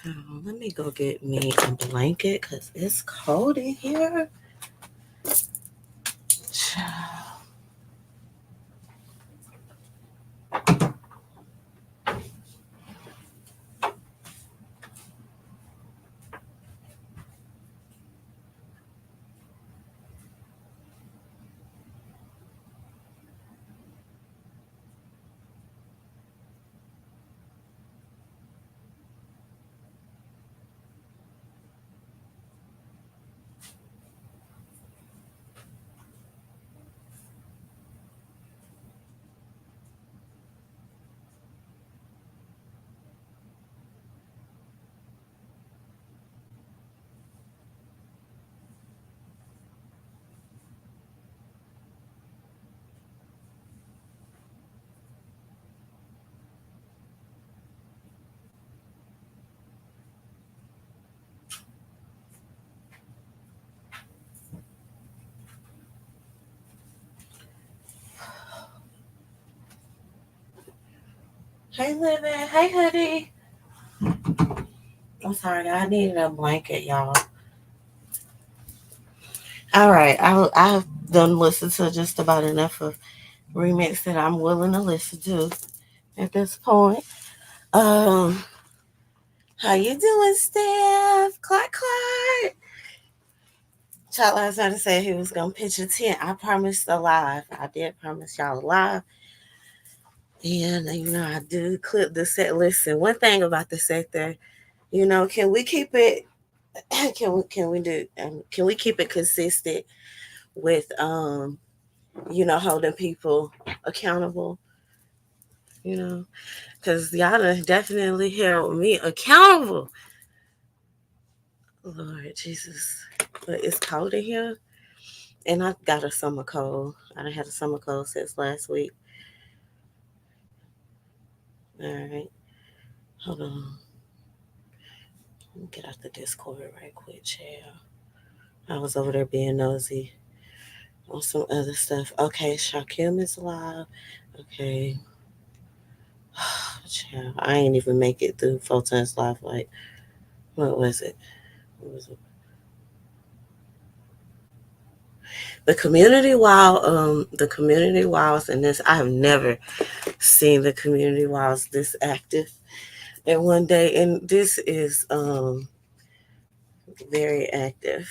So let me go get me a blanket because it's cold in here. Hey, Living. Hey, Hoodie. I'm sorry, I needed a blanket, y'all. All right, I've done listened to just about enough of remix that I'm willing to listen to at this point. Um, how you doing, Steph? Clark. Child last night said he was gonna pitch a tent. I promised a live. I did promise y'all a live. And I do clip the set. Listen, one thing about the set there, can we keep it? Can we keep it consistent with holding people accountable? You know, because y'all done definitely held me accountable. Lord Jesus, but it's cold in here, and I got a summer cold. I done had a summer cold since last week. All right, hold on. Let me get out the Discord right quick, child. I was over there being nosy on some other stuff. Okay, Shaquem is alive. Okay. Child, I ain't even make it through Photon's life. Like, what was it? What was it? The community wilds and this, I have never seen the community wilds this active in one day. And this is very active.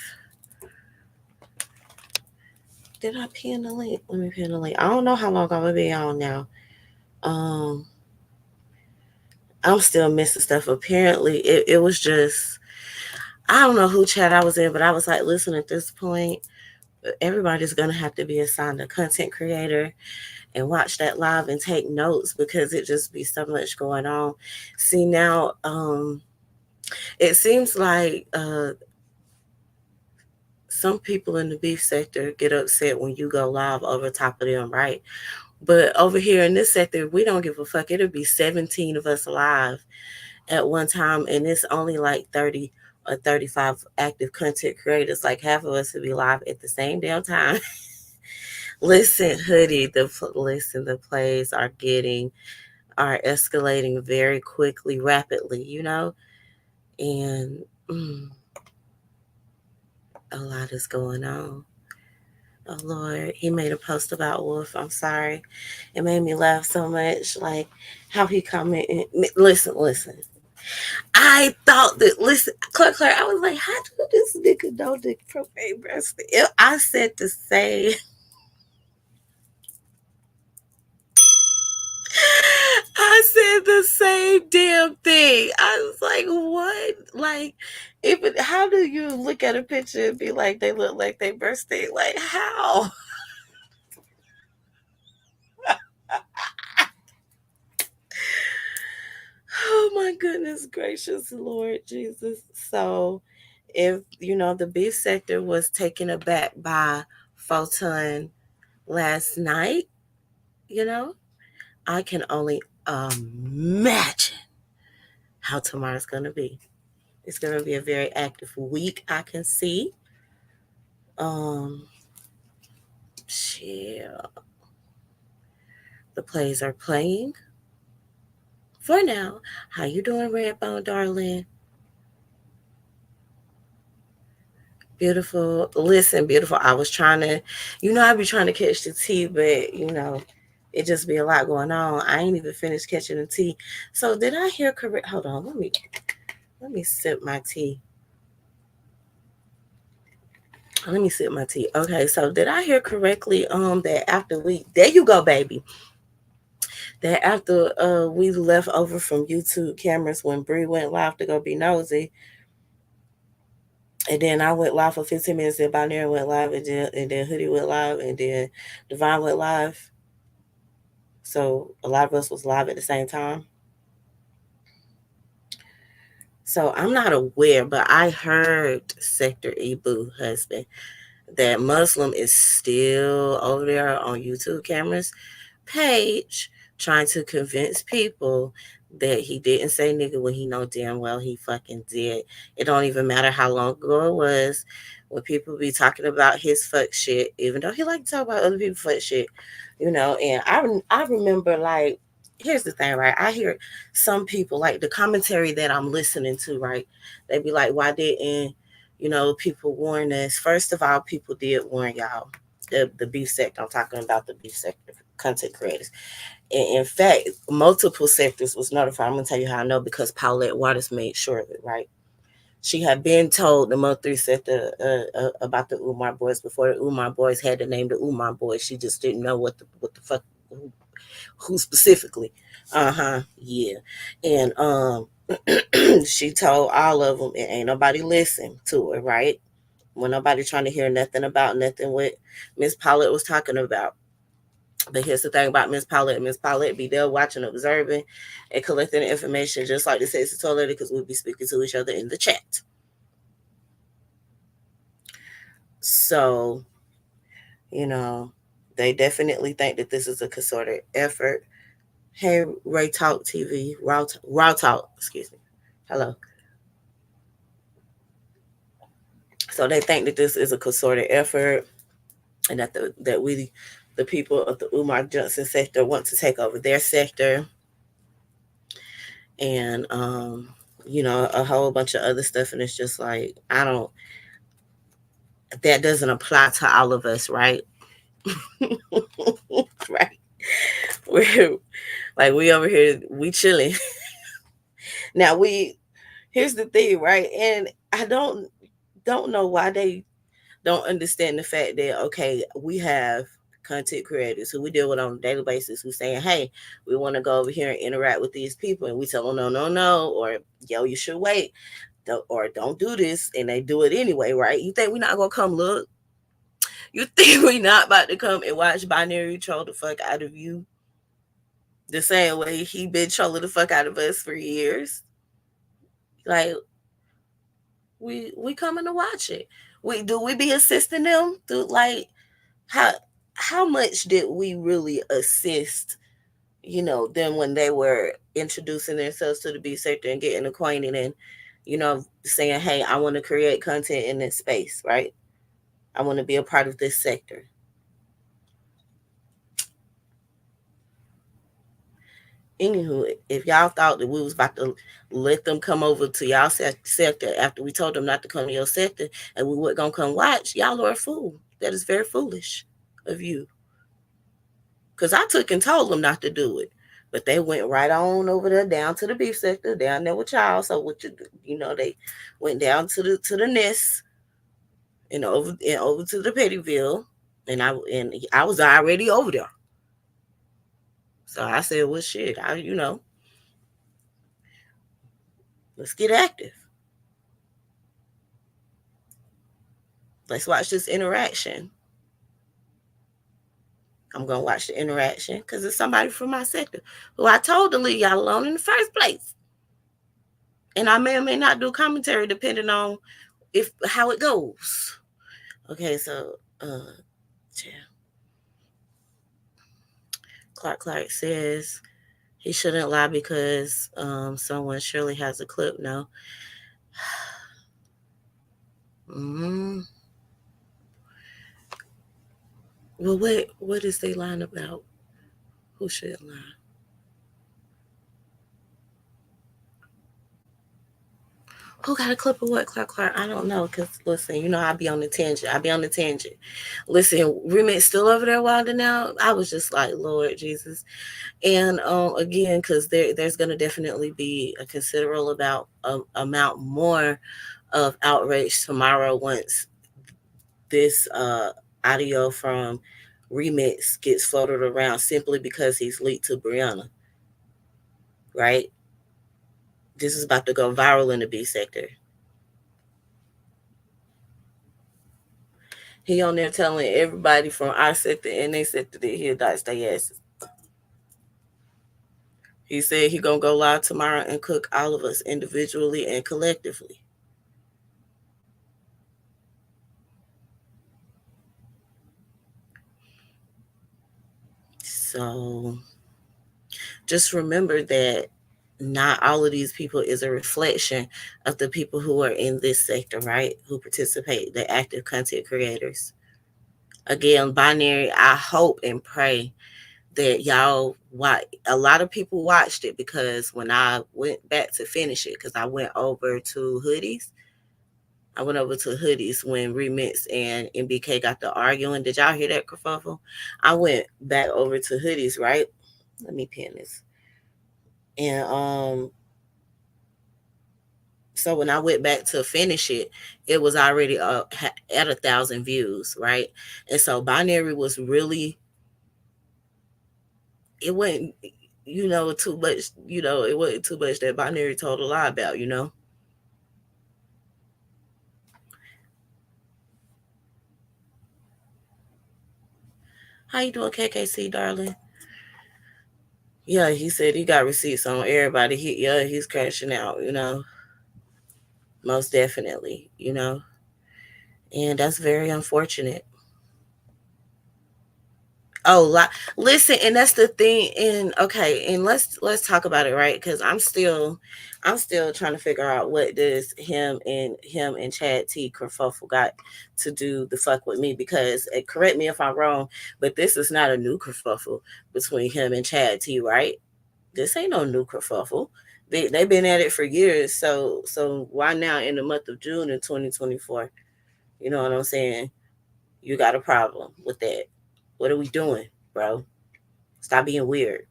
Did I pin the link? Let me pin the link. I don't know how long I'm gonna be on now. Um I'm still missing stuff. Apparently, it was just, I don't know who chat I was in, but I was like, listen, at this point, everybody's gonna have to be assigned a content creator and watch that live and take notes because it just be so much going on. See now, it seems like some people in the beef sector get upset when you go live over top of them, right? But over here in this sector, we don't give a fuck. It'll be 17 of us live at one time, and it's only like 30 or 35 active content creators. Like half of us will be live at the same damn time. Listen, Hoodie, the plays are escalating very quickly, rapidly, and a lot is going on. Oh Lord, he made a post about Wolf. I'm sorry. It made me laugh so much. Like how he commented. Listen. I thought that, listen, Clark, I was like, how do this nigga know the propane breast? I said the same. I said the same damn thing. I was like, what? Like, how do you look at a picture and be like, they look like they birthday? Like, how? Oh my goodness gracious, Lord Jesus. So, if the beef sector was taken aback by Photon last night, you know, I can only imagine how tomorrow's going to be. It's going to be a very active week, I can see. Um, shit, the plays are playing for now. How you doing, Redbone, darling? Beautiful. Listen, beautiful. I was trying to, I be trying to catch the tea, but it just be a lot going on. I ain't even finished catching the tea. So did I hear correct? Hold on, let me sip my tea. Let me sip my tea. Okay, so did I hear correctly? That after there you go, baby. That after we left over from YouTube cameras when Bree went live to go be nosy, and then I went live for 15 minutes, then Binary went live, and then Hoodie went live, and then Divine went live. So a lot of us was live at the same time. So I'm not aware, but I heard Sector Ibu husband that Muslim is still over there on YouTube cameras page trying to convince people that he didn't say nigga when he know damn well he fucking did. It don't even matter how long ago it was. When people be talking about his fuck shit, even though he like to talk about other people's fuck shit, and I remember, like, here's the thing, right? I hear some people, like, the commentary that I'm listening to, right? They be like, why didn't people warn us? First of all, people did warn y'all. The beef sector. I'm talking about the beef sector content creators. And in fact, multiple sectors was notified. I'm gonna tell you how I know, because Paulette Waters made sure of it, right? She had been told the Month 3 sector about the Umar boys before the Umar boys had the name the Umar boys. She just didn't know what the fuck who specifically. Yeah. And she told all of them, and ain't nobody listen to her, right? When nobody trying to hear nothing about nothing what Miss Paulette was talking about. But here's the thing about Miss Paulette. Miss Paulette be there watching, observing, and collecting information, just like the sexy told her, because we'll be speaking to each other in the chat. So, you know, they definitely think that this is a concerted effort. Hey, Ray Talk TV, Raw Talk, excuse me. Hello. So they think that this is a concerted effort, and that we, the people of the Umar Johnson sector, want to take over their sector, and a whole bunch of other stuff. And it's just like, I don't, that doesn't apply to all of us, right? Right. We're like, we over here, we chilling. Now here's the thing, right? And I don't know why they don't understand the fact that, okay, we have content creators who we deal with on a daily basis who saying, hey, we want to go over here and interact with these people, and we tell them no, no, no, or yo, you should wait, or don't do this, and they do it anyway, right? You think we're not gonna come look? You think we not about to come and watch Binary troll the fuck out of you the same way he been trolling the fuck out of us for years? Like, we coming to watch it. We be assisting them through, like, how how much did we really assist them when they were introducing themselves to the B sector and getting acquainted, and saying, hey, I want to create content in this space, right? I want to be a part of this sector. Anywho, if y'all thought that we was about to let them come over to y'all sector after we told them not to come to your sector, and we weren't gonna come watch, y'all are a fool. That is very foolish of you. Because I took and told them not to do it. But they went right on over there down to the beef sector, down there with y'all. So they went down to the nest, and over to the Pettyville, and I was already over there. So I said, well, shit, let's get active. Let's watch this interaction. I'm gonna watch the interaction because it's somebody from my sector who I told to leave y'all alone in the first place. And I may or may not do commentary depending on if how it goes. Okay, so Clark says he shouldn't lie because someone surely has a clip. No. Mm-hmm. Well, what is they lying about? Who should lie? Who got a clip of what, Clark? I don't know, because listen, you know, I be on the tangent. I be on the tangent. Listen, Remix still over there wilding out. I was just like, Lord Jesus. And again, because there's going to definitely be a considerable amount more of outrage tomorrow once this audio from Remix gets floated around simply because he's leaked to Brianna, right? This is about to go viral in the B sector. He on there telling everybody from our sector and they sector that he'll dot stay asses. He said he gonna go live tomorrow and cook all of us individually and collectively. So just remember that not all of these people is a reflection of the people who are in this sector, right? Who participate, the active content creators. Again, binary, I hope and pray that y'all watch. A lot of people watched it because when I went back to finish it, because I went over to hoodies. I went over to hoodies when Remix and MBK got the arguing. Did y'all hear that kerfuffle? I went back over to hoodies, right? Let me pin this. And so when I went back to finish it, it was already at 1,000 views, right? And so binary was really, it wasn't, too much, it wasn't too much that binary told a lie about, How you doing, KKC, darling? Yeah, he said he got receipts on everybody. He's crashing out. Most definitely. And that's very unfortunate. Oh, listen, and that's the thing. And okay, and let's talk about it, right? Because I'm still trying to figure out what does him and Chad T kerfuffle got to do the fuck with me. Because correct me if I'm wrong, but this is not a new kerfuffle between him and Chad T, right? This ain't no new kerfuffle. They've been at it for years. So why now in the month of June in 2024? You know what I'm saying? You got a problem with that. What are we doing, bro? Stop being weird.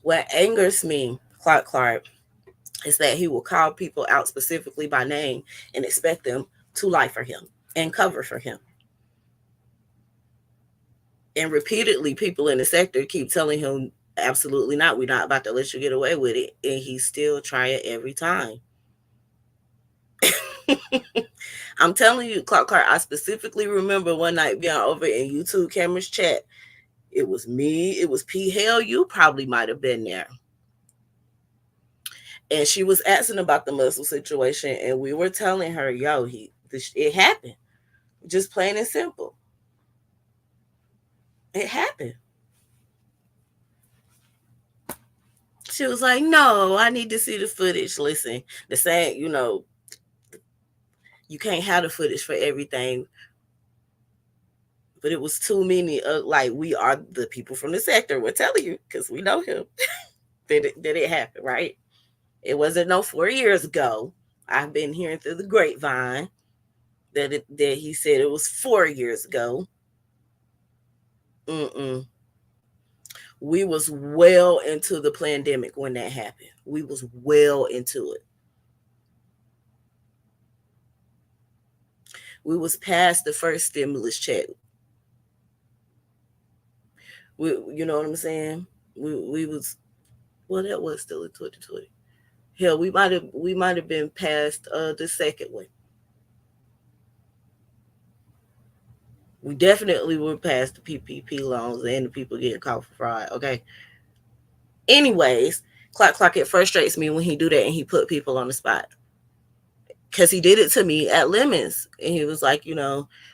What angers me, Clark, is that he will call people out specifically by name and expect them to lie for him and cover for him. And repeatedly, people in the sector keep telling him, absolutely not. We're not about to let you get away with it. And he still try it every time. I'm telling you, Clark, I specifically remember one night being over in YouTube Cameras chat. It was me. It was P. Hell, you probably might have been there. And she was asking about the muscle situation, and we were telling her, "Yo, it happened. Just plain and simple. It happened." She was like, "No, I need to see the footage." Listen, the same, you can't have the footage for everything, but it was too many. Like we are the people from the sector. We're telling you because we know him that it happened, right? It wasn't no 4 years ago. I've been hearing through the grapevine that he said it was 4 years ago. Mm-mm. We was well into the pandemic when that happened. We was well into it. We was past the first stimulus check. You know what I'm saying? We was, well, that was still in 2020. Hell, we might have been past the second one. We definitely were past the PPP loans and the people getting caught for fraud. Okay. Anyways, Clark, it frustrates me when he do that and he put people on the spot. Because he did it to me at Lemons. And he was like,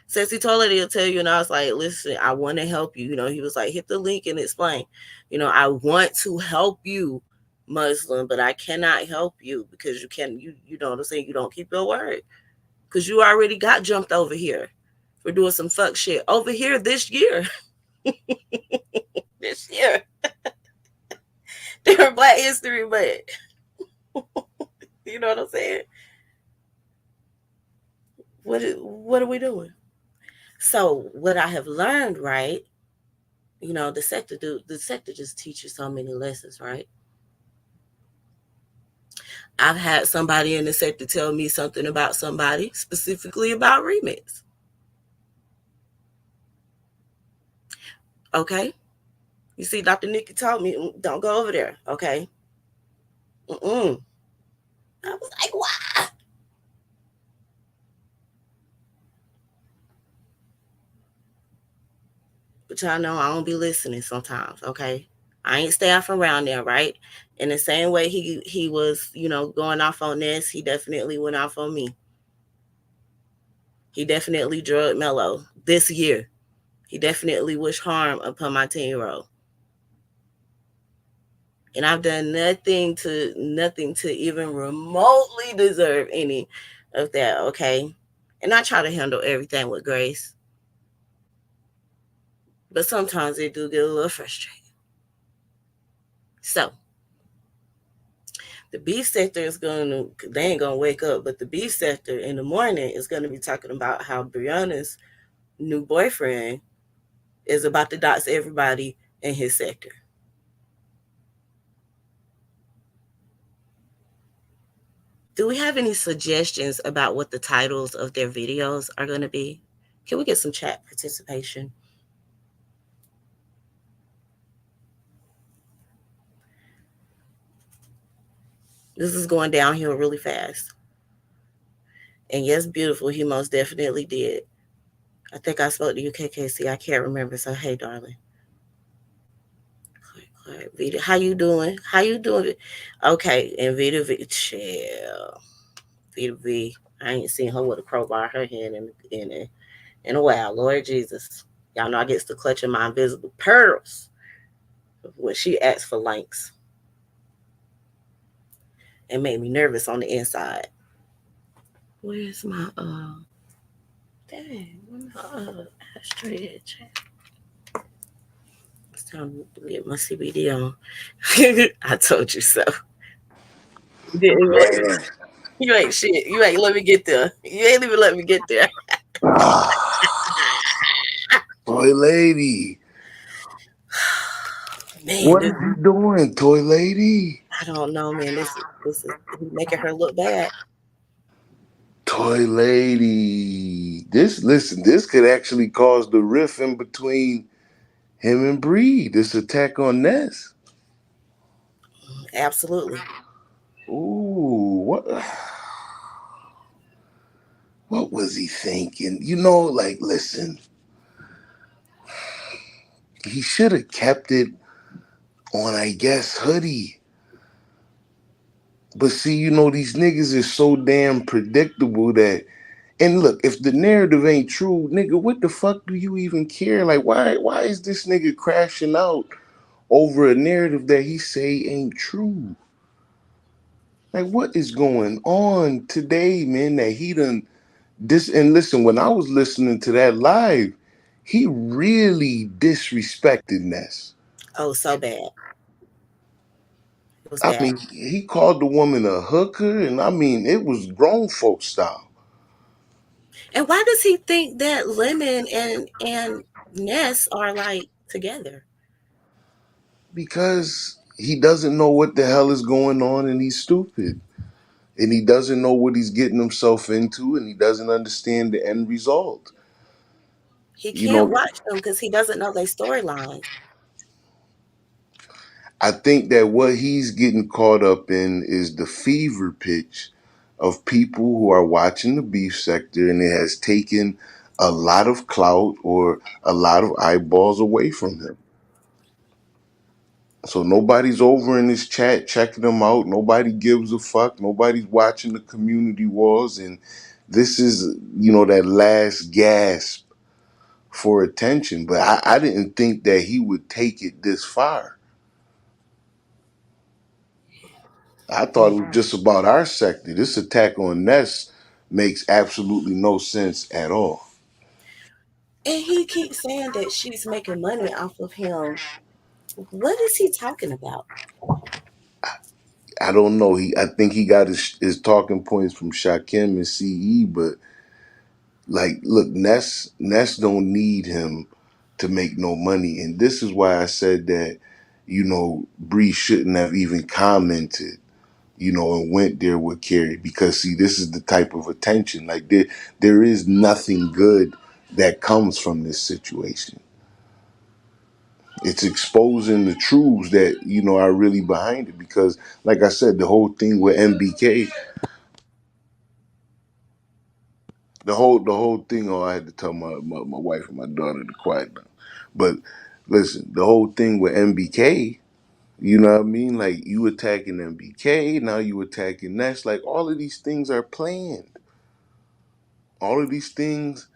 Sexy Toilet, he'll tell you. And I was like, listen, I want to help you. He was like, hit the link and explain. I want to help you, Muslim, but I cannot help you because you know what I'm saying? You don't keep your word. Because you already got jumped over here for doing some fuck shit over here this year. This year. history, but you know what I'm saying? What are we doing? So what I have learned, right? The sector just teaches so many lessons, right? I've had somebody in the sector tell me something about somebody, specifically about Remix. Okay? You see, Dr. Nikki told me, don't go over there. Okay? Mm-mm. I was like, why? But y'all know I don't be listening sometimes, okay? I ain't staying from around there, right? In the same way he was, going off on this, he definitely went off on me. He definitely drugged Mello this year. He definitely wished harm upon my 10-year-old. And I've done nothing to even remotely deserve any of that, okay? And I try to handle everything with grace. But sometimes it do get a little frustrating. So the beef sector they ain't gonna wake up, but the beef sector in the morning is gonna be talking about how Brianna's new boyfriend is about to dox everybody in his sector. Do we have any suggestions about what the titles of their videos are going to be? Can we get some chat participation? This is going downhill really fast. And yes, beautiful, he most definitely did. I think I spoke to you, KKC. I can't remember. So, hey, darling. Vita, how you doing? How you doing? Okay, and Vita V, chill. Vita V, I ain't seen her with a crowbar in her hand in a while. Lord Jesus. Y'all know I gets to clutching my invisible pearls when she asks for links. It made me nervous on the inside. Where's my dang, where's my ashtray at? It's time to get my CBD on. I told you so. You didn't let me, you ain't shit. You ain't let me get there. You ain't even let me get there. Toy lady. Man, What is you doing, toy lady? I don't know, man. This is making her look bad. Toy lady. This could actually cause the rift in between him and Bree. This attack on Ness. Absolutely. Ooh, what was he thinking? Like, listen, he should have kept it on, I guess, Hoodie. But see, these niggas is so damn predictable that. And look, if the narrative ain't true, nigga, what the fuck do you even care? Like, why is this nigga crashing out over a narrative that he say ain't true? Like, what is going on today, man? That he done this and listen, when I was listening to that live, he really disrespected Ness. Oh, so bad. It was I bad. mean, he called the woman a hooker, and I mean, it was grown folk style. And why does he think that Lemon and Ness are like together? Because he doesn't know what the hell is going on, and he's stupid. And he doesn't know what he's getting himself into, and he doesn't understand the end result. He You can't know, watch them because he doesn't know their storylines. I think that what he's getting caught up in is the fever pitch of people who are watching the beef sector, and it has taken a lot of clout or a lot of eyeballs away from him. So nobody's over in this chat checking them out. Nobody gives a fuck. Nobody's watching the community wars. And this is, that last gasp for attention. But I didn't think that he would take it this far. I thought it was just about our sector. This attack on Ness makes absolutely no sense at all. And he keeps saying that she's making money off of him. What is he talking about? I don't know. I think he got his talking points from Shakim and CE, but like, look, Ness don't need him to make no money, and this is why I said that, Bree shouldn't have even commented, and went there with Carrie, because see, this is the type of attention. Like, there is nothing good that comes from this situation. It's exposing the truths that are really behind it. Because, like I said, the whole thing with MBK, the whole thing. Oh, I had to tell my wife and my daughter to quiet down. But listen, the whole thing with MBK. You know what I mean? Like, you attacking MBK, now you attacking Nash. Like, all of these things are planned. All of these things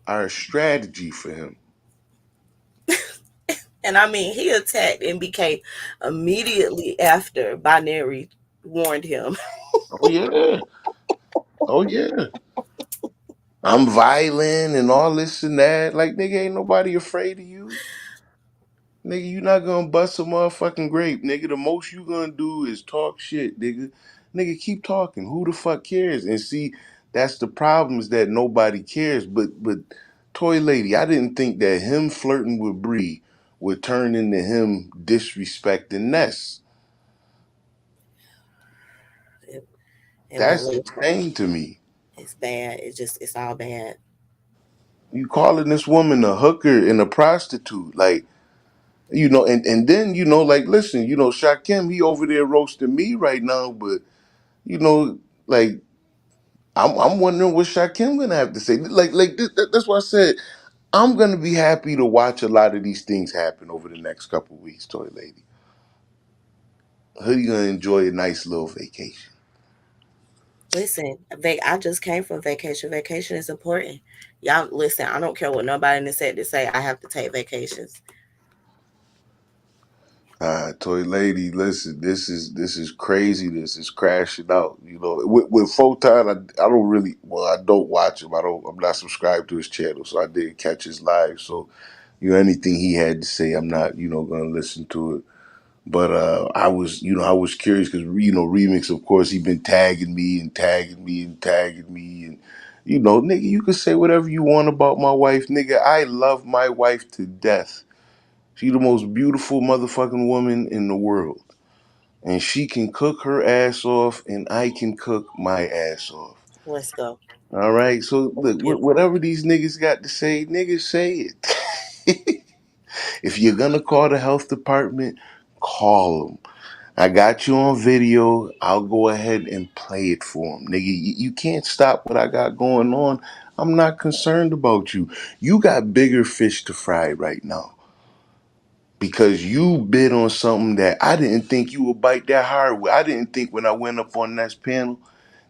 are a strategy for him. And I mean, he attacked MBK immediately after Binary warned him. Oh yeah. Oh yeah. I'm violent and all this and that. Like, nigga, ain't nobody afraid of you. Nigga, you not gonna bust a motherfucking grape, nigga. The most you gonna do is talk shit, nigga. Nigga, keep talking. Who the fuck cares? And see, that's the problem, is that nobody cares. But Toy Lady, I didn't think that him flirting with Bree would turn into him disrespecting Ness. It, it went That's left. insane to me. It's bad. It's all bad. You calling this woman a hooker and a prostitute, like, and then, like, listen, Shakim, he over there roasting me right now, but you know, like, I'm wondering what Shakim gonna have to say. That's why I said I'm gonna be happy to watch a lot of these things happen over the next couple weeks. Toy Lady, Hoodie gonna enjoy a nice little vacation. Listen, I just came from vacation. Vacation is important. Y'all, listen, I don't care what nobody in the set to say. I have to take vacations. Toy Lady, listen, this is crazy. This is crashing out. With Photon, I don't really, well, I don't watch him. I'm not subscribed to his channel, so I didn't catch his live. So, anything he had to say, I'm not, gonna listen to it. But I was curious because, Remix, of course, he been tagging me and tagging me and tagging me, and nigga, you can say whatever you want about my wife, nigga. I love my wife to death. She the most beautiful motherfucking woman in the world, and she can cook her ass off, and I can cook my ass off. Let's go. All right, so That's look, beautiful. whatever these niggas got to say, niggas say it. If you're gonna call the health department, call them. I got you on video. I'll go ahead and play it for him. Nigga, you can't stop what I got going on. I'm not concerned about you. You got bigger fish to fry right now, because you bid on something that I didn't think you would bite that hard with. I didn't think when I went up on that panel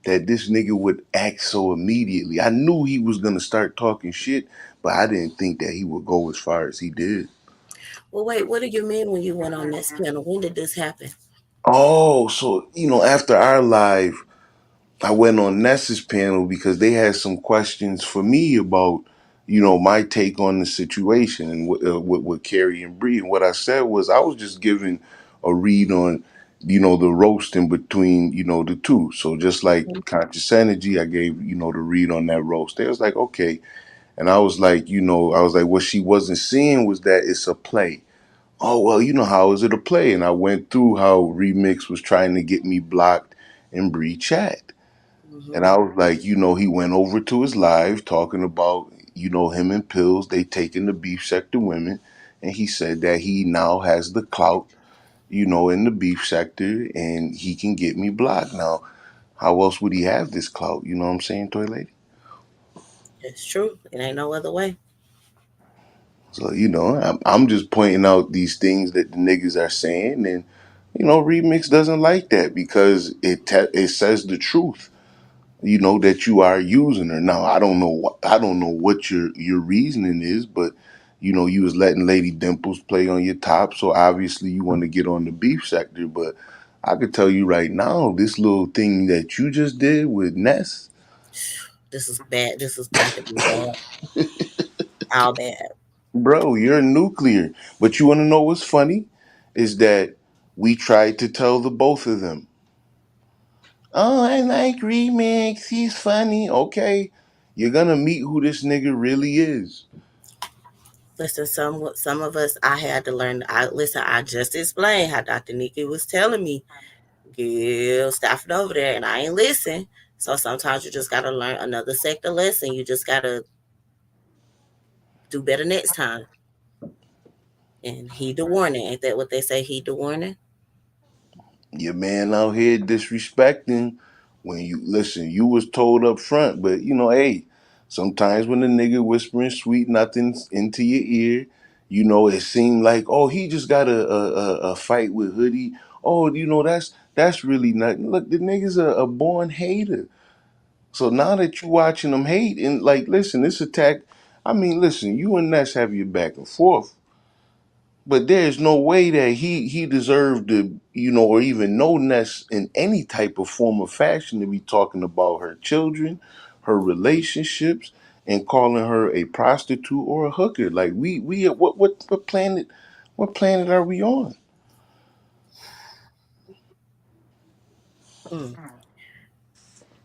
that this nigga would act so immediately. I knew he was going to start talking shit, but I didn't think that he would go as far as he did. Well, wait, what do you mean when you went on this panel? When did this happen? Oh, so, after our live, I went on Ness's panel because they had some questions for me about, my take on the situation and with Carrie and Bree. And what I said was, I was just giving a read on, the roasting between, the two. So just like Conscious Energy, I gave, the read on that roast. They was like, okay. And I was like, what she wasn't seeing was that it's a play. Oh, well, how is it a play? And I went through how Remix was trying to get me blocked in Bree chat. And Mm-hmm. I was like, he went over to his live talking about, him and Pills, they taking the beef sector women. And he said that he now has the clout, in the beef sector, and he can get me blocked. Now, how else would he have this clout? You know what I'm saying, Toy Lady? It's true. It ain't no other way. So, I'm just pointing out these things that the niggas are saying. And, Remix doesn't like that because it says the truth, that you are using her. Now, I don't know what your reasoning is, but you was letting Lady Dimples play on your top, so obviously you want to get on the beef sector. But I could tell you right now, this little thing that you just did with Ness, This is bad. This is about to be bad. All bad. bro, you're nuclear. But you want to know what's funny is that We tried to tell the both of them, oh, I like Remix. He's funny. Okay, you're gonna meet who this nigga really is. Listen, some of us, I had to learn. I just explained how Dr. Nikki was telling me, girl, stop it over there, and I ain't listen. So sometimes you just gotta learn another sector lesson. You just gotta do better next time and heed the warning. Ain't that what they say? Heed the warning. Your man out here disrespecting when you listen, you was told up front, but hey, sometimes when the nigga whispering sweet nothings into your ear, it seemed like, oh, he just got a fight with Hoodie. Oh, that's really nothing. Look, the nigga's a born hater. So now that you watching him hate and like, listen, this attack, I mean, listen, you and Ness have your back and forth. But there's no way that he deserved to, or even know Ness in any type of form or fashion to be talking about her children, her relationships, and calling her a prostitute or a hooker. Like we what planet are we on? Mm.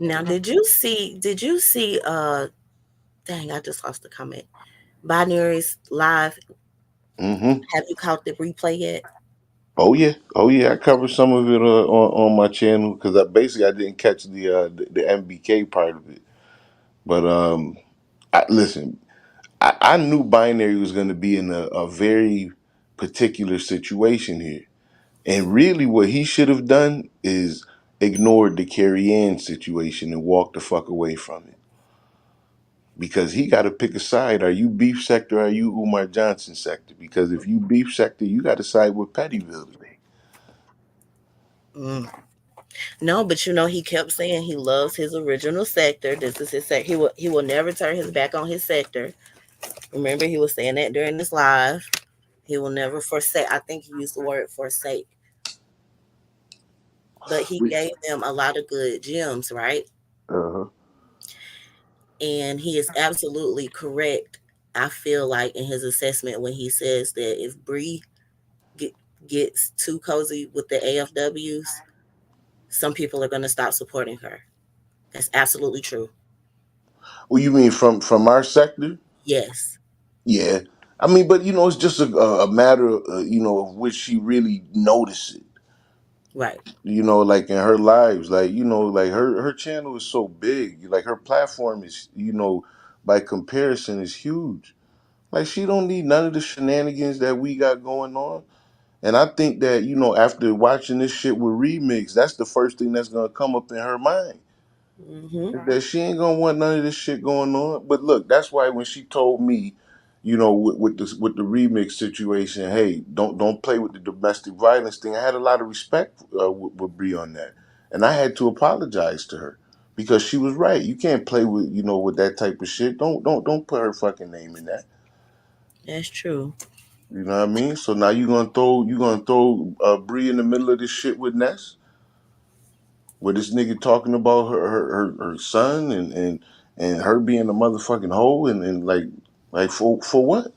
Now, did you see dang, I just lost the comment. Binaries live. Hmm. Have you caught the replay yet? Oh yeah, oh yeah. I covered some of it on my channel because I didn't catch the MBK part of it. But listen, I knew Binary was going to be in a very particular situation here. And really, what he should have done is ignored the Carrie Ann situation and walked the fuck away from it. Because he got to pick a side. Are you beef sector? Or are you Umar Johnson sector? Because if you beef sector, you got to side with Pettyville today. Mm. No, but he kept saying he loves his original sector. This is his sector. He will never turn his back on his sector. Remember, he was saying that during this live. He will never forsake. I think he used the word forsake, but he We, gave them a lot of good gems, right? uh-huh. And he is absolutely correct. I feel like in his assessment when he says that if Bree get, gets too cozy with the AFWs, some people are going to stop supporting her. That's absolutely true. Well, you mean from our sector? Yes, Yeah. I mean, but it's just a matter of, of which she really noticed it. right. Like in her lives, like like her channel is so big, like her platform is, by comparison, is huge. Like she don't need none of the shenanigans that we got going on. And I think that after watching this shit with Remix, that's the first thing that's gonna come up in her mind, Hmm. that she ain't gonna want none of this shit going on. But look, that's why when she told me, with the Remix situation, hey, don't play with the domestic violence thing. I had a lot of respect with Bree on that, and I had to apologize to her because she was right. You can't play with with that type of shit. Don't put her fucking name in that. That's true. You know what I mean? So now you gonna throw Bree in the middle of this shit with Ness, where this nigga talking about her son and her being a motherfucking hoe and like for what?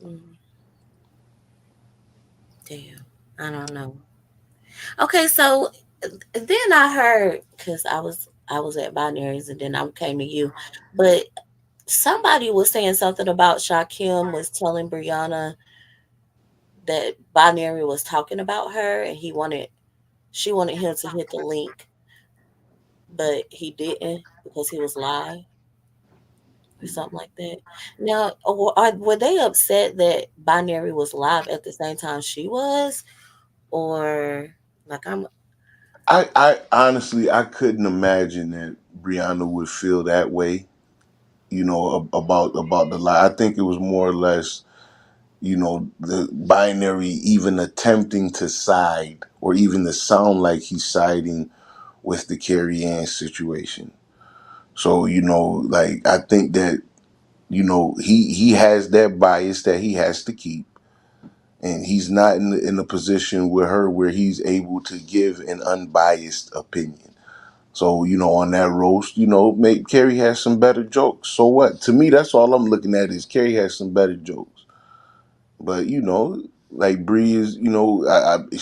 Mm, damn, I don't know. Okay, so then I heard because I was at binaries and then I came to you, but somebody was saying something about Shakim was telling Brianna that binary was talking about her and she wanted him to hit the link, but he didn't because he was live or something like that. Now, were they upset that binary was live at the same time she was, or like I'm? I honestly I couldn't imagine that Brianna would feel that way. About the lie. I think it was more or less the binary even attempting to side or even to sound like he's siding with the Carrie Ann situation. So like I think that he has that bias that he has to keep, and he's not in a position with her where he's able to give an unbiased opinion. So on that roast, make Carrie has some better jokes. So what? To me, that's all I'm looking at is Carrie has some better jokes. But Like Bree is,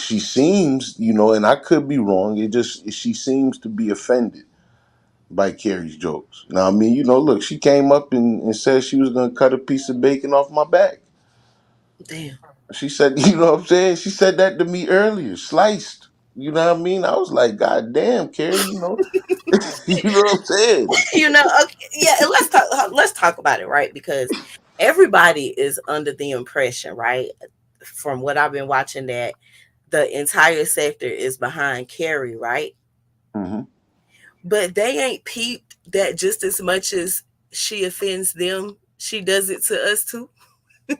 she seems, and I could be wrong. It just she seems to be offended by Carrie's jokes. Now, I mean, look, she came up and said she was gonna cut a piece of bacon off my back. Damn. She said, you know what I'm saying? She said that to me earlier, sliced. You know what I mean? I was like, God damn, Carrie, you know what I'm saying? Okay, yeah, and let's talk about it, right? Because everybody is under the impression, right, from what I've been watching, that the entire sector is behind Carrie, right? Hmm. But they ain't peeped that just as much as she offends them, she does it to us too.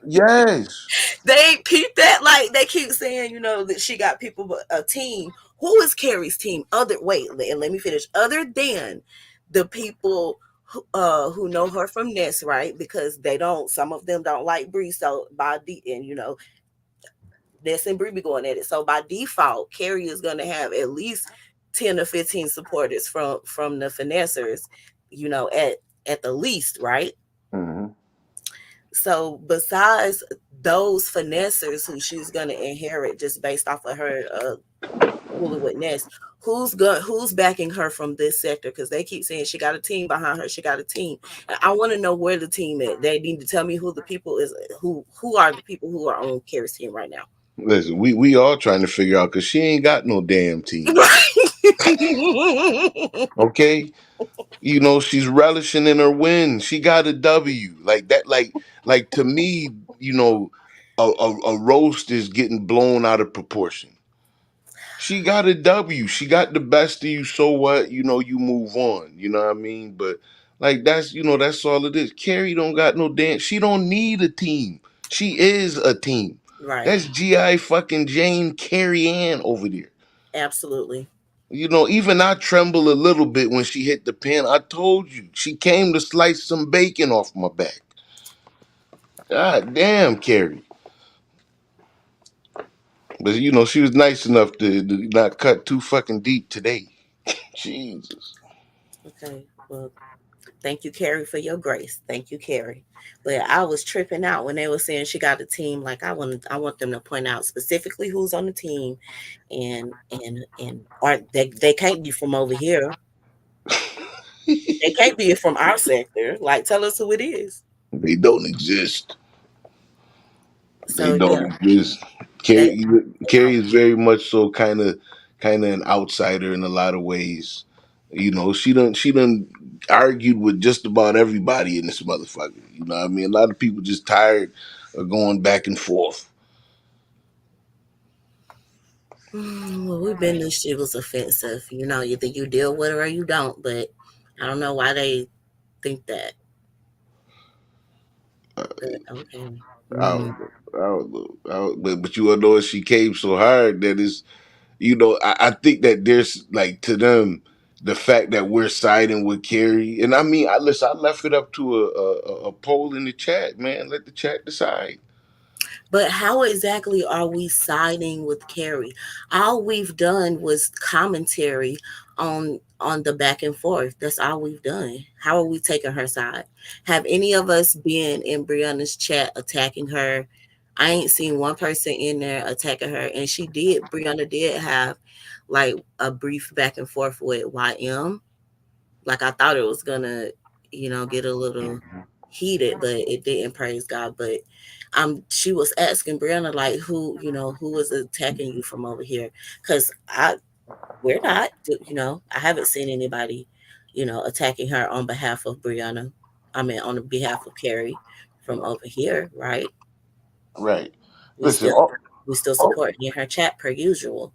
Yes. They ain't peeped that. Like, they keep saying, that she got people, a team. Who is Carrie's team? And let me finish. Other than the people who know her from Ness, right? Because some of them don't like Bree, so Ness and Bree be going at it. So by default, Carrie is gonna have at least 10 or 15 supporters from the finessers, at the least, right? Hmm. So besides those finessers who she's gonna inherit just based off of her fooling with Ness, who's backing her from this sector? Because they keep saying she got a team behind her. She got a team. And I want to know where the team is. They need to tell me who the people is. Who are the people who are on Carrie's team right now? Listen, we all trying to figure out because she ain't got no damn team. Okay? She's relishing in her win. She got a W. Like that, like to me, a roast is getting blown out of proportion. She got a W. She got the best of you. So what? You move on. You know what I mean? But like that's all it is. Carrie don't got no damn. She don't need a team. She is a team. Right. That's Gi fucking Jane Carrie Ann over there. Absolutely. Even I tremble a little bit when she hit the pen. I told you she came to slice some bacon off my back. God damn, Carrie. But she was nice enough to not cut too fucking deep today. Jesus. Okay. Well, thank you, Carrie, for your grace. Thank you, Carrie. But I was tripping out when they were saying she got a team. Like, I want them to point out specifically who's on the team, and are they can't be from over here. They can't be from our sector. Like, tell us who it is. They don't exist. They So don't yeah, exist. they Carrie is very much so kind of an outsider in a lot of ways. She done argued with just about everybody in this motherfucker. You know what I mean? A lot of people just tired of going back and forth. well, we've been this shit was offensive. Either you deal with it or you don't. But I don't know why they think that. But okay. I Mm. don't know. I don't know. But you wanna know she came so hard that I think that there's like to them the fact that we're siding with Kerry, and I mean, I left it up to a poll in the chat, man. Let the chat decide. But how exactly are we siding with Carrie? All we've done was commentary on the back and forth. That's all we've done. How are we taking her side? Have any of us been in Brianna's chat attacking her? I ain't seen one person in there attacking her. And Brianna did have like a brief back and forth with YM. Like, I thought it was gonna, get a little heated, but it didn't, praise God. But she was asking Brianna, like, who was attacking you from over here? Because we're not, I haven't seen anybody, attacking her on behalf of Brianna. I mean, on behalf of Carrie from over here, right? Right. We Listen. still we still All, supporting in her chat per usual.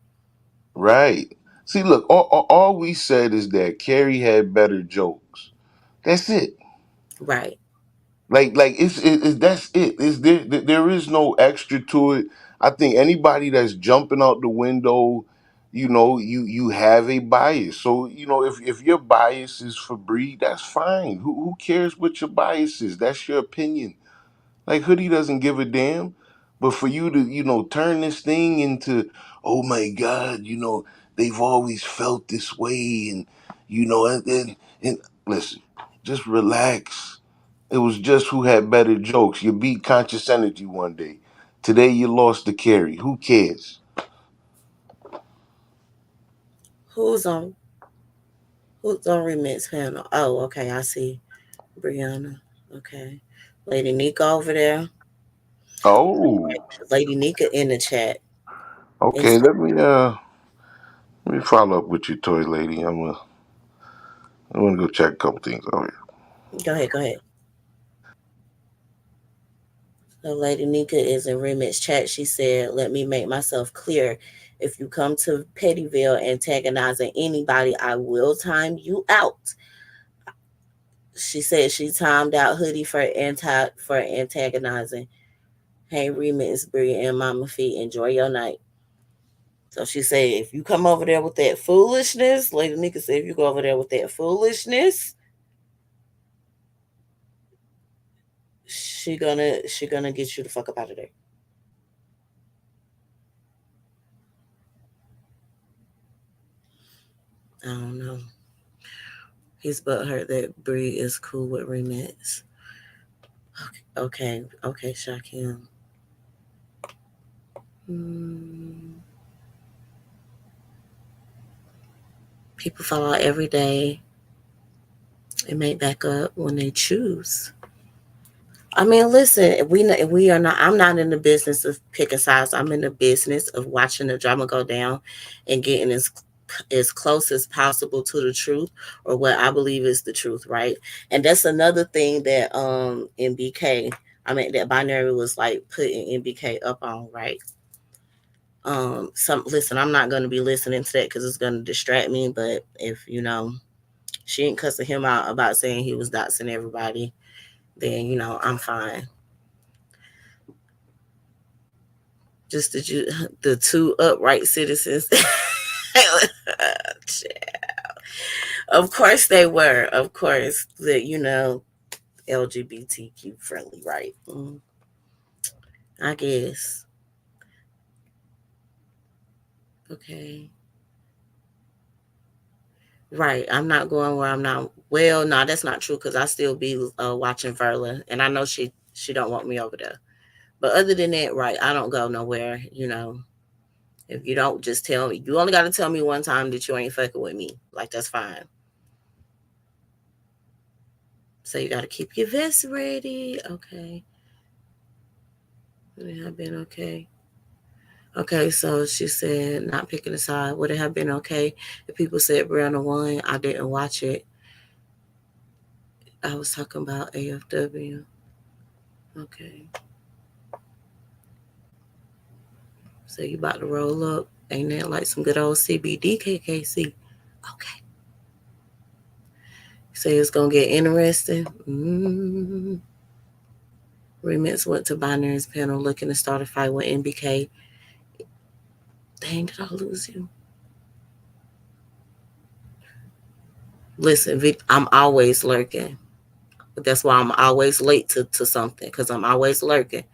right. See, look. All we said is that Carrie had better jokes. That's it. Right. Like it's that's it. There is no extra to it. I think anybody that's jumping out the window, you have a bias. So if your bias is for Bree, that's fine. Who cares what your bias is? That's your opinion. Like Hoodie doesn't give a damn. But for you to turn this thing into, oh my God, they've always felt this way, and and listen, just relax. It was just who had better jokes. You beat Conscious Energy one day. Today you lost to Carrie. Who cares? Who's on who's on remix panel? Oh, okay, I see Brianna. Okay. Lady Nika over there. Oh, Lady Nika in the chat. okay. It's Let me follow up with you, toy lady. I'm gonna go check a couple things out here. go ahead, go ahead. So Lady Nika is in Remix chat. She said, "Let me make myself clear. If you come to Pettyville antagonizing anybody, I will time you out." She said she timed out Hoodie for antagonizing. Hey, Remix, Bree, and Mama Feet, enjoy your night. So she said, if you come over there with that foolishness, Lady Nika said, if you go over there with that foolishness, she gonna get you the fuck up out of there. I don't know. He's butthurt that Bree is cool with Remix. Okay, Shakim. Hmm. People fall out every day and make back up when they choose. I mean, listen, we are not. I'm not in the business of picking sides. I'm in the business of watching the drama go down and getting as close as possible to the truth or what I believe is the truth, right? And that's another thing that MBK, I mean that Binary was like putting MBK up on, right? Some listen, I'm not gonna be listening to that because it's gonna distract me. But if she ain't cussing him out about saying he was doxing everybody, then I'm fine. Just the two upright citizens. Of course they were. Of course, the LGBTQ friendly, right? I guess. Okay. Right. I'm not going where I'm not. Well, no, that's not true because I still be watching Verla, and I know she don't want me over there. But other than that, right, I don't go nowhere. If you don't just tell me, you only got to tell me one time that you ain't fucking with me. Like that's fine. So you got to keep your vest ready. Okay. Would it have been okay? Okay, so she said not picking a side. Would it have been okay if people said Brianna won? I didn't watch it. I was talking about AFW. Okay. So you about to roll up. Ain't that like some good old CBD KKC? Okay. Say it's gonna get interesting. Remix went to Binary's panel looking to start a fight with MBK. Dang, did I lose you? Listen, Vic, I'm always lurking. But that's why I'm always late to something, because I'm always lurking.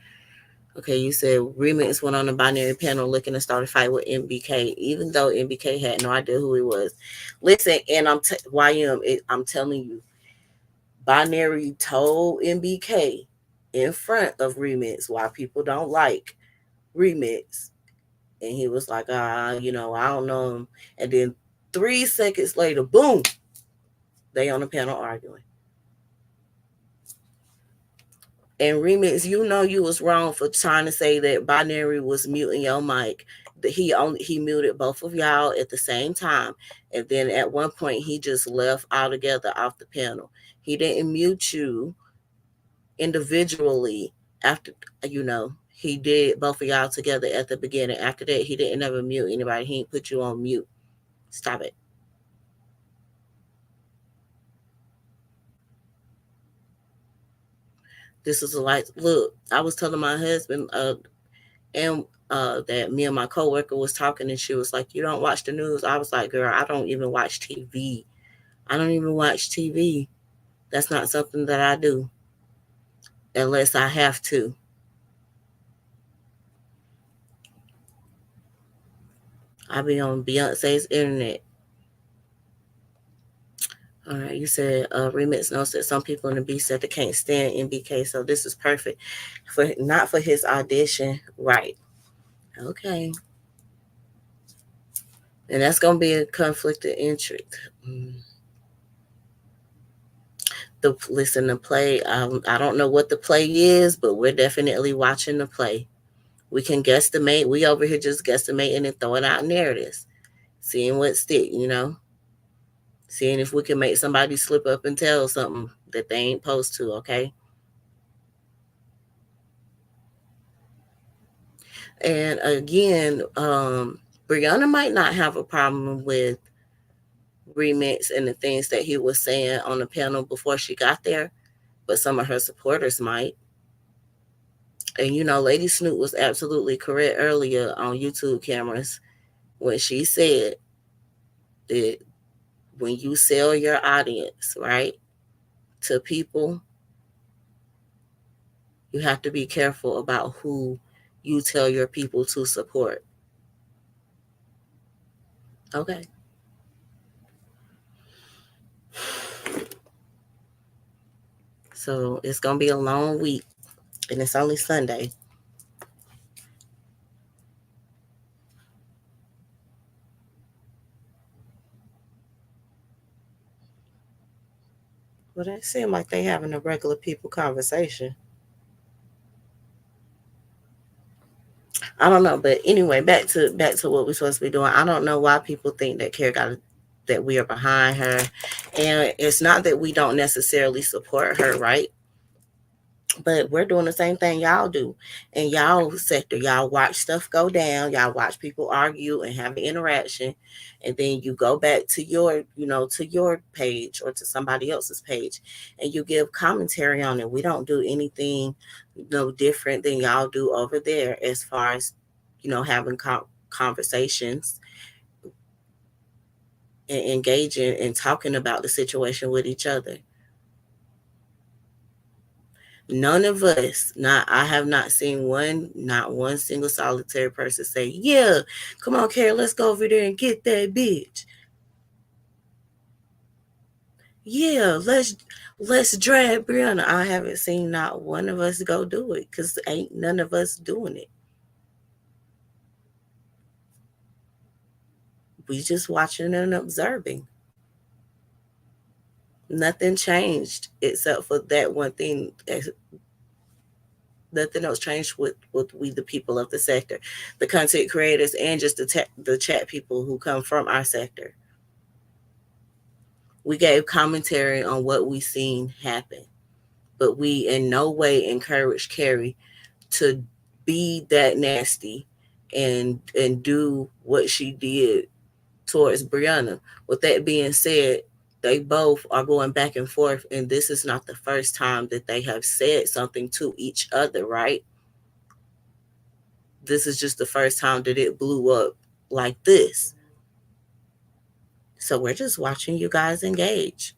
Okay, you said Remix went on the Binary panel looking to start a fight with MBK, even though MBK had no idea who he was. Listen, and I'm telling you, Binary told MBK in front of Remix why people don't like Remix. And he was like, I don't know him. And then 3 seconds later, boom, they on the panel arguing. And Remix, you was wrong for trying to say that Binary was muting your mic. That he muted both of y'all at the same time. And then at one point he just left altogether off the panel. He didn't mute you individually after he did both of y'all together at the beginning. After that, he didn't ever mute anybody. He didn't put you on mute. Stop it. This is like, look, I was telling my husband and that me and my coworker was talking, and she was like, "You don't watch the news?" I was like, "Girl, I don't even watch TV. I don't even watch TV. That's not something that I do unless I have to." I be on Beyonce's internet. All right, you said Remix knows that some people in the B sector can't stand MBK, so this is perfect for not for his audition, right? Okay, and that's gonna be a conflict of interest. Mm. The play. I don't know what the play is, but we're definitely watching the play. We can guesstimate. We over here just guesstimating and throwing out narratives, seeing what stick. Seeing if we can make somebody slip up and tell something that they ain't supposed to. Okay. And again, Brianna might not have a problem with Remix and the things that he was saying on the panel before she got there, but some of her supporters might. And Lady Snoop was absolutely correct earlier on YouTube cameras when she said that when you sell your audience, right, to people, you have to be careful about who you tell your people to support. Okay. So it's going to be a long week, and it's only Sunday. Well, that seemed like they having a regular people conversation. I don't know, but anyway, back to what we're supposed to be doing. I don't know why people think that that we are behind her, and it's not that we don't necessarily support her, right? But we're doing the same thing y'all do. In y'all sector, y'all watch stuff go down, y'all watch people argue and have an interaction, and then you go back to your page or to somebody else's page and you give commentary on it. We don't do anything no different than y'all do over there as far as having conversations and engaging and talking about the situation with each other. None of us, not I have not seen not one single solitary person say, "Yeah, come on, Carrie, let's go over there and get that bitch. Yeah, let's drag Brianna." I haven't seen not one of us go do it because ain't none of us doing it. We just watching and observing. Nothing changed except for that one thing. Nothing else changed with we the people of the sector, the content creators, and just the chat people who come from our sector. We gave commentary on what we seen happen, but we in no way encouraged Carrie to be that nasty and do what she did towards Brianna. With that being said, they both are going back and forth, and this is not the first time that they have said something to each other, right? This is just the first time that it blew up like this. So we're just watching you guys engage.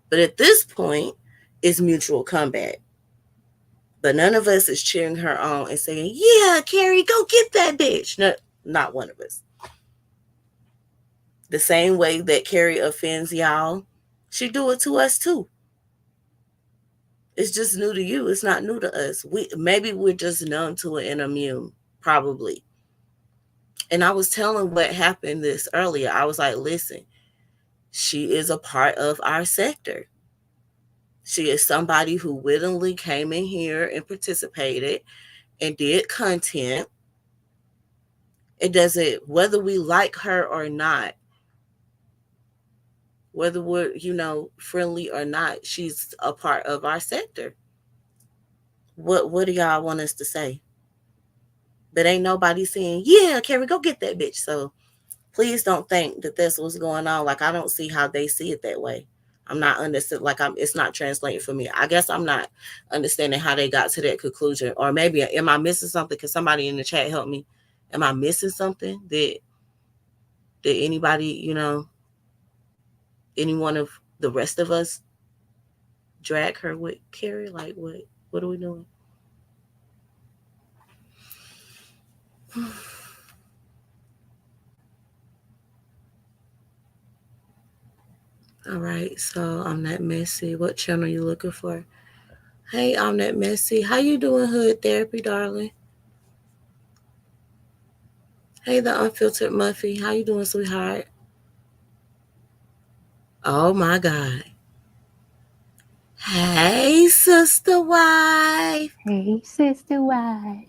But at this point, it's mutual combat. But none of us is cheering her on and saying, "Yeah, Carrie, go get that bitch." No, not one of us. The same way that Carrie offends y'all, she do it to us too. It's just new to you. It's not new to us. Maybe we're just numb to it and immune, probably. And I was telling what happened this earlier. I was like, listen, she is a part of our sector. She is somebody who willingly came in here and participated and did content. It doesn't, whether we like her or not, whether we're, friendly or not, she's a part of our sector. What do y'all want us to say? But ain't nobody saying, "Yeah, Carrie, go get that bitch." So please don't think that that's what's going on. Like, I don't see how they see it that way. I'm not understanding. Like, it's not translating for me. I guess I'm not understanding how they got to that conclusion. Or maybe am I missing something? Can somebody in the chat help me? Am I missing something that anybody, any one of the rest of us drag her with Carrie? Like, what are we doing? All right, so I'm that messy. What channel you looking for? Hey, I'm that messy. How you doing, Hood Therapy, darling? Hey, the unfiltered Muffy. How you doing, sweetheart? Oh my God. Hey, sister wife. Hey, sister wife.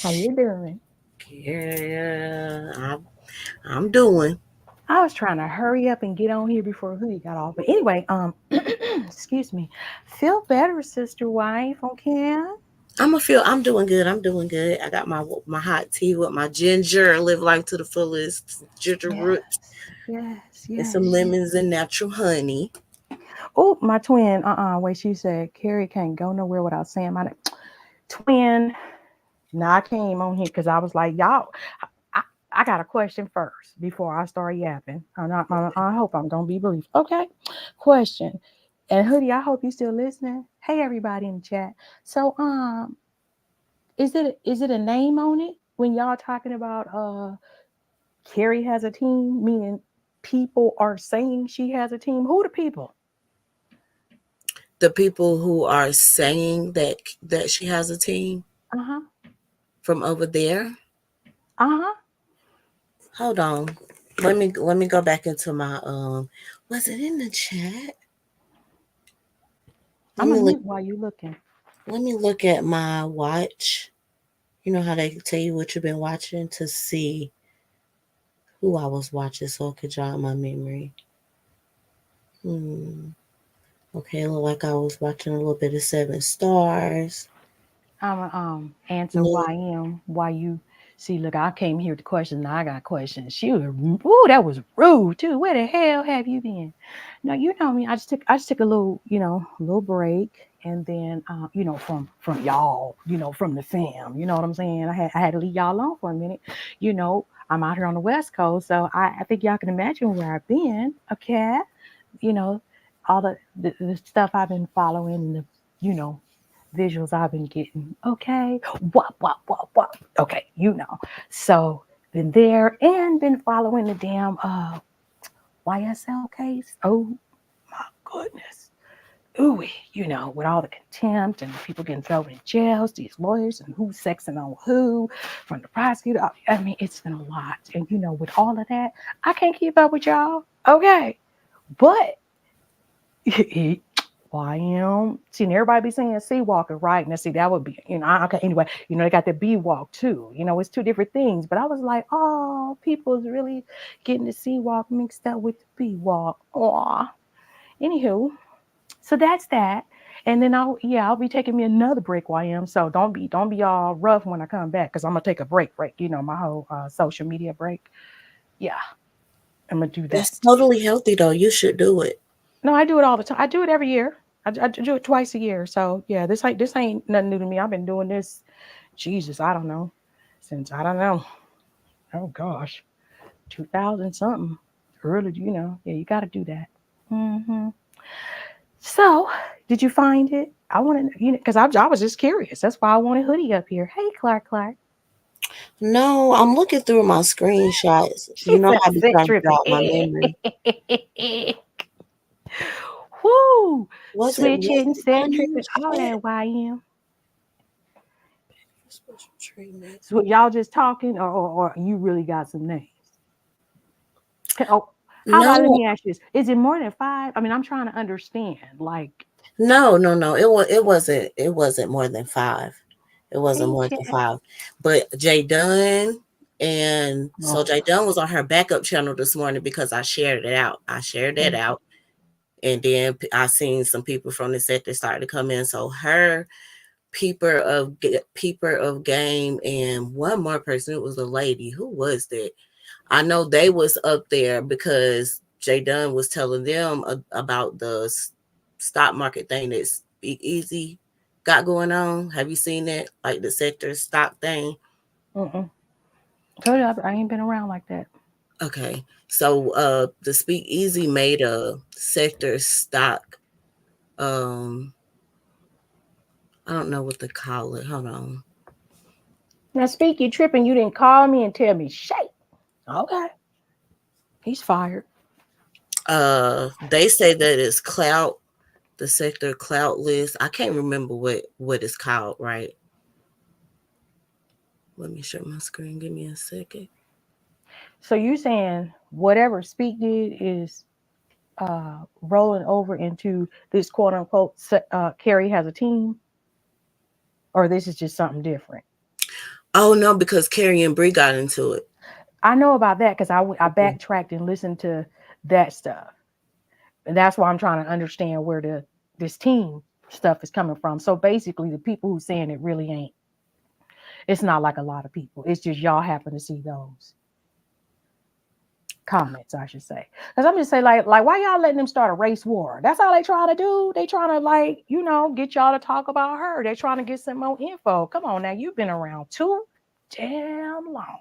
How you doing? Yeah, I'm doing. I was trying to hurry up and get on here before Hoodie got off. But anyway, excuse me. Feel better, sister wife, okay? I'm doing good. I'm doing good. I got my hot tea with my ginger, live life to the fullest, ginger Yes, root, yes, and yes, some yes. lemons and natural honey. Oh, my twin. Wait, she said Carrie can't go nowhere without saying my name. Twin. Now I came on here because I was like, y'all, I, I got a question first before I start yapping. I hope I'm gonna be brief. Okay. Question. And Hoodie, I hope you still listening. Hey everybody in the chat. So is it a name on it when y'all talking about Carrie has a team, meaning people are saying she has a team? Who the people? The people who are saying that she has a team Uh-huh. from over there. Uh-huh. Hold on. Let me go back into my was it in the chat? Let I'm me gonna look mute while you looking. let me look at my watch. You know how they tell you what you've been watching to see who I was watching so it could jog my memory. Hmm. Okay, look like I was watching a little bit of Seven Stars. I'm gonna answer No, why you see. Look, I came here with the questions. Now I got questions. She was ooh, that was rude too. Where the hell have you been? No, you know me. I just took a little little break, and then from y'all, from the fam. You know what I'm saying? I had to leave y'all alone for a minute. I'm out here on the West Coast, so I think y'all can imagine where I've been. Okay, you know all the stuff I've been following and the you know visuals I've been getting. Okay. What? Okay, So been there and been following the damn YSL case. Oh my goodness. Ooh, with all the contempt and people getting thrown in jails, these lawyers and who's sexing on who from the prosecutor. I mean, it's been a lot. And with all of that, I can't keep up with y'all. Okay. But YM. See, and everybody be saying sea walking, right? Now, see, that would be, okay, anyway, they got the bee walk too. It's two different things. But I was like, oh, people's really getting the sea walk mixed up with the bee walk. Aw. Anywho, so that's that. And then I'll be taking me another break, YM. So don't be all rough when I come back because I'm gonna take a break, my whole social media break. Yeah, I'm gonna do that. that's totally healthy though. You should do it. No, I do it all the time. I do it every year. I do it twice a year. So yeah, this ain't nothing new to me. I've been doing this, Jesus, I don't know, since I don't know. Oh gosh, 2000 something. Early, Yeah, you got to do that. So, did you find it? I want to, because I was just curious. That's why I wanted Hoodie up here. Hey, Clark. No, I'm looking through my screenshots. She You know said, I be "Set trying to tripping." jog my memory. Woo! Was it Switch really hitting, set on in the tripping, all chat? that YM. Special treatment. So y'all just talking, or you really got some names? Oh, how about let No, me ask you this? Is it more than five? I mean, I'm trying to understand. Like, no. It wasn't more than five. It wasn't hey, more than Chad. five. But Jay Dunn and so Oh, Jay Dunn was on her backup channel this morning because I shared it out. I shared that mm, out. And then I seen some people from the set that started to come in. So her peeper of game and one more person. It was a lady. Who was that? I know they was up there because Jay Dunn was telling them about the stock market thing that Speak Easy got going on. Have you seen that? Like the sector stock thing? mm-mm. Told you I ain't been around like that. Okay. So the Speak Easy made a sector stock. Um I don't know what to call it. Hold on. Now, speak, you tripping. You didn't call me and tell me, shake. Okay. He's fired. They say that it's clout, the sector clout list. I can't remember what it's called, right? Let me share my screen. Give me a second. So you saying whatever Speak did is rolling over into this quote unquote Carrie has a team, or this is just something different? Oh no, because Carrie and Bree got into it. I know about that because I Mhm. backtracked and listened to that stuff, and that's why I'm trying to understand where this team stuff is coming from. So basically, the people who saying it really ain't. It's not like a lot of people. It's just y'all happen to see those comments, I should say. Because I'm just saying, like, why y'all letting them start a race war? That's all they try to do. They trying to like, get y'all to talk about her. They trying to get some more info. Come on now, you've been around too damn long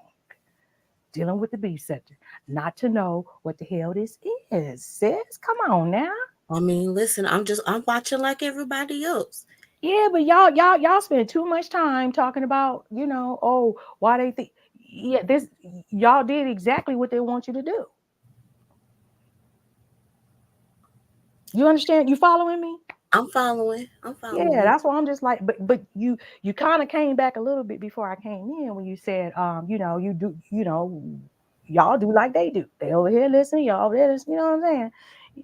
dealing with the B sector, not to know what the hell this is, sis. Come on now. I mean, listen, I'm watching like everybody else. Yeah, but y'all spend too much time talking about, oh, why they think. Yeah, this y'all did exactly what they want you to do. You understand? You following me? I'm following. I'm Yeah, following. that's why I'm just like, but you kind of came back a little bit before I came in when you said, you do, y'all do like they do. They over here listening, y'all over there listening, you know what I'm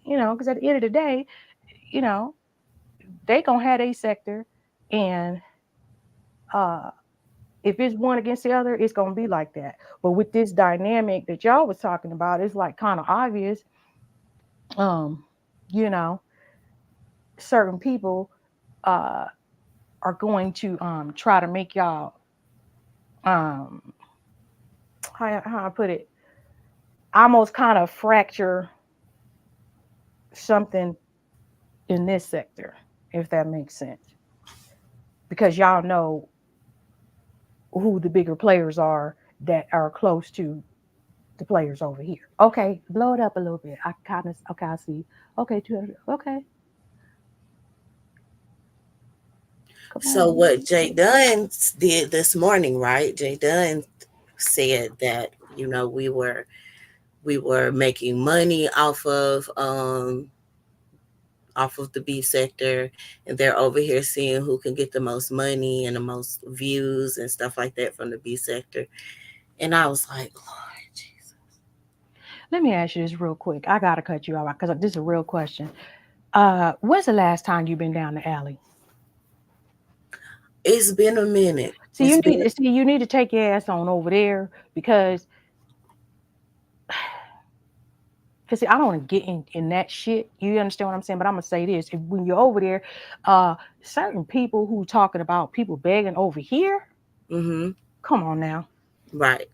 saying? Because at the end of the day, you know, they gonna have a sector, and uh if it's one against the other, it's gonna be like that. But with this dynamic that y'all was talking about, it's like kind of obvious. Um, you know, certain people uh are going to try to make y'all um how I put it, almost kind of fracture something in this sector, if that makes sense. Because y'all know who the bigger players are that are close to the players over here. Okay, blow it up a little bit. I kind of okay, I see. Okay, 200. Okay, come So on. what Jay Dunn did this morning, right? Jay Dunn said that we were making money off of the B sector, and they're over here seeing who can get the most money and the most views and stuff like that from the B sector. And I was like, Lord Jesus. Let me ask you this real quick. I gotta cut you off because this is a real question. When's the last time you've been down the alley? It's been a minute. See, It's been you need to take your ass on over there because see, I don't want to get in that shit. You understand what I'm saying? But I'm gonna say this: when you're over there, certain people who talking about people begging over here, mm-hmm. come on now. Right.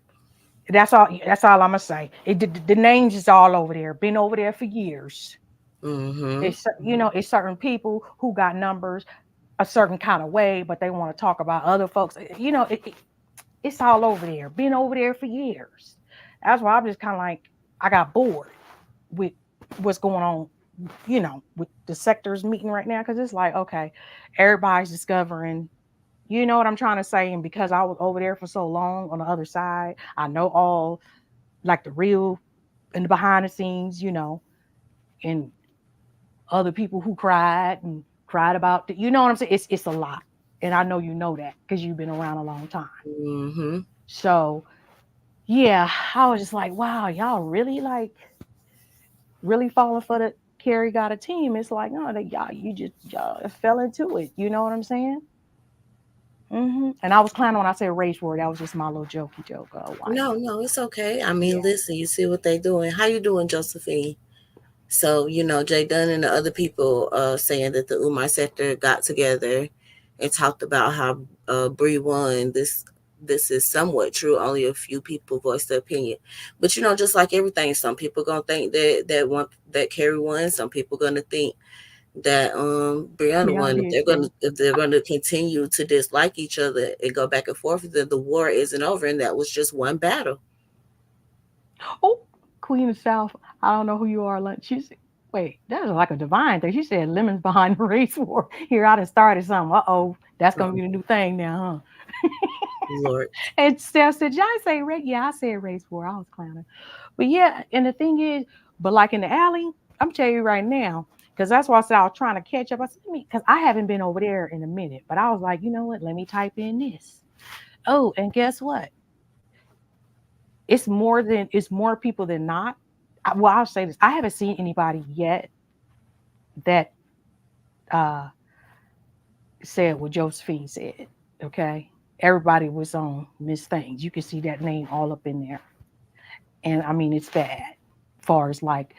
That's all. That's all I'm gonna say. The names is all over there. Been over there for years. Mm-hmm. It's certain people who got numbers a certain kind of way, but they want to talk about other folks. It's all over there. Been over there for years. That's why I'm just kind of like I got bored with what's going on, with the sectors meeting right now because it's like okay, everybody's discovering. You know what I'm trying to say, and because I was over there for so long on the other side, I know all like the real and the behind the scenes, and other people who cried and cried about you know what I'm saying? It's a lot. And I know you know that because you've been around a long time. Mm-hmm. So yeah, I was just like, wow, y'all really like really falling for the Carrie got a team. It's like, no, that y'all fell into it. You know what I'm saying? And I was clowning when I said race war. That was just my little jokey joke. Why? No, no, it's okay. I mean, Yeah. listen, you see what they doing. How you doing, Josephine? So, Jay Dunn and the other people saying that the Umar sector got together and talked about how Bree won. This is somewhat true. Only a few people voiced their opinion. But just like everything, some people gonna think that Carrie won. Some people gonna think that Brianna Brianna won. If did they're gonna too. if they're gonna continue to dislike each other and go back and forth, then the war isn't over and that was just one battle. Oh, Queen of South. I don't know who you are. Lunch. She said, wait, that is like a divine thing. She said lemons behind the race war. Here, I done started something. Uh-oh. That's going to Oh, be the new thing now, huh? Lord. And Steph said, did I say race? Yeah, I said race war. I was clowning. But yeah, and the thing is, But like in the alley, I'm telling you right now, because that's why I said I was trying to catch up. I said, because I haven't been over there in a minute, but I was like, you know what? Let me type in this. Oh, and guess what? It's more people than not. Well, I'll say this: I haven't seen anybody yet that uh, said what Josephine said. Okay, everybody was on Miss Things. You can see that name all up in there, and I mean it's bad. As far as like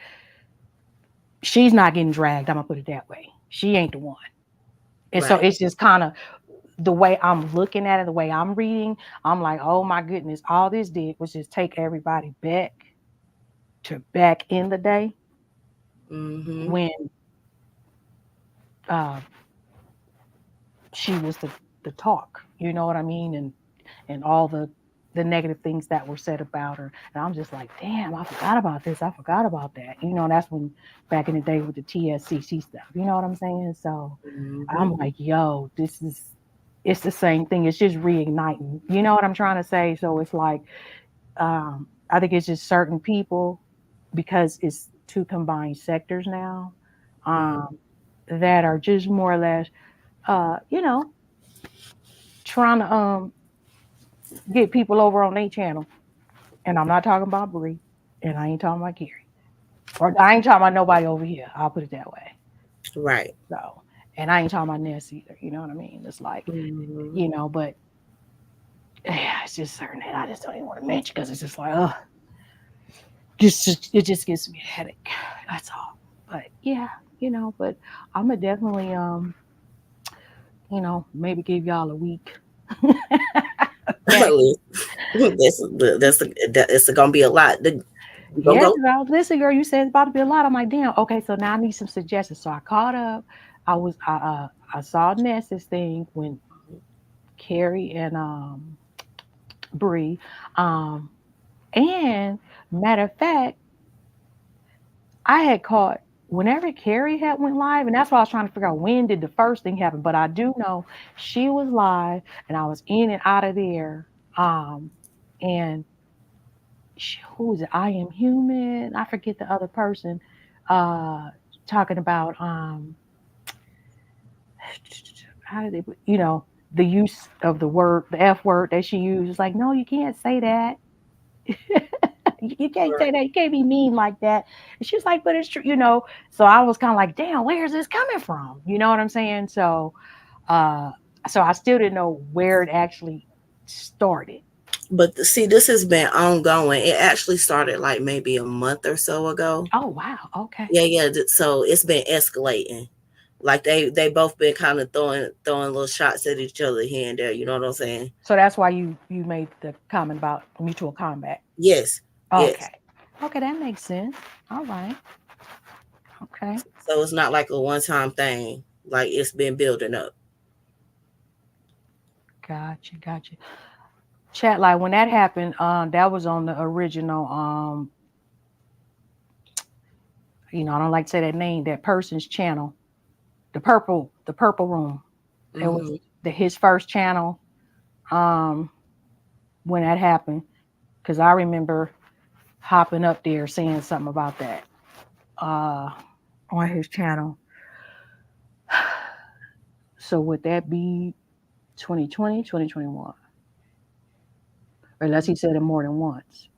she's not getting dragged. I'm gonna put it that way. She ain't the one. And so Right. it's just kind of the way I'm looking at it, the way I'm reading. I'm like, oh my goodness, all this did was just take everybody back to back in the day Mm-hmm. when uh, she was the talk. You know what I mean? And all the negative things that were said about her. And I'm just like, damn, I forgot about this. I forgot about that. You know, that's when back in the day with the TSCC stuff. You know what I'm saying? So Mm-hmm. I'm like, yo, it's the same thing. It's just reigniting. You know what I'm trying to say? So it's like, I think it's just certain people because it's two combined sectors now um, that are just more or less, you know, trying to get people over on their channel. And I'm not talking about Bree, and I ain't talking about Gary, or I ain't talking about nobody over here. I'll put it that way. Right. So, and I ain't talking about Ness either. You know what I mean? It's like, Mm-hmm. you know, but yeah, it's just certain that I just don't even want to mention because it's just like, oh, just it just gives me a headache. That's all. But yeah, you know, but I'm gonna definitely you know, maybe give y'all a week. Okay. That's gonna be a lot. You gonna Yeah, go? because I was listening, girl. You said it's about to be a lot. I'm like, damn. Okay, so now I need some suggestions. So I caught up. I saw Ness's thing when Carrie and Bree, um, and matter of fact, I had caught whenever Carrie had went live, and that's why I was trying to figure out when did the first thing happen. But I do know she was live, and I was in and out of there. And who was it? I am human. I forget the other person. Uh, talking about how did they you know the use of the word the F word that she used. It's like no, you can't say that. You can't say that. You can't be mean like that. And she was like, but it's true, you know. So I was kind of like, damn, where's this coming from? You know what I'm saying? Uh, so I still didn't know where it actually started. But see, this has been ongoing. It actually started like maybe a month or so ago. Oh wow, okay. Yeah, yeah. So it's been escalating. Like they both been kind of throwing little shots at each other here and there. You know what I'm saying? So that's why you made the comment about mutual combat. Yes, yes. Okay. Okay, that makes sense. All right. Okay. So it's not like a one time thing. Like it's been building up. Gotcha. Gotcha. Chat like when that happened, that was on the original you know, I don't like to say that name, that person's channel. The purple room. It was Hmm. his first channel, um, when that happened. Cause I remember hopping up there saying something about that. Uh on his channel. So would that be 2020, 2021? Unless he said it more than once.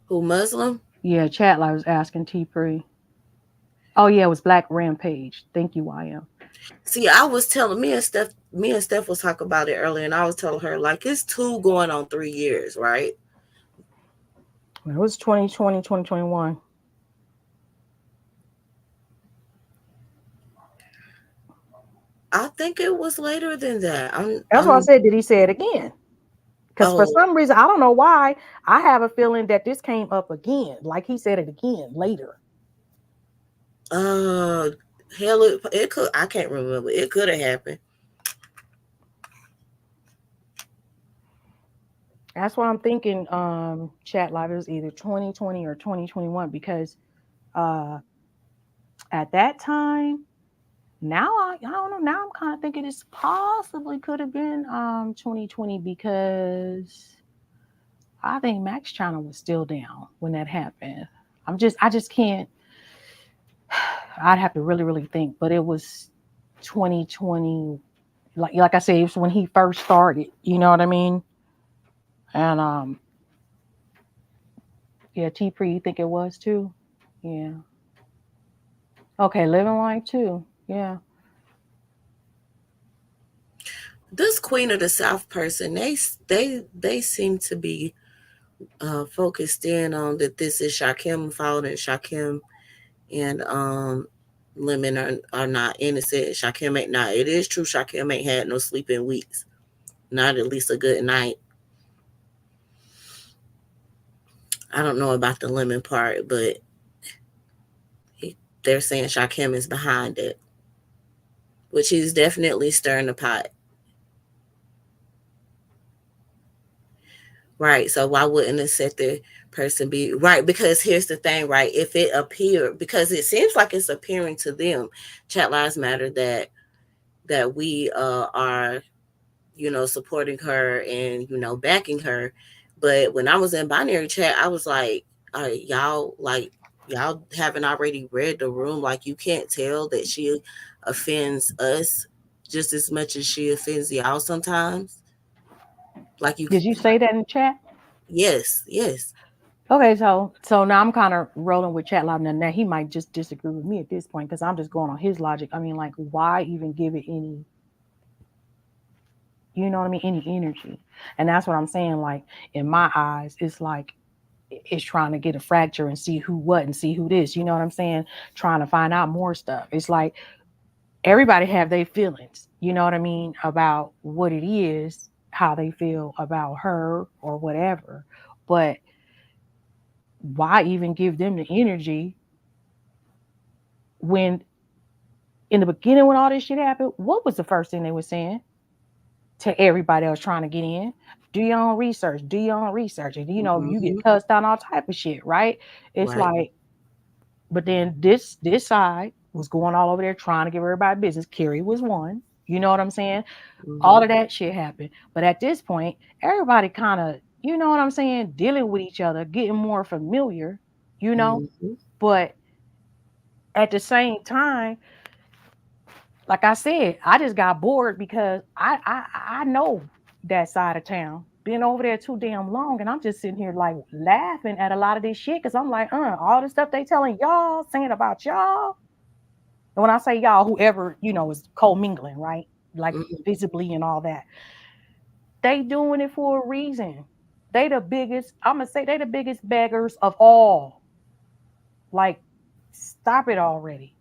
Who Muslim? Yeah, chat like was asking T Pre. Oh yeah, it was Black Rampage. Thank you, YM. See, I was telling me and Steph was talking about it earlier, and I was telling her like it's two going on 3 years, right? It was 2020, 2021. I think it was later than that. That's why I said, did he say it again? Because for Oh, some reason, I don't know why, I have a feeling that this came up again. Like he said it again later. uh, hell, it could. I can't remember. It could have happened. That's why I'm thinking chat live is either 2020 or 2021 because uh at that time, now I don't know, now I'm kind of thinking it's possibly could have been 2020 because I think Max China was still down when that happened. I just can't. I'd have to really, really think. But it was 2020, like I said, it was when he first started. You know what I mean? And yeah, T Pre, you think it was too? Yeah. Okay, living life too. Yeah. This Queen of the South person, they seem to be focused in on that this is Shakim fault and Shakim and Lemon are not innocent. Shakim ain't not. It is true. Shakim ain't had no sleep in weeks. Not at least a good night. I don't know about the Lemon part, but they're saying Shakim is behind it, which he's definitely stirring the pot. Right. So why wouldn't a sector person be right? Because here's the thing, right? If it appeared, because it seems like it's appearing to them, Chat Lives Matter, that we are, supporting her and backing her. But when I was in binary chat, I was like, y'all haven't already read the room. Like you can't tell that she offends us just as much as she offends y'all sometimes. Like you, Did you say that in the chat? yes, yes. Okay, so now I'm kind of rolling with Chat Loud. Now he might just disagree with me at this point because I'm just going on his logic. I mean, like, why even give it any, you know what I mean, any energy? And that's what I'm saying. Like in my eyes, it's like it's trying to get a fracture and see who what and see who this. You know what I'm saying? Trying to find out more stuff. It's like everybody have their feelings. You know what I mean about what it is, how they feel about her or whatever. But why even give them the energy when in the beginning when all this shit happened, what was the first thing they were saying to everybody else trying to get in? Do your own research, do your own research. And you get Hmm. cussed on all type of shit, right? It's Right. like, but then this side was going all over there trying to give everybody business. Kerry was one. You know what I'm saying? Hmm. All of that shit happened. But at this point, everybody kind of, you know what I'm saying, dealing with each other, getting more familiar, you know. Hmm. But at the same time, like I said, I just got bored because I know that side of town. Been over there too damn long, and I'm just sitting here like laughing at a lot of this shit because I'm like, all the stuff they telling y'all, saying about y'all. And when I say y'all, whoever is co-mingling, right? Like Hmm. visibly and all that, they doing it for a reason. They the biggest. I'm gonna say they the biggest beggars of all. Like, stop it already.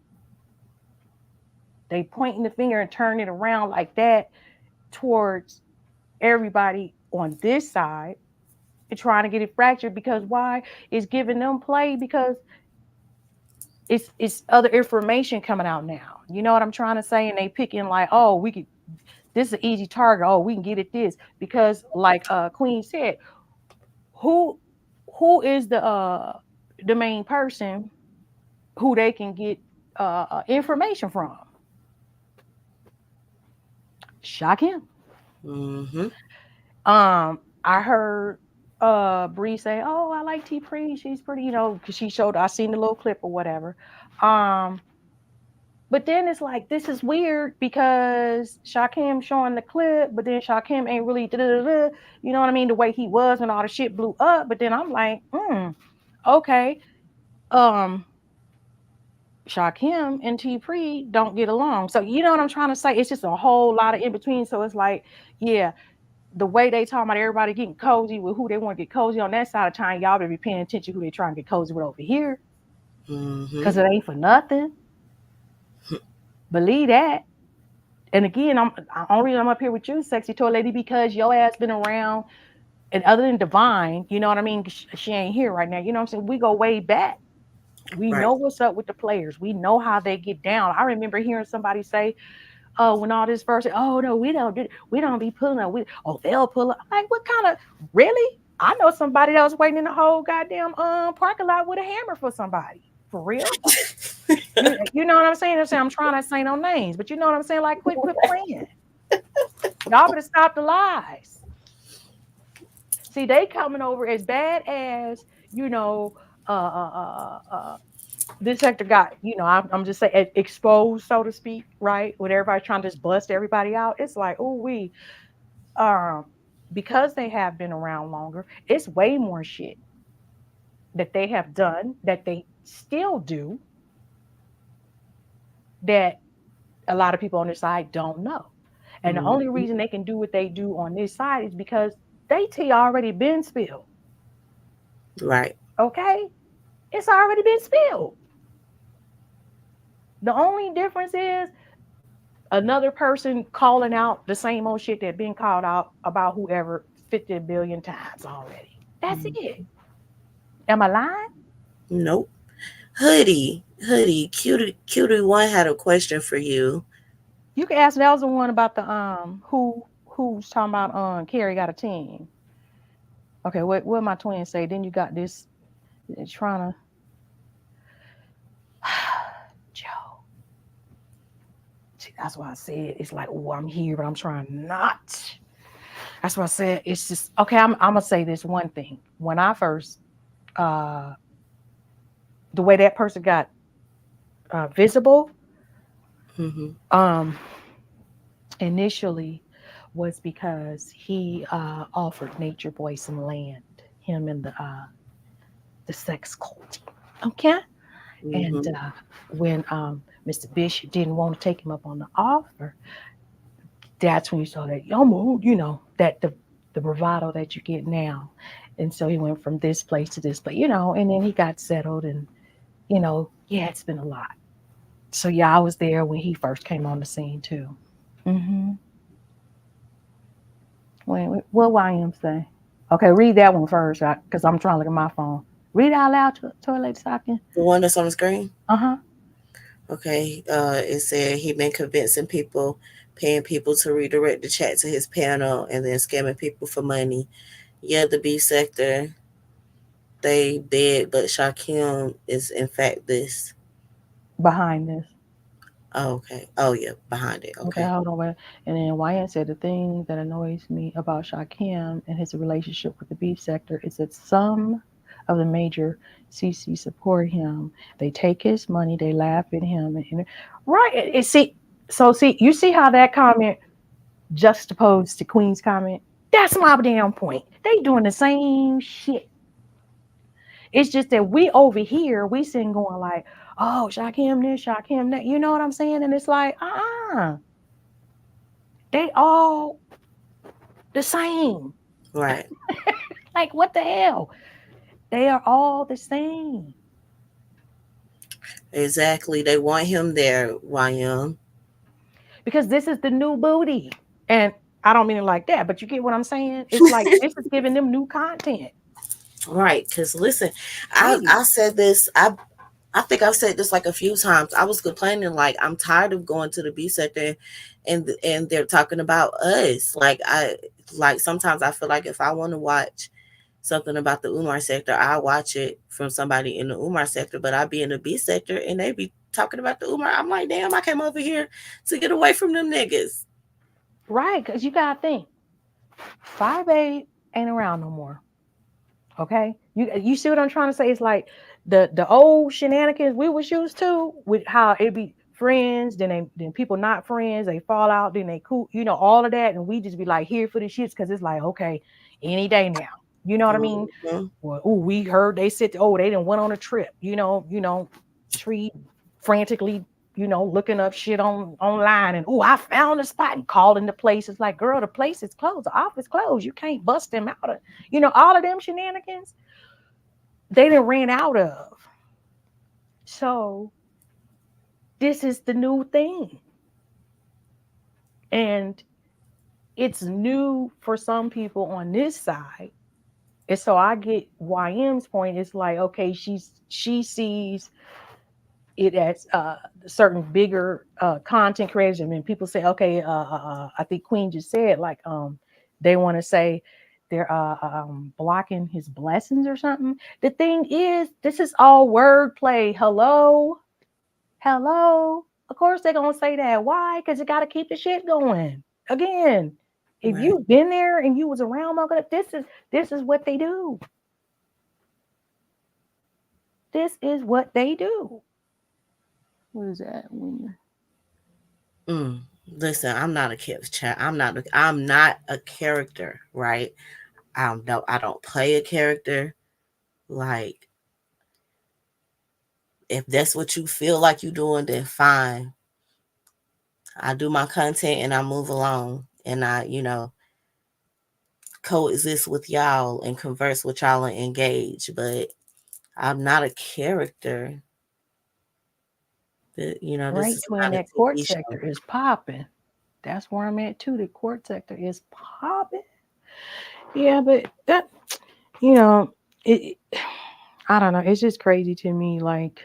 They pointing the finger and turning it around like that towards everybody on this side and trying to get it fractured because why? It's giving them play because it's other information coming out now. You know what I'm trying to say? And they picking like, oh, we could this is an easy target. Oh, we can get at this. Because like Queen said, who who is the main person who they can get information from? Shock him. Hmm. I heard Bree say, "Oh, I like T Pre. She's pretty, because she showed. I seen the little clip or whatever." Um, but then it's like this is weird because Shakim showing the clip, but then Shakim ain't really, you know what I mean? The way he was when all the shit blew up. But then I'm like, okay. Um, Shakim and T Pre don't get along. So you know what I'm trying to say? It's just a whole lot of in between. So it's like, yeah, the way they talk about everybody getting cozy with who they want to get cozy on that side of town, y'all better be paying attention who they trying to get cozy with over here. Hmm. Cause it ain't for nothing. Believe that. And again, I'm only reason I'm up here with you, sexy toy lady, because your ass been around. And other than Divine, you know what I mean? She ain't here right now. You know what I'm saying? We go way back. We Right. know what's up with the players. We know how they get down. I remember hearing somebody say, "Oh, when all this first, oh no, we don't be pulling up. They'll pull up." I'm like, what kind of really? I know somebody that was waiting in the whole goddamn parking lot with a hammer for somebody. For real? You know what I'm saying? I'm trying to say no names, but you know what I'm saying? Like, quit playing. Y'all better stop the lies. See, they coming over as bad as, you know, this sector got, I'm just saying, exposed, so to speak, right? When everybody's trying to just bust everybody out, it's like, oh, um, because they have been around longer, it's way more shit that they have done that they still do that a lot of people on this side don't know. And the only Mhm. reason they can do what they do on this side is because they tea already been spilled. Right. Okay? It's already been spilled. The only difference is another person calling out the same old shit that been called out about whoever 50 billion times already. That's Mhm. it. Am I lying? Nope. Hoodie, cutie one had a question for you. You can ask. That was the one about the who's talking about Carrie got a team. Okay, what my twin say? Then you got this trying to Joe. See, that's why I said it's like, oh, I'm here, but I'm trying not. That's why I said it's just okay. I'm gonna say this one thing. When I first uh the way that person got visible, Mm-hmm. um initially was because he offered Nature Boy some land, him and the sex cult. Okay. And Mm-hmm. when Mr. Bishop didn't want to take him up on the offer, that's when you saw that that the bravado that you get now. And so he went from this place to this place, and then he got settled and yeah, it's been a lot. So yeah, I was there when he first came on the scene too. Mm-hmm. Wait, what YM say? Okay, read that one first, because I'm trying to look at my phone. Read it out loud, toilet stocking. The one that's on the screen. Uh-huh. Okay. It said he been convincing people, paying people to redirect the chat to his panel, and then scamming people for money. Yeah, the B sector, they dead, but Shakim is in fact this. Behind this. Oh, okay. Oh yeah, behind it. Okay, Okay. hold on. Wait. And then YN said the thing that annoys me about Shakim and his relationship with the beef sector is that some of the major CC support him. They take his money, they laugh at him, right. See, you see how that comment juxtaposed to Queen's comment. That's my damn point. They doing the same shit. It's just that we over here, we sitting going like, oh, Shakim this, Shakim that. You know what I'm saying? And it's like, they all the same. Right. Like, what the hell? They are all the same. Exactly. They want him there, YM. Because this is the new booty. And I don't mean it like that, but you get what I'm saying? It's like this is giving them new content. Right. Because listen, Period. I said this. I think I've said this like a few times. I was complaining like I'm tired of going to the B sector, and they're talking about us. Like sometimes I feel like if I want to watch something about the Umar sector, I watch it from somebody in the Umar sector. But I be in the B sector and they be talking about the Umar. I'm like, damn, I came over here to get away from them niggas. Right. Because you got to think 5A ain't around no more. Okay. You see what I'm trying to say? It's like the old shenanigans we was used to with how it be friends, then people not friends, they fall out, then they cool, all of that, and we just be like here for the shits because it's like okay, any day now. You know what I mean? Mhm. Well, oh, we heard they said, oh, they didn't went on a trip. Tree frantically, looking up shit online, and oh, I found a spot and calling the place. It's like, girl, the place is closed, the office closed. You can't bust them out of, all of them shenanigans. They didn't ran out of. So this is the new thing, and it's new for some people on this side. And so I get YM's point. It's like, okay, she sees it as certain bigger content creators. I mean, people say, okay, I think Queen just said like they want to say they're blocking his blessings or something. The thing is, this is all wordplay. Hello, hello. Of course they're gonna say that. Why? Because you got to keep the shit going. Again, if Right. you've been there and you was around, this is what they do. This is what they do. What is that? When Listen, I'm not a character. I'm not a character, right? No, I don't play a character. Like, if that's what you feel like you're doing, then fine. I do my content and I move along, and I, coexist with y'all and converse with y'all and engage. But I'm not a character. This right is twin, not a that court TV sector show. is popping. That's where I'm at too. The court sector is popping. Yeah, but that you know, it I don't know. It's just crazy to me. Like,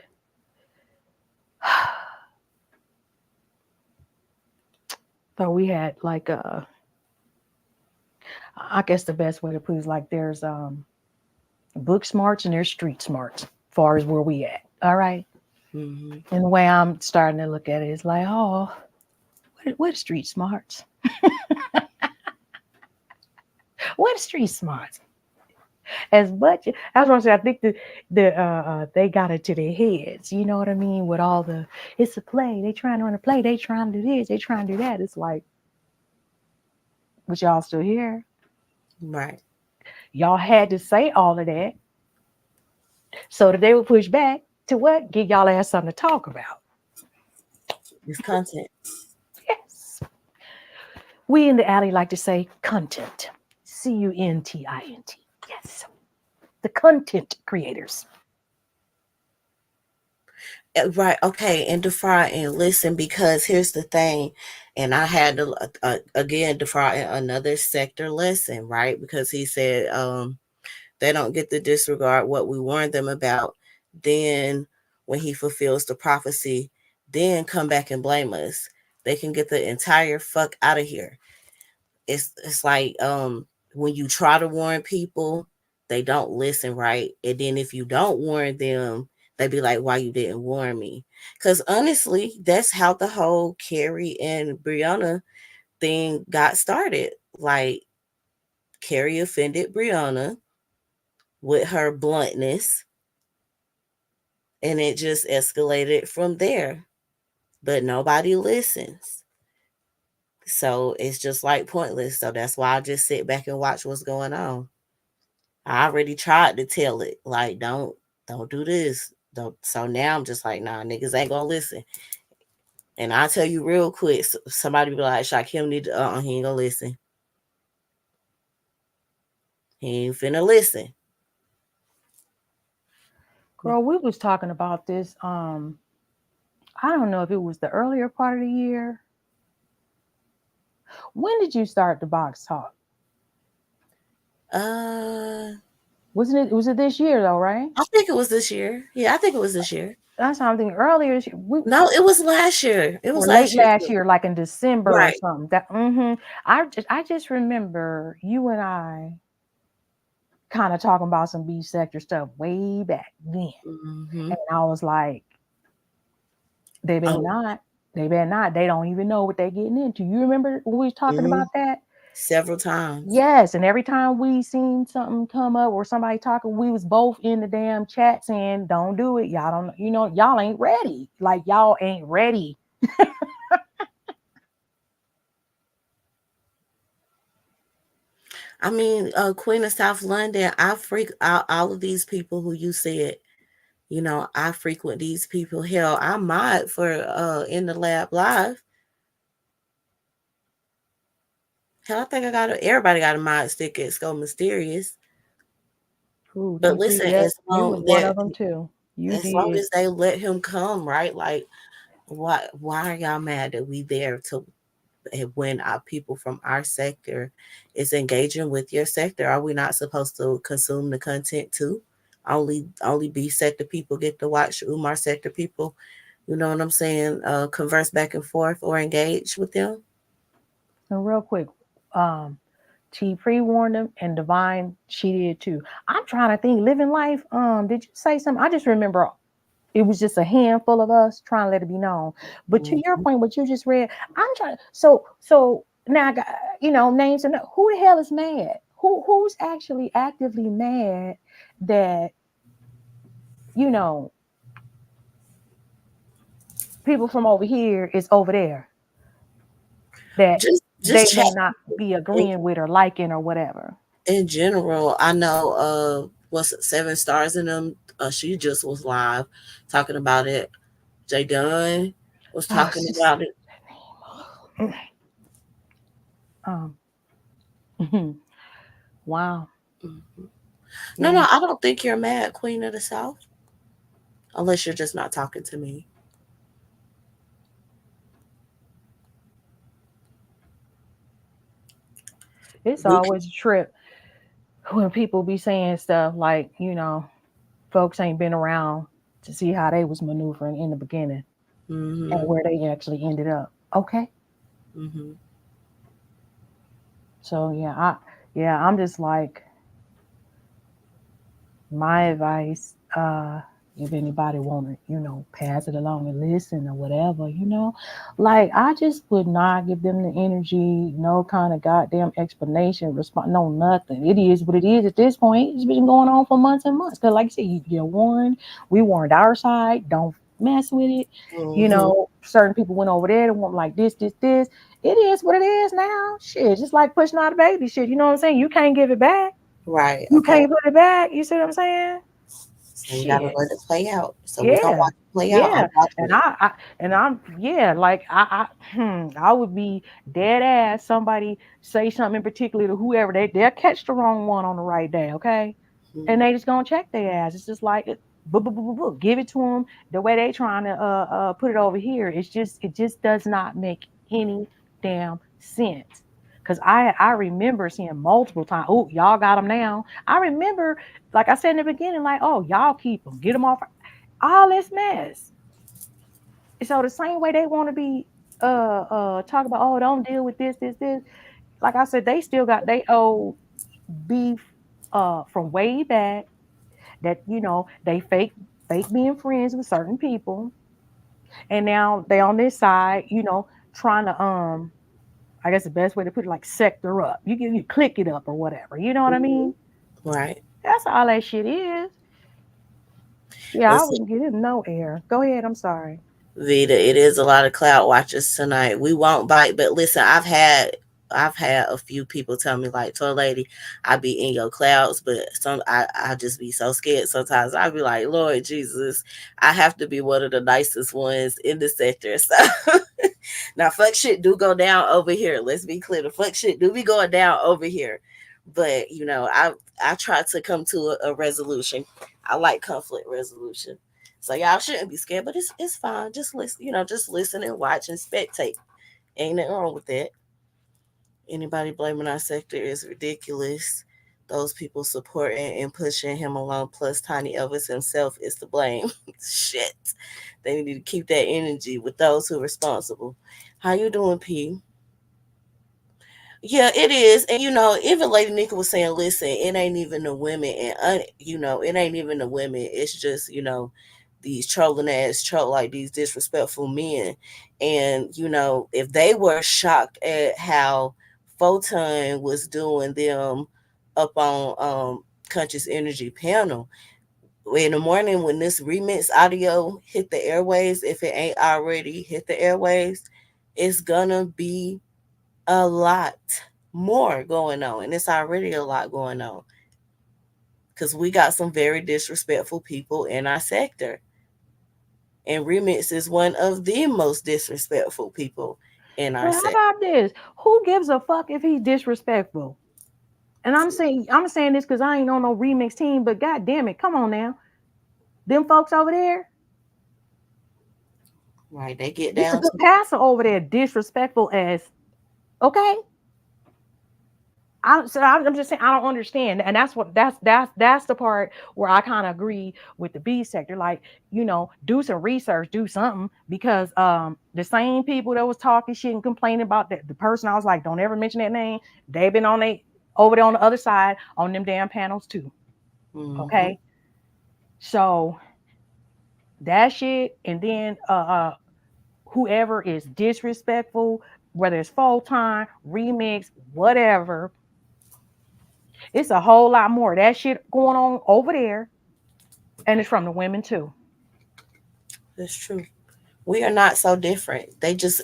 so we had like I guess the best way to put it is like there's book smarts and there's street smarts. As far as where we at, all right. Hmm. And the way I'm starting to look at it is like, oh, what street smarts? What street smarts? As much as I say, I think they got it to their heads. You know what I mean? With all the it's a play. They trying to run a play. They trying to do this. They trying to do that. It's like, but y'all still here. Right. Y'all had to say all of that so that they would push back to what? Give y'all ass something to talk about. It's content. Yes. We in the alley like to say content. CUNTINT. Yes. The content creators. Right. Okay. And defy and listen, because here's the thing. And I had to, again, defy another sector lesson, right? Because he said, they don't get to disregard what we warned them about. Then, when he fulfills the prophecy, then come back and blame us. They can get the entire fuck out of here. It's like, when you try to warn people, they don't listen, right? And then if you don't warn them, they be like, why you didn't warn me? Because honestly, that's how the whole Carrie and Brianna thing got started. Like, Carrie offended Brianna with her bluntness, and it just escalated from there. But nobody listens. So it's just like pointless. So that's why I just sit back and watch what's going on. I already tried to tell it, like, don't do this. Don't. So now I'm just like, nah, niggas ain't gonna listen. And I tell you real quick, somebody be like, Shaquem need to, he ain't gonna listen. He ain't finna listen. Girl, we was talking about this. I don't know if it was the earlier part of the year. When did you start the box talk? Uh, Wasn't it? Was it this year though? Right? I think it was this year. Yeah, I think it was this year. That's something earlier. This year. No, it was last year. It was Or late last year last too. year, like in December or Right. something. That I just remember you and I kind of talking about some B sector stuff way back then, Hmm. and I was like, they better Oh, not. They better not. They don't even know what they're getting into. You remember when we was talking hmm, about that? several times. Yes, and every time we seen something come up or somebody talking, we was both in the damn chat saying, "Don't do it. Y'all don't. Y'all ain't ready. Like y'all ain't ready." I mean, Queen of South London, I freak all of these people who you said, I frequent these people. Hell, I mod for In the Lab Live. Hell, I think everybody got a mod stick at Skull Mysterious. Ooh, But TT, listen, yes, you was one of them too. You as long did. as they let him come, right? Like, why are y'all mad that we there to when our people from our sector is engaging with your sector? Are we not supposed to consume the content too? Only B sector people get to watch Umar sector people, you know what I'm saying, converse back and forth or engage with them. And real quick, um, T pre-warned them and Divine, she did too. I'm trying to think, living life. Did you say something? I just remember it was just a handful of us trying to let it be known. But to your Mhm. point, what you just read, I'm trying. So now I got names and who the hell is mad? Who's actually actively mad that you know, people from over here is over there that they Just chat may not be agreeing with or liking or whatever. in general. I know what's it, 7 stars in them. She just was live talking about it. Jay Dunn was Oh, talking it's just about it. um wow. Mhm. No, Yeah. I don't think you're mad, Queen of the South, unless you're just not talking to me. It's We, always a trip when people be saying stuff like, folks ain't been around to see how they was maneuvering in the beginning and mm-hmm, where they actually ended up. Okay. mm-hmm. So I'm just like, my advice, if anybody wanna, pass it along and listen or whatever, like I just would not give them the energy, no kind of goddamn explanation, response, no nothing. It is what it is at this point. It's been going on for months and months. Cause like you said, you're warned, we warned our side, don't mess with it. Mm-hmm. Certain people went over there and went like this. It is what it is now. Shit, just like pushing out a baby shit. You know what I'm saying? You can't give it back. Right. You Okay. can't put it back. You see what I'm saying? So you gotta Shit. let it play out. So we gonna Yeah. watch it play out. I'm Yeah. watching And it. I'm yeah, like I would be dead ass somebody say something in particular to whoever they'll catch the wrong one on the right day, okay? And Mhm. they just gonna check their ass. It's just like give it to them the way they trying to put it over here. It just does not make any damn sense. Cause I remember seeing multiple times. Oh, y'all got them now. I remember, like I said in the beginning, like, oh, y'all keep them, get them off all this mess. So the same way they want to be talk about, oh, don't deal with this. Like I said, they still got they old beef from way back that they fake being friends with certain people, and now they on this side, trying to I guess the best way to put it, like, sector up. You click it up or whatever. You know what I Mhm. mean? Right. That's all that shit is. Yeah, I Listen, wouldn't give him no air. Go ahead. I'm sorry. Vita, it is a lot of cloud watchers tonight. We won't bite, but listen, I've had a few people tell me like, "Toy lady, I be in your clouds," but I just be so scared sometimes. I be like, "Lord Jesus, I have to be one of the nicest ones in the sector." So now, fuck shit do go down over here. Let's be clear, the fuck shit do be going down over here. But I try to come to a resolution. I like conflict resolution. So y'all shouldn't be scared, but it's fine. Just listen, just listen and watch and spectate. Ain't nothing wrong with that. Anybody blaming our sector is ridiculous. Those people supporting and pushing him along, plus Tiny Elvis himself, is to blame. Shit. They need to keep that energy with those who are responsible. How you doing, P? Yeah, it is. And even Lady Nika was saying, listen, it ain't even the women and it ain't even the women. It's just, these trolling ass like these disrespectful men. And, if they were shocked at how Photon was doing them up on Conscious Energy panel in the morning when this remix audio hit the airwaves, if it ain't already hit the airwaves, it's gonna be a lot more going on, and it's already a lot going on because we got some very disrespectful people in our sector, and Remix is one of the most disrespectful people in our But how sector. about this? Who gives a fuck if he's disrespectful? And I'm saying this because I ain't on no remix team, but god damn it, come on now. Them folks over there, Right, they get it's a down good to passer over there, disrespectful as okay. I'm just saying I don't understand, and that's the part where I kind of agree with the B sector. Like, do some research, do something, because the same people that was talking shit and complaining about the person I was like, don't ever mention that name. They've been over there on the other side on them damn panels too. hmm Okay, so that shit, and then whoever is disrespectful, whether it's full time remix, whatever. It's a whole lot more of that shit going on over there. And it's from the women too. That's true. We are not so different.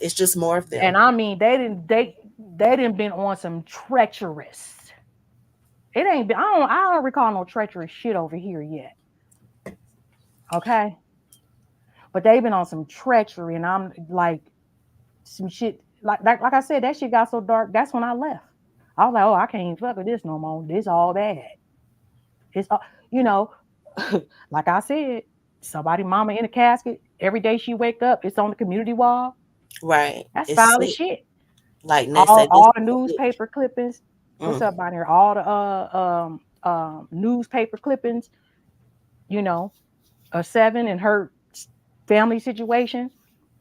It's just more of And them. I mean, they didn't been on some treacherous. It ain't been. I don't recall no treacherous shit over here yet. Okay, but they've been on some treachery, and I'm like some shit. Like I said, that shit got so dark. That's when I left. I was like, oh, I can't even fuck with this no more. This all bad. It's all, you know, like I said, somebody mama in a casket. Every day she wake up, it's on the community wall. Right. That's It's foul as sick. shit. Like Ness said, this All the is sick. newspaper clippings. What's Mm, up, by there? All the newspaper clippings. You know, a seven and her family situation.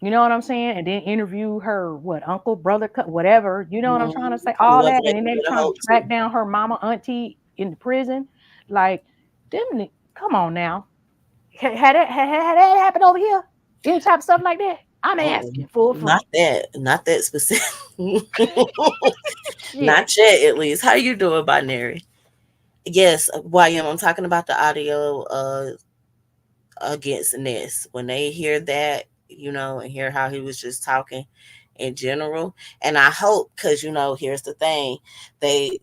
You know what I'm saying? And then interview her what uncle, brother, whatever. You know what I'm trying to say? All whoever that, they and then can they get a trying to hold to. track down her mama, auntie in the prison. Like, them. Come on now. Had that happened over here? Any type of stuff like that? I'm Mm-mm. asking full Not front. that. Not that specific. Shit. Not yet, at least. How you doing, Binary? Yes, YM, I'm talking about the audio against Ness. When they hear that, and hear how he was just talking in general. And I hope, because here's the thing, they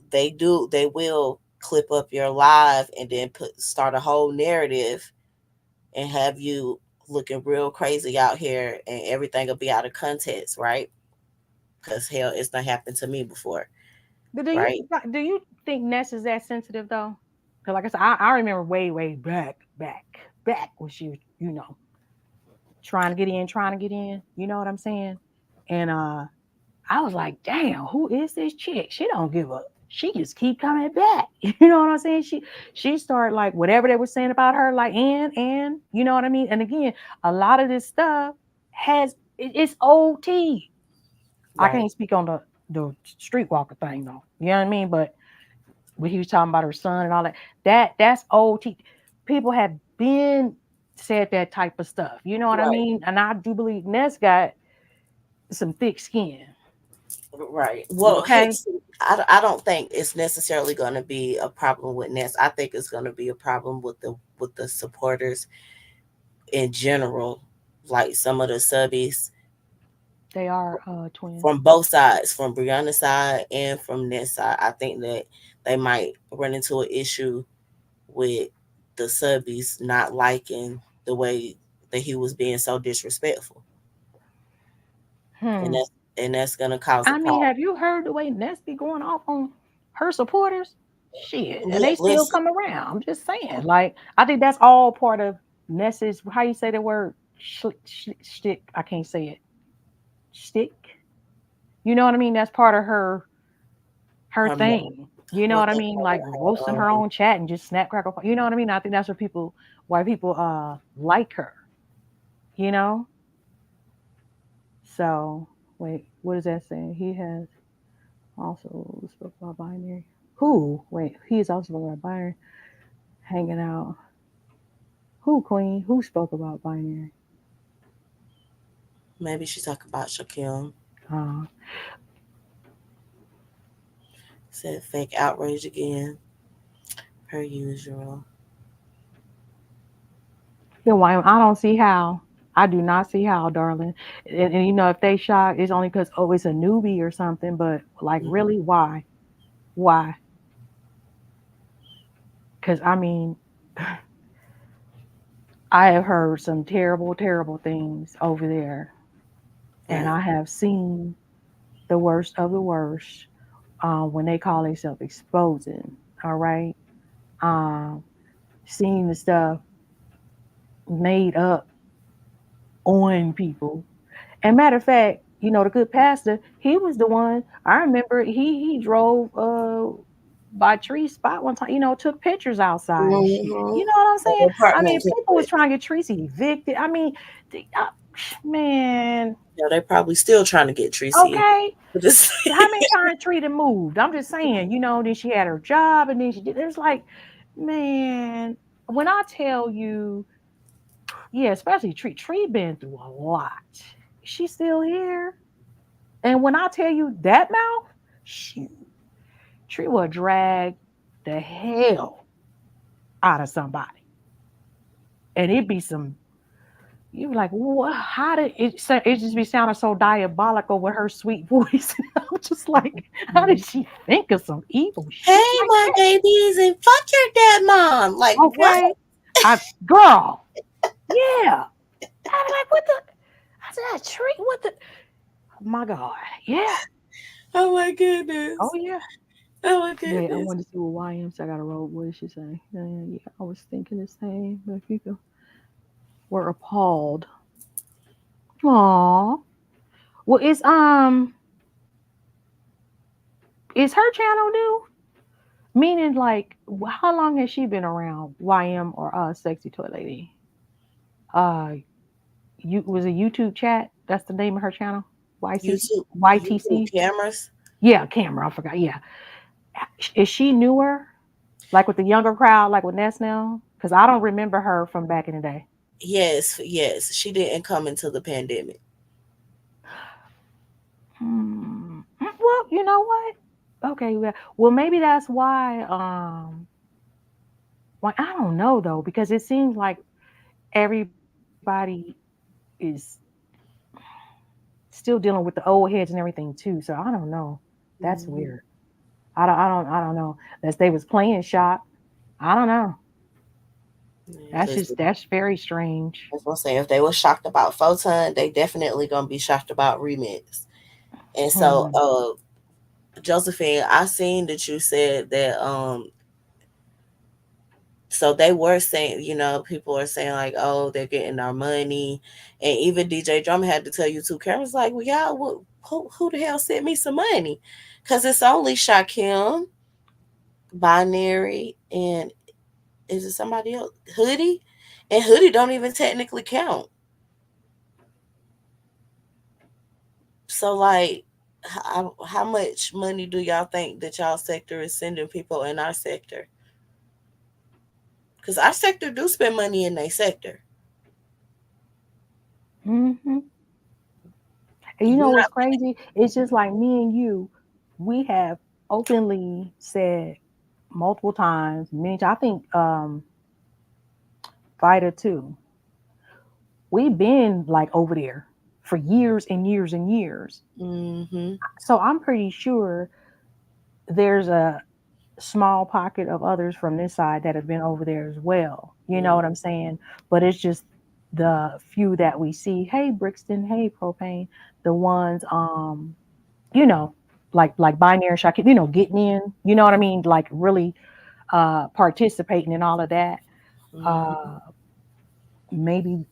will clip up your live and then start a whole narrative and have you looking real crazy out here, and everything will be out of context, right? Because hell, it's not happened to me before, But right? do you think Ness is that sensitive though? Because like I said, I remember way back when she was, trying to get in. You know what I'm saying? And I was like, damn, who is this chick? She don't give up. She just keep coming back. You know what I'm saying? She started like whatever they were saying about her, like and you know what I mean. And again, a lot of this stuff it's OT. I Right. can't speak on the streetwalker thing though. You know what I mean? But when he was talking about her son and all that, that's OT. People have been said that type of stuff. You know what I Right. mean? And I do believe Ness got some thick skin. Right. Well, Okay. I don't think it's necessarily going to be a problem with Ness. I think it's going to be a problem with the supporters in general, like some of the subbies They are twins. from both sides, from Brianna's side and from Ness side. I think that they might run into an issue with the subbies not liking the way that he was being so disrespectful, and Hmm. that's going to cause a I mean, problem. have you heard the way Ness be going off on her supporters? Shit, and they still Listen, come around. I'm just saying. Like, I think that's all part of Ness's. How you say the word? Shtick. I can't say it. Shtick. You know what I mean? That's part of her her mo- thing. You know what what I they mean? call Like roasting her it, own chat and just snap crackle. You know what I mean? I think that's what why people like her. You know. So wait, what is that saying? He has also spoke about binary. Who? Wait, he is also spoke about binary hanging out. Who, Queen? Who spoke about binary? maybe she's talking about Shaquille. Uh, Said fake outrage again, per usual. yeah, why? I don't see how. I do not see how, darling. And if they shock, it's only because it's a newbie or something. But like, Mhm. really, why? Why? Because I mean, I have heard some terrible, terrible things over there, and Right. I have seen the worst of the worst when they call themselves exposing. All right, um, seeing the stuff made up on people. And matter of fact, the good pastor, he was the one. I remember he drove by Tree spot one time. Took pictures outside and shit. Mm-hmm. You know what I'm saying? The I apartment mean, people was complex. trying to get Tracy evicted. I mean, man, Yeah, they probably still trying to get Tracy. okay. Just How many times Tree done moved? I'm just saying. Then she had her job, and then she did. It's like, man, when I tell you, yeah, especially Tree been through a lot. She's still here. And when I tell you that mouth, shoot, Tree will drag the hell out of somebody. and it'd be some. You be like, what? How did it? It just be sounding so diabolical with her sweet voice. I'm just like, how did she think of some evil shit Hey, like my babies, and fuck your dead mom. Like that? what? Okay, girl, yeah. I be like, what the? I said, a tree. What the? Oh my God, yeah. Oh my Oh goodness. yeah. Oh my Wait, I goodness. wanted to see what YM. So I got to roll. What did she say? Yeah, I was thinking the same, but people were appalled. Aw. Well, is her channel new? Meaning, like, how long has she been around? YM or Sexy Toy Lady? Uh, you was a YouTube chat. That's the name of her channel. YouTube YTC. cameras. Yeah, camera. I forgot. Yeah, is she newer? Like with the younger crowd, like with Ness now? Because I don't remember her from back in the day. Yes, yes. She didn't come into the pandemic. Well, you know what? Okay, well maybe that's why. Well, I don't know though, because it seems like everybody is still dealing with the old heads and everything too. So I don't know. That's Mhm. weird. I don't know. Unless they was playing shop. I don't know. Yeah, That's 'cause just that's very strange. I was gonna say if they were shocked about Photon, they definitely gonna be shocked about Remix. And so, Hmm. Josephine, I seen that you said that so they were saying, people are saying like, oh, they're getting our money. And even DJ Drama had to tell you too. Karen's like, well, y'all, who the hell sent me some money? Because it's only Shakim, Binary, and is it somebody else? Hoodie? And Hoodie don't even technically count. So, like, how much money do y'all think that y'all sector is sending people in our sector? Because our sector do spend money in their sector. Hmm. And you You know what's not crazy? It's just like me and you. We have openly said multiple times, many times. I think Fighter too. We've been like over there for years and years and years. mm-hmm. So I'm pretty sure there's a small pocket of others from this side that have been over there as well. You know what I'm saying? But it's just the few that we see. Hey Brixton, hey Propane, the ones you know, like Binary Shaki, getting in, you know what I mean? Like really participating in all of that. Mm-hmm. Uh maybe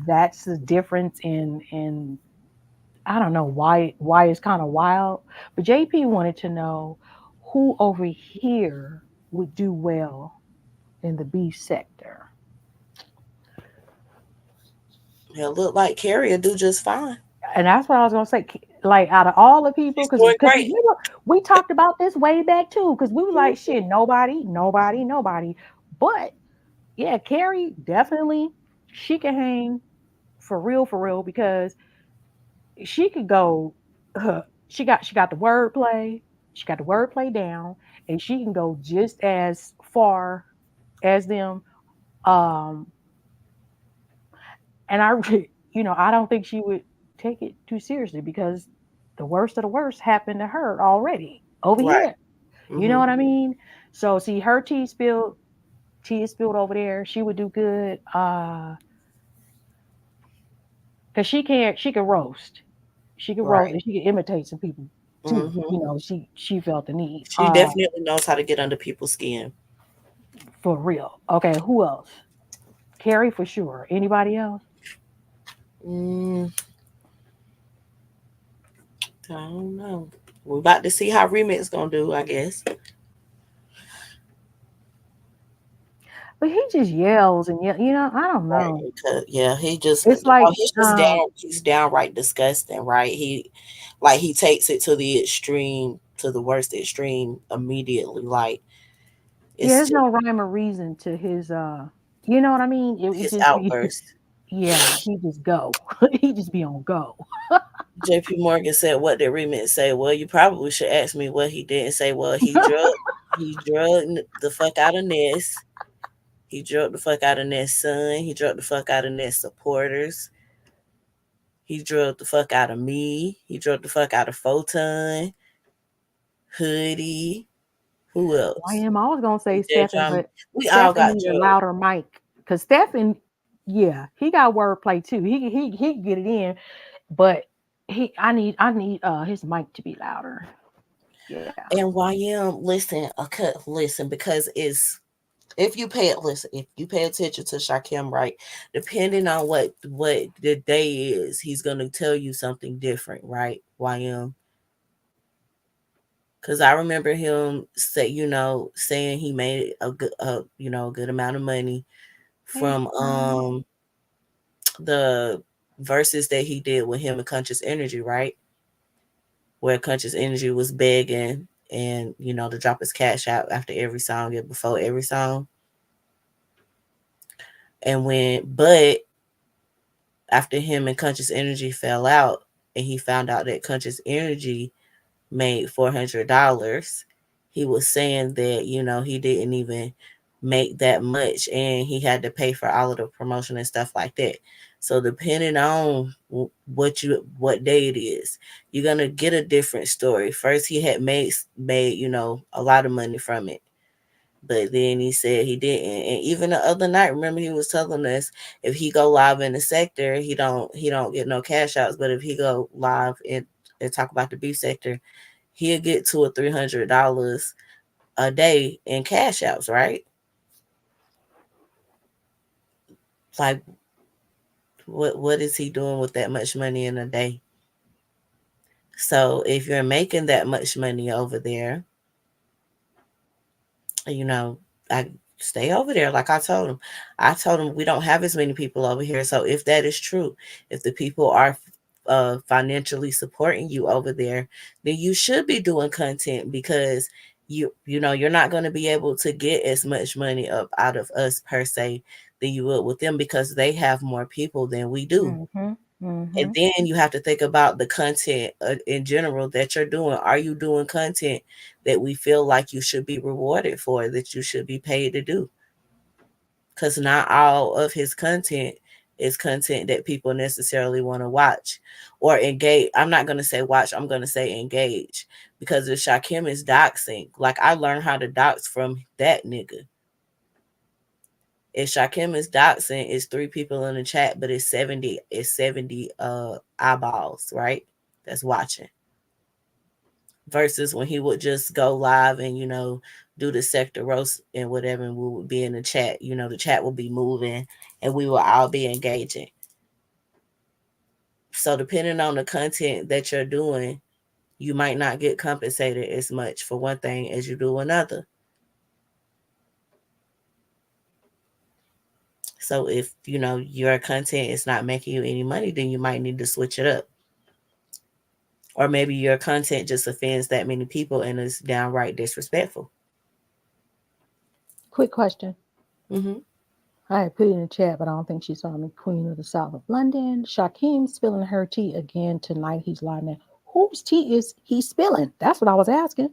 that's the difference in I don't know why it's kind of wild. But JP wanted to know who over here would do well in the beef sector. It look like Carrie do just fine. And that's what I was gonna say. Like out of all the people, She's because doing because great. we talked about this way back too, because we were like, shit, nobody, nobody, nobody. But yeah, Carrie definitely she can hang for real, because she could go. She got the wordplay. She got the wordplay down, and she can go just as far as them. Um, and I don't think she would take it too seriously because the worst of the worst happened to her already over Right. here. You know Mm-hmm. what I mean? So see, her tea is spilled over there. She would do good. Cause she can roast. She can roast Right. and she can imitate some people too. Mm-hmm. She felt the need. She definitely knows how to get under people's skin. For real. Okay, who else? Carrie for sure. Anybody else? Mm, I don't know. We're about to see how Remix gonna do, I guess. But he just yells and I don't Right. know. Because, yeah, he just It's like he's just down. He's downright disgusting, right? He takes it to the extreme, to the worst extreme immediately. Like yeah, it's there's just no rhyme or reason to his you know what I mean? It his just be outburst. yeah, he just go. He just be on go. JP Morgan said, "What did Remix say?" Well, you probably should ask me what he didn't say. Well, he drugged the fuck out of Ness. He drugged the fuck out of Ness' son. He drugged the fuck out of Ness' supporters. He drugged the fuck out of me. He drugged the fuck out of Photon, Hoodie. Who else? I was gonna say DJ Stephen, Drama. but We all Stephen got need a drugged. louder mic. Cause Stephen, yeah, he got wordplay too. He can get it in, but I need his mic to be louder. Yeah. And YM, listen, listen, because it's if you pay it, listen, if you pay attention to Shakim, right, depending on what the day is, he's gonna tell you something different, right? YM. Because I remember him saying he made a good a good amount of money Hey, from Sharon. the verses that he did with him and Conscious Energy, right? Where Conscious Energy was begging and to drop his cash out after every song and before every song. But after him and Conscious Energy fell out and he found out that Conscious Energy made $400, he was saying that, he didn't even make that much and he had to pay for all of the promotion and stuff like that. So depending on what day it is, you're gonna get a different story. First, he had made a lot of money from it, but then he said he didn't. And even the other night, remember he was telling us if he go live in the sector, he don't get no cash outs. But if he go live and talk about the beef sector, he'll get $200 or $300 a day in cash outs, right? Like what is he doing with that much money in a day? So if you're making that much money over there, you know, I stay over there. Like I told him we don't have as many people over here. So if that is true, if the people are financially supporting you over there, then you should be doing content because you're not going to be able to get as much money up out of us per se than you would with them because they have more people than we do. Mm-hmm. And Mm-hmm. then you have to think about the content in general that you're doing. Are you doing content that we feel like you should be rewarded for, that you should be paid to do? Because not all of his content is content that people necessarily want to watch or engage. I'm not going to say watch, I'm going to say engage. Because if Shakim is doxing, like I learned how to dox from that nigga. If Shakim is doxing, it's 3 people in the chat, but it's 70 eyeballs, right? That's watching. Versus when he would just go live and, do the sector roast and whatever, and we would be in the chat, the chat would be moving and we will all be engaging. So depending on the content that you're doing, you might not get compensated as much for one thing as you do another. So if your content is not making you any money, then you might need to switch it up. Or maybe your content just offends that many people and is downright disrespectful. Quick question. Mm-hmm. I had put it in the chat, but I don't think she saw me. Queen of the South of London. Shakim spilling her tea again tonight. He's live now. Whose tea is he spilling? That's what I was asking.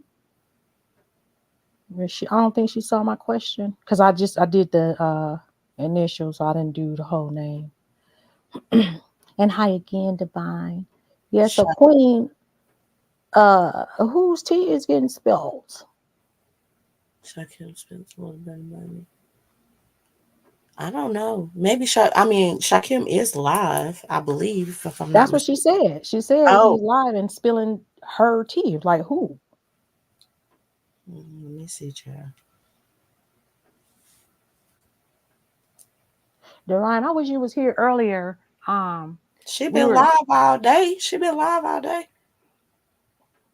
I don't think she saw my question because I did the initials. So I didn't do the whole name. And hi again, Divine. Yeah, so Queen, whose tea is getting spilled? Shakim spends a little bit of money. I don't know. Maybe Shakim is live, I believe, if I'm not That's what she mistaken. said. She said Oh, he's live and spilling her tea. Like who? let me see, child. Divine, I wish you was here earlier. She We been were live all day. She been live all day.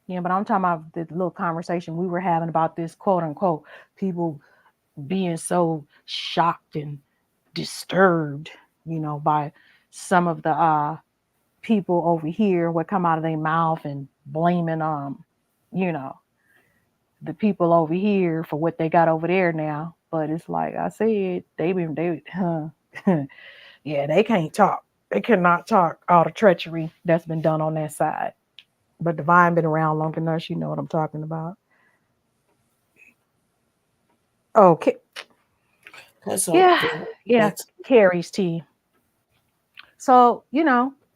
Yeah, but I'm talking about the little conversation we were having about this quote unquote people being so shocked and disturbed, by some of the people over here, what come out of their mouth and blaming you know, the people over here for what they got over there now. But it's like I said, yeah, they can't talk. They cannot talk all the treachery that's been done on that side. But Divine been around long enough, she know what I'm talking about. Okay. What's up? Yeah, yeah, Carrie's tea. So, you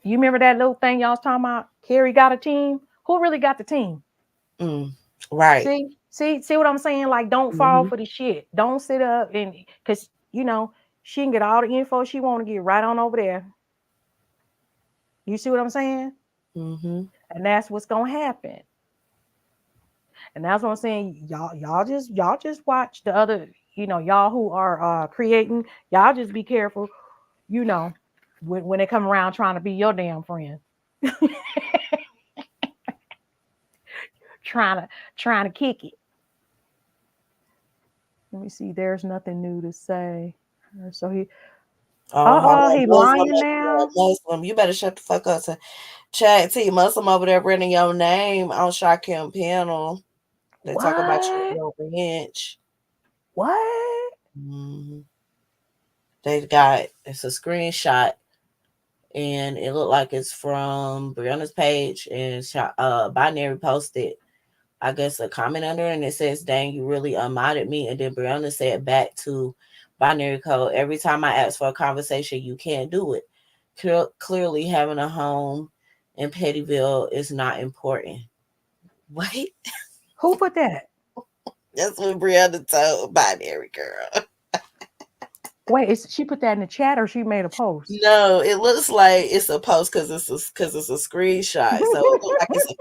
remember that little thing y'all was talking about? Carrie got a team. Who really got the team? Right. See what I'm saying? Like, don't fall Mm-hmm. for the shit. Don't sit up and because she can get all the info she want to get right on over there. You see what I'm saying? Mm-hmm. And that's what's gonna happen. And that's what I'm saying. Y'all just watch the other, y'all who are creating, y'all just be careful, you know, when they come around trying to be your damn friend. trying to kick it. Let me see. There's nothing new to say. So Oh, hold on. he Muslim, lying now. Muslim. You better shut the fuck up. To chat T Muslim over there running your name on Shakim panel. They talk about you What? over inch. What? Mm-hmm. It's a screenshot and it looked like it's from Brianna's page and Binary posted, I guess, a comment under it and it says, "Dang, you really unmodded me." And then Brianna said back to Binary Code, "Every time I ask for a conversation, you can't do it. Clearly having a home in Pettyville is not important." Wait, Who put that? that's what Brianna told Binary Girl. Wait, she put that in the chat or she made a post? No, it looks like it's a post because it's a screenshot. So it looks like it's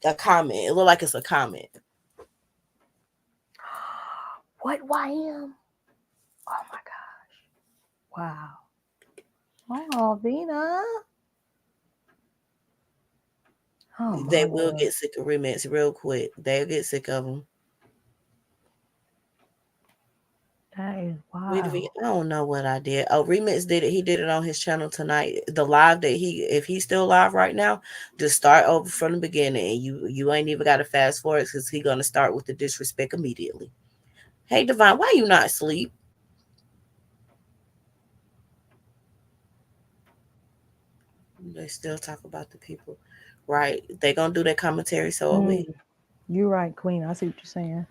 a comment. It looked like it's a comment. What YM? Oh my gosh. Wow. Oh, Vina. Oh my They will Lord. get sick of remix real quick. They'll get sick of them. That is I wild. don't know what I did. Oh, Remix did it. He did it on his channel tonight. The live that if he's still live right now, just start over from the beginning. And you ain't even got to fast forward because he's gonna start with the disrespect immediately. Hey, Divine, why you not asleep? They still talk about the people, right? They gonna do their commentary, so are we. You're right, Queen. I see what you're saying.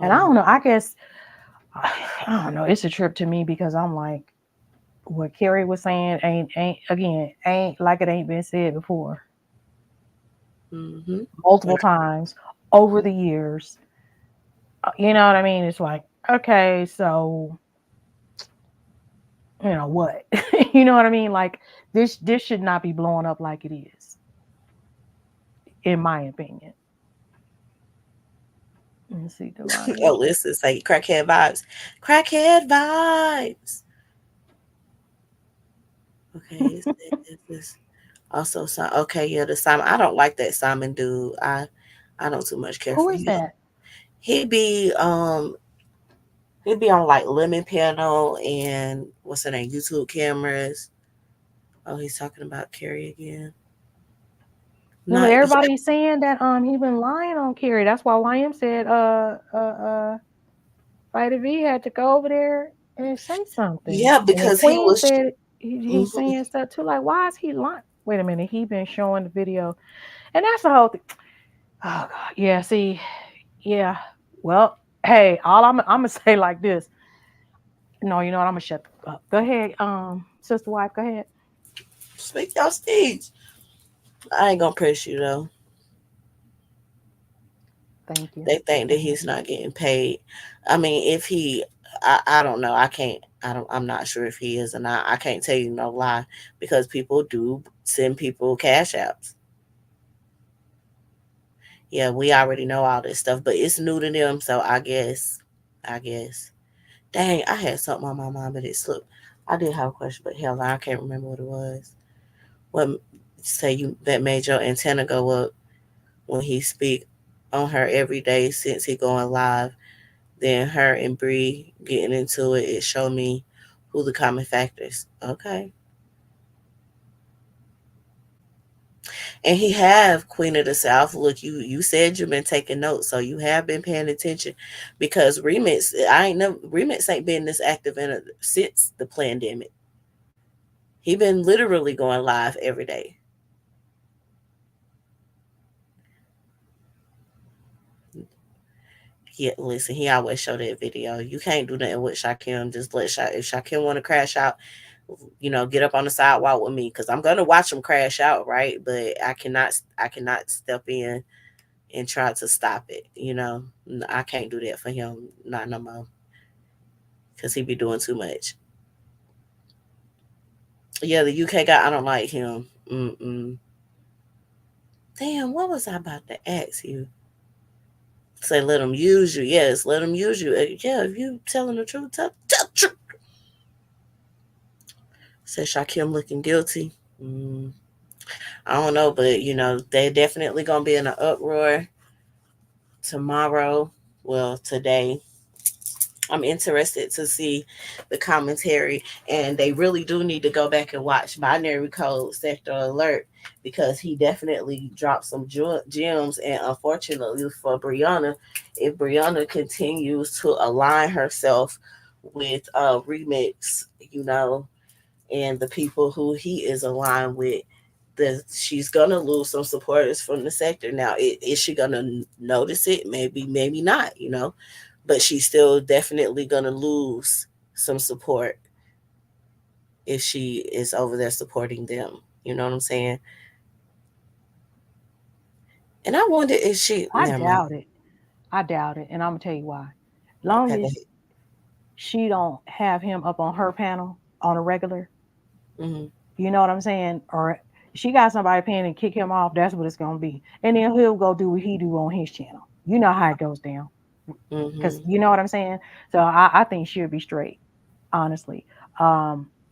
And I don't know. I guess I don't know. It's a trip to me because I'm like, what Carrie was saying ain't like it ain't been said before. Mm-hmm. Multiple times over the years. You know what I mean? It's like, okay, so what? You know what I mean? Like this should not be blowing up like it is, in my opinion. Let me see, Divine. Oh, listen, say crackhead vibes. Crackhead vibes. Okay, this also okay, yeah, the Simon. I don't like that Simon dude. I don't too much care Who for is him. that? He'd be um he'd be on like Lemon Panel and what's her name, YouTube cameras. Oh, he's talking about Carrie again. No, but Not yeah, everybody's saying that he been lying on Carrie. That's why YM said Fighter V had to go over there and say something. yeah, And then because he Queen was said he's mhm. saying stuff too. Like, why is he lying? Wait a minute, he been showing the video. And that's the whole thing. Oh God. Yeah, see, yeah. Well, hey, all I'm gonna say like this. No, you know what? I'm gonna shut up. Go ahead, sister wife, go ahead. Speak your speech. I ain't gonna press you though. Thank you. They think that he's not getting paid. I mean, if he, I don't know. I can't. I'm not sure if he is or not. I can't tell you no lie because people do send people cash apps. Yeah, we already know all this stuff, but it's new to them. So I guess. Dang, I had something on my mind, but it slipped. I did have a question, but hell, I can't remember what it was. What say you that made your antenna go up when he speak on her every day since he going live? Then her and Bree getting into it, it showed me who the common factors. Okay. And he have Queen of the South. Look, you said you've been taking notes, so you have been paying attention because Remix ain't been this active since the pandemic. He been literally going live every day. He always show that video. You can't do nothing with Shakim. Just if Shakim want to crash out, get up on the sidewalk with me because I'm gonna watch him crash out, right? But I cannot step in and try to stop it. I can't do that for him, not no more, because he be doing too much. Yeah, the UK guy, I don't like him. Mm-mm. Damn, what was I about to ask you? Say let him use you. Yes, let him use you. Yeah, if you telling the truth, tell the truth. Said Shakim looking guilty. Mm, I don't know, but they're definitely gonna be in an uproar tomorrow. Well, today. I'm interested to see the commentary, and they really do need to go back and watch Binary Code Sector Alert because he definitely dropped some gems. And unfortunately for Brianna, if Brianna continues to align herself with Remix, and the people who he is aligned with, she's gonna lose some supporters from the sector. Now, is she gonna notice it? Maybe, maybe not. But she's still definitely gonna lose some support if she is over there supporting them. You know what I'm saying? And I wonder if she. I Never mind. doubt it. I doubt it, and I'm gonna tell you why. Long Okay, go as she don't have him up on her panel on a regular, ahead. Hmm. you know what I'm saying? Or she got somebody paying and kick him off. That's what it's gonna be, and then he'll go do what he do on his channel. You know how it goes down, because Hmm. you know what I'm saying. So I think she'll be straight, honestly.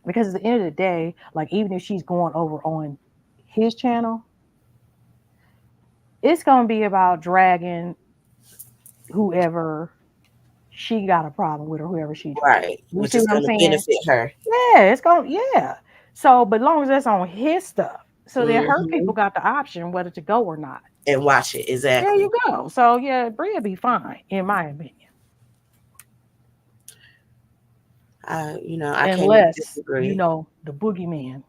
Because at the end of the day, like even if she's going over on his channel, it's gonna be about dragging whoever she got a problem with or whoever she dragging. Right, You which see is what I'm gonna saying? benefit her. Yeah, it's going to, yeah. So, but long as that's on his stuff, so then her Hmm. people got the option whether to go or not. And watch it There you exactly. go. So yeah, Bria be fine, in my opinion. I can't even Unless, disagree. the boogeyman.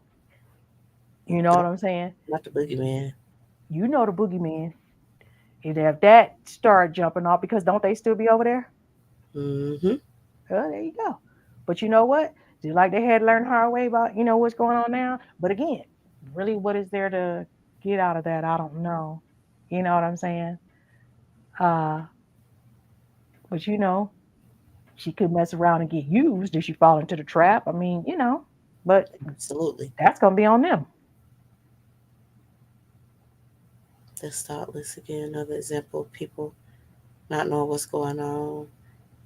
You know The, what I'm saying? not the boogeyman. You know the boogeyman. If that start jumping off, because don't they still be over there? Hmm. Oh, there you go. But you know what? Just like they had to learn the hard way about, what's going on now. But again, really what is there to get out of that? I don't know. You know what I'm saying? Uh, but she could mess around and get used if she fall into the trap. I mean, but Absolutely. that's gonna be on them. Let's thoughtless again. Another example of people not knowing what's going on.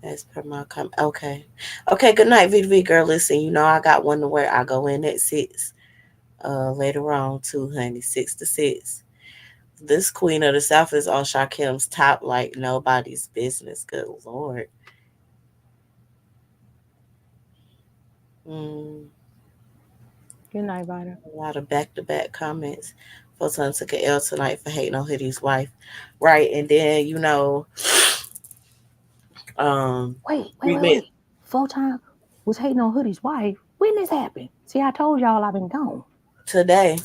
As per my comment. Okay. Okay, good night, VV girl. Listen, I got one to where I go in at 6. Later on too, honey. 6 to 6. This Queen of the South is on Shakim's top like nobody's business. Good Lord. Mm, Good night, Vita. a lot of back to back comments. Photon took an L tonight for hating on Hoodie's wife. Right, and then um remix Wait. Photon was hating on Hoodie's wife. When this happened? See, I told y'all I've been gone. today.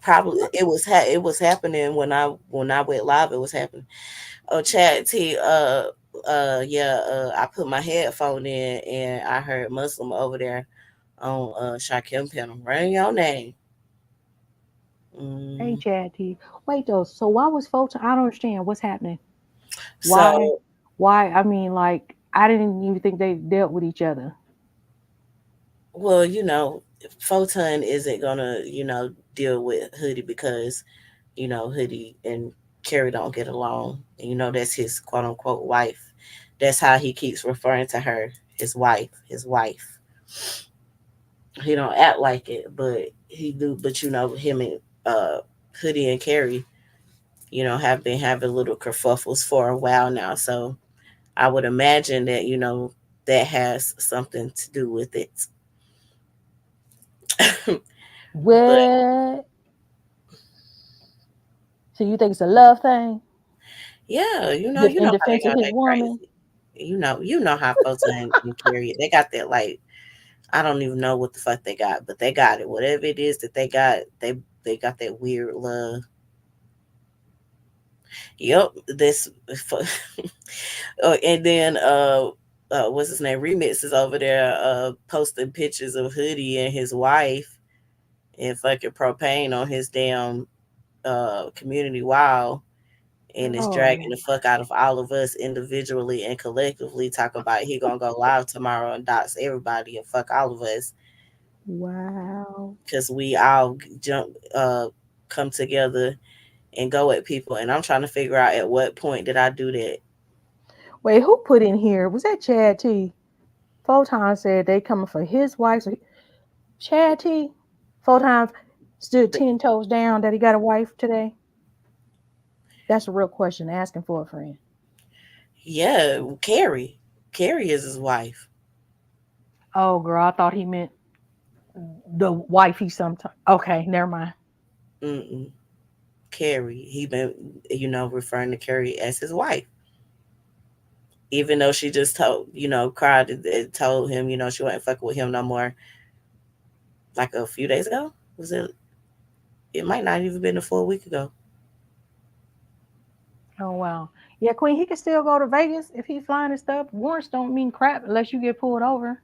Probably it was happening when I went live. It was happening. Oh, Chad T. Yeah. I put my headphone in and I heard Muslim over there on Shakim panel. Ring your name. Hey, Mm. Chad T. Wait though. So why was Photon? I don't understand what's happening. Why? So, Why? I mean, like I didn't even think they dealt with each other. well, Photon isn't gonna deal with Hoodie because Hoodie and Carrie don't get along. And that's his quote unquote wife. That's how he keeps referring to her, his wife, his wife. He don't act like it, but he do. But him and Hoodie and Carrie, have been having little kerfuffles for a while now. So I would imagine that that has something to do with it. But What? So you think it's a love thing yeah, in how they defense of got his that woman? crazy. You know how folks and Carrie, they got that, like, I don't even know what the fuck they got, but they got it. Whatever it is that they got, they got that weird love. Yep, this and then what's his name? Remix is over there posting pictures of Hoodie and his wife and fucking propane on his damn community wall, and is dragging Oh, the fuck out of all of us individually and collectively. Talk about he gonna go live tomorrow and dox everybody and fuck all of us wow. because we all jump come together and go at people. And I'm trying to figure out at what point did I do that. Wait, who put in here? Was that Chad T? Photon said they coming for his wife. So Chad T. Photon stood 10 toes down that he got a wife today. That's a real question. Asking for a friend. Yeah, Carrie. Carrie is his wife. Oh, girl, I thought he meant the wife he sometimes. Okay, never mind. Mm-mm. Carrie. He been, referring to Carrie as his wife. Even though she just told, cried and told him, she wasn't fucking with him no more like a few days ago. Was it? It might not even been a full week ago. Oh wow. Yeah, Queen, he can still go to Vegas if he's flying and stuff. Warrants don't mean crap unless you get pulled over.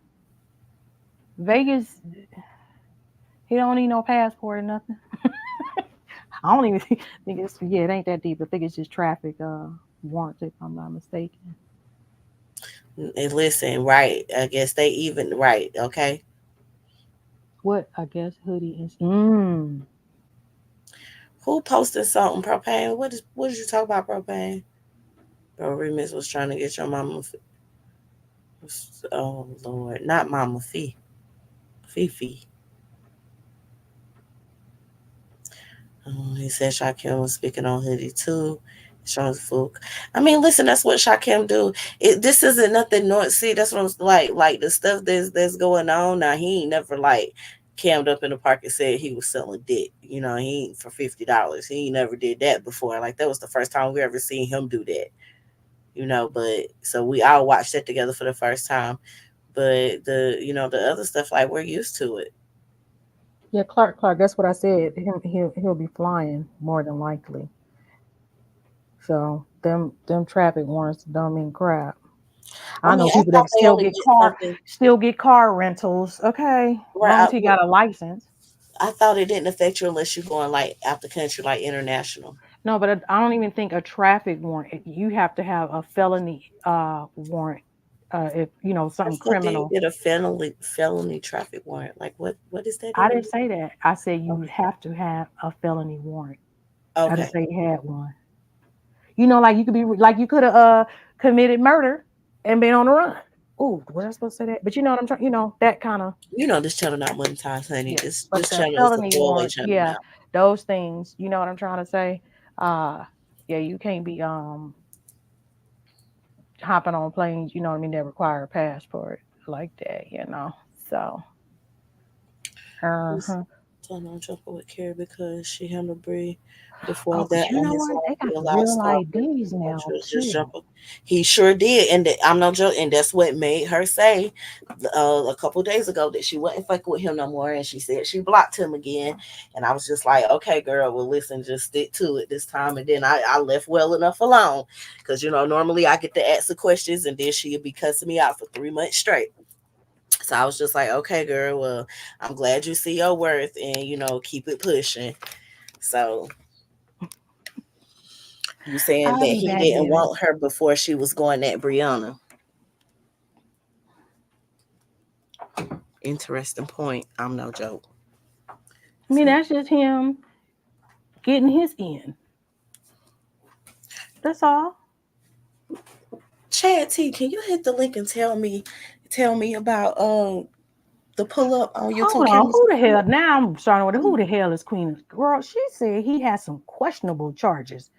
Vegas, he don't need no passport or nothing. I don't even think it's yeah, it ain't that deep. I think it's just traffic warrants if I'm not mistaken. And listen, right? I guess they even right. Okay. What I guess hoodie is Who posted something propane? What did you talk about propane? Bro, Remix was trying to get your mama. Oh Lord, not Mama Fee, Fifi. He said Shakim was speaking on Hoodie too. Showing Fook. I mean, listen, that's what Shakim do. This isn't nothing. See, that's what I'm like. Like the stuff that's going on now. He ain't never like cammed up in the park and said he was selling dick. He ain't for $50. He ain't never did that before. Like that was the first time we ever seen him do that. But so we all watched it together for the first time. But the other stuff, like we're used to it. yeah, Clark. That's what I said. He'll be flying more than likely. So them traffic warrants don't mean crap. I I mean, know I people thought that they only get something still get car rentals. Okay, as right. long as he got a license. I thought it didn't affect you unless you're going like out the country, like international. No, but I don't even think a traffic warrant. You have to have a felony warrant if you know How the something fuck do you criminal. get a felony traffic warrant? Like what does that I even didn't mean? say that. I said you Okay. have to have a felony warrant. I didn't Okay. say you had one. You know, like you could be like you could have committed murder and been on the run. Oh, was I supposed to say that? But you know what I'm trying. You know that kind of This channel not monetized, honey. yeah. But This the channel is a felony throwaway warrant, channel yeah, now. those things. You know what I'm trying to say? Uh, yeah, you can't be hopping on planes. You know what I mean? That require a passport like that. You know, so. Who's Uh-huh. telling on jumping with Carrie because she handled Bree before Oh, but that you on know his what? life. They He got the allowed real Stalker. IDs Like now she was just too. jumping. He sure did, and I'm no joke. And that's what made her say a couple days ago that she wasn't fucking with him no more, and she said she blocked him again. And I was just like, okay, girl, well, listen, just stick to it this time. And then I left well enough alone because normally I get to ask the questions, and then she'd be cussing me out for 3 months straight. So I was just like, okay, girl, well, I'm glad you see your worth and, keep it pushing. So you saying I'll that be he back, didn't baby. want her before she was going at Brianna. Interesting point. I'm no joke. I mean, that's just him getting his end. That's all. Chad T, can you hit the link and tell me about the pull up on Hold YouTube on. cameras? Who the hell? Now I'm starting with who the hell is Queen? Girl, she said he has some questionable charges.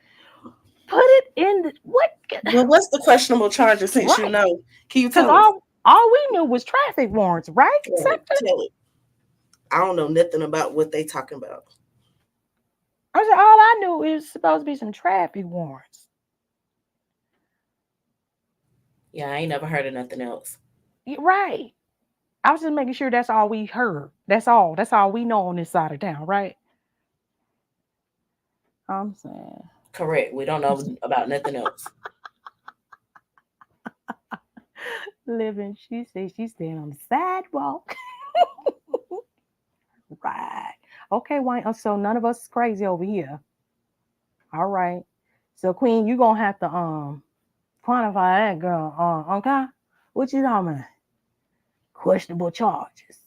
Put it in the what? Well, what's the questionable charge since you Right. know? Can you Because tell us? all we knew was traffic warrants, right? Right, Sector? tell it. I don't know nothing about what they talking about. I said all I knew is supposed to be some traffic warrants. Yeah, I ain't never heard of nothing else. Right. I was just making sure that's all we heard. That's all. That's all we know on this side of town, right? I'm saying. Correct. We don't know about nothing else. Living, she said she's staying on the sidewalk. Right. Okay, why? So none of us is crazy over here. All right. So Queen, you gonna have to quantify that girl. Okay. What you talking about? Questionable charges.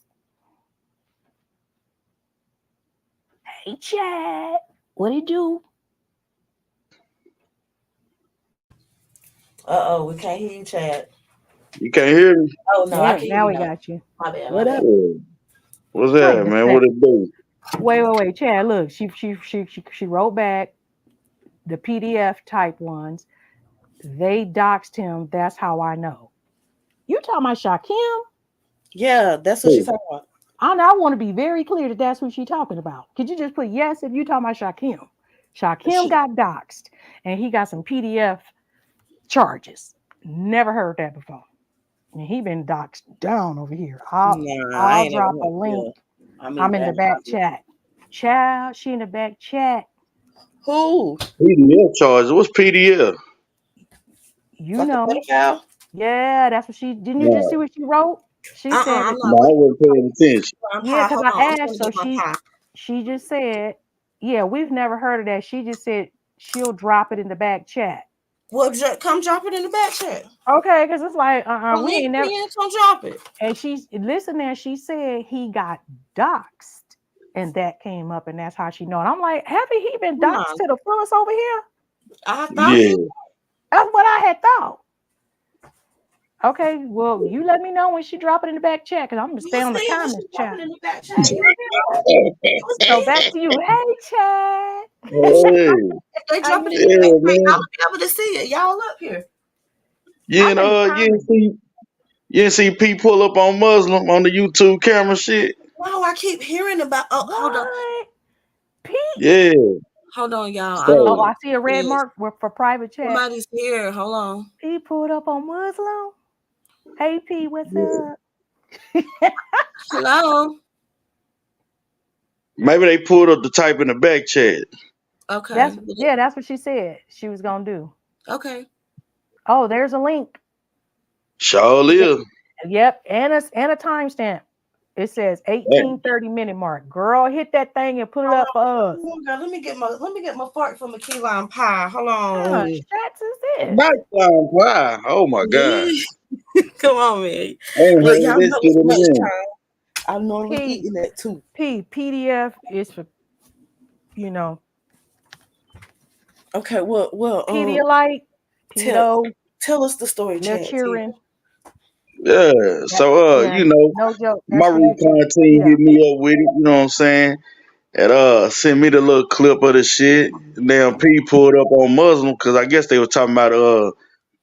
Hey, Chad. What it do? We can't hear you, Chad. You can't hear me? Oh no, I There, can hear now you we now. got you. My bad, my What bad. up? Yeah. What's Wait that, a man? sec. What it do? Wait, Chad. Look, she wrote back the PDF type ones. They doxed him. That's how I know. You talking about Shakim? Yeah, that's what she's Hey, talking about. I want to be very clear that that's who she's talking about. Could you just put yes if you talking about Shakim? Shakim She, got doxxed and he got some PDF charges. Never heard that before. And he been doxxed down over here. nah, I I'll ain't never drop a heard. link. Yeah, I mean I'm in the bad back positive. chat. Child, she in the back chat. Who? PDF charge. What's PDF? You Like a know. pedophile? Yeah, that's what she didn't you just see No, what she wrote? She said I'm that, not no, I looking. wasn't paying attention. yeah, because Hold I on. I'm asked. trying to So get my pie. she just said, yeah, we've never heard of that. She just said she'll drop it in the back chat. Well, come drop it in the back chat. Okay, because it's like, Well, we ain't never. LinkedIn, come drop it. And she's listen there. She said he got doxxed, and that came up, and that's how she know. And I'm like, haven't he been Come doxxed on. to the fullest over here? I thought Yeah. he. That's what I had thought. Okay, well, you let me know when she drop it in the back chat, because I'm gonna stay You on the see when she comments drop chat. it in the back chat? You remember? It was So back there. to you. Hey, Chad. Hey, If they How drop you it in the yeah, back doing? chat, y'all man. will be able to see it. Y'all up here. You I'm in the know, comments. you didn't see P pull up on Muslim on the YouTube camera shit. No, I keep hearing about. Oh, hold on. What? Pete? Yeah. Hold on, y'all. I don't Oh, know So I see a who it red is. mark for private chat. Somebody's here. Hold on. Pete pulled up on Muslim. Hey, Pete, what's yeah. up? Hello. Maybe they pulled up the type in the back chat. Okay. That's what she said she was gonna do. Okay. Oh, there's a link. Sure live. Yep, and a timestamp. It says Hey, 18:30 mark. Girl, hit that thing and put it up for us. Oh, girl, let me get my fork from a key lime pie. Hold on. Shots is this? nighttime pie. Oh my god. Come on, man. I ain't Look, heard y'all this know shit it's in a minute. lunchtime. I'm normally P eating that too. PDF is for you know Okay, well, Pedialyte, tell pedo, tell us the story, Chad T. lecturing. Yeah. That, So yeah, you know, no joke. my That's for you too. recon team Yeah. hit me up with it, you know what I'm saying? And sent me the little clip of the shit. Damn P pulled up on Muslim because I guess they were talking about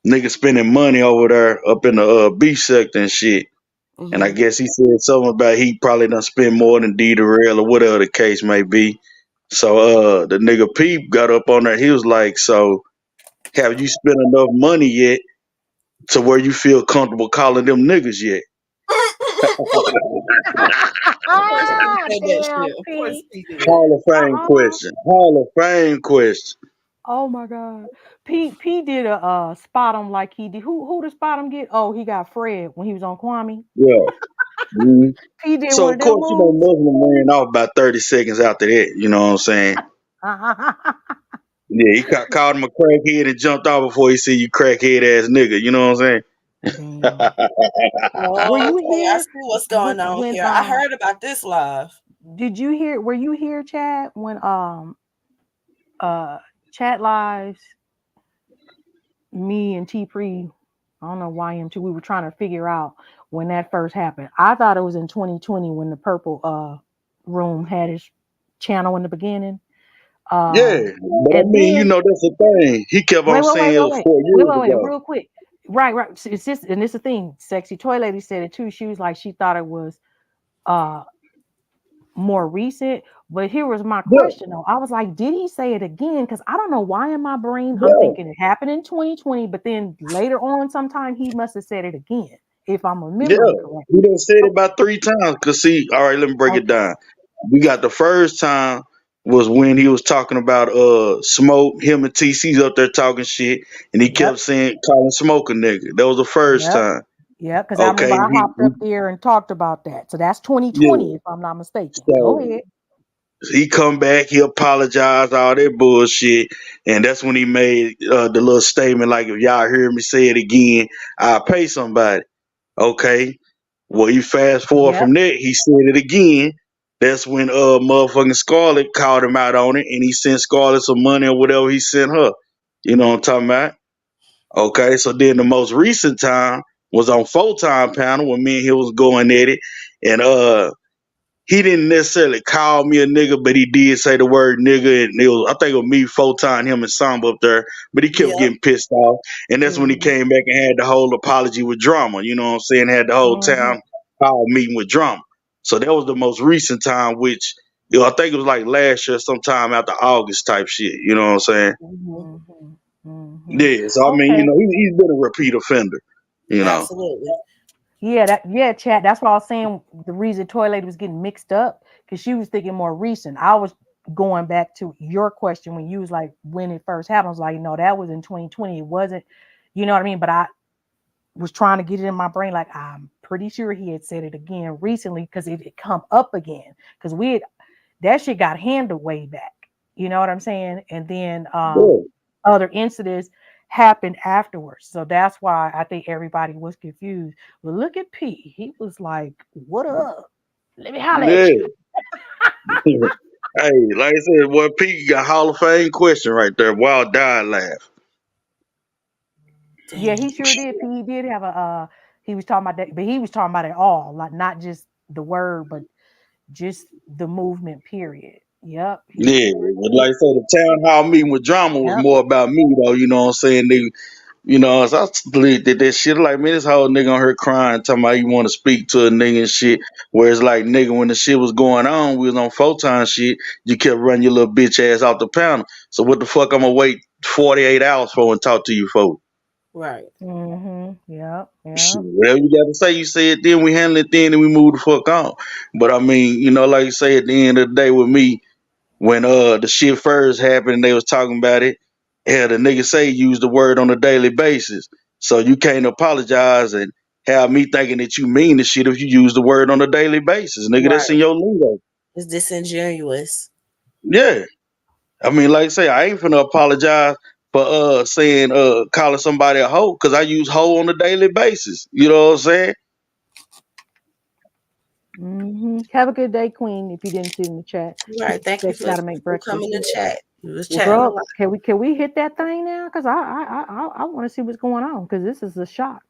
niggas spending money over there up in the beach sector and shit. And I Mm-hmm. guess he said something about he probably done spend more than D Darrell or whatever the case may be. So the nigga Peep got up on there. He was like, "So have you spent enough money yet to where you feel comfortable calling them niggas yet?" Of course he said that Damn, shit. Of course P. he did. Hall of Fame question. Hall of Fame question. Oh my God. P did a spot him like he did. Who did spot him get? Oh, he got Fred when he was on Kwame. Yeah. Mhm. P did So one of of them course, you know, moves. Muslim ran off about 30 seconds after that. You know what I'm saying? Yeah, he called him a crackhead and jumped off before he said you crackhead ass nigga. You know what I'm Damn. Were Oh, you okay, I here see what's going on when here. I heard about this live. did you hear were you here, Chad, when Chat Lives, me and T Pre, I don't know why him too, we were trying to figure out when that first happened. I thought it was in 2020 when the purple room had its channel in the beginning. Yeah, Um but I and mean, you then know, that's the thing. He kept on saying it was 4 years ago. real quick. Right. So it's just and it's the thing. Sexy Toy Lady said it too. She was like she thought it was uh more recent. But here was my Yeah, question though. I was like, did he say it again? Because I don't know why in my brain I'm yeah, thinking it happened in 2020, but then later on sometime he must have said it again, if I'm yeah. remembering correctly. He done said it Okay. about 3 times. Cause see, all right, let me break it Okay. down. We got the first time. was when he was talking about Smoke. Him and TC's up there talking shit, and he kept Yep. saying calling Smoke a nigga. That was the first Yep. time. Yep. Because I Okay, remember I hopped up there and talked about that. So that's 2020, yeah. if I'm not mistaken. Go So ahead. he come back, he apologized, all that bullshit, and that's when he made the little statement like, "If y'all hear me say it again, I'll pay somebody." Okay. Well, you fast forward Yep. from that, he said it again. That's when motherfucking Scarlett called him out on it, and he sent Scarlett some money or whatever he sent her. You know what I'm talking about? Okay, so then the most recent time was on Photon panel when me and he was going at it, and he didn't necessarily call me a nigga, but he did say the word nigga, and it was, I think it was me, Photon, him, and Samba up there. But he kept Yep. getting pissed off, and that's when he Mm-hmm. came back and had the whole apology with Drama. You know what I'm saying? Had the whole Mm-hmm. town hall meeting with Drama. So that was the most recent time, which I think it was like last year, sometime after August type shit. You know what I'm saying? Mhm. Mm-hmm. Mm-hmm. Yeah. So I mean, Okay. he's been a repeat offender. You know. Absolutely. Yeah, chat. That's why I was saying the reason Toy Lady was getting mixed up because she was thinking more recent. I was going back to your question when you was like when it first happened. I was like, no, that was in 2020. It wasn't, you know what I mean? But I was trying to get it in my brain, like I'm pretty sure he had said it again recently because it had come up again. Because that shit got handled way back. You know what I'm saying? And then Yeah. other incidents happened afterwards. So that's why I think everybody was confused. But look at P. He was like, "What up? Let me holler at Yeah. you." Hey, like I said, boy, Pete got Hall of Fame question right there. Wild die laugh. Yeah, Damn. he sure did. He did have a. He was talking about that, but he was talking about it all, like not just the word, but just the movement. Period. Yep, he Yeah, sure but did. like I said, the town hall meeting with Drama was Yep. more about me though. You know what I'm saying? So I did that shit like, man, this whole nigga on her crying, talking about you want to speak to a nigga and shit. Whereas like nigga, when the shit was going on, we was on Photon shit. You kept running your little bitch ass off the panel. So what the fuck? I'm gonna wait 48 hours for and talk to you folks. Right. Yep. Shit, Yep. whatever you got to say, you say it then. We handle it then, and we move the fuck on. But I mean, like you say, at the end of the day, with me, when the shit first happened and they was talking about it, yeah, the nigga say use the word on a daily basis. So you can't apologize and have me thinking that you mean the shit if you use the word on a daily basis. Nigga, that's in Right. your lingo. It's disingenuous. Yeah. I mean, like I say, I ain't finna apologize for saying calling somebody a hoe because I use hoe on a daily basis. You know what I'm saying? Have a good day, Queen. If you didn't see it in the chat, she Right. Thank you said she for got to make coming breakfast. to chat. You was Well, chatting a girl, lot. can we hit that thing now? Because I want to see what's going on because this is a shock.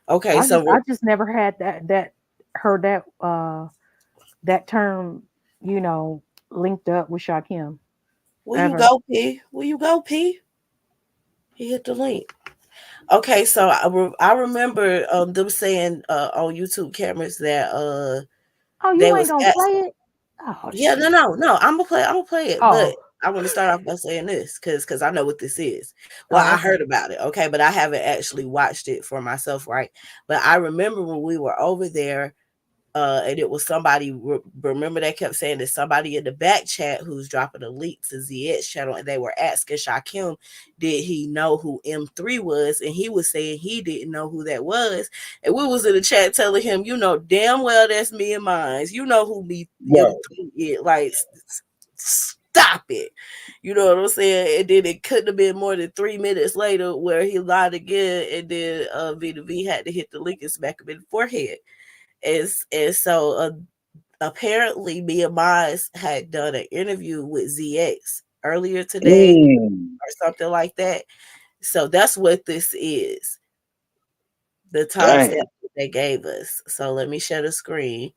Okay, I just never had that heard that term, linked up with Shakim will you ever. go, P? Will you go, P? He hit the link. Okay, so I remember them saying on YouTube cameras that Oh, they you ain't was gonna at play it? Oh yeah, shit. no. I'm gonna play it, but Oh, I want to start off by saying this because I know what this is. Well, oh, I okay. heard about it, okay, but I haven't actually watched it for myself, right? But I remember when we were over there, and it was somebody. Remember, they kept saying that somebody in the back chat who's dropping a link to ZX channel, and they were asking Shakim, did he know who M3 was, and he was saying he didn't know who that was, and we was in the chat telling him, you know damn well that's me and mines, you know who me Right. M3 is, like stop it. You know what I'm saying? And then it couldn't have been more than 3 minutes later where he lied again, and then Vita V had to hit the link and smack him in the forehead. And so apparently me and Miles had done an interview with ZX earlier today Mm. or something like that. So that's what this is. The timestamp Damn. they gave us. So let me share the screen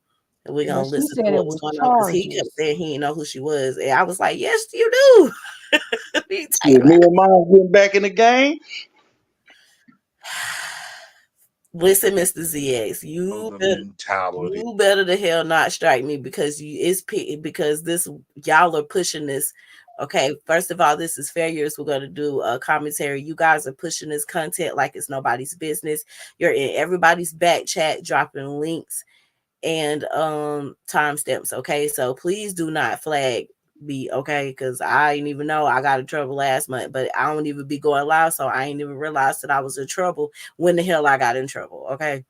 and we're Well, gonna she listen to said it what was was going on because he kept charges. saying he didn't know who she was. And I was like, yes, you do. Me Shit, me and mine getting back in the game. Listen, Mr. ZX, you better the hell not strike me because because this y'all are pushing this. Okay, first of all, this is Fair Years. We're gonna do a commentary. You guys are pushing this content like it's nobody's business. You're in everybody's back chat, dropping links and timestamps. Okay, so please do not flag be okay, because I didn't even know I got in trouble last month, but I don't even be going live, so I ain't even realized that I was in trouble when the hell I got in trouble. Okay.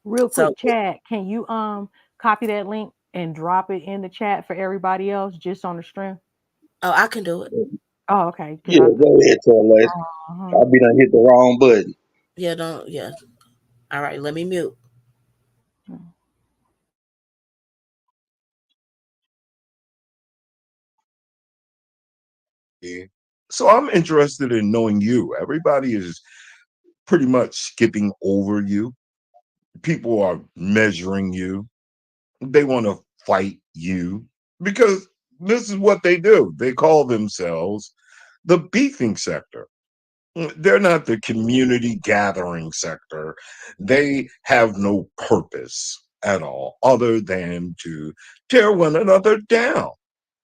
Real So quick, Chad, can you copy that link and drop it in the chat for everybody else just on the stream? oh, I can do it. Oh, okay. Because Yeah, go ahead, tell Les. uh-huh. I be done hit the wrong button. Yeah, don't yeah. All right, let me mute. Yeah. So I'm interested in knowing you. Everybody is pretty much skipping over you. People are measuring you. They want to fight you because this is what they do. They call themselves the beefing sector. They're not the community gathering sector. They have no purpose at all other than to tear one another down.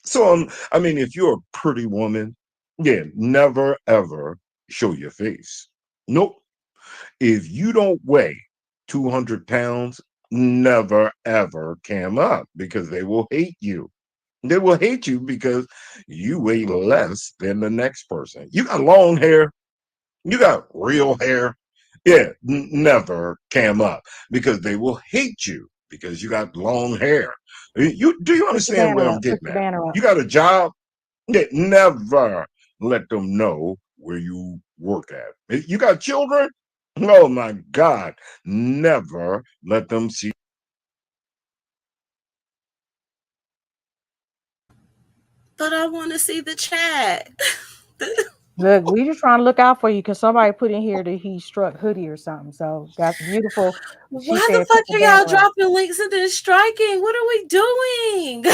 So, I mean, if you're a pretty woman, yeah, never ever show your face. Nope. If you don't weigh 200 pounds, never ever cam up because they will hate you. They will hate you because you weigh less than the next person. You got long hair, you got real hair. Yeah, never cam up because they will hate you because you got long hair. You do you Put the understand where banner I'm up. Put getting the at? banner up. You got a job, yeah, never let them know where you work at. You got children? Oh my God, never let them see. But I want to see the chat. Look, we just trying to look out for you because somebody put in here that he struck hoodie or something. So that's beautiful. She Why the said, fuck put the are y'all banner up. dropping links and then striking? What are we doing?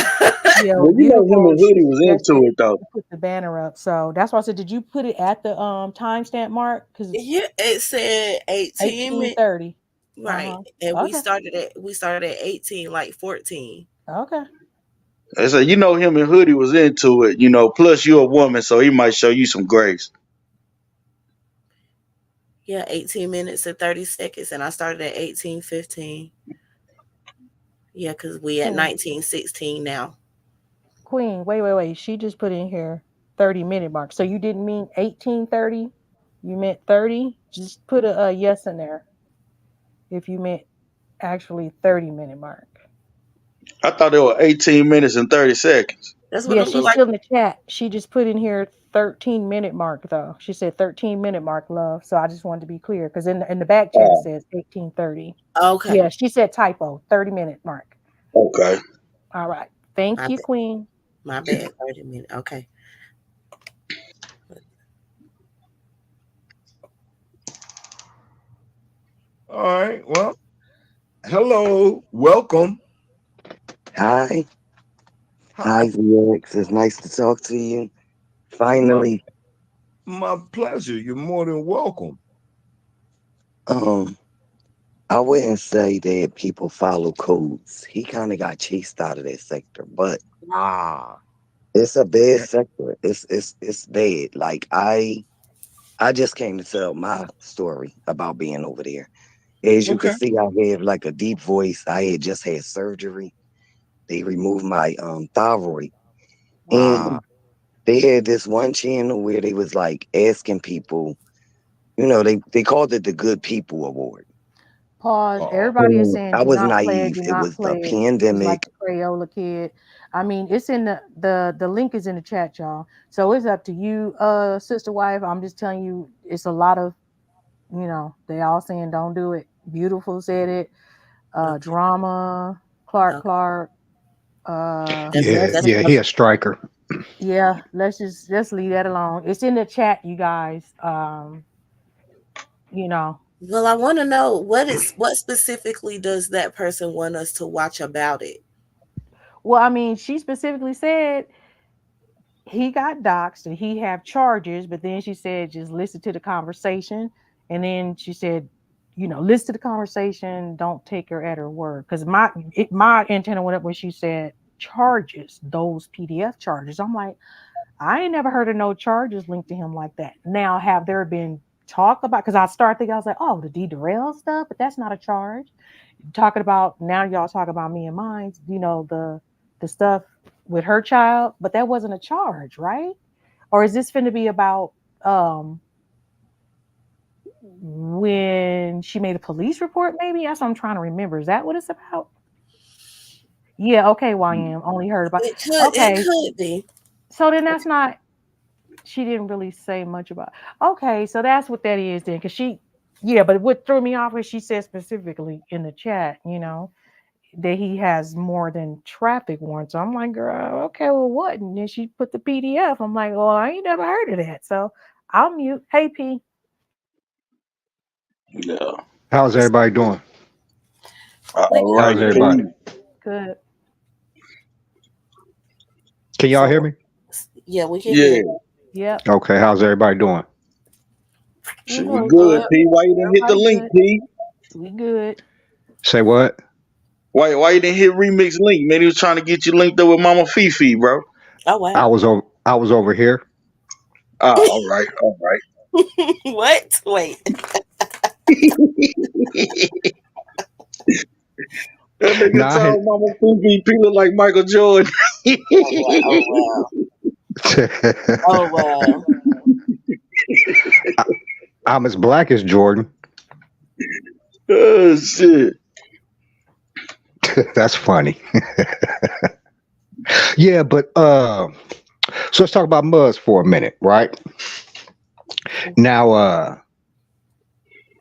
Yeah, Well, you know him beautiful. and She Hoodie was suggested into it though. to put the banner up. So that's why I said, did you put it at the timestamp mark? Because Yeah, it said 18 minutes. 18:30. Right. Uh-huh. And Okay. we started at 18, like 14. Okay. I said, you know him and Hoodie was into it. You know, plus you're a woman, so he might show you some grace. Yeah, 18 minutes and 30 seconds. And I started at 18:15. Yeah, because we at Queen. 19:16 now. Queen. Wait. She just put in here 30-minute mark. So you didn't mean 18:30? You meant 30? Just put a yes in there if you meant actually 30-minute mark. I thought they were 18 minutes and 30 seconds. That's what Yeah, it looked she's like. still in the chat. She just put in here 13-minute mark though. She said 13-minute mark, love. So I just wanted to be clear because in the back chat it Oh, says 18:30. Okay. Yeah, she said typo, 30-minute mark. okay. All right. Thank My you, bad. Queen. My bad. 30 minutes. Okay. All right. Well, hello, welcome. Hi, Hi, hi, VX. It's nice to talk to you. my Finally, my pleasure. You're more than welcome. um, I wouldn't say that people follow codes. He kind of got chased out of that sector, but Ah, it's a bad eh, sector. It's bad. Like I just came to tell my story about being over there. As you can okay. see, I have like a deep voice. I had just had surgery. They removed my thyroid, Wow. and they had this one channel where they was like asking people. You know, they called it the Good People Award. Pause. Oh, Everybody is And saying I do was not play it, naive. do It not was the play it. It's like pandemic. the Crayola kid. I mean, it's in the link is in the chat, y'all. So it's up to you, sister wife. I'm just telling you, it's a lot of, they all saying don't do it. Beautiful said it. Okay. Drama, Okay. Clark, That's Yeah, that's Leslie. yeah, he a striker. Yeah, let's leave that alone. It's in the chat, you guys. You know, well, I want to know what specifically does that person want us to watch about it? well, I mean, she specifically said he got doxxed and he have charges, but then she said just listen to the conversation, and then she said, listen to the conversation, don't take her at her word. Because my antenna went up when she said charges, those PDF charges. I'm like, I ain't never heard of no charges linked to him like that. Now, have there been talk about? Because I started thinking, I was like, oh, the derail stuff, but that's not a charge. Talking about now, y'all talk about me and mine. The stuff with her child, but that wasn't a charge, right? Or is this finna be about when she made a police report? Maybe that's what I'm trying to remember. Is that what it's about? Yeah. Okay. YM only heard about. It Okay. could be. So then that's not. She didn't really say much about. Okay, so that's what that is then, because she, yeah. But what threw me off is she said specifically in the chat, that he has more than traffic warrants. So I'm like, girl, okay, well, what? And then she put the PDF. I'm like, well, I ain't never heard of that. So I'll mute. Hey, P. Yeah. How's everybody doing? All right. How's everybody? Good. Can y'all hear me? Yeah, we can Yeah. hear. Yep. Okay, how's everybody doing? Shit, Mhm. we good, P. Why you didn't hit the Everybody link, good. P? We good. Say what? Why you didn't hit remix link? Man, he was trying to get you linked up with Mama Fifi, bro. Oh I wow. was over here. All right. What? Wait. That nigga Nah, I told Mama Fifi, P look like Michael Jordan. Oh wow. Oh wow. I'm as black as Jordan. Oh shit. That's funny. Yeah, but so let's talk about Muzz for a minute, right? Now,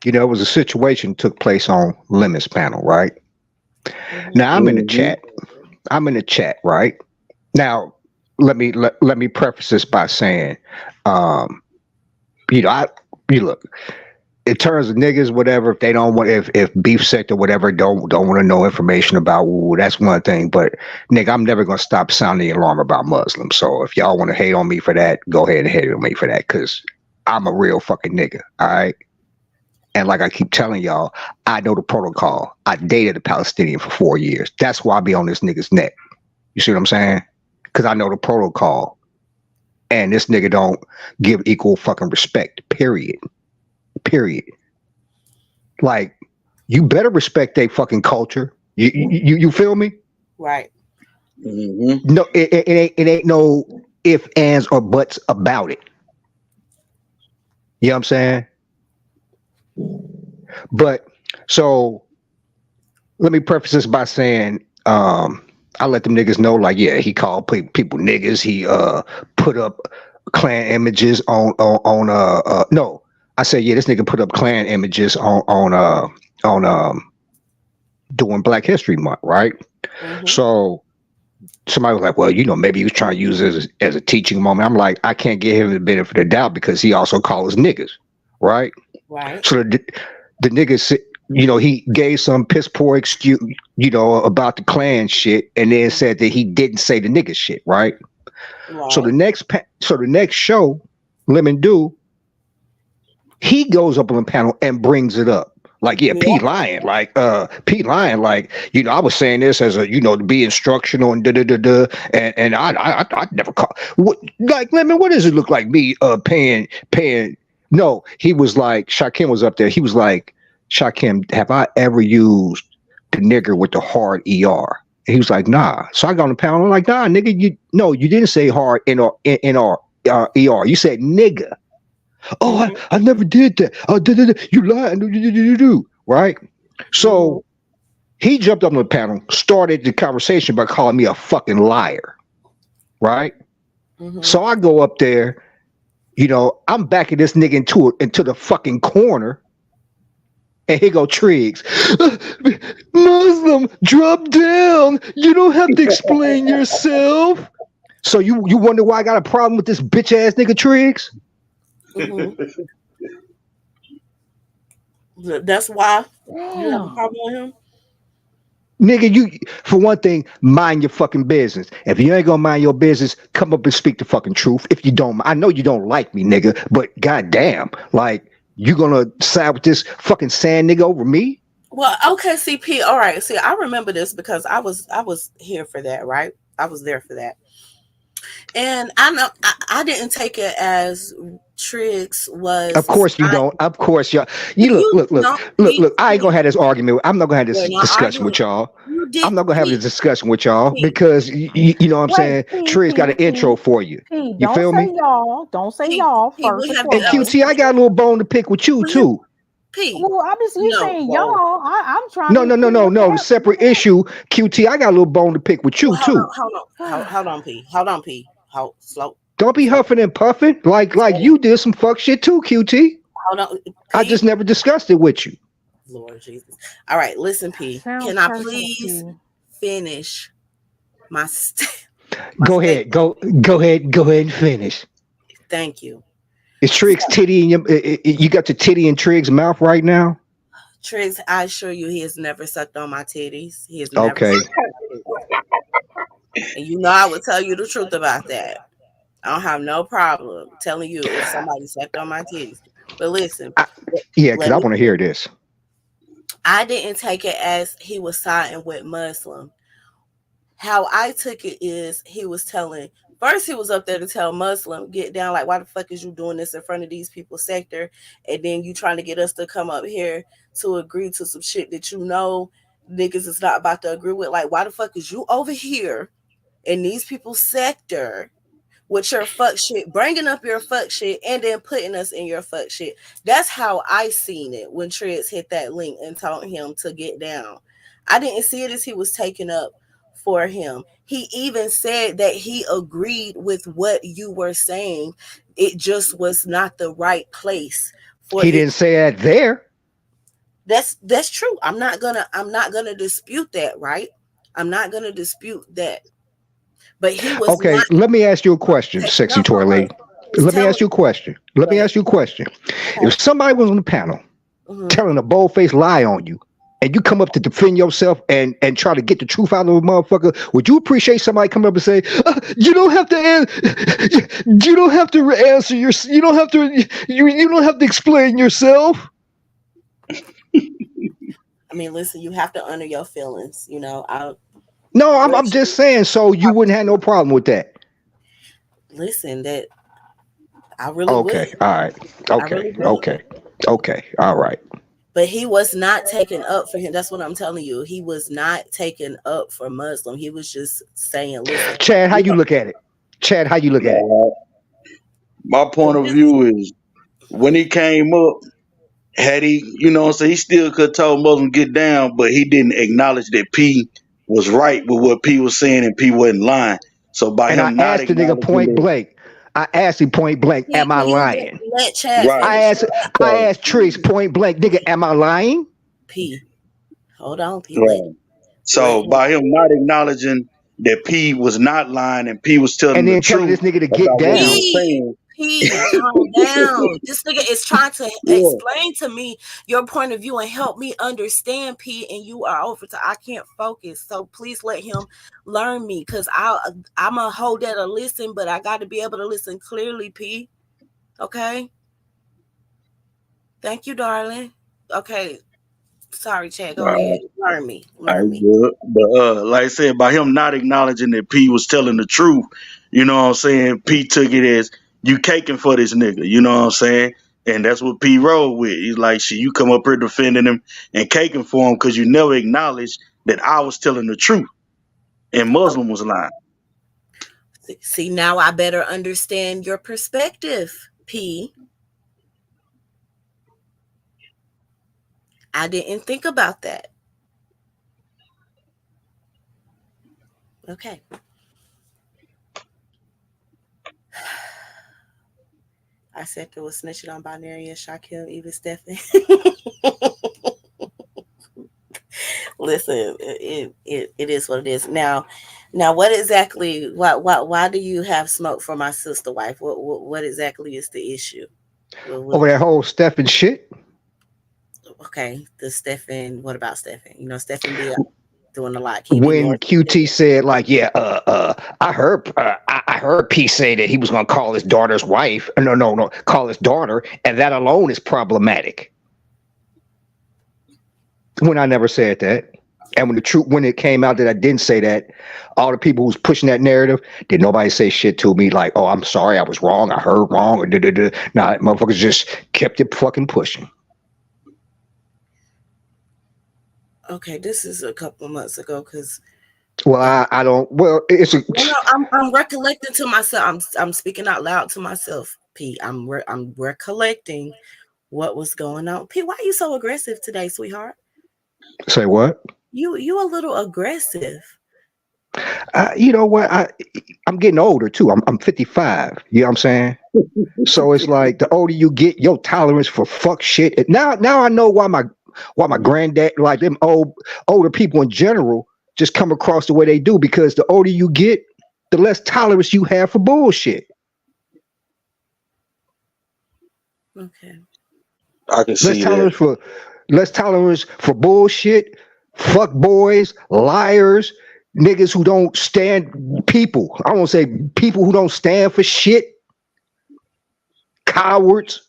it was a situation took place on Lemon's panel, right? Now I'm in the chat. I'm in the chat, right? Now, let me preface this by saying, you look, in terms of niggas, whatever, if they don't want, if beef sector, whatever, don't want to know information about, that's one thing. But nigga, I'm never gonna stop sounding the alarm about Muslims. So if y'all want to hate on me for that, go ahead and hate on me for that, because I'm a real fucking nigga. All right. And like I keep telling y'all, I know the protocol. I dated a Palestinian for 4 years. That's why I be on this nigga's neck. You see what I'm saying? Because I know the protocol. And this nigga don't give equal fucking respect. Period. Like, you better respect their fucking culture. You feel me? Right. Mm-hmm. No, it ain't no ifs, ands, or buts about it. You know what I'm saying? But so let me preface this by saying, I let them niggas know, like, yeah, he called people niggas. He put up Klan images on no, I said, yeah, this nigga put up Klan images on doing Black History Month, right? Mm-hmm. So somebody was like, well, maybe he was trying to use it as a teaching moment. I'm like, I can't give him the benefit of the doubt because he also calls niggas, right? Right. So the niggas, he gave some piss poor excuse, about the Klan shit, and then said that he didn't say the nigga shit, right? Right. So the next show, Lemon Do, he goes up on the panel and brings it up. Like, yeah, P lying, like, I was saying this as a, to be instructional and and I never call what, like, Lemon, what does it look like me paying? No, he was like, Shakim was up there. He was like, Shakim, have I ever used the nigger with the hard ER? And he was like, nah. So I got on the panel. I'm like, nah, nigga, you didn't say hard in our ER. You said nigga. Oh, I never did that. You lied. Right? So he jumped up on the panel, started the conversation by calling me a fucking liar. Right? Mm-hmm. So I go up there, I'm backing this nigga into the fucking corner. And here go Triggs. Muslim, drop down. You don't have to explain yourself. So you wonder why I got a problem with this bitch ass nigga Triggs? Mm-hmm. That's why you have a problem with him? Nigga, you, for one thing, mind your fucking business. If you ain't gonna mind your business, come up and speak the fucking truth. If you don't, I know you don't like me, nigga, but goddamn, like, you gonna side with this fucking sand nigga over me? Well, okay, CP. All right. See, I remember this because I was here for that, right? I was there for that. And I know I didn't take it as Triggs was Of course you not. don't. Of course y'all. You look. No, I ain't gonna have this argument. I'm not gonna have we're this not discussion arguing. with y'all. You did, I'm not gonna have this P. discussion with y'all P. because you know what I'm Wait, saying. P, Triggs got an P, intro P, for you. P. You Don't feel say me? y'all. Don't say P. y'all P. first We and have And foremost. QT, I got a little bone to pick with you we have too. P. Well, obviously you No, saying no. y'all. I'm trying No, to see what the hell. separate issue. QT, I got a little bone to pick with you Well, too. hold on, P. Hold on, P. Hold slow. Don't be Slow. huffing and puffing like you did some fuck shit too, QT. Hold on, P. I just never discussed it with you. Lord Jesus. All right, listen, P. Sounds Can I personal, please P. finish my Go ahead, go ahead and finish. Thank you. Is Triggs titty in your? You got the titty in Triggs' mouth right now? Triggs, I assure you, he has never sucked on my titties. He has never. Okay. Sucked on my titties. And you know I would tell you the truth about that. I don't have no problem telling you if somebody sucked on my titties. But listen, Yeah, because I want to hear this. I didn't take it as he was siding with Muslim. How I took it is he was telling. First, he was up there to tell Muslim, get down, like, why the fuck is you doing this in front of these people's sector? And then you trying to get us to come up here to agree to some shit that you know niggas is not about to agree with. Like, why the fuck is you over here in these people's sector with your fuck shit, bringing up your fuck shit, and then putting us in your fuck shit? That's how I seen it when Triggs hit that link and told him to get down. I didn't see it as he was taking up for him. He even said that he agreed with what you were saying. It just was not the right place for He didn't say that there. That's true. I'm not gonna dispute that, right? I'm not gonna dispute that. But he was okay. not, Let me ask you a question, sexy toilet. Let me ask you a question. If somebody was on the panel telling a bold-faced lie on you, and you come up to defend yourself and try to get the truth out of a motherfucker, would you appreciate somebody coming up and say, you don't have to you don't have to answer your, you don't have to explain yourself? I mean, listen, you have to honor your feelings, you know. I'm just saying, so you wouldn't have no problem with that. Listen, that I really okay, would. all right, okay, all right. But he was not taken up for him. That's what I'm telling you. He was not taken up for Muslim. He was just saying, listen. Chad, how you look at it? My point of view is when he came up, had he, you know what I'm saying, he still could tell Muslim get down, but he didn't acknowledge that P was right with what P was saying and P wasn't lying. So by him not asked the nigga point blank. I asked him point blank, am I lying? Let Chad I asked Triggs point blank, nigga, am I lying? P. Hold on, P. Right. So by him not acknowledging that P was not lying and P was telling the truth, this nigga to get down. P, calm down. This nigga is trying to explain to me your point of view and help me understand, P, and you are over to, I can't focus. So please let him learn me, because I'm a hold that a listen, but I got to be able to listen clearly, P. Okay? Thank you, darling. Okay. Sorry, Chad. Go ahead. Learn me. Good. But like I said, by him not acknowledging that P was telling the truth, you know what I'm saying? P took it as you caking for this nigga, you know what I'm saying? And that's what P rolled with. He's like, shit, you come up here defending him and caking for him because you never acknowledged that I was telling the truth and Muslim was lying. See, now I better understand your perspective, P. I didn't think about that. Okay. I said there was snitching on Binary and Shaquille, even Stephen. Listen, it is what it is. Now, what exactly? Why do you have smoke for my sister wife? What exactly is the issue? Over that whole Stephen shit. Okay, the Stephen. What about Stephen? You know, Stephen be doing a lot. When QT said, like, yeah, I heard P say that he was gonna call his daughter's wife. No, call his daughter, and that alone is problematic. When I never said that. And when it came out that I didn't say that, all the people who was pushing that narrative, did nobody say shit to me like, "Oh, I'm sorry, I was wrong, I heard wrong," or da da da. Nah, motherfuckers just kept it fucking pushing. Okay, this is a couple of months ago because Well, I don't. Well, it's a. no, I'm recollecting to myself. I'm speaking out loud to myself, P. I'm recollecting what was going on. P, why are you so aggressive today, sweetheart? Say what? You a little aggressive. You know what? I'm getting older too. I'm 55. You know what I'm saying? So it's like the older you get, your tolerance for fuck shit. And now I know why my granddad, like them older people in general, just come across the way they do, because the older you get, the less tolerance you have for bullshit. Okay. I can see that. Less tolerance for bullshit, fuck boys, liars, niggas who don't stand people. I won't say people who don't stand for shit, cowards,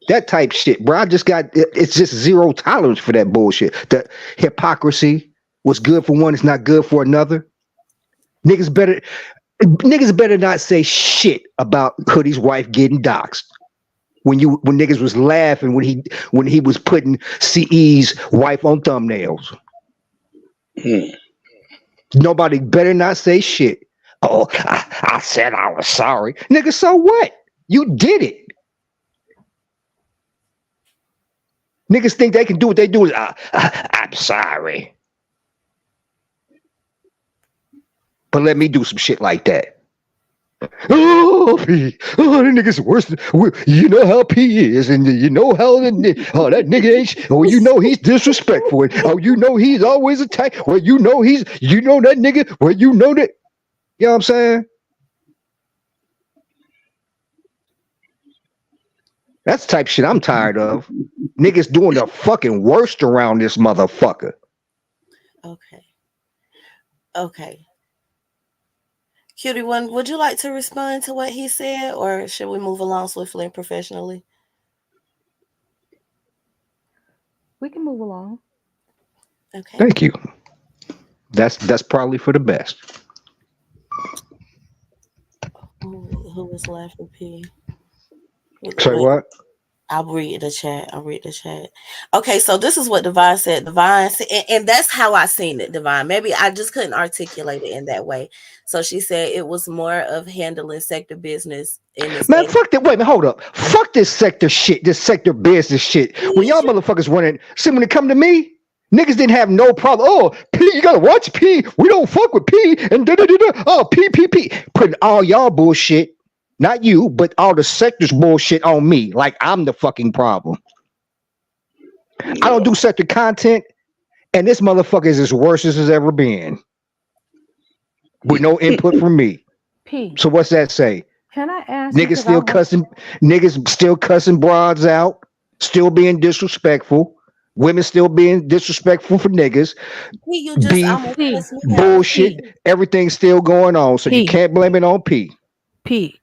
that type shit, bro. It's just zero tolerance for that bullshit. The hypocrisy, what's good for one is not good for another. Niggas better not say shit about Hoodie's wife getting doxxed. When niggas was laughing when he was putting CE's wife on thumbnails. Nobody better not say shit. Oh, I said I was sorry. Nigga, so what? You did it. Niggas think they can do what they do. I'm sorry. But let me do some shit like that. Oh, P. Oh, that nigga's worse than, you know how P is, and you know how that nigga ain't. Oh, you know he's disrespectful. And, oh, you know he's always attacked. Well, you know that nigga. Well, you know that. You know what I'm saying? That's the type of shit I'm tired of. Niggas doing the fucking worst around this motherfucker. Okay. Cutie one, would you like to respond to what he said, or should we move along swiftly and professionally? We can move along. Okay. Thank you. That's probably for the best. Who was laughing, P? Say what? I'll read the chat. Okay, so this is what Divine said. Divine said, and that's how I seen it, Divine. Maybe I just couldn't articulate it in that way. So she said it was more of handling sector business in this. Man, fuck that. Wait a minute, hold up. Fuck this sector shit, this sector business shit. When y'all motherfuckers running, see, when it come to me, niggas didn't have no problem. Oh, P, you gotta watch P. We don't fuck with P. And da da da da. Oh, P. Putting all y'all bullshit, not you, but all the sectors bullshit on me. Like I'm the fucking problem. I don't do sector content, and this motherfucker is as worse as it's ever been. With no input from me. P. So what's that say? Can I ask? Niggas still cussing broads out, still being disrespectful. Women still being disrespectful for niggas. Beef, bullshit, everything's still going on. So you can't blame it on P. P.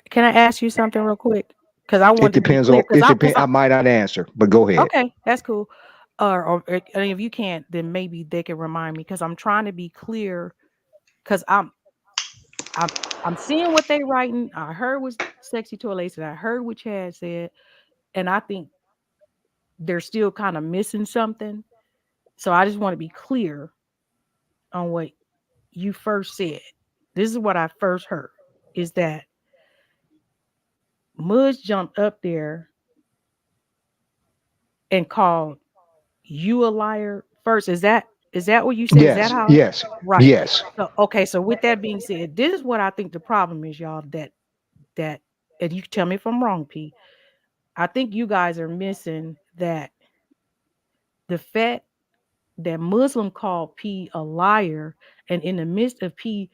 Can I ask you something real quick? Because I want it depends on. It depends. I might not answer, but go ahead. Okay, that's cool. Or if you can't, then maybe they can remind me, because I'm trying to be clear. Because I'm seeing what they writing. I heard what Sexy Toilet said. I heard what Chad said, and I think they're still kind of missing something. So I just want to be clear on what you first said. This is what I first heard, is that Mudge jumped up there and called you a liar first. Is that what you said? Yes, is that how? Yes. Right. Yes. So, okay. So with that being said, this is what I think the problem is, y'all. That, and you can tell me if I'm wrong, P. I think you guys are missing that the fact that Muslim called P a liar, and in the midst of P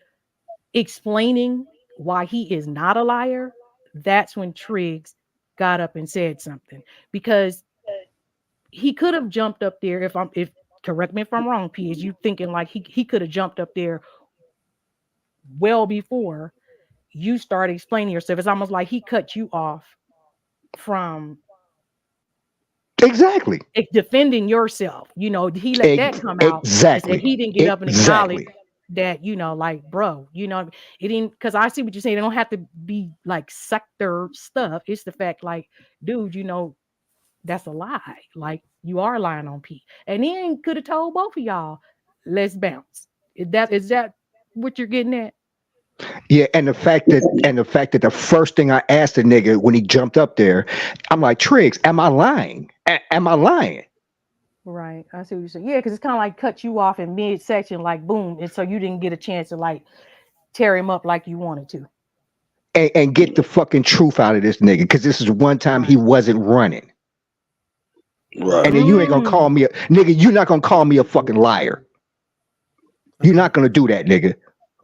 explaining why he is not a liar, that's when Triggs got up and said something, because he could have jumped up there. If correct me if I'm wrong, P, is you thinking like he could have jumped up there well before you started explaining yourself? It's almost like he cut you off from Exactly. Defending yourself. You know, he let that come out. Exactly. And he didn't get up and acknowledge that, you know, like, bro, you know, it didn't, because I see what you're saying. It don't have to be like sector stuff. It's the fact, like, dude, you know, that's a lie. Like, you are lying on P. And then could have told both of y'all, let's bounce. Is that what you're getting at? Yeah, and the fact that the first thing I asked the nigga when he jumped up there, I'm like, Triggs, am I lying? Am I lying? Right. I see what you're saying. Yeah, because it's kind of like cut you off in midsection, like boom, and so you didn't get a chance to like tear him up like you wanted to. And get the fucking truth out of this nigga, because this is one time he wasn't running. Right. And then you ain't gonna call me a nigga. You're not gonna call me a fucking liar. You're not gonna do that, nigga,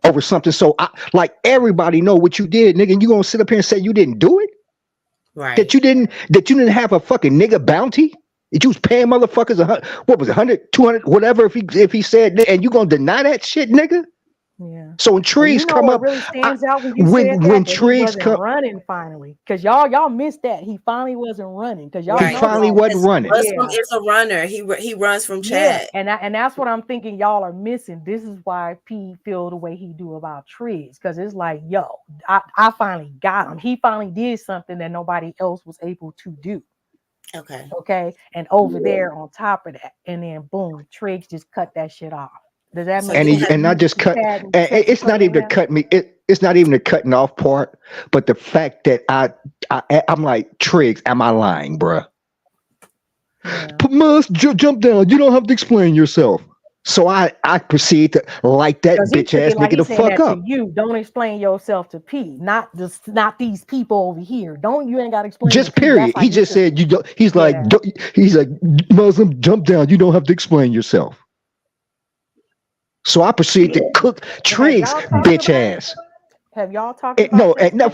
over something. So like everybody know what you did, nigga. And you gonna sit up here and say you didn't do it? Right. That you didn't have a fucking nigga bounty? That you was paying motherfuckers what was it, 100, 200, whatever, if he said, and you gonna deny that shit, nigga? Yeah. So when Triggs come up, really stands out when you said that, when that Triggs he wasn't come running finally, because y'all missed that he finally wasn't running, because y'all he finally wasn't running. Muslim is a runner. He runs from Chad. Yeah, and that's what I'm thinking y'all are missing. This is why P feel the way he do about Triggs, because it's like, yo, I finally got him. He finally did something that nobody else was able to do. Okay, and over there on top of that, and then boom, Triggs just cut that shit off. Does that make and not just cut? And it's not even to cut me. It's not even the cutting off part, but the fact that I'm like, Triggs, am I lying, bruh? Yeah. Must jump down. You don't have to explain yourself. So I proceed to light that bitch ass nigga the fuck up. You don't explain yourself to P, not these people over here. You ain't got to explain. Just period. He just said you don't. He's like Muslim, jump down. You don't have to explain yourself. So I proceed to cook Triggs bitch ass. Have y'all talked about no,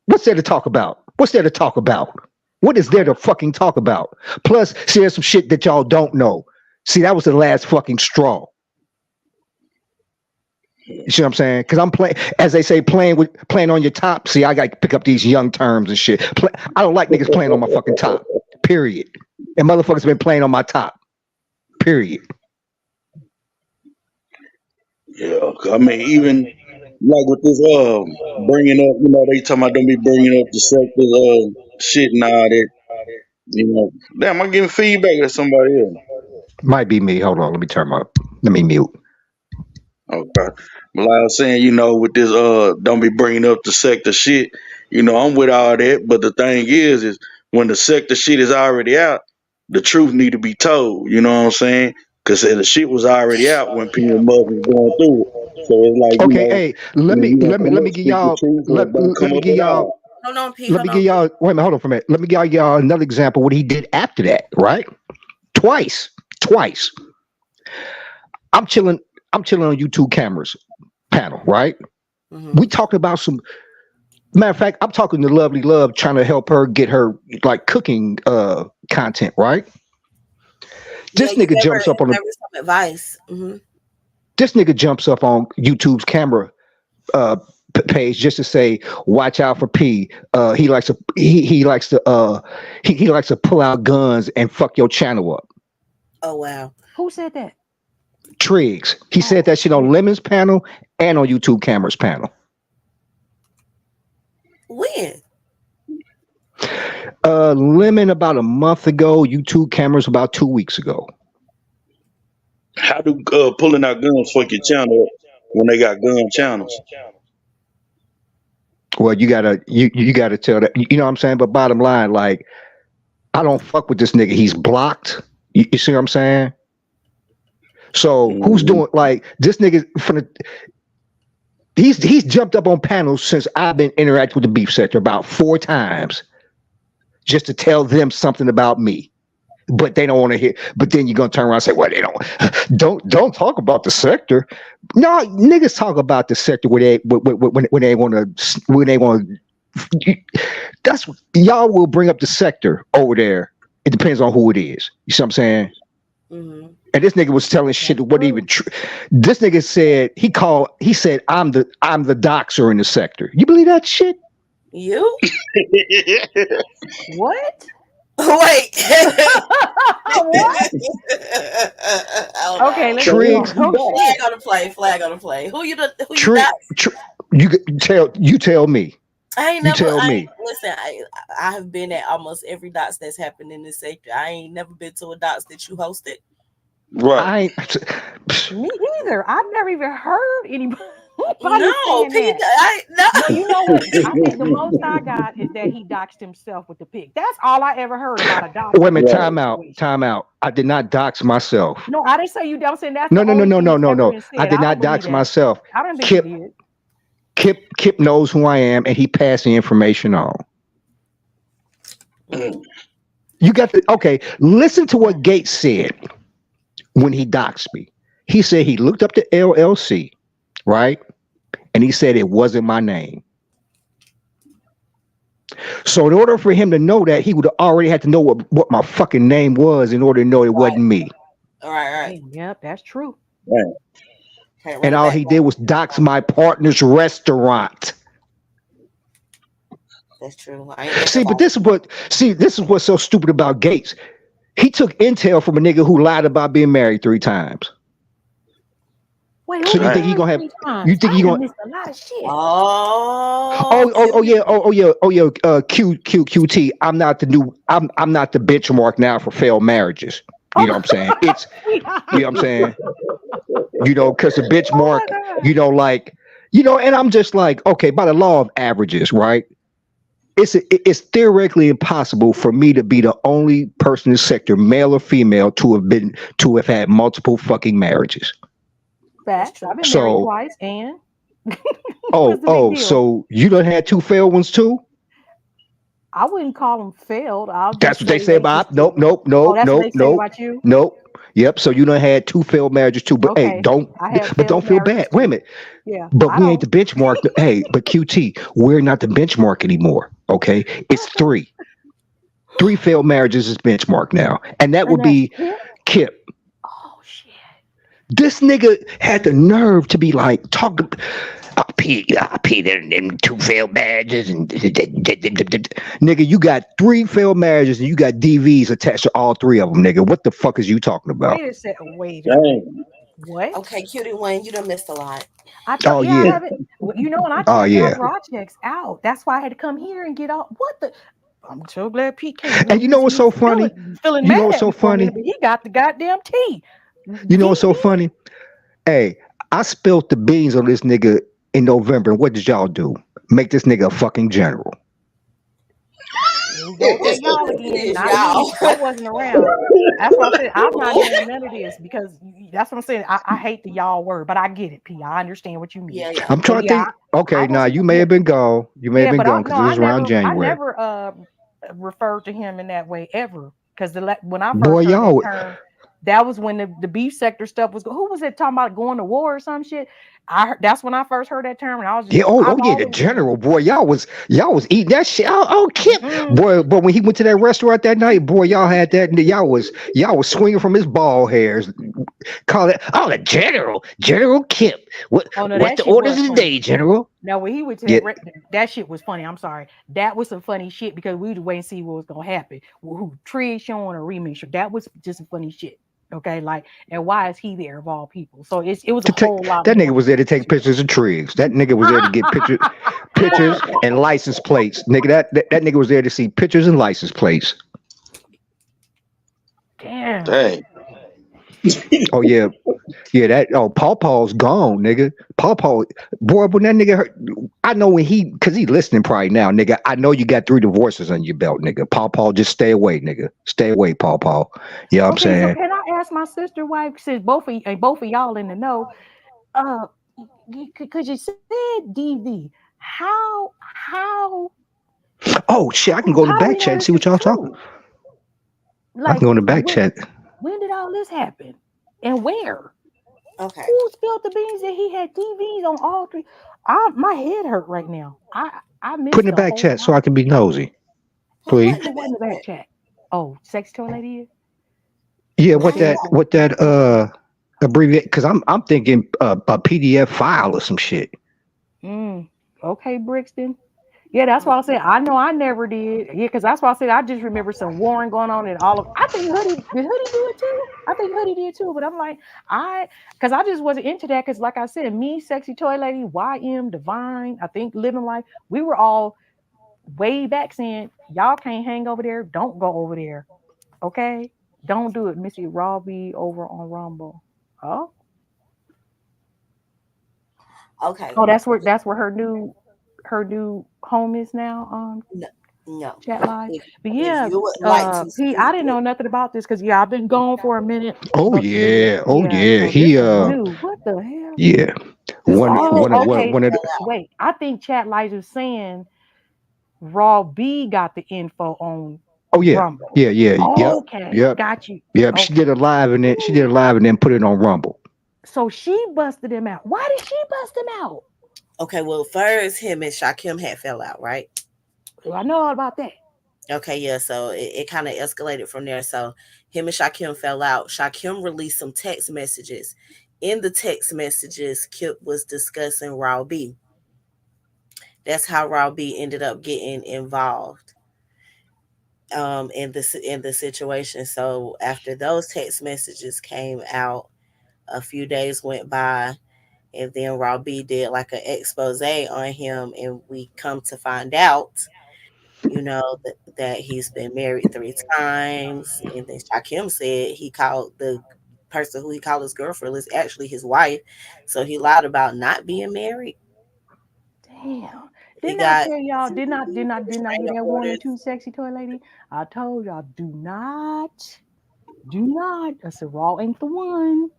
what's there to talk about? What's there to talk about? What is there to fucking talk about? Plus, see, there's some shit that y'all don't know. See, that was the last fucking straw. You see what I'm saying? Because I'm playing, as they say, playing on your top. See, I got to pick up these young terms and shit. I don't like niggas playing on my fucking top. Period. And motherfuckers been playing on my top. Period. Yeah, I mean, even like with this bringing up, you know, they talking about don't be bringing up the sectors shit and all that. You know, damn, I'm getting feedback at somebody else. Might be me. Hold on, let me mute. Okay, but like I was saying, you know, with this don't be bringing up the sector shit. You know, I'm with all that, but the thing is when the sector shit is already out, the truth need to be told. You know what I'm saying? Because the shit was already out when people was going through it. So it's like, okay, you know, hey, let me give y'all. Let me give y'all. Hold on, P. Let me give y'all. Wait a minute. Hold on for a minute. Let me give y'all another example. What he did after that, right? Twice. I'm chilling on YouTube cameras panel, right? Mm-hmm. We talking about some. Matter of fact, I'm talking to Lovely Love, trying to help her get her like cooking content, right? This nigga jumps up on some advice. Mm-hmm. This nigga jumps up on YouTube's camera page just to say, "Watch out for P. He likes to pull out guns and fuck your channel up." Oh wow! Who said that? Triggs. He said that shit on Lemon's panel and on YouTube Camera's panel. When? Lemon about a month ago. YouTube Cameras about 2 weeks ago. How do pulling out guns fuck your channel when they got gun channels? Well, you gotta tell that. You know what I'm saying? But bottom line, like, I don't fuck with this nigga. He's blocked. You see what I'm saying? So who's doing like this nigga from the? He's jumped up on panels since I've been interacting with the beef sector about 4 times, just to tell them something about me. But they don't want to hear. But then you're gonna turn around and say, "Well, they don't talk about the sector." No, niggas talk about the sector when they want to. That's y'all will bring up the sector over there. It depends on who it is. You see what I'm saying? Mm-hmm. And this nigga was telling shit that wasn't even true. This nigga said he said I'm the doxer in the sector. You believe that shit? You? What? Wait. What? Hold Okay, on. let's move Triggs, on. Oh Flag shit. on the play. Flag on the play. Who you Trick, got? you tell me. I You tell ain't me. listen. I have been at almost every dots that's happened in this sector. I ain't never been to a dots that you hosted. Right. I ain't. Me either. I've never even heard anybody No, saying Pete. that. No. No, you know what? I think the most I got is that he doxed himself with the pic. That's all I ever heard about a Wait a doxing minute. Right. Time out. situation. Time out. I did not dox myself. No, I didn't say you. I'm saying that's No, the no, no, only no, thing no, that's no, ever no. been I said. did I not don't believe dox that. myself. I don't think you Kip, did. Kip knows who I am, and he passed the information on. You got to okay. Listen to what Gates said when he doxed me. He said he looked up the LLC, right, and he said it wasn't my name. So in order for him to know that, he would have already had to know what my fucking name was in order to know it wasn't me. Right. Yep, that's true. Right. Can't run And it all back. he did was dox my partner's restaurant. That's true. I ain't never See, but lied. this is what's so stupid about Gates. He took intel from a nigga who lied about being married 3 times. Wait, So who you was think he married gonna have? 3 times? You think I he done gonna? missed a lot of shit. Oh, QT. I'm not the new. I'm not the benchmark now for failed marriages. You know what I'm saying? It's you know what I'm saying. Because the Oh benchmark, my god. like, and I'm just like, okay, by the law of averages, right? It's theoretically impossible for me to be the only person in the sector, male or female, to have had multiple fucking marriages. that's Facts. I've true. been married So, twice, and what's the big deal? so you done had 2 failed ones too? I wouldn't call them failed. I'll That's just what they say say they just about. Nope, didn't. nope, Oh, nope, that's what they nope, say nope, about you. nope. Yep. So you done had 2 failed marriages too. But hey, Okay, I had but don't failed feel marriages bad. Wait a too. minute. Yeah, But I we ain't know. the benchmark. Hey, but QT, we're not the benchmark anymore. Okay, it's 3. 3 failed marriages is benchmark now, and that And would that's be Kip. Kip. Oh shit. This nigga had the nerve to be like, talk. I Pete, them 2 failed marriages, and nigga, you got 3 failed marriages, and you got DVs attached to all 3 of them, nigga. What the fuck is you talking about? Wait a second. Wait a minute. Dang. What? Okay, cutie one, you done missed a lot. I thought, Oh yeah, I yeah, haven't. Well, and I oh checked y'all yeah. projects out. That's why I had to come here and get all. What the? I'm so glad Pete came. And you know what's so funny? Feeling You know mad what's at so me for a funny? minute, but he got the goddamn tea. You know what's so DV? funny? Hey, I spilled the beans on this nigga in November, and what did y'all do? Make this nigga a fucking general. Here we go with that y'all again. It's Not me. y'all. I wasn't around. That's why I said I'm not doing none of this because that's what I'm saying. I hate the y'all word, but I get it, P. I understand what you mean. Yeah. I'm But trying to yeah, think. Okay, I now wasn't you may yeah, have been gone. You may have yeah, been but gone because it was around I January. never referred to him in that way ever. Because when I Boy, first heard that y'all. term, that was when the beef sector stuff was. Who was it talking about going to war or some shit? That's when I first heard that term, and I was just Yeah, I've yeah, the always general, boy, y'all was eating that shit. Oh, Kip, mm, boy, but when he went to that restaurant that night, boy, y'all had that, and y'all was swinging from his ball hairs. Call it, the General Kip. oh no, What's that the shit orders was of the funny. day, General? Now when he went to Yeah, that shit was funny. I'm sorry, that was some funny shit because we would wait and see what was gonna happen. Who Tree showing a remix? That was just some funny shit. Okay, like, and why is he there of all people? So it was a to take whole lot that nigga more. was there to take pictures of trees. That nigga was there to get pictures and license plates. Nigga, that nigga was there to see pictures and license plates. Damn. Dang. Oh yeah, that Paw Paw's gone, nigga. Paw Paw, boy, when that nigga heard, I know when cause he listening probably now, nigga. I know you got 3 divorces on your belt, nigga. Paw Paw, just stay away, nigga. Stay away, Paw Paw. You know what I'm Okay, so saying? can I ask my sister wife since both of y'all in the know? Uh, could you said DV? How Oh shit, I can go in the how do we back know chat and this see is what y'all talking. true? I can Like go in the back chat. when did all this happen and where? Okay. Who spilled the beans that he had TVs on all 3? My head hurt right now. I Put in missed the a back whole chat so lot. I can be nosy, please. What in the What in the back back? chat? Oh, sex toy lady is? Yeah, What she was what that abbreviate? Because I'm thinking a PDF file or some shit. Okay, Brixton. Yeah, that's why I said I know I never did. Yeah, because that's why I said I just remember some warring going on and all of. I think Hoodie did Hoodie do it too. I think Hoodie did too. But I'm like because I just wasn't into that. Because like I said, me, Sexy Toy Lady, YM, Divine, I think Living Life, we were all way back saying y'all can't hang over there. Don't go over there. Okay, don't do it, Missy Robbie over on Rumble. Oh, Okay. oh, that's where her new home is now. No, no. Chat live. But If yeah, you would like to P, see I didn't it, know nothing about this because yeah, I've been gone for a minute. Oh But yeah, oh yeah, yeah. so He this is new. What the hell? yeah. because One me and Oh, one of Shaq okay. one of the, fell out. Wait, I think Chat Light is saying Raw B got the info on oh yeah, Rumble. yeah, yeah, yep, Okay, yep, got you. yep. She did Okay. a live and then she did a Ooh. live and then put it on Rumble. So she busted him out. Why did she bust him out? Okay, well, first him and Shakim had fell out, right? Well, I know all about that. Okay, yeah, so it kind of escalated from there. So him and Shakim fell out. Shakim released some text messages. In the text messages, Kip was discussing Raw B. That's how Raw B ended up getting involved in the situation. So after those text messages came out, a few days went by, and then Raw B did like an expose on him, and we come to find out, that he's been married 3 times. And then Shakim said he called the person who he called his girlfriend is actually his wife. So he lied about not being married. Damn. He Didn't I got tell y'all? Did not give restraining that warning orders. to Sexy Toy Lady? I told y'all, do not. I said, Raw ain't the one.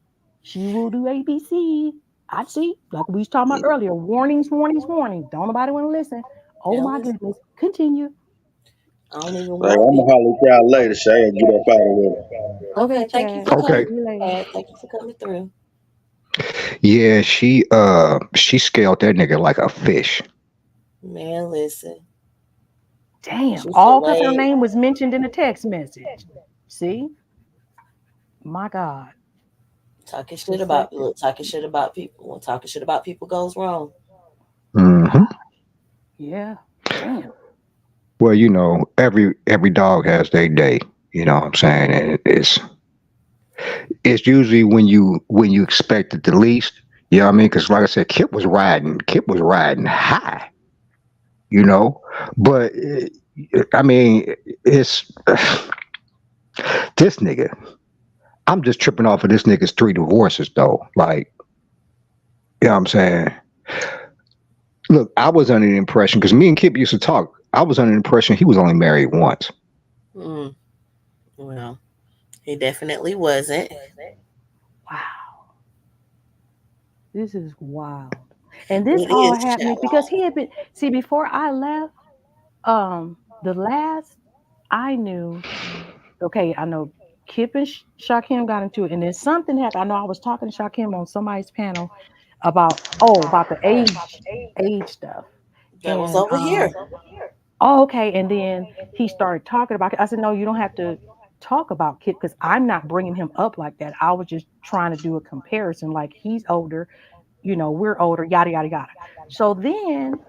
She will do ABC. I see. Like we was talking about earlier. Warnings, warnings, warnings. Don't nobody want to listen. Oh Now my listen, goodness. Continue. I don't even Like, I'm want gonna it. holler at y'all later, Shay, and get up out of here. Okay, Okay, thank you Chad. for Talk Okay. coming. to you later. Thank you for coming through. Yeah, she scaled that nigga like a fish. Man, listen. Damn. She All because her fillet name was mentioned in the text message. See? My God. Deceptive. talking shit about people. When talking shit about people goes wrong. Hmm. Yeah. Damn. Well, every dog has their day. You know what I'm saying? And it's usually when you expect it the least. You know what I mean? Because like I said, Kip was riding high. You know, but I mean, it's this nigga. I'm just tripping off of this nigga's 3 divorces though. Like, you know what I'm saying? Look, I was under the impression because me and Kip used to talk. I was under the impression he was only married once. Mm, well, he definitely wasn't. Wow. This is wild. And this It all is chat happening because he had been see before I left, the last I knew, okay, I know Kip and Shakim got into it, and then something happened. I know I was talking to Shakim on somebody's panel about the age stuff. that was And over here. oh, okay. And then he started talking about it. I said, no, you don't have to talk about Kip because I'm not bringing him up like that. I was just trying to do a comparison. Like he's older, we're older, yada, yada, yada. So then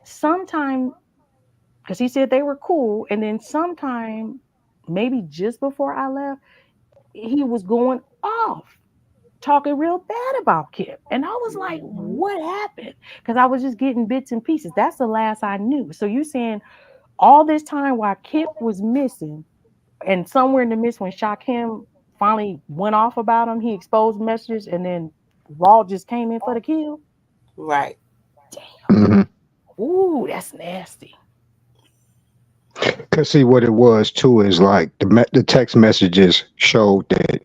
sometime, because he said they were cool. And then sometime, maybe just before I left, he was going off talking real bad about Kip. And I was like, what happened? Because I was just getting bits and pieces. That's the last I knew. So you saying all this time while Kip was missing, and somewhere in the midst when Shakim finally went off about him, he exposed messages, and then Raw just came in for the kill. Right. Hmm. Ooh, that's nasty. Cause see what it was too is like the text messages showed that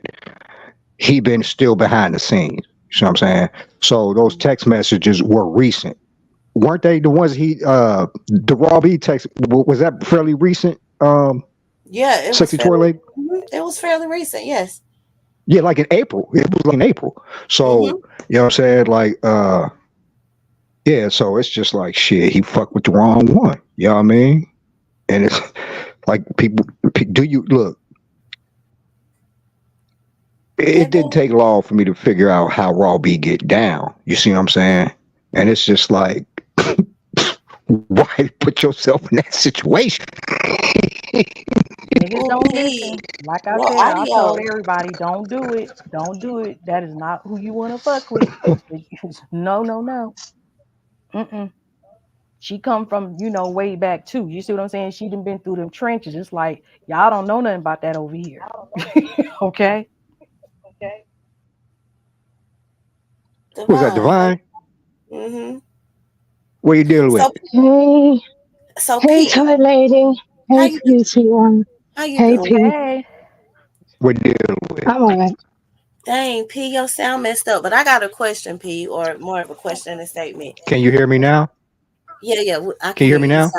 he been still behind the scenes. You know what I'm saying? So those text messages were recent, weren't they? The ones the Raw B text was that fairly recent? Yeah, Sexy Toy Lady. it was fairly recent. Yes. Yeah, like in April. It was like in April. Mm-hmm. So you know what I'm saying? Like yeah. So it's just like shit. He fucked with the wrong one. You know what I mean? And it's like people. Do you look? It didn't take long for me to figure out how Raw B get down. You see what I'm saying? And it's just like, Why put yourself in that situation? Niggas Oh, don't P, listen. Like I what said, I told audio? everybody, don't do it. Don't do it. That is not who you want to fuck with. No, no, no. Mm-mm. She come from, way back too. You see what I'm saying? She done been through them trenches. It's like, y'all don't know nothing about that over here. Okay? Was that Devon, Divine? mm-hmm. What you dealing with? So, Hey, so hey, P, toy lady. how Hey, you do? pretty one. How you Hey, doing? P. Hey. What you dealing with? I'm alright. Dang, P, your sound messed up. But I got a question, P, or more of a question and a statement. Can you hear me now? Yeah, I Can can you hear hear me you. now?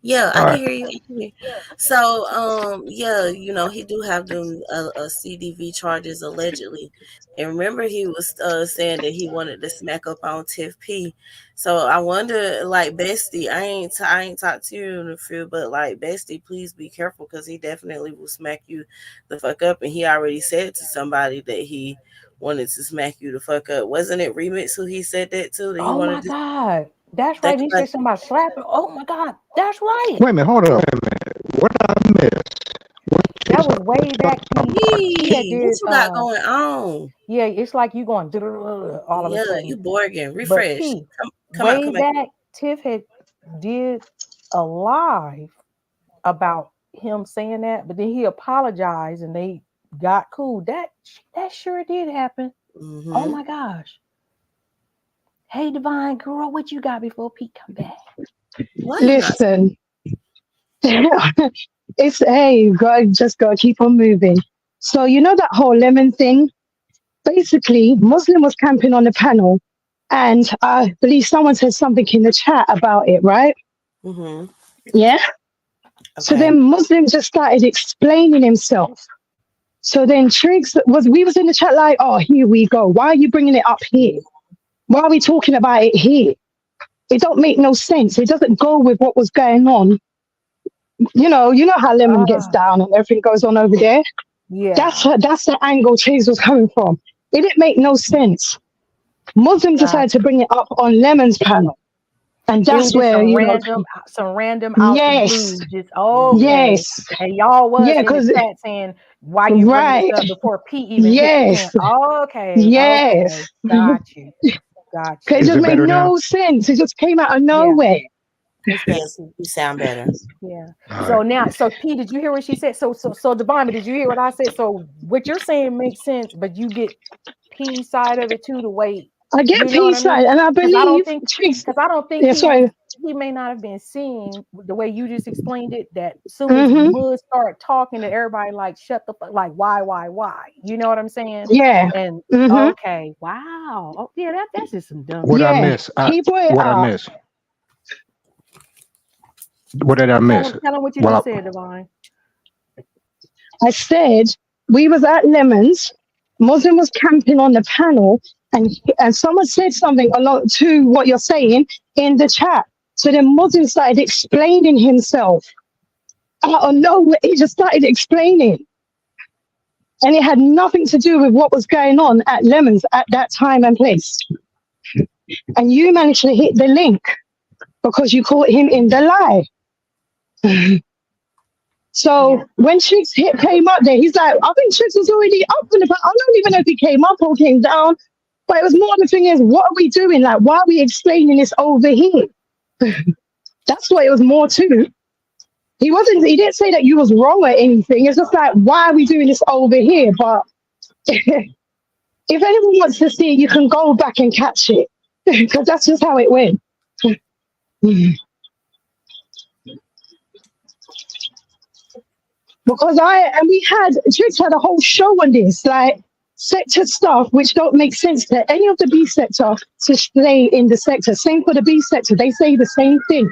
Yeah, All I can right. hear you. I can hear. So, yeah, he do have them CDV charges allegedly, and remember he was saying that he wanted to smack up on Tiff P. So I wonder, like Bestie, I ain't talked to you in a few, but like Bestie, please be careful because he definitely will smack you the fuck up, and he already said to somebody that he wanted to smack you the fuck up. Wasn't it Remix who he said that to? That he Oh my wanted to. God. That's right. Think He about. said something about slapping. Oh my God. That's right. Wait a minute. Hold on. Wait a minute. What I missed? That was way back. He had What did you got going on? yeah, it's like you going all of a Yeah, sudden. you Borgin. But Refresh. P, Come out, way come back. back, Tiff had did a live about him saying that, but then he apologized and they got cool. That sure did happen. Oh Mm-hmm. my gosh. Hey Divine girl, what you got before Pete come back? Why you not? Listen, it's hey, just gotta keep on moving. So you know that whole lemon thing. Basically, Muslim was camping on the panel, and I believe someone said something in the chat about it, right? Mm-hmm. Yeah. So Okay. then Muslim just started explaining himself. So then Triggs we was in the chat like, oh, here we go. Why are you bringing it up here? Why are we talking about it here? It don't make no sense. It doesn't go with what was going on. You know how Lemon gets down and everything goes on over there. Yeah. That's the angle Chase was coming from. It didn't make no sense. Muslim decided to bring it up on Lemon's panel, and It was that's just where some random out the yes, blue, just okay. yes, And y'all was yeah, in the because chat saying, why you bringing this right, up before Pete even hit the yes, camp? Okay, okay, yes. got you, got It you. Is just it made better now? no sense. It just came out of Yeah, nowhere. it's better. Yes, you sound better. Yeah. All So right. now, so Pete, did you hear what she said? So Devon, did you hear what I said? So what you're saying makes sense, but you get P's side of it too to wait. I get You know what I peace mean? side, and I Because believe Tricks. I don't think Yeah, sorry. he may not have been seeing the way you just explained it. That soon as Mm-hmm. Mud started talking to everybody, like shut the fuck, like why? You know what I'm saying? Yeah. And Mm-hmm. okay, wow, oh yeah, that's just some dumb What I shit. Yeah. miss? He brought it What I up. miss? What did I miss? Tell him what you Well, just said, Divine. I said we was at Lemons. Muslim was camping on the panel, and someone said something along to what you're saying in the chat. So then Muslim started explaining himself. Out of nowhere, he just started explaining, and it had nothing to do with what was going on at Lemons at that time and place. And you managed to hit the link because you caught him in the lie. So when Chicks came up there, he's like, I think Chicks was already up in the I don't even know if he came up or came down. But it was more the thing is, what are we doing? Like, why are we explaining this over here? That's what it was more to. He didn't say that you was wrong or anything. It's just like, why are we doing this over here? But if anyone wants to see it, you can go back and catch it. Because that's just how it went. Because Chicks had a whole show on this, like sector stuff, which don't make sense to any of the B sector to stay in the sector. Same for the B sector, they say the same thing.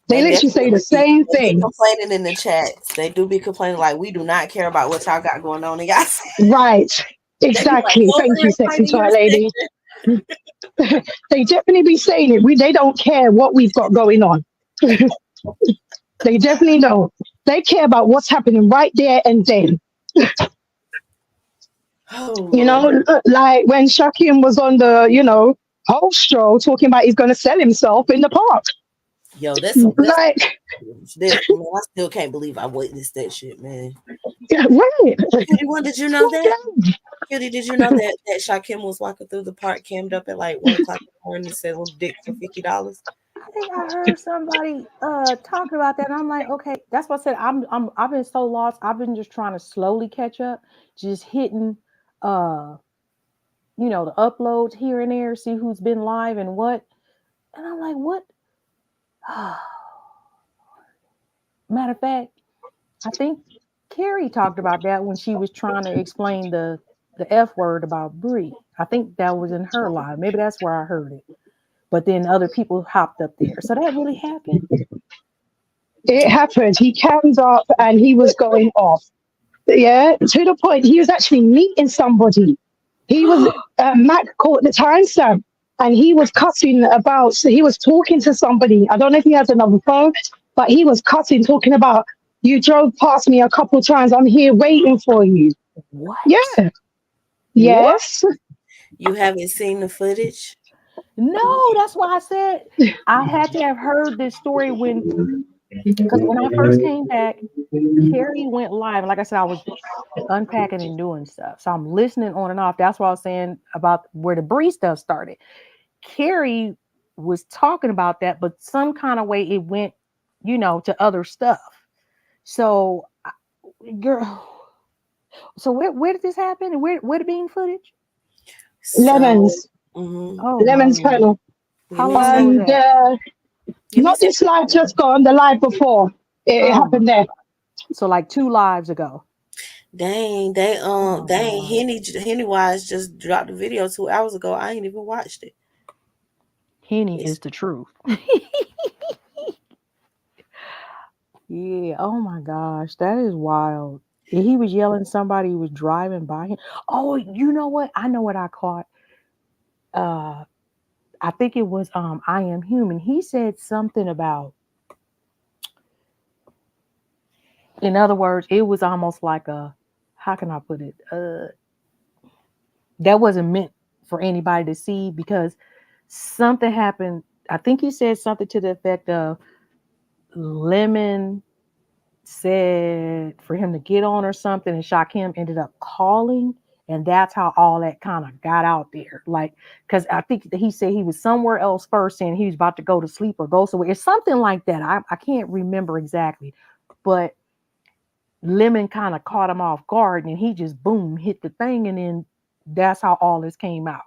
They literally say the same They be thing. complaining in the chats. They do be complaining like we do not care about what y'all got going on in y'all. Right. Exactly. Like, Thank you, sexy toy lady. They definitely be saying it. They don't care what we've got going on. They definitely don't. They care about what's happening right there and then. Oh, You know, like when Shakim was on the, Holstro talking about he's going to sell himself in the park. Yo, that's Like, man, I still can't believe I witnessed that shit, man. right. Cutie One, did you know that? Cutie, did you know that Shakim was walking through the park, cammed up at like 1 o'clock in the morning and selling dick for $50? I think I heard somebody talking about that. And I'm like, okay, that's what I said. I've been so lost. I've been just trying to slowly catch up, just hitting the uploads here and there, see who's been live and what. And I'm like, what? Matter of fact, I think Carrie talked about that when she was trying to explain the F word about Brie. I think that was in her live. Maybe that's where I heard it. But then other people hopped up there. So that really happened. It happened. He cammed up and he was going off. Yeah, to the point he was actually meeting somebody. He was Mac caught the timestamp and he was cussing about. So he was talking to somebody. I don't know if he has another phone, but he was cussing, talking about, you drove past me a couple times. I'm here waiting for you. What? Yeah. Yes. You haven't seen the footage? No, that's why I said I had to have heard this story because when I first came back, Carrie went live. Like I said, I was unpacking and doing stuff. So I'm listening on and off. That's what I was saying about where the Brie stuff started. Carrie was talking about that, but some kind of way it went, to other stuff. So, girl, so where did this happen? And where the bean footage? Lemons. Mm-hmm. Oh, Lemons panel. How long was that? Not this live just gone, the live before. It happened there. So like 2 lives ago. Dang, Henny Wise just dropped the video 2 hours ago. I ain't even watched it. Henny is the truth. Yeah. Oh my gosh, that is wild. And he was yelling. Somebody was driving by him. Oh, you know what? I know what I caught. I think it was I Am Human. He said something about. In other words, it was almost like how can I put it? That wasn't meant for anybody to see because something happened. I think he said something to the effect of Lemon said for him to get on or something, and Shakim ended up calling, and that's how all that kind of got out there. Like, because I think he said he was somewhere else first, and he was about to go to sleep or go somewhere. It's something like that. I can't remember exactly, but Lemon kind of caught him off guard, and he just boom hit the thing, and then that's how all this came out.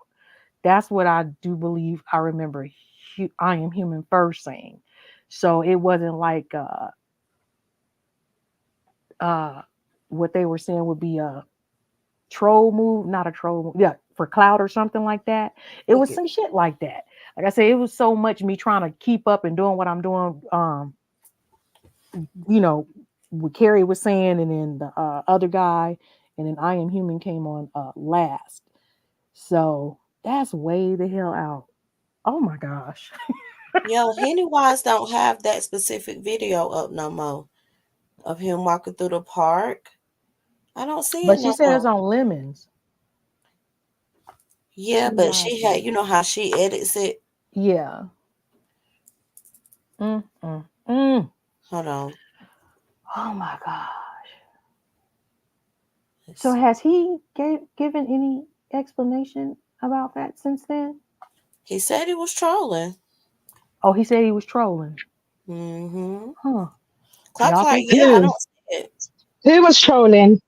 That's what I do believe. I remember I Am Human first saying. So it wasn't like what they were saying would be a troll move, not a troll move, yeah, for clout or something like that. It was some shit like that. Like I said, it was so much me trying to keep up and doing what I'm doing. What Carrie was saying, and then the other guy, and then I Am Human came on last. So that's way the hell out. Oh my gosh. Yo, Henny Wise don't have that specific video up no more of him walking through the park. I don't see it. But she said it's on Lemons. Yeah, but she had, how she edits it. Yeah. Hold on. Oh my gosh. So has he given any explanation about that since then? He said he was trolling. Oh, he said he was trolling. Mm-hmm. Huh. I don't see it. Who was trolling?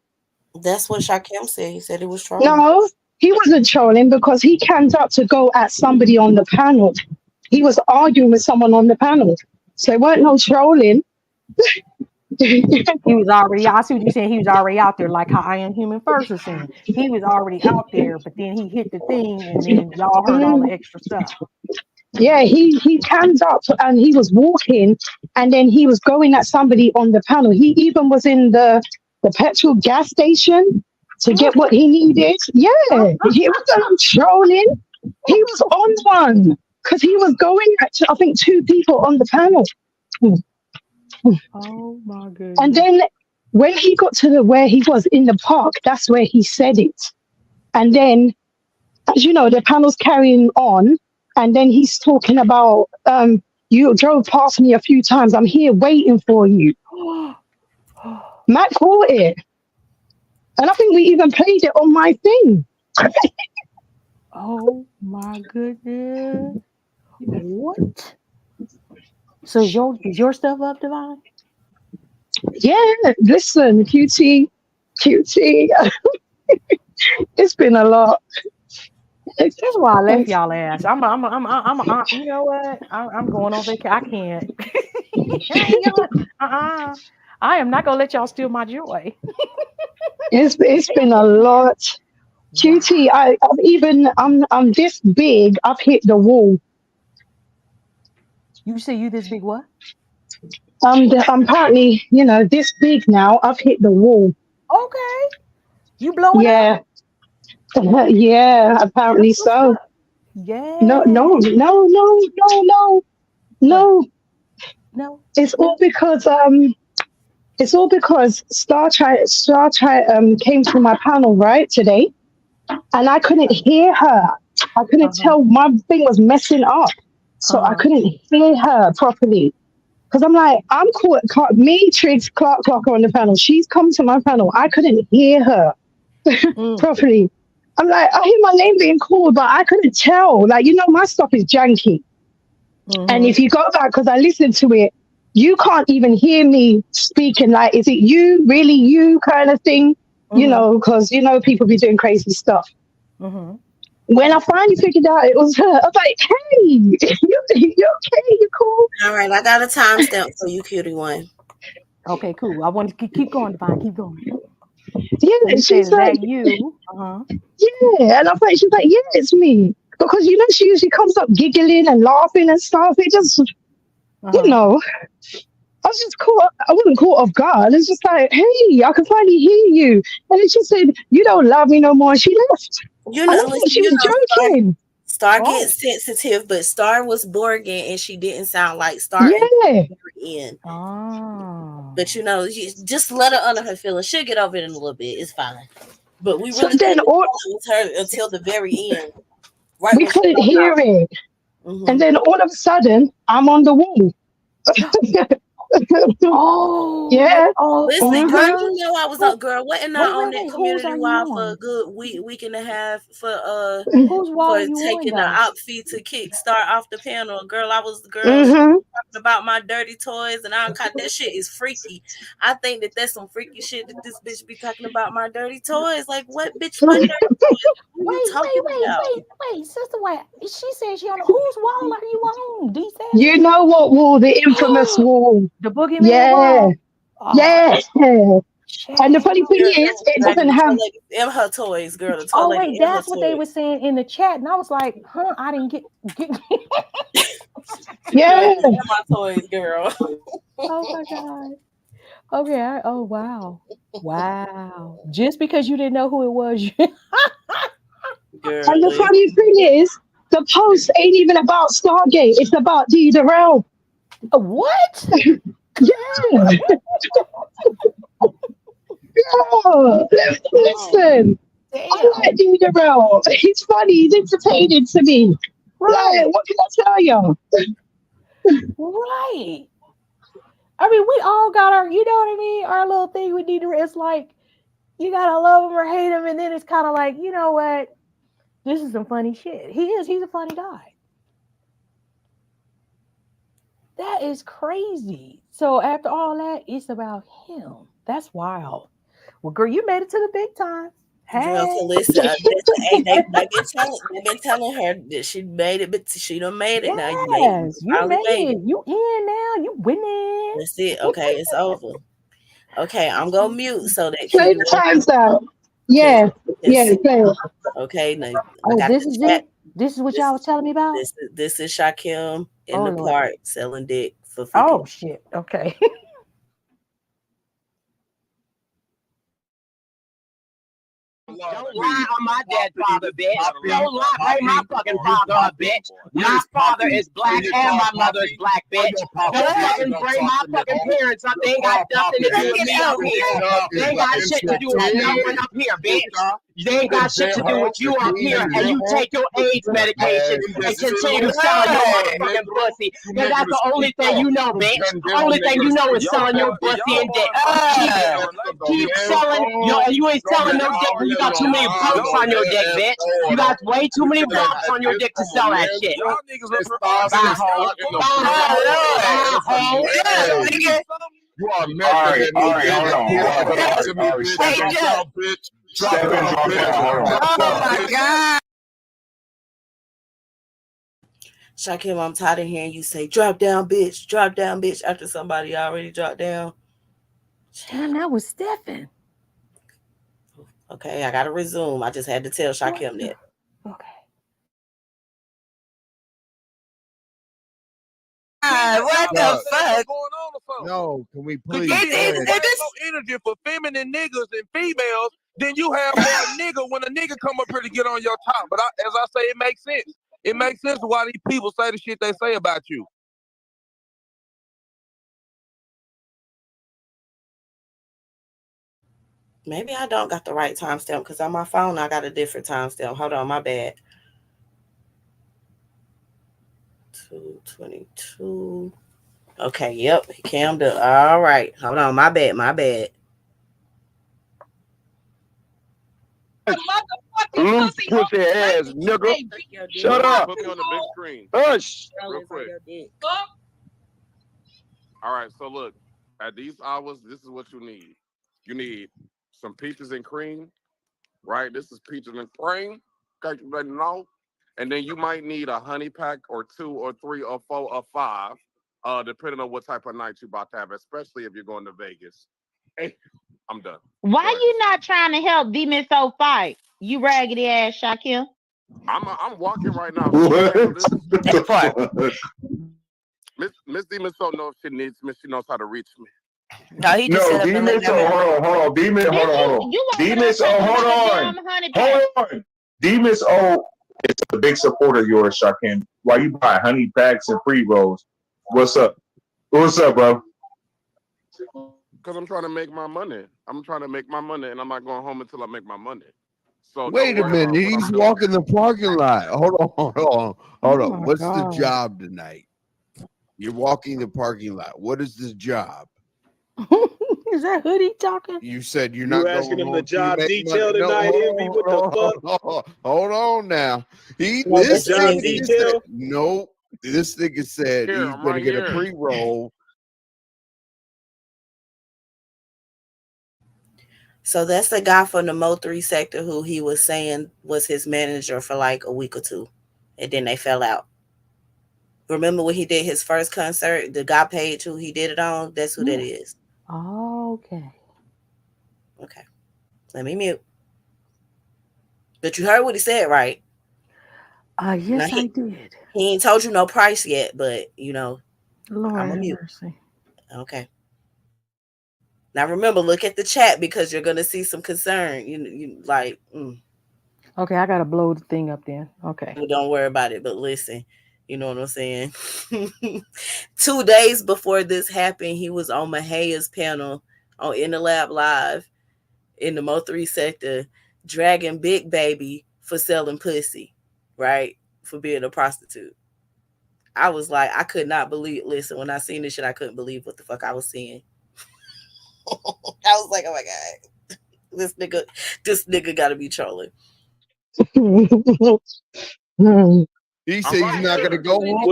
That's what Shakim said. He said he was trolling. No, he wasn't trolling because he cammed up to go at somebody on the panel. He was arguing with someone on the panel. So it weren't no trolling. He was already, I see what you're saying. He was already out there, like how I Am Human first was saying. He was already out there, but then he hit the thing, and then y'all heard all the extra stuff. Yeah, he cammed up and he was walking, and then he was going at somebody on the panel. He even was in the petrol gas station to get what he needed. Yeah, he wasn't trolling. He was on one because he was going at, I think, 2 people on the panel. Oh my goodness. And then when he got to where he was in the park, that's where he said it. And then, as you know, the panel's carrying on. and then he's talking about you drove past me a few times. I'm here waiting for you. Matt caught it, and I think we even played it on my thing. Oh my goodness! What? So is your stuff up, Divine? Yeah, listen, QT. It's been a lot. That's why I left y'all ass. I'm you know what? I'm going on vacation. I can't. I am not gonna let y'all steal my joy. It's been a lot. QT, I'm this big. I've hit the wall. You say you this big what? I'm apparently, this big now. I've hit the wall. Okay. You blowing Yeah. up? Yeah, apparently so. Yeah. No. It's all because Star came to my panel right today, and I couldn't hear her. I couldn't tell. My thing was messing up, so I couldn't hear her properly. Because I'm like, I'm caught. Me, Triggs, Clark are on the panel. She's come to my panel. I couldn't hear her properly. I'm like, I hear my name being called, but I couldn't tell. Like, my stuff is janky. And if you go back, because I listened to it, you can't even hear me speaking. Like, is it you, really you kind of thing? Because, people be doing crazy stuff. When I finally figured out it was her, I was like, hey, you okay? You cool? All right, I got a timestamp for you, cutie one. Okay, cool. I want to keep going, Divine. Keep going. Yeah, she's like, you. Yeah, and she's like, yeah, it's me. Because, she usually comes up giggling and laughing and stuff. It just, I was just caught, I wasn't caught off guard. It's just like, hey, I can finally hear you. And then she said, you don't love me no more. She left. She was joking. Star gets sensitive, but Star was Borgin and she didn't sound like Star. Yeah. But you just let her under her feelings. She'll get over it in a little bit. It's fine. But we really didn't with her until the very end. Right, we couldn't hear it. And then all of a sudden, I'm on the wall. Yeah. Listen, girl, I was up, girl. Wasn't I on that community wall for a good week and a half for taking the op fee to kick Star off the panel? Girl, I was the girl talking about my dirty toys, and that shit is freaky. I think that's some freaky shit that this bitch be talking about my dirty toys. Like, what bitch? My dirty toys? Wait, sister, wait. She said she on whose wall are you on? D said. You know what wall? The infamous wall. The boogeyman wall. Yeah. And the funny thing is, it doesn't have in her toys, girl. That's what they were saying in the chat, and I was like, I didn't get. Yeah, my toys, girl. Oh my god. Okay. Oh wow. Just because you didn't know who it was. And the funny thing is, the post ain't even about Stargate. It's about Dee Darrell. What? Yeah. Listen. Damn. I like Dee Darrell. He's funny. He's entertaining to me. Right. What can I tell you? Right. I mean, we all got our, our little thing with Dee Darrell. It's like, you gotta love him or hate him, and then it's kind of like, you know what? This is some funny shit. He's a funny guy. That is crazy. So after all that, it's about him. That's wild. Well, girl, you made it to the big time. Hey. Girl, listen, they've been telling her that she made it, but she done made it. Now you made it. You made it. You in now. You winning. That's it. Okay, it's over. Okay, I'm gonna mute so that play the times out. Yeah. Play. Okay, now this is it. This is what y'all was telling me about. This is Shakim in the park selling dick for 50. Oh shit. Okay. Don't lie on my dead father, bitch. Don't lie on my fucking father, bitch. My father is black and my mother is black, bitch. Don't fucking bring my fucking parents up. They ain't got nothing to do with me up here. They ain't got shit to do with me when I'm here, bitch. They ain't got shit to do with you up here, and you take your AIDS medication and continue selling your motherfucking pussy. And that's the only thing you know, bitch. Only thing you know is selling your pussy and dick. Keep selling your, and you ain't selling no dick when you got too many bumps on your dick, bitch. You got way too many bumps on your dick to sell that shit. Bye, hoe. You are mad. All right, hold on. Oh my God. Shakim, I'm tired of hearing you say, drop down, bitch, after somebody already dropped down. Damn, that was Stephen. Okay, I got to resume. I just had to tell Shakim that. Okay. What the fuck? No, can we please? If you have no energy for feminine niggas and females, then you have more nigga when a nigga come up here to get on your top. But as I say, it makes sense. It makes sense why these people say the shit they say about you. Maybe I don't got the right timestamp because on my phone I got a different timestamp. Hold on, my bad. 2:22. Okay, yep, he cammed up. All right, hold on, my bad. Loose pussy ass nigga. Shut up. Put me on the big screen. Hush. Real quick. All right, so look, at these hours, this is what you need. You need some peaches and cream, right? This is peaches and cream. Okay, you better know. And then you might need a honey pack or 2 or 3 or 4 or 5, depending on what type of night you're about to have, especially if you're going to Vegas. Hey, I'm done. Why you not trying to help D-Miss-O fight? You raggedy ass Shakim. I'm walking right now. Miss D-Miss-O knows if she needs me. She knows how to reach me. No, he just said D-Miss-O, hold on. D-Miss-O, hold on. D-Miss-O is a big supporter of yours, Shakim. Why you buy honey packs and pre-rolls? What's up? What's up, bro? Because I'm trying to make my money. I'm trying to make my money, and I'm not going home until I make my money. So wait a minute. He's walking the parking lot. Hold on. What's the job tonight? You're walking the parking lot. What is this job? Is that Hoodie talking? You said you're not asking him going the job detail money. tonight, Envy? What the fuck? Hold on now. This job detail? No, this nigga said he's going to get a pre-roll. So that's the guy from the Mo 3 sector who he was saying was his manager for like a week or two. And then they fell out. Remember when he did his first concert, the guy page who he did it on? That's who that is. Okay. Okay. Let me mute. But you heard what he said, right? Yes, I did. He ain't told you no price yet, but you know, Lord I'm a have mute. mercy. Okay. Now remember, look at the chat because you're gonna see some concern. You like. Okay, I gotta blow the thing up then. Okay. Well, don't worry about it. But listen, you know what I'm saying. 2 days before this happened, he was on Mahaya's panel on In the Lab Live in the Mo 3 sector, dragging Big Baby for selling pussy, right? For being a prostitute. I was like, I could not believe. Listen, when I seen this shit, I couldn't believe what the fuck I was seeing. I was like, oh my God, this nigga gotta be trolling. He said he's not gonna go home.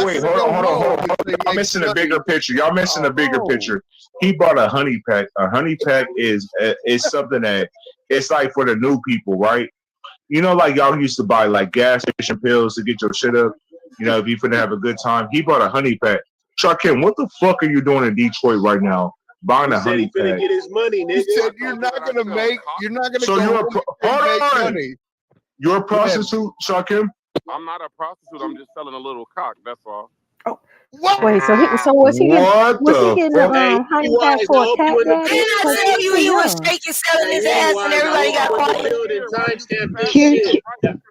Wait, hold on. Y'all missing the bigger picture. He bought a honey pack. A honey pack is something that it's like for the new people, right? You know, like y'all used to buy like gas station pills to get your shit up. You know, if you finna have a good time. He bought a honey pack. Shakim, what the fuck are you doing in Detroit right now? Buying a honey pack. Get his money, nigga. He said you're not gonna make So hold on. You're a prostitute, Shakim? I'm not a prostitute. I'm just selling a little cock. That's all. Oh, what? Wait, so was he getting honey pack for a cat daddy? Didn't I tell you he was shaking, selling his ass, and everybody got quiet?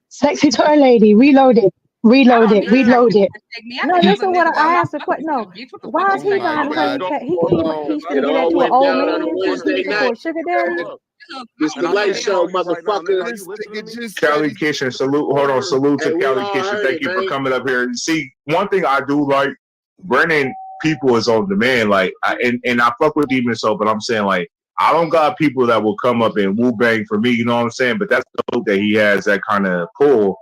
Sexy toy lady, reload it. No, listen what I asked the question. No, why is he buying honey pack? He's gonna get that to an old man for a sugar daddy. This the light show, motherfucker. This nigga just Kelly Kitchen, salute. Hold on, salute Hey, to we Kelly all Kitchen. heard Thank it, you for man. coming up here. See, one thing I do like, Brennan people is on demand. Like, and I fuck with Demon Soul, but I'm saying like I don't got people that will come up and woo bang for me. You know what I'm saying? But that's dope that he has that kind of pull.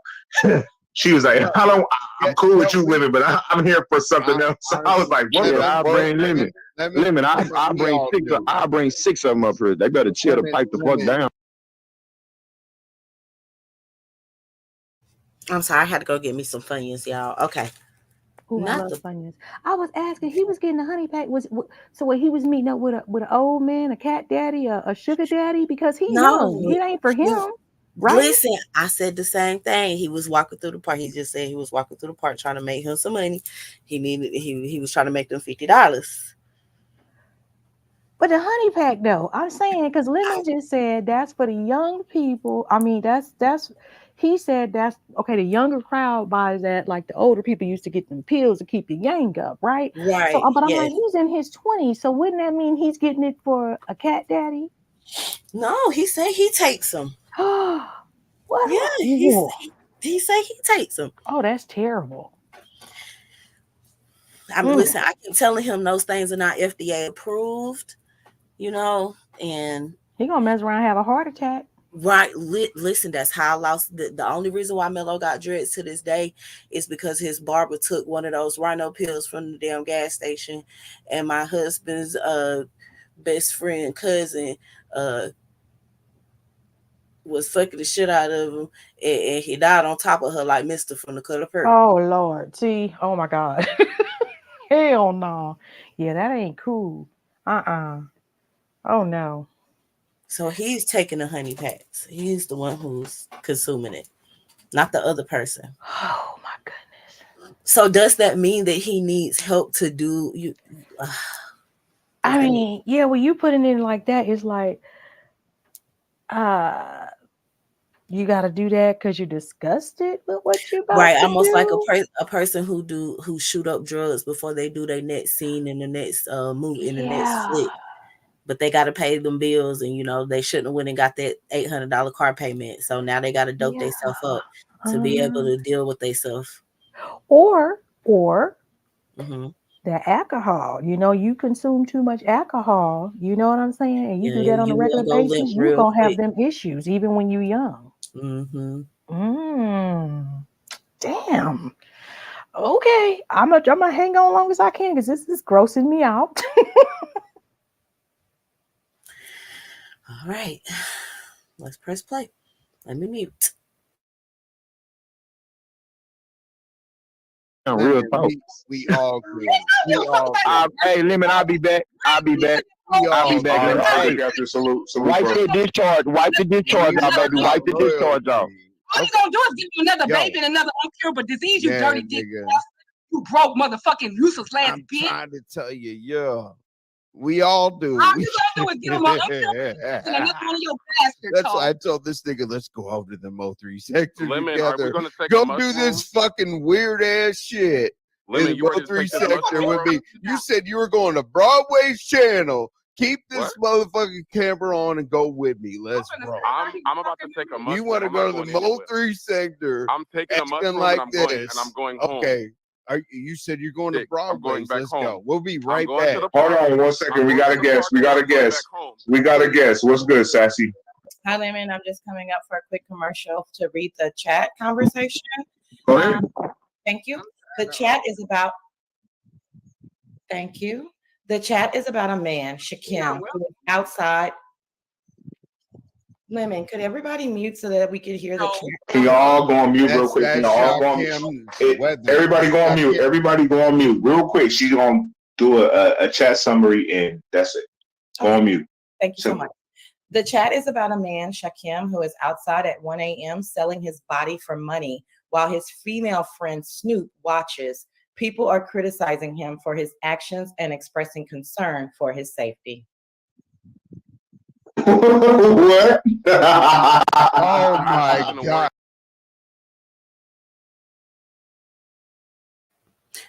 She was like, I'm cool with you, Lemon, but I'm here for something else. So I was like, what Yeah, the I fuck? bring Lemon. Lemon, I bring six of them up here. They better chill to pipe the fuck down. I'm sorry, I had to go get me some Funyuns, y'all. Okay. Ooh, I Not love Funyuns. I was asking, he was getting a honey pack. So he was meeting up with an old man, a cat daddy, a sugar daddy, because he young. No. It ain't for him, right? Listen, I said the same thing. He was walking through the park. He just said he was walking through the park trying to make him some money. He was trying to make them $50. But the honey pack though, I'm saying, because Lemon just said that's for the young people. I mean, he said that's okay. The younger crowd buys that, like the older people used to get them pills to keep the yang up, right? Right. So, but I'm yes. like, he's in his 20s, so wouldn't that mean he's getting it for a cat daddy? No, he said he takes them. What? Yeah, he said he takes them. Oh, that's terrible. I mean, listen, I keep telling him those things are not FDA approved, you know, and he gonna mess around and have a heart attack. Right. Listen, that's how I lost. The only reason why Mello got dreads to this day is because his barber took one of those rhino pills from the damn gas station, and my husband's best friend cousin was fucking the shit out of him, and he died on top of her like Mr. from The Color Purple. Oh Lord, see, oh my God, hell no, yeah, that ain't cool. Oh no. So he's taking the honey packs. He's the one who's consuming it, not the other person. Oh my goodness. So does that mean that he needs help to do you? I mean, yeah, when you put it in like that, it's like, you got to do that because you're disgusted with what you about right, to almost do? like a person who shoot up drugs before they do their next scene in the next movie in the next flick. But they got to pay them bills, and you know they shouldn't have went and got that $800 car payment. So now they got to dope themselves up to be able to deal with themselves. Or the alcohol. You know, you consume too much alcohol. You know what I'm saying? And you do that on a regular basis, you're gonna have them issues even when you're young. Damn. Okay, I'm gonna hang on long as I can because this is grossing me out. All right, let's press play. Let me mute. Real talk. We all good. Hey, Lemon, I'll be back. I'll be back. Lemon. Hey, wipe the discharge. Wipe the discharge out, baby. Wipe the discharge out. All you gonna do is give you another baby and another uncurable disease, you dirty dick. You broke motherfucking useless last bitch. I'm trying to tell you, we all do. All you gonna do is give him an uncurable and another one of your bastards. That's why I told this nigga, let's go over to the Mo3 sector Lemon, together. are we gonna take go a do mushroom? this fucking weird ass shit. Lemon, in the you ready to Mo3 take this sector mushroom, with bro? me. You said you were going to Broadway's channel. Keep this motherfucking camera on and go with me. Let's roll. I'm about to take a mushroom. You want to I'm go not to the going anywhere. Mo3 sector? I'm taking a acting mushroom like and I'm going home. Okay. You said you're going to Broadway. back Let's home. go. We'll be I'm right going to back. the Hold on 1 second. We got a guest. We got a guest. We got a guest. What's good, Sassy? Hi, Lemon. I'm just coming up for a quick commercial to read the chat conversation. Go ahead. Thank you. The chat is about. Thank you. The chat is about a man, Shakim, who is outside. Lemon, could everybody mute so that we could hear the chat? Can y'all go on mute real quick? Can y'all go on mute? Everybody go on mute. Everybody go on mute real quick. She's gonna do a chat summary and that's it. Go on mute. Thank you so much. The chat is about a man, Shakim, who is outside at 1 a.m. selling his body for money while his female friend Snoop watches. People are criticizing him for his actions and expressing concern for his safety. What? Oh my God.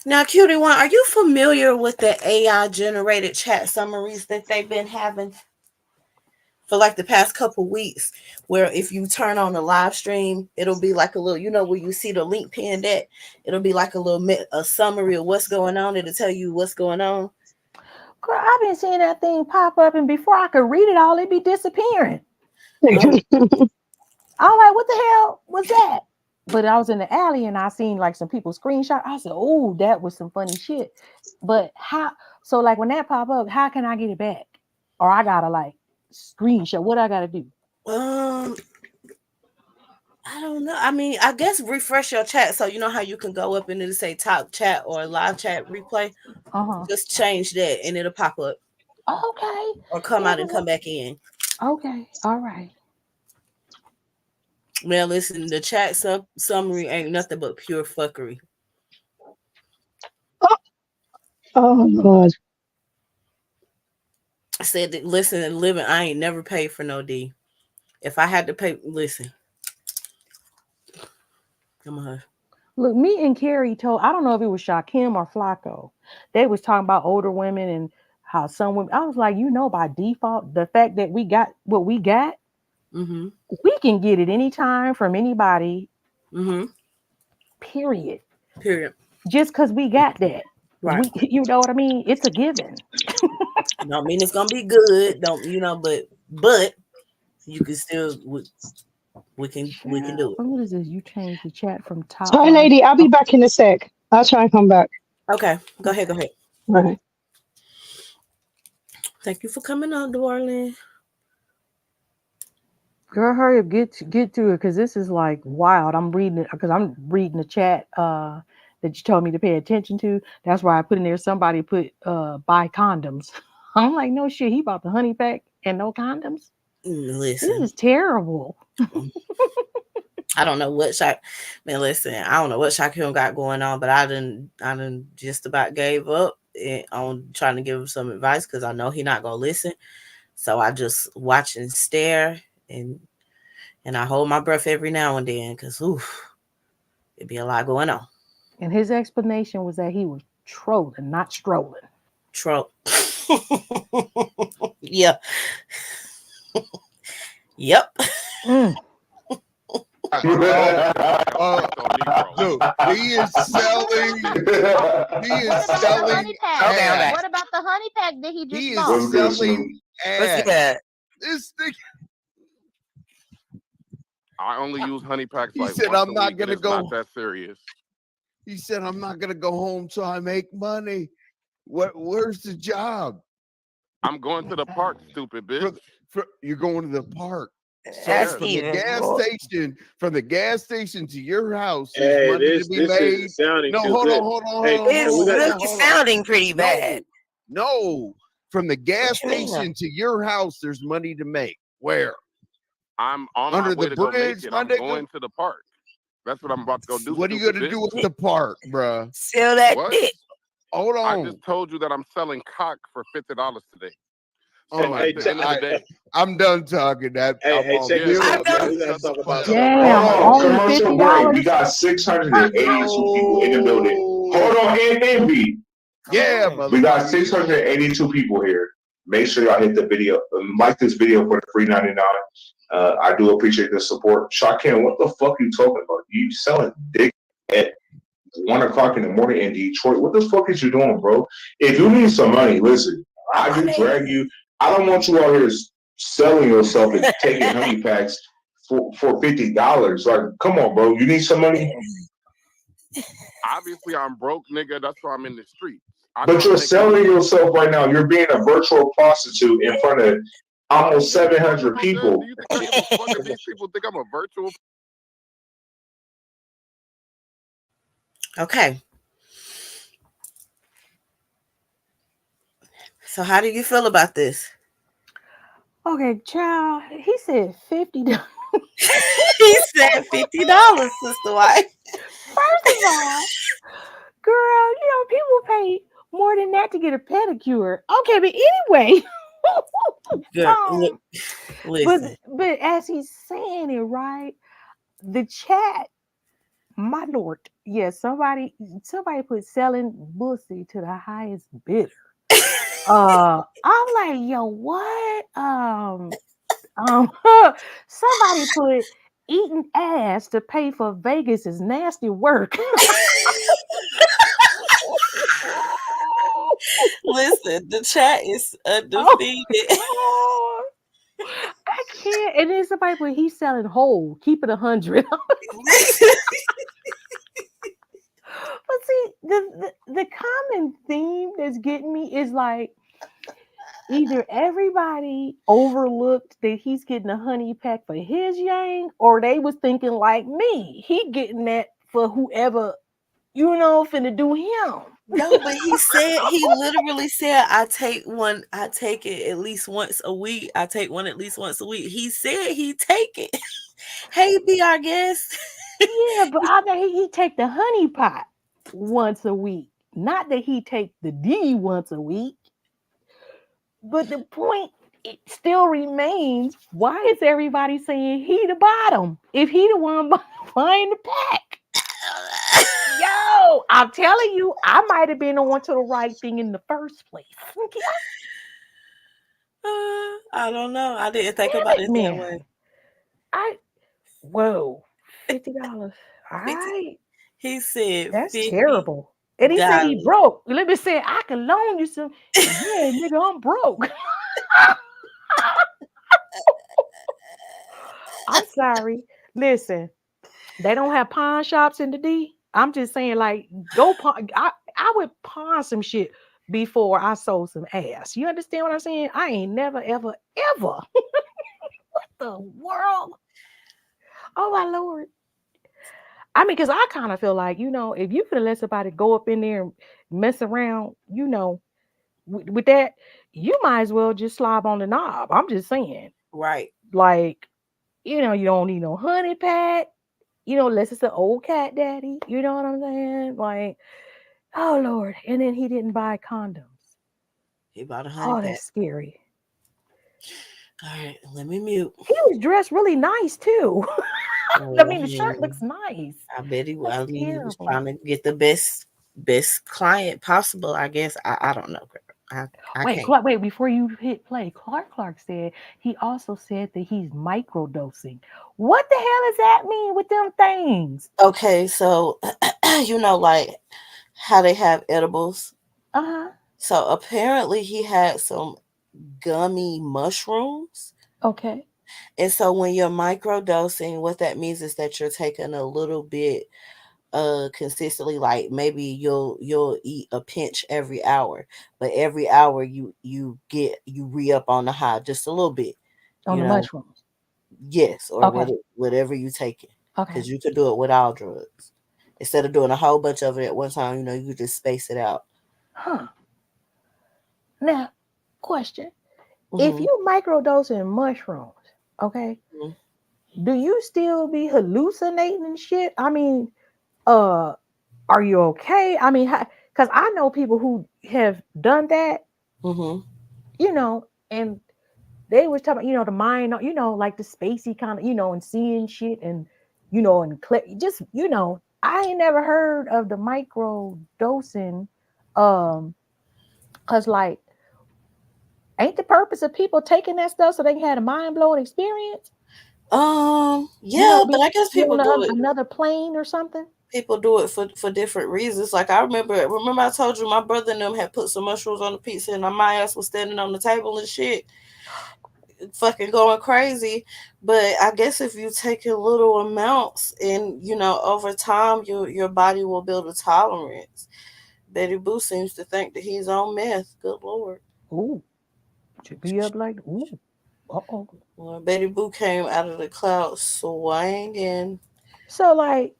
Now, Cutie One, are you familiar with the AI generated chat summaries that they've been having? for like the past couple weeks, where if you turn on the live stream, it'll be like a little, you know, where you see the link pinned at, it'll be like a summary of what's going on. It'll tell you what's going on. Girl, I've been seeing that thing pop up, and before I could read it all, it'd be disappearing. I'm like, what the hell was that? But I was in the alley and I seen like some people screenshot. I said, oh, that was some funny shit. But how? So like when that pop up, how can I get it back? Or I gotta like screenshot. What I gotta do? I don't know. I mean, I guess refresh your chat. So you know how you can go up and it'll say top chat or live chat replay. Just change that and it'll pop up. Okay. Or come out and come back in. Okay. All right. Man, listen, the chat summary ain't nothing but pure fuckery. Oh God. I said that, listen, and living, I ain't never paid for no D. If I had to pay, listen. Come on. Look, me and Carrie told, I don't know if it was Shakim or Flacco. They was talking about older women and how some women, I was like, you know, by default, the fact that we got what we got, we can get it anytime from anybody. Period. Just because we got that. Right. You know what I mean? It's a given. Don't mean it's gonna be good. Don't, you know, but you can still we can do it. What is this? You changed the chat from top. Hi, lady. I'll be back in a sec. I'll try and come back. Okay, go ahead. All right. Thank you for coming on, Dwarlin. Girl, hurry up, get to it, because this is like wild. I'm reading it because I'm reading the chat that you told me to pay attention to. That's why I put in there. Somebody put buy condoms. I'm like, no shit. He bought the honey pack and no condoms. Listen, this is terrible. I don't know what man. Listen, I don't know what Shaquille got going on, but I didn't just about gave up on trying to give him some advice because I know he's not gonna listen. So I just watch and stare, and I hold my breath every now and then because it'd be a lot going on. And his explanation was that he was trolling, not strolling. Troll. Yeah. Yep. Dude, he is selling. Okay. What about the honey pack that he just bought? He is selling ass. This thing. I only use honey packs. He like said, once "I'm a not week, gonna and it's go." Not that serious. He said, "I'm not gonna go home till I make money." Where's the job? I'm going to the park, stupid bitch. You're going to the park. That's So from the gas station to your house, Hey, there's money this to be made. is sounding No, too hold good. on. Hey, It's sounding pretty bad. No, from the gas station to your house, there's money to make. Where? I'm on Under my way the to go bridge, make it. my I'm nigga? going to the park. That's what I'm about to go do. What are you gonna do with the park, bruh? Sell that What? dick. Hold I on. just told you that I'm selling cock for $50 today. Oh So my at the end of the day, I'm done talking. That Hey, check this Yeah. out, man. We gotta talk about something. Hold on, only commercial break. $50? We got 682 people in the building. Hold on, Envy. Yeah, We got 682 people here. Make sure y'all hit the video, like this video for the free 99. I do appreciate the support. Shaquem, what the fuck are you talking about? You selling dick at 1 o'clock in the morning in Detroit? What the fuck is you doing, bro? If you need some money, listen, I can drag you. I don't want you out here selling yourself and taking honey packs for $50. Like, come on, bro. You need some money? obviously I'm broke, nigga. That's why I'm in the street. But you're selling yourself right now. You're being a virtual prostitute in front of almost 700 people. Do you think I give a fuck if these people think I'm a virtual? Okay. So how do you feel about this? Okay, child. He said $50. He said $50, sister wife. First of all, girl, you know, people pay more than that to get a pedicure. Okay, but anyway. Listen. But as he's saying it, right, the chat, my lord, yes, somebody put selling pussy to the highest bidder. I'm like, yo, what? Somebody put eating ass to pay for Vegas is nasty work. Listen, the chat is undefeated. Oh, I can't. And then somebody put he's selling whole. Keep it 100. But see, the common theme that's getting me is like either everybody overlooked that he's getting a honey pack for his yang, or they was thinking like me, he getting that for whoever, finna do him. No, but he literally said, I take it at least once a week. I take one at least once a week. He said he take it. Hey, be our guest. Yeah, but I bet he take the honey pot once a week. Not that he take the D once a week. But the point it still remains, why is everybody saying he the bottom if he the one buying the pack? Yo, I'm telling you, I might have been on to the right thing in the first place. I don't know. I didn't think about it that way. Whoa, $50. All right. He said that's $50. Terrible. And he said he broke. Let me say, I can loan you some. Yeah, nigga, I'm broke. I'm sorry. Listen, they don't have pawn shops in the D. I'm just saying, like, go pawn. I would pawn some shit before I sold some ass. You understand what I'm saying? I ain't never, ever, ever. What the world? Oh, my Lord. I mean, because I kind of feel like, if you could let somebody go up in there and mess around, with that, you might as well just slob on the knob. I'm just saying. Right. Like, you don't need no honey pack, unless it's an old cat daddy. You know what I'm saying? Like, oh, Lord. And then he didn't buy condoms. He bought a honey pack. That's scary. All right, let me mute. He was dressed really nice, too. I mean, the shirt looks nice. I bet he was. He was trying to get the best client possible, I guess. I don't know. Wait, before you hit play, Clark said he also said that he's microdosing. What the hell does that mean with them things? Okay, so like how they have edibles. Uh-huh. So apparently he had some gummy mushrooms. Okay. And so when you're microdosing, what that means is that you're taking a little bit consistently, like maybe you'll eat a pinch every hour, but every hour you re-up on the high just a little bit. On the mushrooms. Yes, or whatever you take it. Okay. Because you could do it with all drugs. Instead of doing a whole bunch of it at one time, you could just space it out. Huh. Now, question. If you microdosing mushrooms, okay, do you still be hallucinating and shit? I mean, are you okay? I mean, because I know people who have done that, and they was talking about, the mind, like the spacey kind of, and seeing shit and, and just, I ain't never heard of the microdosing, because like, ain't the purpose of people taking that stuff so they can have a mind-blowing experience? Yeah, but I guess people do it. Another plane or something? People do it for different reasons. Like I remember I told you my brother and them had put some mushrooms on the pizza and my ass was standing on the table and shit, fucking going crazy. But I guess if you take in little amounts and, over time, your body will build a tolerance. Betty Boo seems to think that he's on meth. Good Lord. Ooh. Should be up like, ooh. Uh-oh. Well, Betty Boo came out of the clouds swinging. So, like,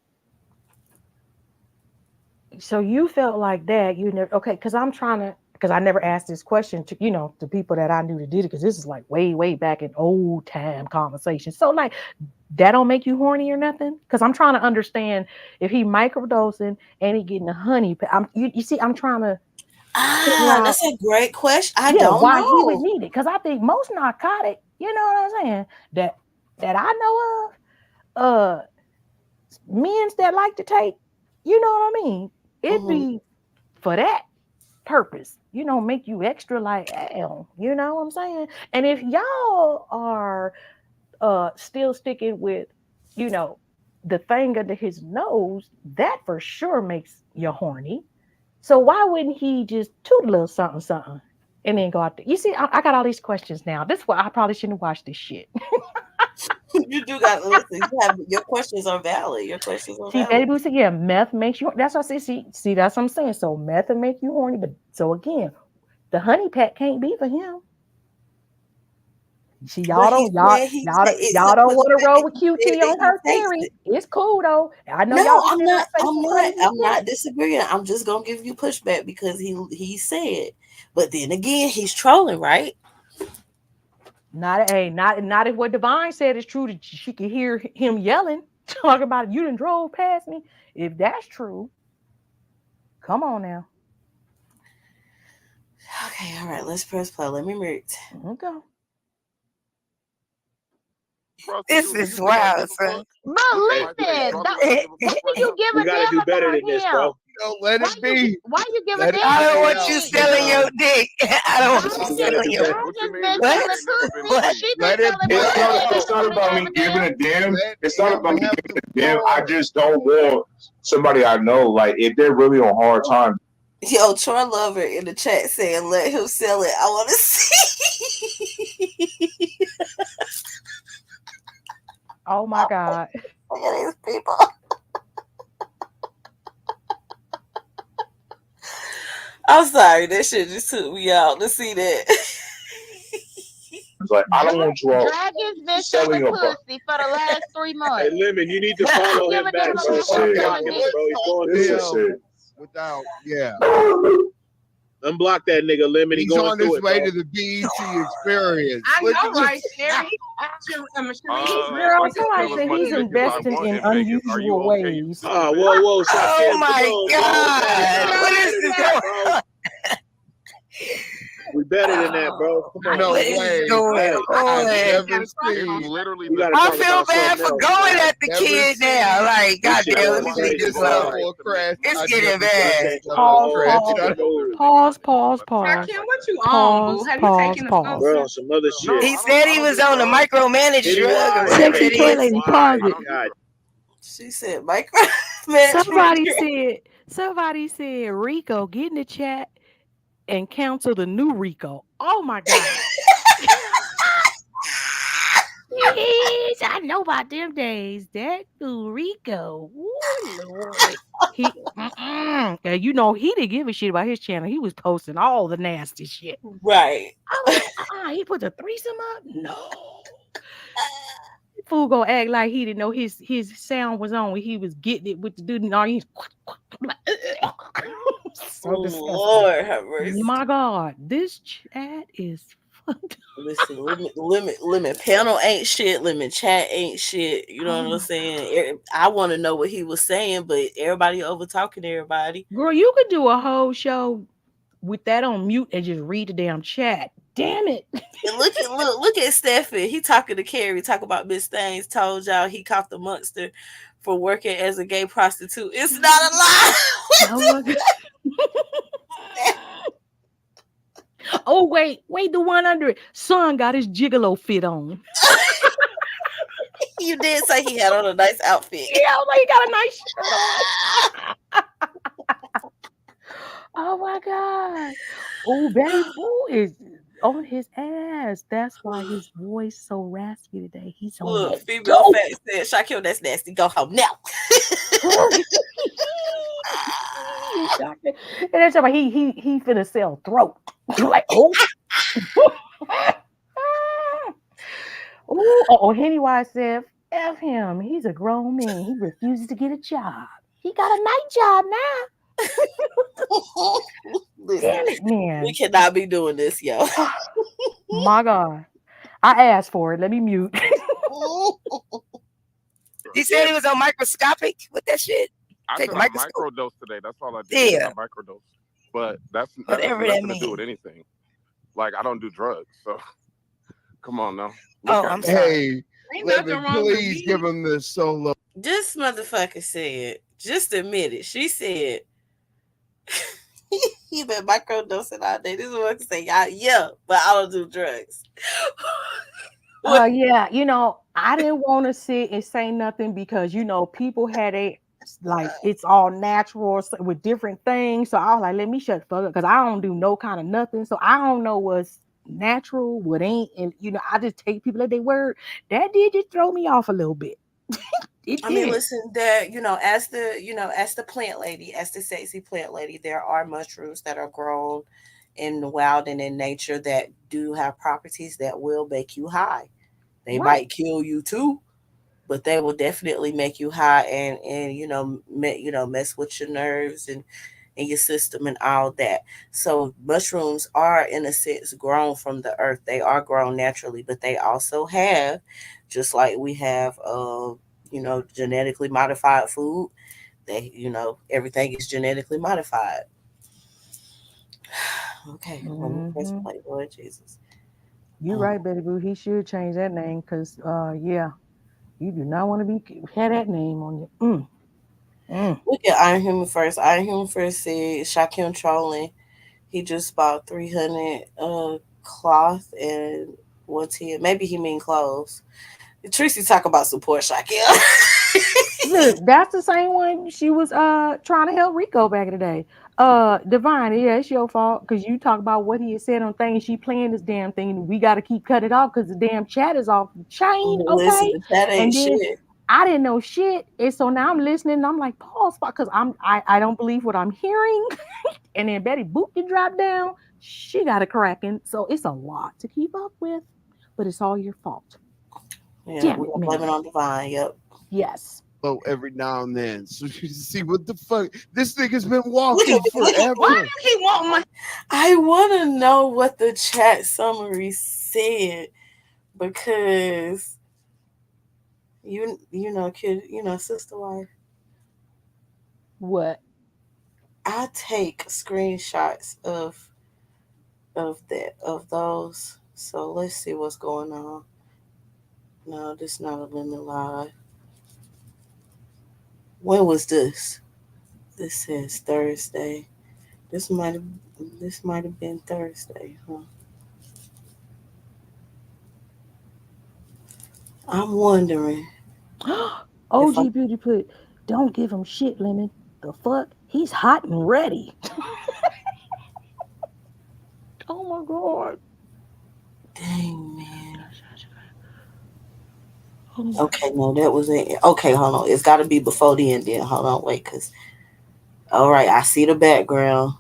so you felt like that, you never, okay, because I never asked this question to, to people that I knew that did it, because this is like way, way back in old time conversation. So, like, that don't make you horny or nothing? Because I'm trying to understand if he microdosing and he getting a honey. You see, I'm trying to. That's a great question. I don't why know. He would need it, because I think most narcotic, you know what I'm saying, that I know of, men's that like to take, you know what I mean, it'd be for that, purpose, make you extra like, damn, you know what I'm saying? And if y'all are still sticking with, the thing under his nose, that for sure makes you horny. So why wouldn't he just toot a little something, something, and then go out there? You see, I got all these questions now. This is why I probably shouldn't watch this shit. You do got to listen. Your questions are valid. Your questions are See, valid. Betty Boo said, yeah, meth makes you. That's what I say. See, that's what I'm saying. So meth will make you horny, but so again, the honey pack can't be for him. See, y'all don't want to roll with QT on her theory. It's cool though. I know y'all. I'm not disagreeing. I'm just gonna give you pushback because he said, but then again, he's trolling, right? Not if what Divine said is true. That she could hear him yelling, talking about you done drove past me. If that's true, come on now. Okay, all right. Let's press play. Let me mute. Okay. This is wild, son. But listen, you give a damn do better about than this, him? bro. Let it be. Why you give a damn? I don't want you selling your dick. I don't want you selling your Let it be. It's not about me giving a damn. It's not about me giving a damn. I just don't want somebody I know, like, if they're really on hard time. Yo, Troy Lover in the chat saying, let him sell it. I want to see. Oh my God. Look at these people. I'm sorry, that shit just took me out to see that. It's like, I don't want you all Dragon's been selling selling your pussy for the last 3 months. Hey, Lemon, you need to follow him back. Bro. He's going Without, yeah. Unblock that nigga, Lemon. He's on his way to the BET experience. I know, right, Sherry? Girl, somebody said he's investing in unusual ways. Oh, whoa. Oh my God. What is this going on? We better than that, bro. Come on. No way. I feel bad for going at the kid now. Like, goddamn, let me leave this alone. It's getting bad. Pause. Rakim, what you on, boo? Have you taken the Bro, some other shit. He said he was on the micromanaged drug. Sexy toy lady, pause it. She said micromanaged. Somebody said Rico, get in the chat and counsel the new Rico. Oh my God. Yes, I know about them days. That new Rico. Ooh, Lord. He didn't give a shit about his channel. He was posting all the nasty shit. Right. He put the threesome up? No. Fool gonna act like he didn't know his sound was on when he was getting it with the dude. No, he's so disgusting. Lord have mercy. My God, this chat is fucked. Listen, limit panel ain't shit. Limit chat ain't shit. You know what I'm saying? I want to know what he was saying, but everybody over talking to everybody. Girl, you could do a whole show with that on mute and just read the damn chat. Damn it. And look at Stefan. He talking to Carrie, talk about Miss Things, told y'all he caught the monster for working as a gay prostitute. It's not a lie. Oh, wait, the one under it. Son got his gigolo fit on. You did say he had on a nice outfit. Yeah, I was like, he got a nice shirt on. Oh my God. Oh, Betty Boo is on his ass. That's why his voice so raspy today. He's on. Look, female fat said, Shaquille, that's nasty. Go home now. And that's why he finna sell throat. Like, oh. Henny Wise said, F him. He's a grown man. He refuses to get a job. He got a night job now. Listen, damn it, man. We cannot be doing this, yo. My God. I asked for it. Let me mute. He said he was on microscopic with that shit. I Take took a a microscope. microdose today. That's all I did. Yeah. A microdose. But that's Whatever nothing that to do means. with anything. Like, I don't do drugs. So come on now. I'm sorry. Hey, Lemon, please give him the solo. This motherfucker said, just admit it. She said, He been microdosing all day. This is what I can say. Yeah, but I don't do drugs. Yeah, I didn't want to sit and say nothing because people had it's all natural with different things. So I was like, let me shut the fuck up because I don't do no kind of nothing. So I don't know what's natural, what ain't, and I just take people at their word. That did just throw me off a little bit. I mean, listen, there, as the plant lady, as the sexy plant lady, there are mushrooms that are grown in the wild and in nature that do have properties that will make you high. They might kill you too, but they will definitely make you high and mess with your nerves and your system and all that. So mushrooms are in a sense grown from the earth. They are grown naturally, but they also have, just like we have genetically modified food. Everything is genetically modified. Okay, let me press play, Lord Jesus. You're right, Betty Boo. He should change that name because, yeah, you do not want to have that name on you. Look at Iron Human First. Iron Human First said Shaquem trolling. He just bought 300 cloth and 110. Maybe he mean clothes. Tracy talk about support Shaquem. Look, that's the same one she was trying to help Rico back in the day. Divine, yeah, it's your fault because you talk about what he had said on things. She playing this damn thing, and we got to keep cutting it off because the damn chat is off the chain. Okay, listen, the chat ain't shit. I didn't know shit, and so now I'm listening. And I'm like, pause, because I don't believe what I'm hearing. And then Betty Boop can drop down. She got a cracking, so it's a lot to keep up with, but it's all your fault. Yeah, we're gonna blame it on Divine. Yep. Yes. Oh, every now and then. So you see what the fuck? This nigga's been walking forever. Why do he want my? I want to know what the chat summary said because sister wife. What? I take screenshots of those. So let's see what's going on. No, this is not a lemon live. When was this? This says Thursday. This might have been Thursday, huh? I'm wondering. OG Beauty put, don't give him shit, Lemon. The fuck? He's hot and ready. Oh my God. Dang, man. Okay, no, that was it. Okay, hold on. It's got to be before the end then. Hold on, wait, because... All right, I see the background.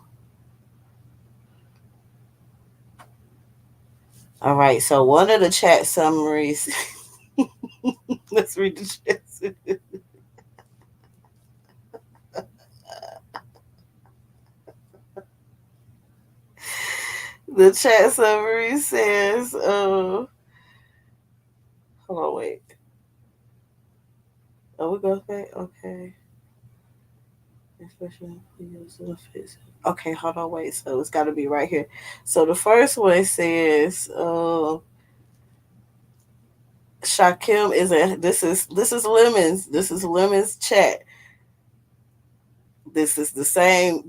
All right, so one of the chat summaries... Let's read the chat. The chat summary says, hold on, wait. Oh, we go back? Okay. Okay, hold on, wait. So it's got to be right here. So the first one says, Shaquem this is Lemon's. This is Lemon's chat. This is the same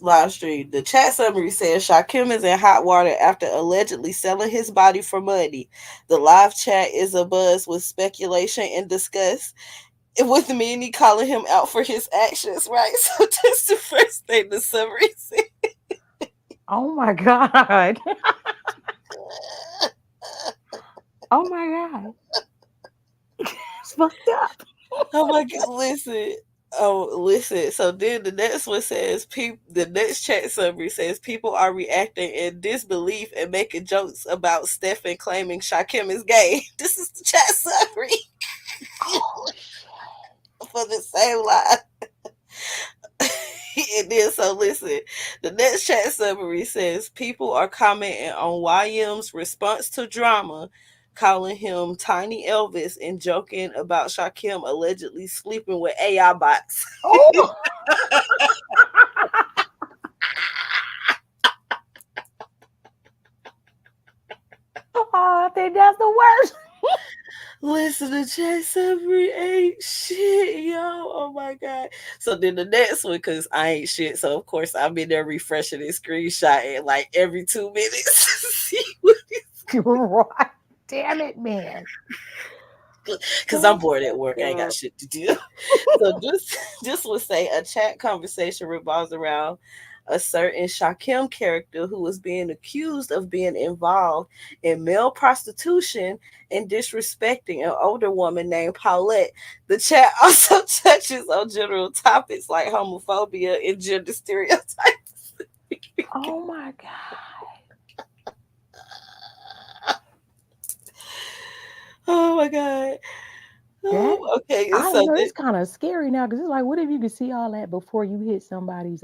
live stream. The chat summary says Shaquem is in hot water after allegedly selling his body for money. The live chat is abuzz with speculation and disgust, with many calling him out for his actions, right? So that's the first thing the summary said. Oh my God. Oh my God. It's fucked up. Oh my God, listen. Oh, listen. So then the next one says, the next chat summary says, people are reacting in disbelief and making jokes about Stephen claiming Shaquem is gay. This is the chat summary. Oh, for the same lie. And then, so listen, the next chat summary says, people are commenting on YM's response to drama, calling him Tiny Elvis and joking about Shaquem allegedly sleeping with AI bots. Oh. Oh, I think that's the worst. Listen, the chat summary ain't shit, yo. Oh my my God. So then the next one, because I ain't shit. So of course I'm in there refreshing and screenshotting like every 2 minutes to see what Right. Damn it, man. because I'm bored at work. I ain't got shit to do. So this would say a chat conversation revolves around a certain Shakim character who was being accused of being involved in male prostitution and disrespecting an older woman named Paulette. The chat also touches on general topics like homophobia and gender stereotypes. Oh my God. Oh my God. Oh, okay. I So know it's kind of scary now because it's like, what if you could see all that before you hit somebody's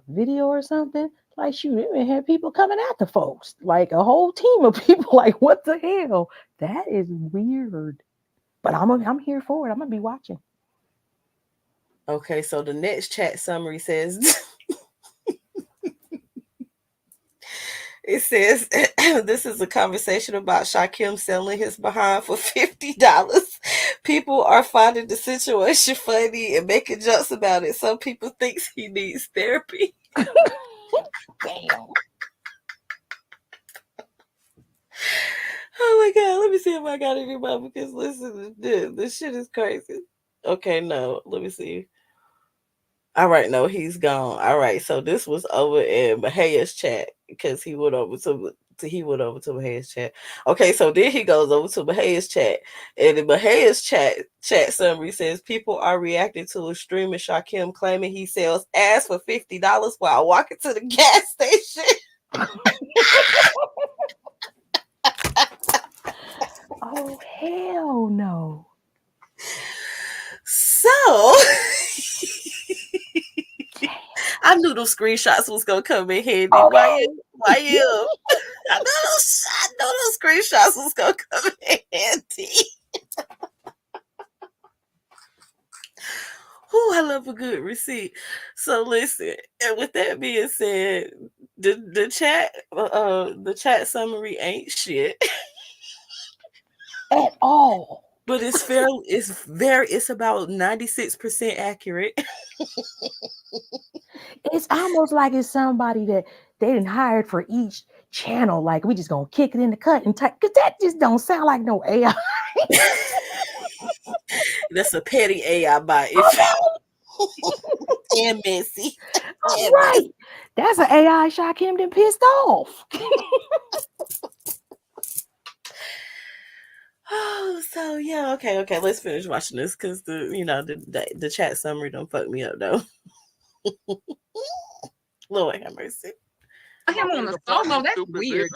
video or something? Like, shoot, it even had people coming after folks, like a whole team of people. Like, what the hell? That is weird. But I'm here for it. I'm gonna be watching. Okay, so the next chat summary says. It says, this is a conversation about Shakim selling his behind for $50. People are finding the situation funny and making jokes about it. Some people think he needs therapy. Damn. Oh my God, let me see if I got any more because listen, this shit is crazy. Okay, no, let me see. All right, no, he's gone. All right, so this was over in Mahia's chat because he went over to Mahia's chat. Okay, so then he goes over to Mahia's chat, and in Mahia's chat summary says people are reacting to a streamer Shakim claiming he sells ass for $50 while walking to the gas station. Oh hell no. So I knew those screenshots was gonna come in handy. Why you? I know those screenshots was gonna come in handy. Oh, I love a good receipt. So listen, and with that being said, the chat summary ain't shit at all. But it's about 96% accurate. It's almost like it's somebody that they didn't hire for each channel. Like, we just gonna kick it in the cut and type, because that just don't sound like no AI. That's a petty AI bot. And messy. And right. Messy. That's an AI Shakim done pissed off. Oh, so yeah, okay. Let's finish watching this because the chat summary don't fuck me up though. Lord have mercy. Him on the solo, that's weird.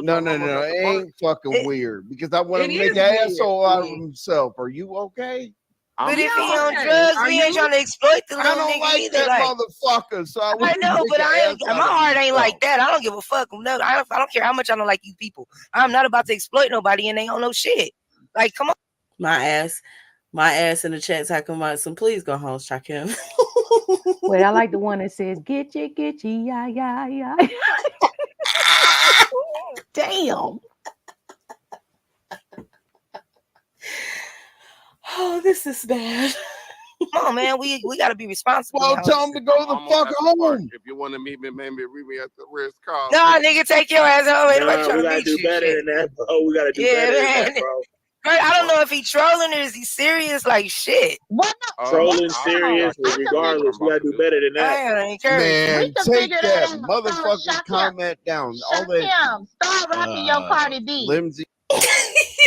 No, it ain't fucking weird because I want to make an asshole out of himself. Are you okay? But if he on drugs, we ain't trying to exploit the little nigga like either. That motherfucker. So I know, but my heart ain't like that. I don't give a fuck. No, I don't care how much I don't like you people. I'm not about to exploit nobody and they don't know shit. Like, come on. My ass in the chat talking about some please go home, Shakim. Wait, I like the one that says get you, yeah. Damn. Oh, this is bad. Come on, man. We got to be responsible. Well, tell him to go the fuck home. If you want to meet me, maybe meet me at the Ritz Carlton. Nah, nigga, take your ass home. We gotta do better than that, bro. We gotta do better than that, bro. I don't know if he's trolling or is he serious? Like shit. What? Trolling serious, regardless. We gotta do better than that. Man, take that motherfucking comment down. All that. Start rapping your Cardi B. Limsy.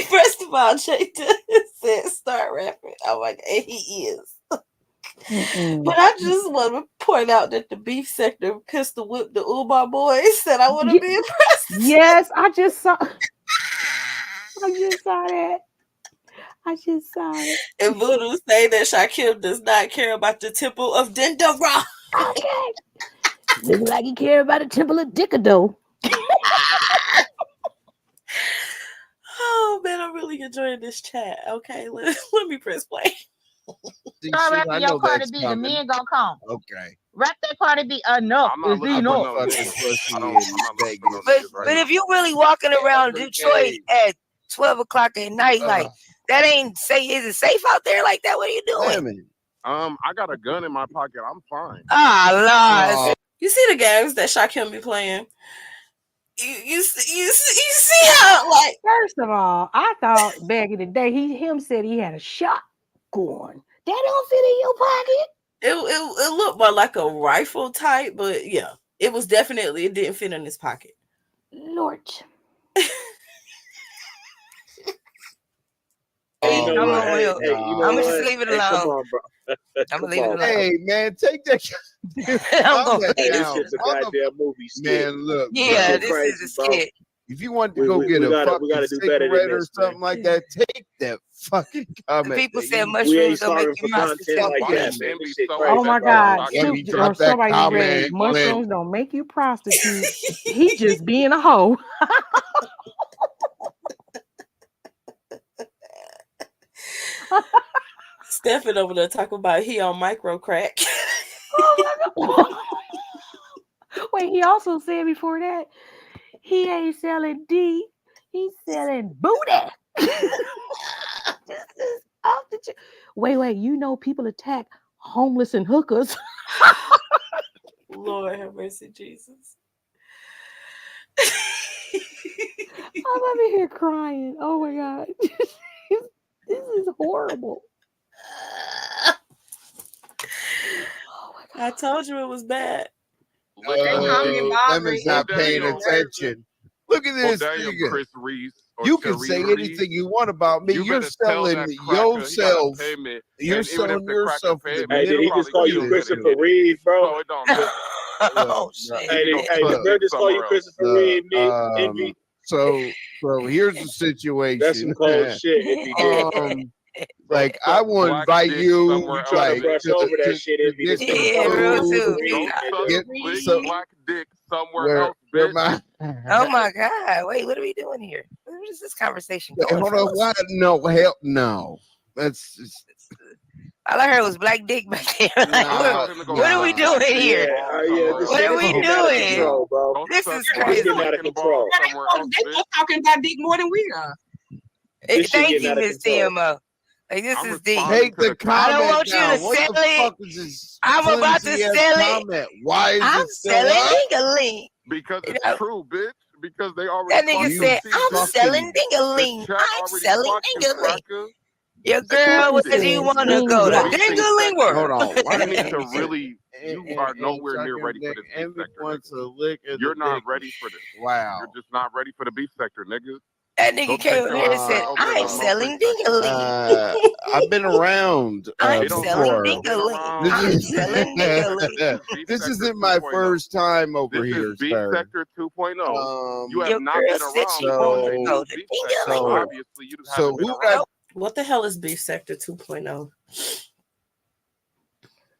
First of all, Jada said start rapping. Oh my God, he is. But I just want to point out that the beef sector pistol whipped the Umar boys. Said I want to be impressed. Yes, I just saw that. And Voodoo say that Shakim does not care about the temple of Dendera. Okay. Looks like he care about the temple of Dickado. Oh man, I'm really enjoying this chat. Okay, let me press play. Start rapping your Cardi B. The men gonna come. Okay. Rap that Cardi B enough. Is enough. But if you really walking around Detroit at 12 o'clock at night, like That ain't say. Is it safe out there like that? What are you doing? I got a gun in my pocket. I'm fine. Oh Lord. You see the games that Shaquem be playing? You see how, like, first of all, I thought back in the day him said he had a shotgun. That don't fit in your pocket. It looked more like a rifle type, but yeah, it didn't fit in his pocket. Lord. I'm gonna just leave it alone. Come on, bro. I'm gonna leave it alone. Hey man, take that. I'm gonna Hey, this down. shit's a goddamn movie skit. Man, look. Yeah, bro. this crazy, is a bro. skit. If you want to We go get a gotta fucking do better than cigarette or this, something like that, take that fucking comment. People that said you- We mushrooms ain't don't make starving you for monster. content like Why that, is man. Envy This shit so crazy, Oh my upset bro. God. about Let me Soup, drop or that somebody read comment. mushrooms don't make you prostitute. He just being a hoe. Stephen over there talking about he on micro crack. Oh my God. Wait, he also said before that he ain't selling D, he's selling booty. This is off the ch- Wait, you know people attack homeless and hookers. Lord have mercy, Jesus. I'm over here crying. Oh my God. This is horrible. I told you it was bad. Lemon's not paying attention. Look at this nigga. Chris Reese. or You can Tariq say Reese. anything you want about me. You You're better tell selling that cracker he gotta yourself. pay me. You're And even if selling the cracker yourself pay as a me, Hey, did he'll he just probably call still you get Christopher it. Reed, bro? So it don't matter. Oh He shit. Hey, can go did suck Bert dick just call you somewhere else. Christopher Reed, Envy? So here's the That's situation. some cold shit if he did. Like I will Black invite dick you somewhere Trying like to brush to, over that to, shit, to Envy. get This some nigga Yeah, called you real food. too. Christopher Reed, Don't suck nigga. big So black dick somewhere where else, bitch. my Oh my God. Wait, what are we doing here? Where is this conversation going? hold on, fellas? why no hell no. That's just All I heard was black dick back there. Like, nah, what are we doing here? Yeah, this What shit are is we getting out of doing? control, bro. Go This suck is black It's crazy. getting out of fucking balls control. somewhere else, They bitch. both talking about dick more than we are. This shit Thank getting you, out of Miss control. TMO. Like, this I'm is deep. responding take to the the I don't comment want you down. to What sell the it. fuck is this I'm about to flimsy ass sell it. comment? Why is I'm it still selling up? ding-a-ling. because You it's know? true, bitch. Because they already That nigga clocked You said, your I'm season. selling fucking ding-a-ling. The chat I'm already selling clocked you, ding-a-ling. cracker. Your Take girl, that where dick. do you says want to go? The To ding-a-ling. B ding-a-ling sector. hold world. on. Why You do need to you really. You are nowhere near ready for this B sector, wants nigga. to lick at You're the not dick. ready for this. Wow. You're just not ready for the B sector, nigga. That Go nigga take came over your here and ass said, over to I'm the Mo3 selling sector. ding-a-ling. I've been around I'm It don't selling matter. before. You've been ding-a-ling. around. This I'm is selling ding-a-ling. B this sector isn't my 2.0. first time over This here, is B sir. sector 2.0. You have Your not girl been said around she before wanted to they go do to B ding-a-ling sector. So world. Obviously, you so haven't been who around. got What the hell is Beef Sector 2.0?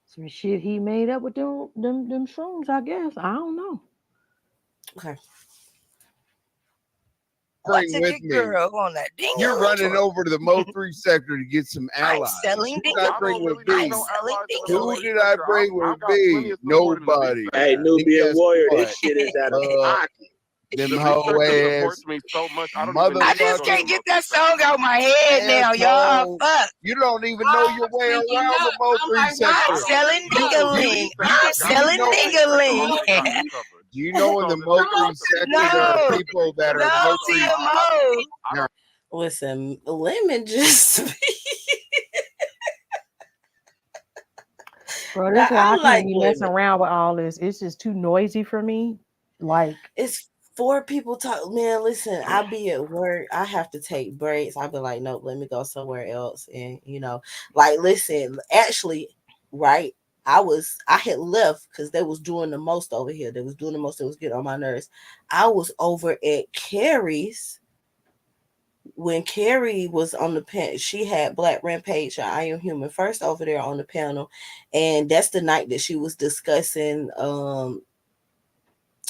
Some shit he made up with them shrooms, I guess. I don't know. Okay. What bring took with your me? girl on that You're ding-a-ling running tour? over to the Mo3 sector to get some I'm allies. selling Who did I I bring don't with really need me? I'm no selling allies in the Who Mo3 ding-a-ling. did I sector. bring I with got plenty me? of support in the B Nobody. Hey, sector. Nubian Guess Warrior, this what? shit is out of pocket. Them The B hoe sector ass supports me so much. I don't even need I to just go to the can't get Mo3 that sector. song out my head now, y'all. asshole. Fuck. You don't even know your way around the Mo3 I'm sector. selling The B ding-a-ling. I'm sector got selling me. The B sector ding-a-ling. already got me covered. Do you know in So the the nigga Mo3 with the B sector there are No, people that are no, Mo3? TMO. I don't Listen, Lemon just. Bro, Now, that's why I I can't like be messing Lemon. around with all this. It's just too noisy for me. Like, It's 4 people talk. Man, listen, I be at work. I have to take breaks. I be like, nope, let me go somewhere else. And like, listen, actually, right. I had left because they was doing the most over here. They was doing the most. It was getting on my nerves. I was over at Carrie's when Carrie was on the panel. She had Black Rampage and I Am Human first over there on the panel, and that's the night that she was discussing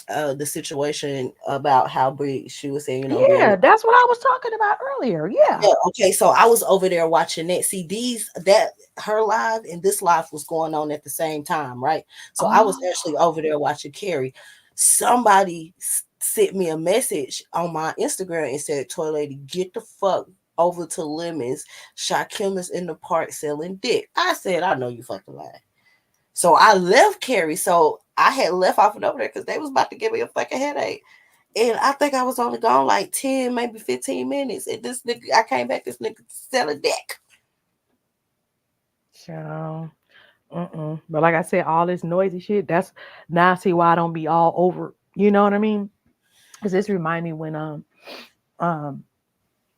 the situation about how Brie, she was saying, yeah, that's what I was talking about earlier. Yeah. Yeah, okay. So I was over there watching that. See, her live and this live was going on at the same time, right? So I was actually over there watching Carrie. Somebody sent me a message on my Instagram and said, "Toy Lady, get the fuck over to Lemons. Shakim is in the park selling dick. I said, I know you fucking lying. So I left Carrie. So I had left off and over there because they was about to give me a fucking headache. And I think I was only gone like 10, maybe 15 minutes. And this nigga, I came back, this nigga selling dick. So, but like I said, all this noisy shit, that's now I see why I don't be all over, you know what I mean? Because this remind me when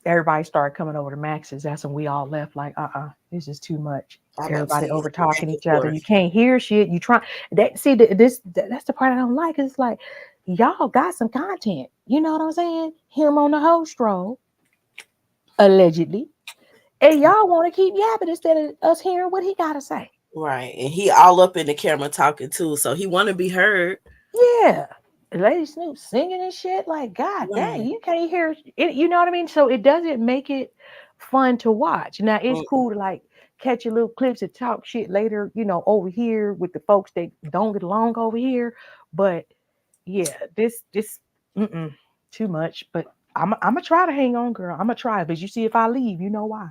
everybody started coming over to Max's, that's when we all left like, this is too much. Everybody over talking each other. You can't hear shit. You try that. See, that's the part I don't like. It's like y'all got some content. You know what I'm saying? Him on the whole stroll, allegedly, and y'all want to keep yapping instead of us hearing what he got to say. Right, and he all up in the camera talking too, so he want to be heard. Yeah, Lady Snoop singing and shit. Like, God dang, you can't hear it. You know what I mean? So it doesn't make it fun to watch. Now it's cool to like catch your little clips and talk shit later, you know, over here with the folks that don't get along over here. But yeah, this too much. But I'm gonna try to hang on, girl. I'm gonna try. But you see, if I leave, you know why.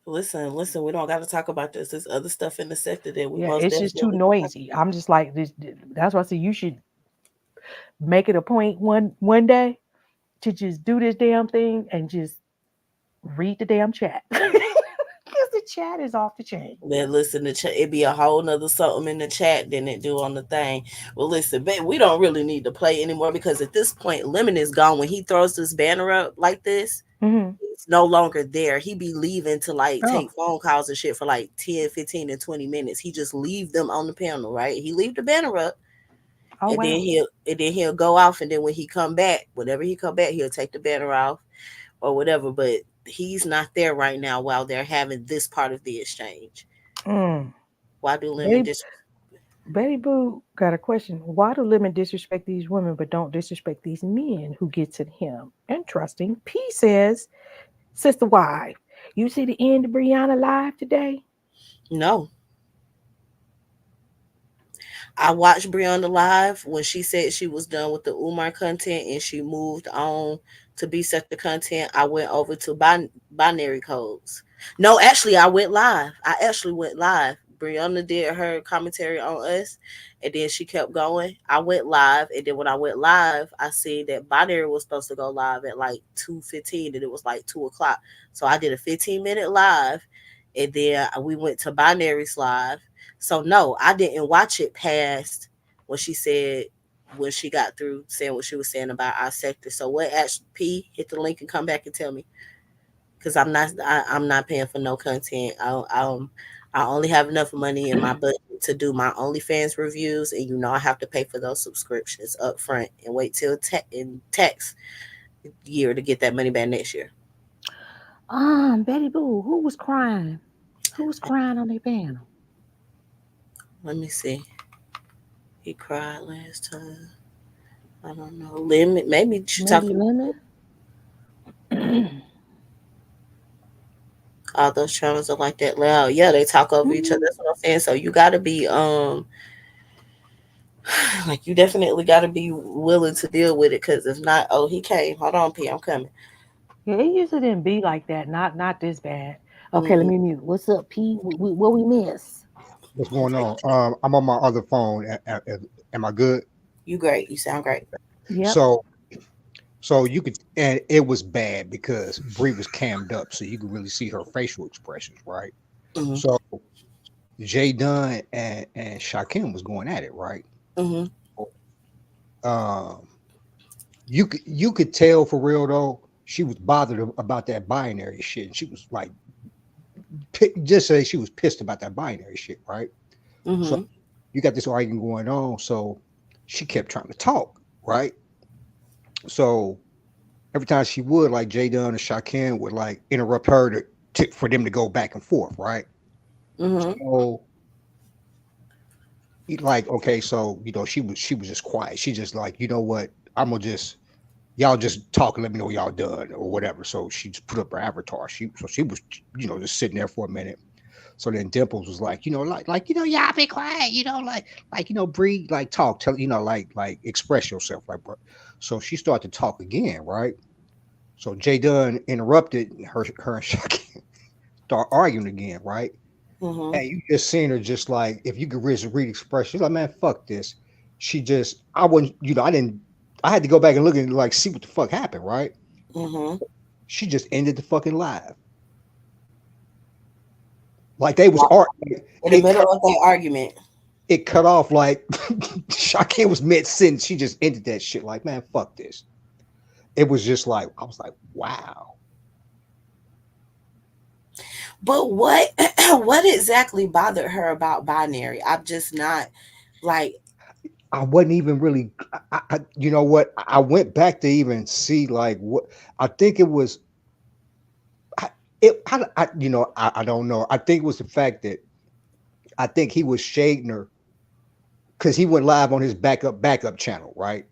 Listen, we don't got to talk about this. There's other stuff in the sector that we it's just too noisy. I'm just like this. That's why I say you should make it a point one day to just do this damn thing and just read the damn chat. Because the chat is off the chain. Man, listen, the chat, it be a whole nother something in the chat than it do on the thing. Well, listen, babe, we don't really need to play anymore because at this point, Lemon is gone. When he throws this banner up like this, it's no longer there. He be leaving to like take phone calls and shit for like 10, 15, and 20 minutes. He just leave them on the panel, right? He leave the banner up. Then he'll go off, and then when he come back, whenever he come back, he'll take the banner off or whatever. But he's not there right now while they're having this part of the exchange. Why do Lemon Betty Boo got a question. Why do Lemon disrespect these women but don't disrespect these men who get to him? Interesting. P says, Sister Wife, you see the end of Brianna live today? No. I watched Brianna live when she said she was done with the Umar content and she moved on to B-Sector content. I went over to binary codes. No, actually, I went live. Brianna did her commentary on us, and then she kept going. I went live, and then when I went live, I see that binary was supposed to go live at like 2:15, and it was like 2:00. So I did a 15-minute live, and then we went to binary's live. So no, I didn't watch it past when she got through saying what she was saying about our sector. So what actually, P, hit the link and come back and tell me, because I'm not paying for no content. I only have enough money in my budget to do my OnlyFans reviews, and I have to pay for those subscriptions up front and wait till tax year to get that money back next year. Betty Boo, who was crying? Who was crying on their panel? Let me see. He cried last time. I don't know. Lemon, maybe she talking. Lemon. All those channels are like that loud. Yeah, they talk over each other. That's what I'm saying. So you gotta be like you definitely gotta be willing to deal with it, because if not, he came. Hold on, P, I'm coming. Yeah, it usually didn't be like that. Not this bad. Okay, let me mute. What's up, P? What we miss? What's going on? I'm on my other phone. Am I good? You great. You sound great. Yeah. So you could, and it was bad because Bree was cammed up, so you could really see her facial expressions, right? So Jay Dunn and Shakim was going at it, right? You could tell for real though, she was bothered about that binary shit, and she was like, just say she was pissed about that binary shit, right? So you got this argument going on, so she kept trying to talk, right? So every time she would, like Jay Dunn and Shakim would like interrupt her for them to go back and forth, right? So like, okay, so she was just quiet. She just like, you know what? I'm gonna y'all just talk and let me know y'all done or whatever. So she just put up her avatar. She was, just sitting there for a minute. So then Dimples was like, y'all be quiet, Bree, like talk, tell, like express yourself, like, bro. So she started to talk again, right? So Jay Dunn interrupted her and Shaquem start arguing again, right? Mm-hmm. And you just seen her just like, if you could read expression, she's like, man, fuck this. She just, I wouldn't, I had to go back and look and like see what the fuck happened, right? Mm-hmm. She just ended the fucking live. Like they was arguing in the middle of that argument. It cut off like Shaquem was mid sentence. She just ended that shit like, man, fuck this. It was just like, I was like, wow. But what exactly bothered her about binary? I'm just not like. I wasn't even really. You know what? I went back to even see like what I think it was. I don't know. I think it was the fact that I think he was shading her because he went live on his backup channel, right?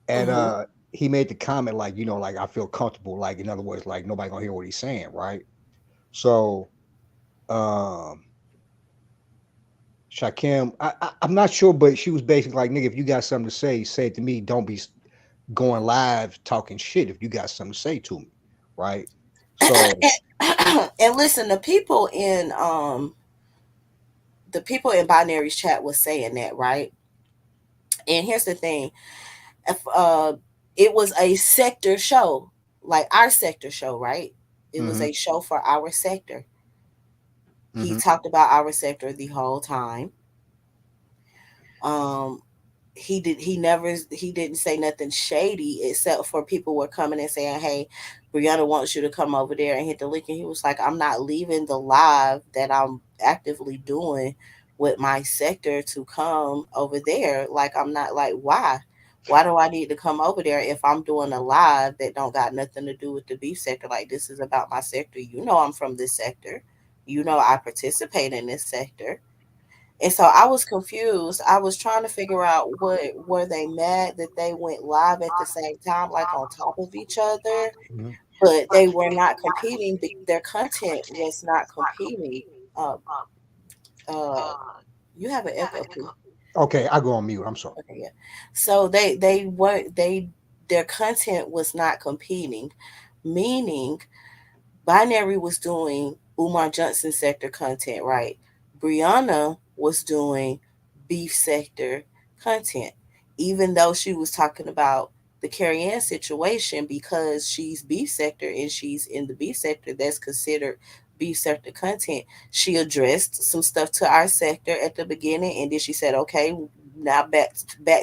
And he made the comment like, like I feel comfortable, like in other words, like nobody gonna hear what he's saying, right? So Shaquem, I'm not sure, but she was basically like, nigga, if you got something to say it to me. Don't be going live talking shit if you got something to say to me, right? So and listen, the people in Binary's chat was saying that, right? And here's the thing. If it was a sector show, like our sector show, right? It was a show for our sector. He talked about our sector the whole time. He didn't say nothing shady except for people were coming and saying, hey, Brianna wants you to come over there and hit the link. And he was like, I'm not leaving the live that I'm actively doing with my sector to come over there. Like, I'm not like, why do I need to come over there if I'm doing a live that don't got nothing to do with the beef sector? Like, this is about my sector. I'm from this sector. I participate in this sector. And so I was confused. I was trying to figure out were they mad that they went live at the same time, like on top of each other, but they were not competing. Their content was not competing. You have an echo. Okay, I go on mute. I'm sorry. Okay, yeah. So their content was not competing, meaning Binary was doing Umar Johnson sector content, right? Brianna was doing beef sector content, even though she was talking about the Carrie-Ann situation because she's beef sector and she's in the beef sector that's considered beef sector content. She addressed some stuff to our sector at the beginning, and then she said, okay, now back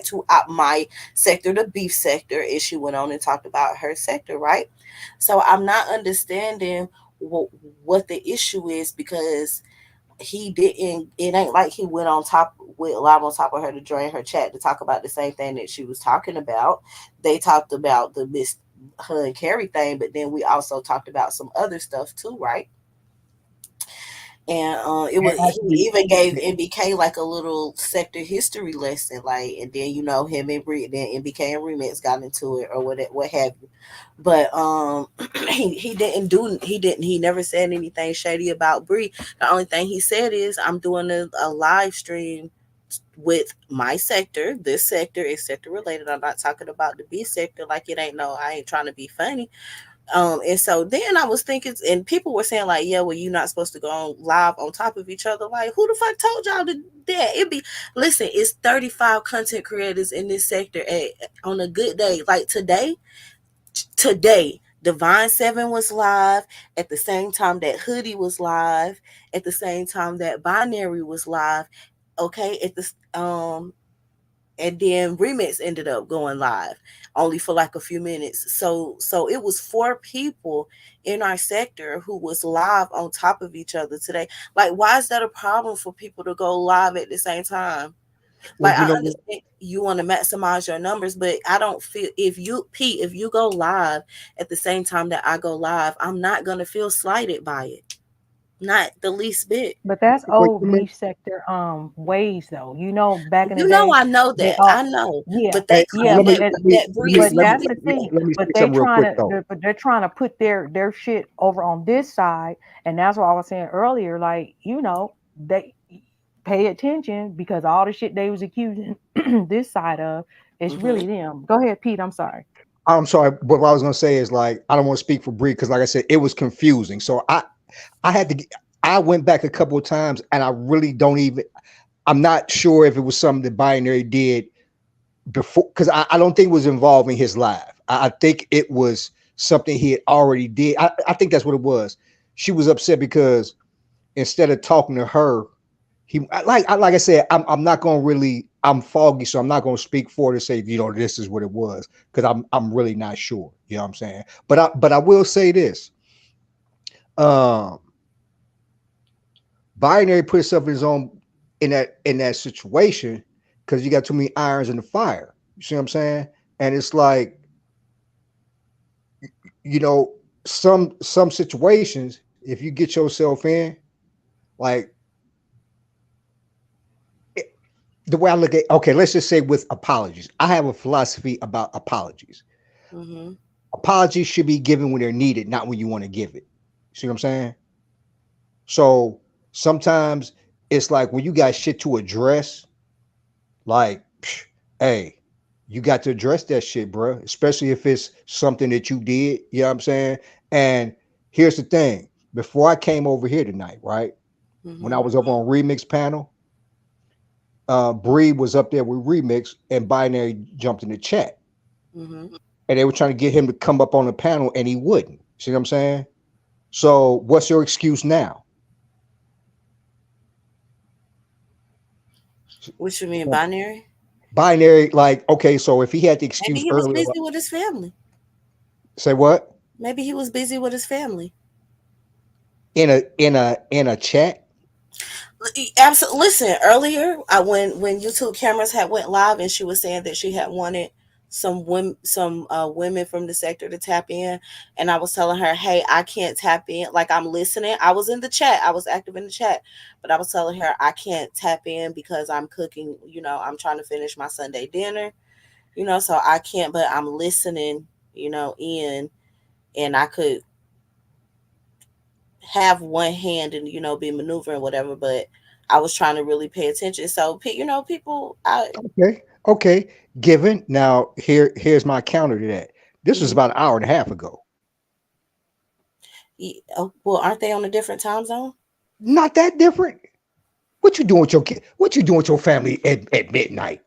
to my sector, the beef sector, and she went on and talked about her sector, right? So I'm not understanding what the issue is because it ain't like he went live on top of her to drain her chat to talk about the same thing that she was talking about. They talked about the Miss her and Carrie thing, but then we also talked about some other stuff too, right? And he even gave MBK like a little sector history lesson, like, and then him and then MBK and Remix got into it or what have you. But he never said anything shady about Bree. The only thing he said is, I'm doing a live stream with my sector. This sector is sector related. I'm not talking about the B sector like it ain't I ain't trying to be funny. And so then I was thinking, and people were saying like, yeah, well, you're not supposed to go on live on top of each other. Like, who the fuck told y'all that? Listen, it's 35 content creators in this sector on a good day. Like today, Divine 7 was live at the same time that Hoodie was live, at the same time that Binary was live. Okay, and then Remix ended up going live only for like a few minutes. So it was 4 people in our sector who was live on top of each other today. Like, why is that a problem for people to go live at the same time? Like, I understand you want to maximize your numbers, but I don't feel if you go live at the same time that I go live, I'm not gonna feel slighted by it. Not the least bit. But that's old beef sector ways though. Back in the day. I know that. I know. Yeah. But that's the thing. But they're trying to put their shit over on this side. And that's what I was saying earlier. Like, they pay attention because all the shit they was accusing this side of, it's really them. Go ahead, Pete. I'm sorry. I'm sorry, but what I was gonna say is like I don't want to speak for Bree because, like I said, it was confusing. So I had to. I went back a couple of times, and I really don't even. I'm not sure if it was something that Binary did before, because I don't think it was involving his live. I think it was something he had already did. I think that's what it was. She was upset because instead of talking to her, like I said, I'm not gonna really. I'm foggy, so I'm not gonna speak for it to say this is what it was because I'm really not sure. You know what I'm saying? But I will say this. Binary put himself in his own in that situation because you got too many irons in the fire. You see what I'm saying? And it's like, some situations, if you get yourself in, like the way I look at, okay, let's just say with apologies. I have a philosophy about apologies. Mm-hmm. Apologies should be given when they're needed, not when you want to give it. See what I'm saying? So sometimes it's like when you got shit to address, like, hey, you got to address that shit, bro. Especially if it's something that you did. You know what I'm saying? And here's the thing: before I came over here tonight, right? Mm-hmm. When I was up on Remix panel, Bree was up there with Remix, and Binary jumped in the chat, Mm-hmm. and they were trying to get him to come up on the panel, and he wouldn't. See what I'm saying? So, what's your excuse now? What you mean, Binary? Binary, like, okay, so if he had the Maybe excuse he was earlier, busy with his family. say what? Maybe he was busy with his family. In a chat? Absolutely. Listen, earlier, when YouTube cameras had went live, and she was saying that she had wanted some women from the sector to tap in, and I was telling her, hey, I can't tap in. Like, I'm listening. I was in the chat. I was active in the chat, but I was telling her I can't tap in because I'm cooking. I'm trying to finish my Sunday dinner. So I can't. But I'm listening. In, and I could have one hand and be maneuvering whatever, but I was trying to really pay attention. So people, Okay. Given now, here's my counter to that. This was about an hour and a half ago. well, aren't they on a different time zone? Not that different. What you doing with your kid? What you doing with your family at midnight?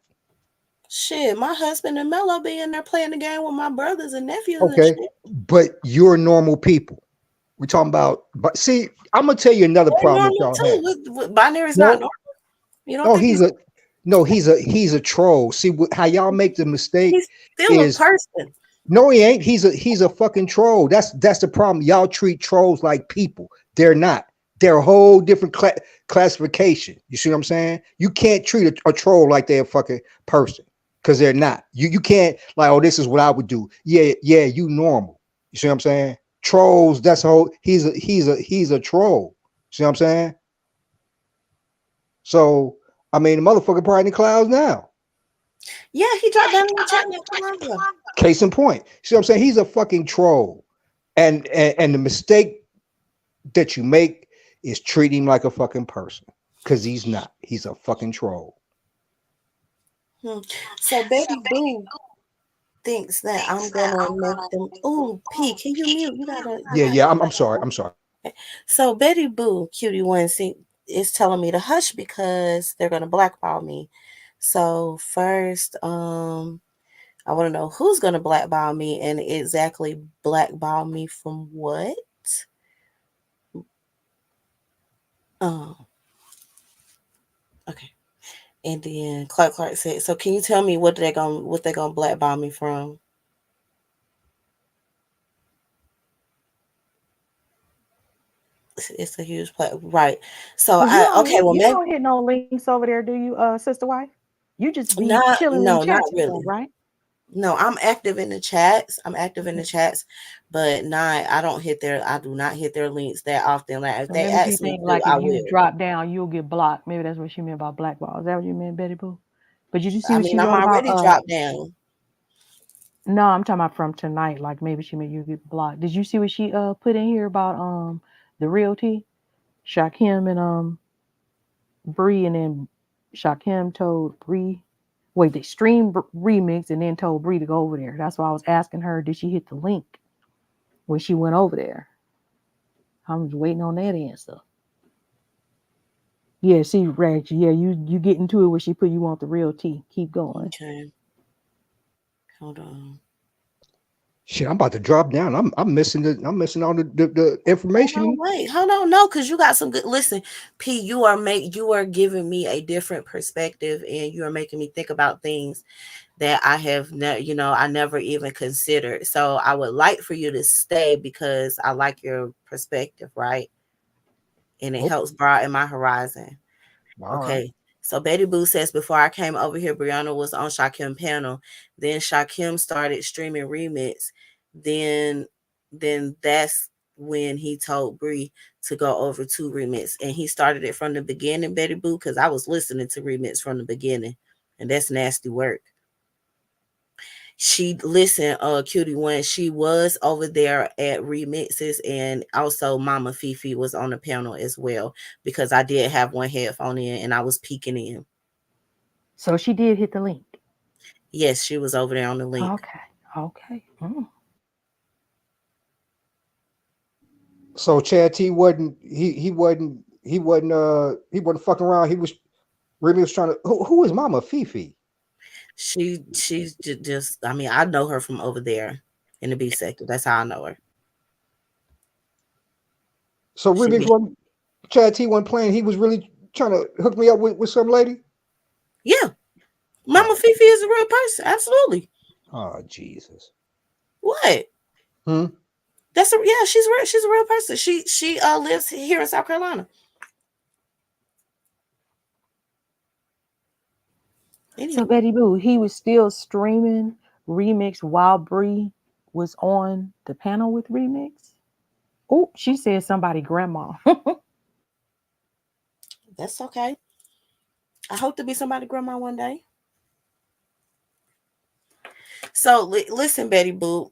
Shit, my husband and Mello be in there playing the game with my brothers and nephews Okay, and shit. but you're normal people. We're talking about, but see, I'm gonna tell you another They're problem that normal y'all have. too. Binary's not normal. You don't No, think he's a troll. See how y'all make the mistake he's still is a person? no, he ain't. He's a fucking troll. That's the problem. Y'all treat trolls like people. They're not. They're a whole different classification. You see what I'm saying? You can't treat a troll like they're a fucking person because they're not. You can't like, oh, this is what I would do. Yeah, you normal. You see what I'm saying? Trolls. That's a whole. He's a troll. See what I'm saying? So I mean, the motherfucker probably in the clouds now. Yeah, he dropped down in the chat not too long ago. Case in point. See what I'm saying? He's a fucking troll. And the mistake that you make is treat him like a fucking person. Because he's not. He's a fucking troll. So Baby Boo thinks that I'm gonna make them. Ooh, P, can you mute? You gotta. Yeah. I'm sorry. So Betty Boo, Cutie One, is telling me to hush because they're gonna blackball me. So first, I want to know who's gonna blackball me and exactly blackball me from what? Okay. And then Clark said, "So can you tell me what they're gonna blackball me from?" It's a huge right? So you don't hit no links over there, do you, sister wife? You just be chilling in chats, really, right? No, I'm active in the chats. But I don't hit I do not hit their links that often. Like if they ask me to, like I if you will. drop down, you'll get blocked. Maybe that's what she meant by blackball. Is that what you meant, Betty Boo? But did you see what she wrote I'm already about? dropped down. No, I'm talking about from tonight. Like maybe she meant you get blocked. Did you see what she put in here about the real T? Shakim and Bree, and then Shakim told Bree Wait, they streamed remix and then told Bree to go over there. That's why I was asking her, did she hit the link when she went over there? I'm just waiting on that answer. Yeah, see, Reg, yeah, you get into it where she put you on the real tea. Keep going. Okay. Hold on. Shit, I'm about to drop down. I'm missing all the information. Hold on, no, because you got some good. Listen, P, you are giving me a different perspective, and you are making me think about things that I have I never even considered. So I would like for you to stay because I like your perspective, right? And it helps broaden my horizon. All Okay. right. So Betty Boo says, before I came over here, Brianna was on Shakim panel. Then Shakim started streaming remix. Then that's when he told Bree to go over to remix. And he started it from the beginning, Betty Boo, because I was listening to remix from the beginning. And that's nasty work. She listened, Cutie One. She was over there at remixes, and also Mama Fifi was on the panel as well because I did have one headphone in and I was peeking in. So she did hit the link. Yes, she was over there on the link. Okay. So Chad T wasn't fucking around. He was really trying to. Who is Mama Fifi? She's just. I mean, I know her from over there in the B sector. That's how I know her. So remix wasn't Chad T wasn't playing. He was really trying to hook me up with some lady. Yeah, Mama Fifi is a real person. Absolutely. Oh Jesus. What? She's a real person. She lives here in South Carolina. Anyway. So Betty Boo, he was still streaming remix while Bree was on the panel with remix. Oh, she said somebody grandma. That's okay. I hope to be somebody grandma one day. So listen, Betty Boo.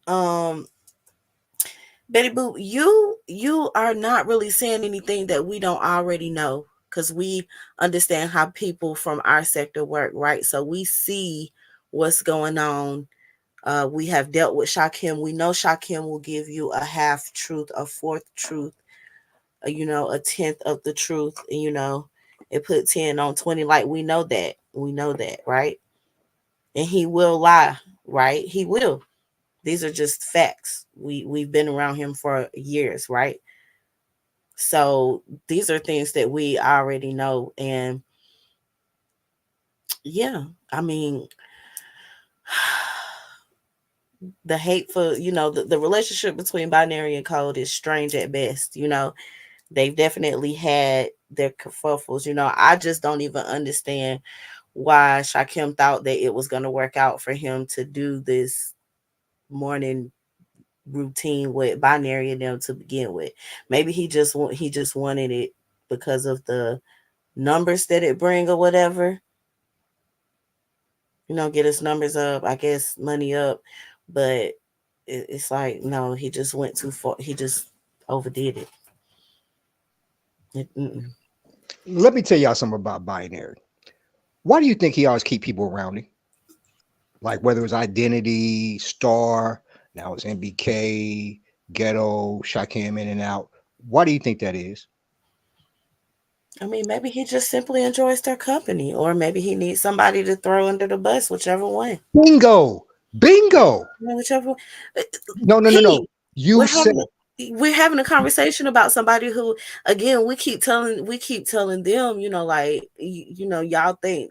Betty Boo, you are not really saying anything that we don't already know, because we understand how people from our sector work, right? So we see what's going on. We have dealt with Shakim. We know Shakim will give you a half truth, a fourth truth, a tenth of the truth. And, it put 10 on 20. Like, we know that. We know that, right? And he will lie, right? He will. These are just facts. We've been around him for years, right? So these are things that we already know. And yeah, I mean, the hateful, the relationship between Binary and Code is strange at best. They've definitely had their kerfuffles. I just don't even understand why Shakim thought that it was going to work out for him to do this morning routine with Binary and them to begin with. Maybe he just wanted it because of the numbers that it bring or whatever. Get his numbers up, I guess, money up. But it's like, no, he just went too far. He just overdid it. Let me tell y'all something about Binary. Why do you think he always keep people around him? Like whether it's Identity, Star, now it's MBK, Ghetto, Shakim in and out. Why do you think that is? I mean, maybe he just simply enjoys their company, or maybe he needs somebody to throw under the bus, whichever one. Bingo. Whichever one. No. We're having a conversation about somebody who, again, we keep telling them, y'all think,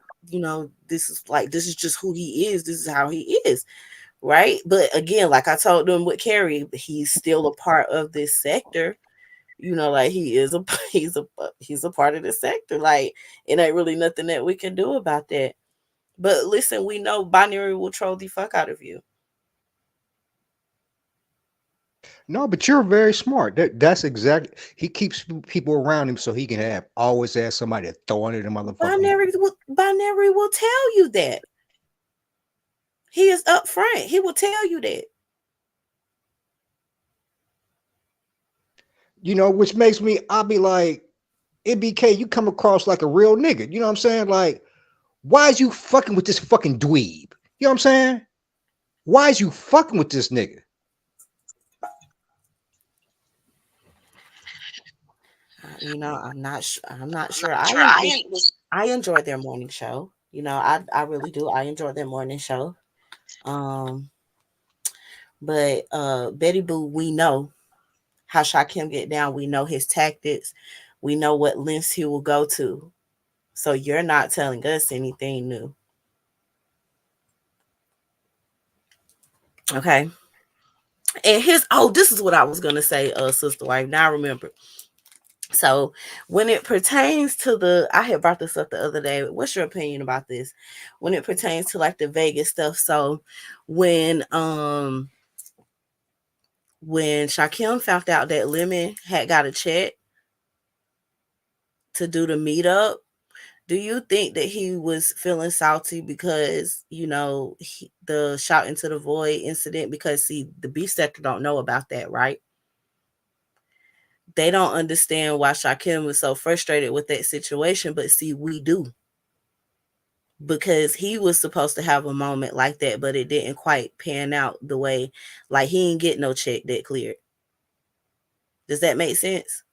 this is just who he is. This is how he is. Right. But again, like I told them with Carrie, he's still a part of this sector. He's a part of the sector. Like, it ain't really nothing that we can do about that. But listen, we know Binary will troll the fuck out of you. No, but you're very smart. That's exactly. He keeps people around him so he can always have somebody to throw under the motherfucker. Binary will tell you that. He is upfront. He will tell you that. Which makes me, I'll be like, MBK, you come across like a real nigga. You know what I'm saying? Like, Why is you fucking with this fucking dweeb? You know what I'm saying? Why is you fucking with this nigga? You know, I'm not sure. I enjoy their morning show. You know, I really do. I enjoy their morning show. But Betty Boo, we know how Shakim get down. We know his tactics. We know what lengths he will go to. So you're not telling us anything new. Okay. And this is what I was gonna say, sister wife. Now I remember. So when it pertains to I had brought this up the other day. What's your opinion about this? When it pertains to like the Vegas stuff. So when Shakim found out that Lemon had got a check to do the meetup, do you think that he was feeling salty because, you know, the shout into the void incident? Because see, the beef sector don't know about that, right? They don't understand why Shakim was so frustrated with that situation, but see, we do. Because he was supposed to have a moment like that, but it didn't quite pan out the way, like he didn't get no check that cleared. Does that make sense?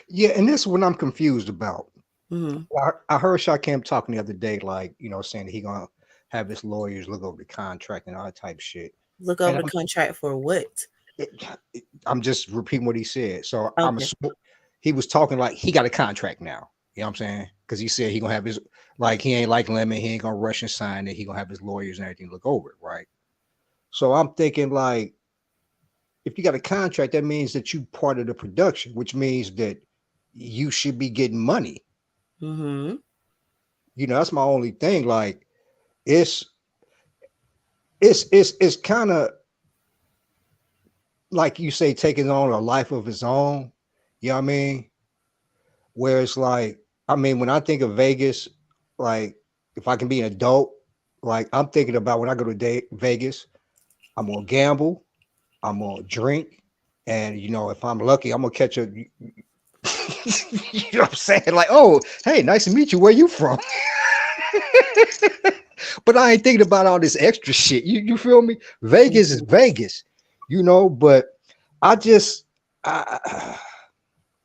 Yeah, and this is what I'm confused about. Mm-hmm. I heard Shakim talking the other day, like, you know, saying that he gonna have his lawyers look over the contract and all that type of shit. Look over the contract for what? I'm just repeating what he said. So Okay. He was talking like he got a contract now. You know what I'm saying? Because he said he gonna have his, like, he ain't like Lemon, he ain't gonna rush and sign it. He gonna have his lawyers and everything look over it, right? So I'm thinking, like, if you got a contract, that means that you part of the production, which means that you should be getting money. Mm-hmm. You know, that's my only thing. Like, it's kind of like you say, taking on a life of his own. You know what I mean? Where it's like, I mean, when I think of Vegas, like, if I can be an adult, like, I'm thinking about when I go to Vegas, I'm gonna gamble, I'm gonna drink, and, you know, if I'm lucky, I'm gonna catch a you know what I'm saying? Like, oh, hey, nice to meet you. Where you from? But I ain't thinking about all this extra shit. You feel me? Vegas is Vegas, you know, but I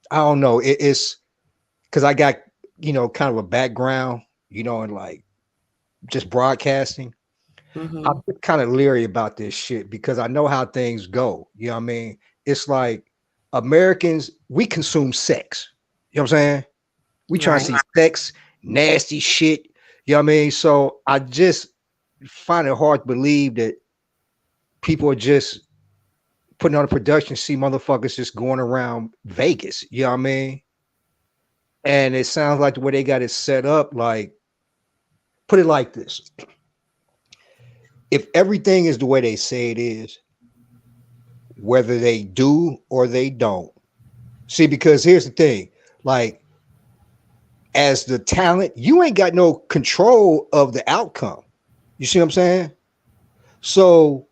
don't know. It's because I got, you know, kind of a background, you know, in like just broadcasting. Mm-hmm. I'm kind of leery about this shit because I know how things go. You know what I mean? It's like Americans, we consume sex. You know what I'm saying? We try to see sex, nasty shit. You know what I mean? So I just find it hard to believe that people are just putting on a production, see motherfuckers just going around Vegas. You know what I mean? And it sounds like the way they got it set up, like, put it like this. If everything is the way they say it is, whether they do or they don't. See, because here's the thing, like, as the talent, you ain't got no control of the outcome. You see what I'm saying? So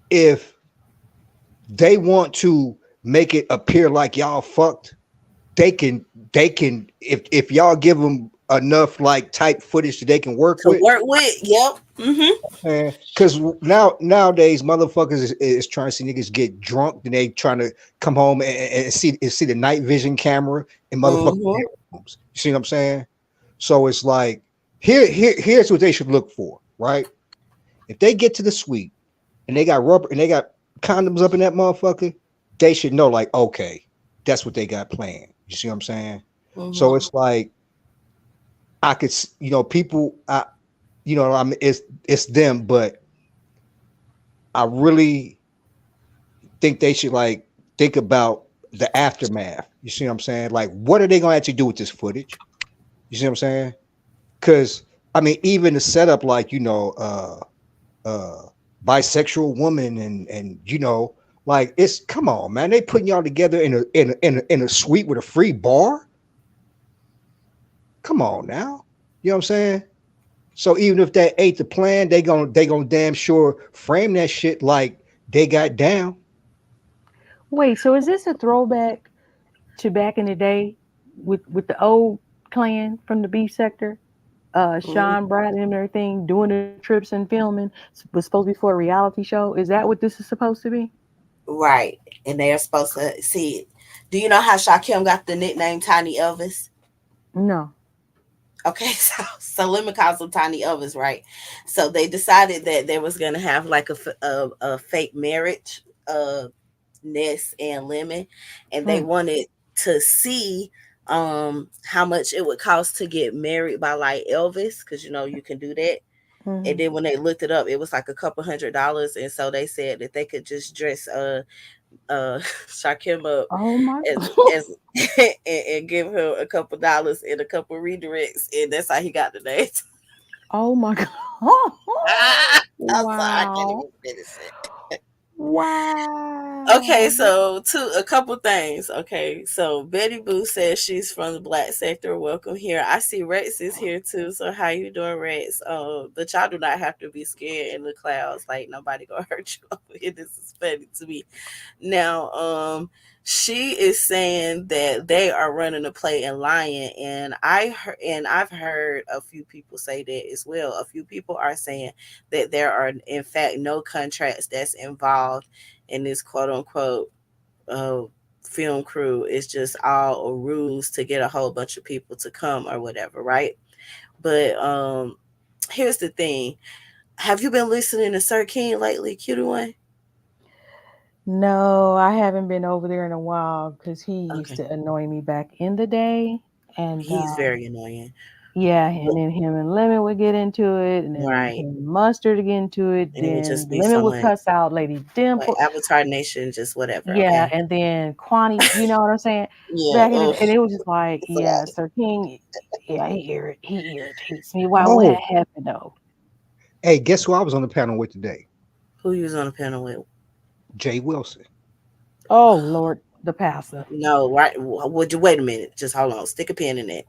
if they want to make it appear like y'all fucked, they can if y'all give them enough like type footage that they can work with. Yep. Mm-hmm. Because nowadays motherfuckers is trying to see niggas get drunk, and they trying to come home and see the night vision camera in motherfucking rooms. You see what I'm saying? So it's like here's what they should look for, right? If they get to the suite and they got rubber and they got condoms up in that motherfucker, they should know, like, okay, that's what they got planned. You see what I'm saying? Mm-hmm. So it's like, I could, you know, people, you know, I mean, it's them, but I really think they should, like, think about the aftermath. You see what I'm saying? Like, what are they gonna actually do with this footage? You see what I'm saying? Because I mean, even the setup, like, you know, bisexual woman and you know, like, it's, come on, man, they putting y'all together in a suite with a free bar. Come on now, you know what I'm saying? So even if that ain't the plan, they gonna damn sure frame that shit like they got down. Wait, so is this a throwback to back in the day with the old clan from the beef sector? Sean Bradley and everything doing the trips and filming was supposed to be for a reality show. Is that what this is supposed to be? Right. And they are supposed to see. Do you know how Shaquem got the nickname Tiny Elvis? No. Okay, so Lemon calls him Tiny Elvis, right? So they decided that they was gonna have like a fake marriage, Ness and Lemon, and they wanted to see how much it would cost to get married by like Elvis, because you know you can do that. And then when they looked it up, it was like a couple $100, and so they said that they could just dress Shaquem up Oh my as and give him a couple dollars and a couple redirects, and that's how he got the name. Oh my god. I'm sorry, I can't Wow. even finish it. Wow. Okay, so a couple things. Okay, so Betty Boo says she's from the Black sector. Welcome here. I see Rex is here too. So how you doing, Rex? But y'all do not have to be scared in the clouds. Like nobody gonna hurt you over here. This is funny to me. Now, she is saying that they are running a play in Lion, and I've heard a few people say that as well. A few people are saying that there are in fact no contracts that's involved in this quote unquote film crew. It's just all a ruse to get a whole bunch of people to come or whatever, right? But here's the thing. Have you been listening to Sir King lately, Cutie One? No, I haven't been over there in a while because he used to annoy me back in the day. And He's very annoying. yeah, and then him and Lemon would get into it, and then Right. him and Mustard would get into it. And it would Then just be Lemon so would much. cuss out Lady Like Dimple. Avatar Nation, just whatever. Yeah, Okay. and then Kwani, you know what I'm saying? Yeah. Back in the, Ugh. and it was just like, It's a yeah, lot. Sir King, yeah, he irritates me. Why? Oh. What happened though? Hey, guess who I was on the panel with today? Who you was on the panel with? Jay Wilson. Oh Lord, the pastor. No, right? Would you wait a minute? Just hold on. Stick a pin in it,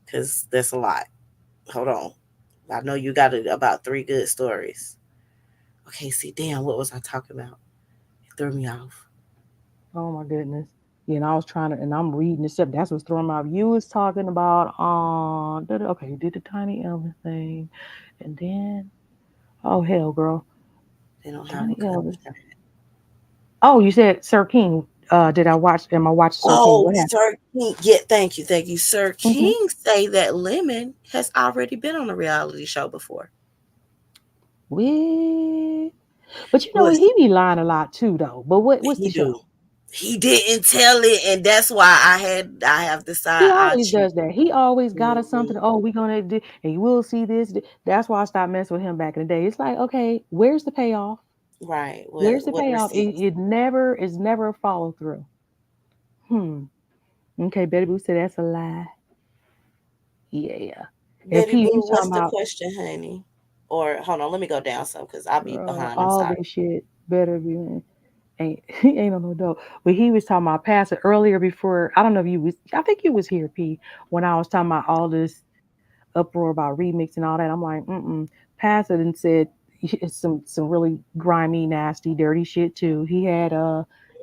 because that's a lot. Hold on. I know you got about 3 good stories. Okay. See, damn, what was I talking about? It threw me off. Oh my goodness. You know, I was trying to, and I'm reading this up. That's what's throwing me off. You was talking about okay, you did the Tiny Elvis thing, and then oh hell, girl, They don't have Tiny a Elvis. contract. Oh, you said Sir King. Did I watch? Am I watching Sir King? Oh, What happened? Sir King. Yeah, thank you. Sir King say that Lemon has already been on a reality show before. What? But you know Was he be lying a lot too, though. But what's he the show? do? He didn't tell it, and that's why I have He decided I always choose. does that. He always got us something. Oh, we gonna do, and you will see this. That's why I stopped messing with him back in the day. It's like, okay, where's the payoff? Right. Where's the What payoff? receipts? It never is never a follow through. Okay, Betty Boo said that's a lie. Yeah. And Betty P, Boo, you what's talking the about question, honey? Or hold on, let me go down some because I'll be behind. I'm all sorry. this shit better be ain't on no dope. But he was talking about Pastor earlier before. I don't know if you was. I think you was here, P, when I was talking about all this uproar about remix and all that. I'm like, Pastor and said some really grimy, nasty, dirty shit too. He had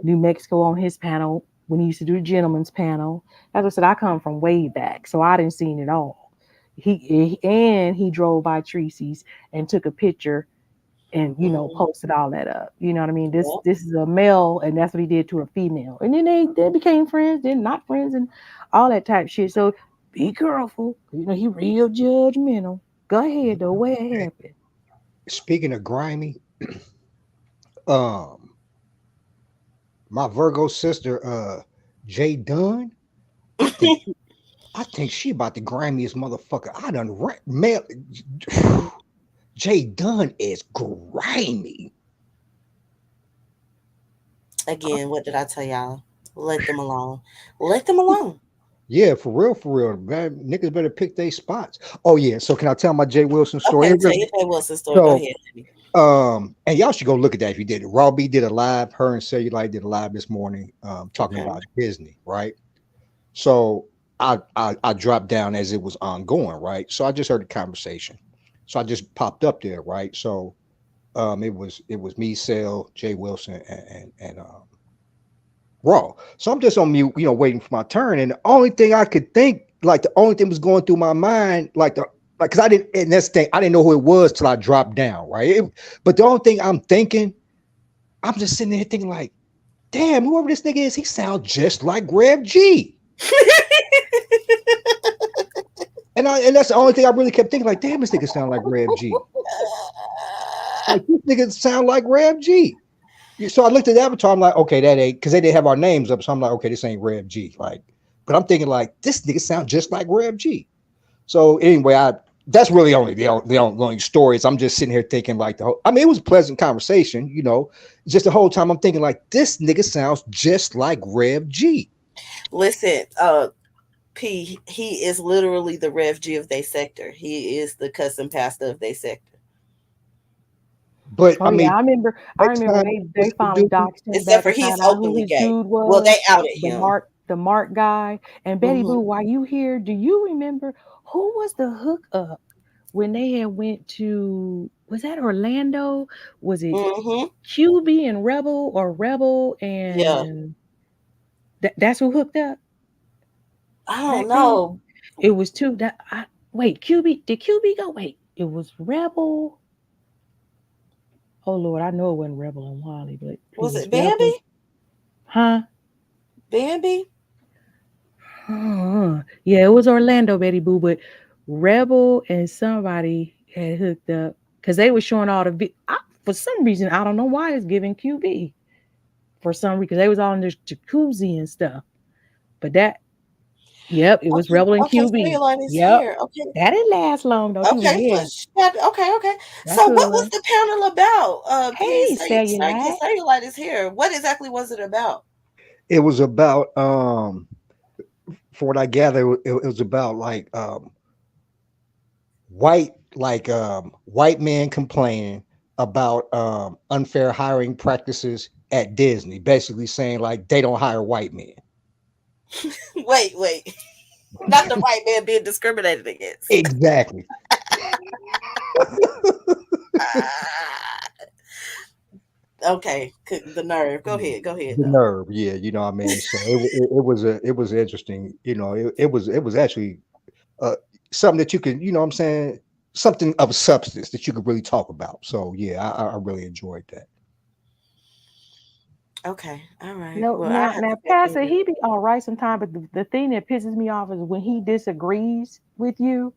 New Mexico on his panel when he used to do the gentleman's panel. As I said, I come from way back, so I didn't see it all. He drove by Tracy's and took a picture and posted all that up. You know what I mean? This is a male, and that's what he did to a female. And then they became friends, then not friends, and all that type of shit. So be careful. You know, he real judgmental. Go ahead though. What happened? Speaking of grimy, my Virgo sister, Jay Dunn, I think she about the grimiest motherfucker I done male. Jay Dunn is grimy. Again, what did I tell y'all? Let them alone. Let them alone. Yeah, for real. Man, niggas better pick their spots. Oh yeah. So can I tell my Jay Wilson story? Okay, tell your Jay Wilson story. Go ahead. And y'all should go look at that if you did it. Raw B did a live. Her and Cellulite did a live this morning, talking about Disney, right? So I dropped down as it was ongoing, right? So I just heard the conversation. So I just popped up there, right? So it was me, Cell, Jay Wilson, and Raw. So I'm just on mute, waiting for my turn. And the only thing I could think like the only thing was going through my mind, like because I didn't, and that's the thing, I didn't know who it was till I dropped down, right? But the only thing I'm thinking, I'm just sitting there thinking like, damn, whoever this nigga is, he sounds just like Rev G. And that's the only thing I really kept thinking, like, damn, this nigga sound like Rev G. Like, this nigga sound like Rev G. So I looked at the avatar, I'm like, okay, that ain't, because they didn't have our names up, so I'm like, okay, this ain't Rev G. Like, but I'm thinking like, this nigga sound just like Rev G. So anyway, that's really only the only stories. I'm just sitting here thinking like I mean, it was a pleasant conversation, you know. Just the whole time I'm thinking like, this nigga sounds just like Rev G. Listen, P, he is literally the Rev G of their sector. He is the cousin pastor of their sector. But I mean, I remember they finally doxed him. Except for back and he's found out who openly his gay. dude was. Well, they outed him. The Mark guy. And Betty Boo, Mhm. while you here, do you remember who was the hookup when they had went to, was that Orlando? Was it QB and Rebel, or Rebel and that's who hooked up? I don't know. It was two wait, QB, did QB go? Wait, it was Rebel. Oh Lord, I know it wasn't Rebel and Wally, but was it Bambi? Rebel. Huh? Bambi? Yeah, it was Orlando, Betty Boo, but Rebel and somebody had hooked up because they were showing all the for some reason, I don't know why it's giving QB. For some reason, because they was all in the jacuzzi and stuff. But that, yep, it was Rebel and QB. Yep. Okay. That didn't last long though. Okay. Okay. So what was the panel about? Hey, Cellulite. Cellulite is here. What exactly was it about? It was about for what I gather, it was about like white man complaining about unfair hiring practices at Disney, basically saying like they don't hire white men. Wait. Not the white man being discriminated against. Exactly. Okay, the nerve. Go ahead. The nerve, yeah, you know what I mean. So it was interesting, you know. It was actually something that you could, you know what I'm saying, something of substance that you could really talk about. So yeah, I really enjoyed that. Okay, all right. No, well, now Pastor, he be all right sometimes, but the thing that pisses me off is when he disagrees with you,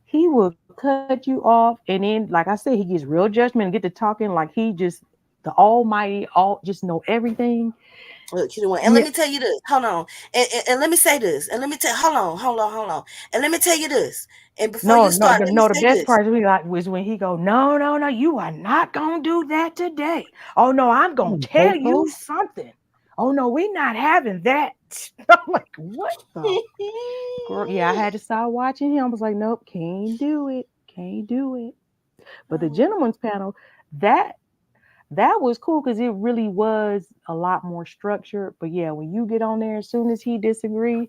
he will cut you off, and then, like I said, he gets real judgment and get to talking like he just the almighty, just know everything. Look, you know what? And let me tell you this. Hold on. And let me say this. And let me tell. Hold on. And let me tell you this. And before you start, the best part was when he go, no, you are not gonna do that today. Oh no, I'm gonna tell you something. Oh no, we're not having that. I'm like, what the? Girl, yeah, I had to start watching him. I was like, nope, can't do it. But the gentleman's panel, that was cool because it really was a lot more structured. But yeah, when you get on there, as soon as he disagrees,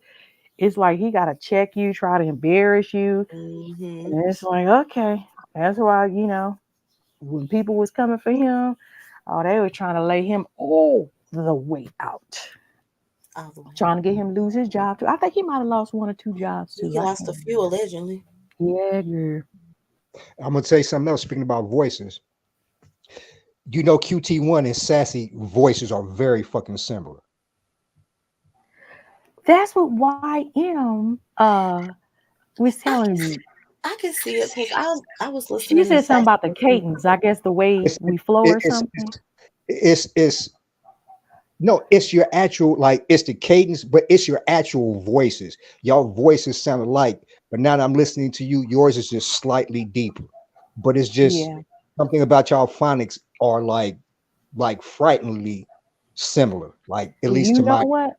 it's like he got to check you, try to embarrass you. Mm-hmm. And it's like, okay, that's why, you know, when people was coming for him, they were trying to lay him all the way out. Trying to get him to lose his job too. I think he might have lost 1 or 2 jobs too. He lost a few allegedly. Yeah, girl. I'm gonna tell you something else. Speaking about voices, you know, QT1 and Sassy voices are very fucking similar. That's what YM was telling you. I can see it because I was listening. She said something about the cadence. I guess the way we flow or something. It's your actual, like, it's the cadence, but it's your actual voices. Y'all voices sound alike, but now that I'm listening to you, yours is just slightly deeper. But it's just something about y'all phonics are like frighteningly similar. Like, at least to my. You know what?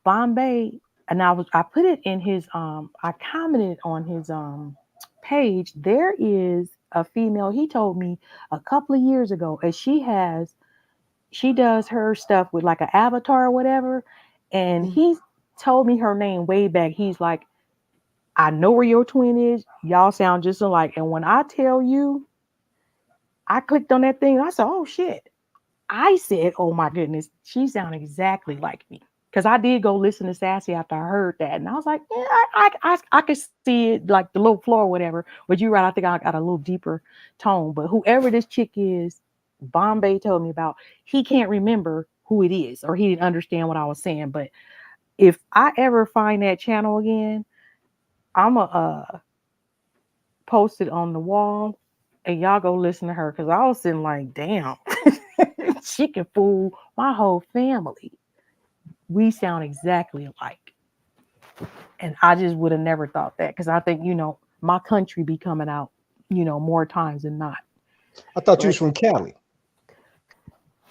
Bombay, and I put it in his I commented on his page. There is a female, he told me a couple of years ago, and she does her stuff with like an avatar or whatever, and he told me her name way back. He's like, I know where your twin is. Y'all sound just alike. And when I tell you, I clicked on that thing and I said, oh shit. I said, oh my goodness, she sounded exactly like me. because I did go listen to Sassy after I heard that, and I was like, yeah, I could see it, like the little floor or whatever. But you're right, I think I got a little deeper tone. But whoever this chick is, Bombay told me about, he can't remember who it is, or he didn't understand what I was saying. But if I ever find that channel again, I'ma post it on the wall, and y'all go listen to her, because I was sitting like, damn, she can fool my whole family. We sound exactly alike. And I just would have never thought that, because I think, my country be coming out, more times than not. I thought you was from Cali.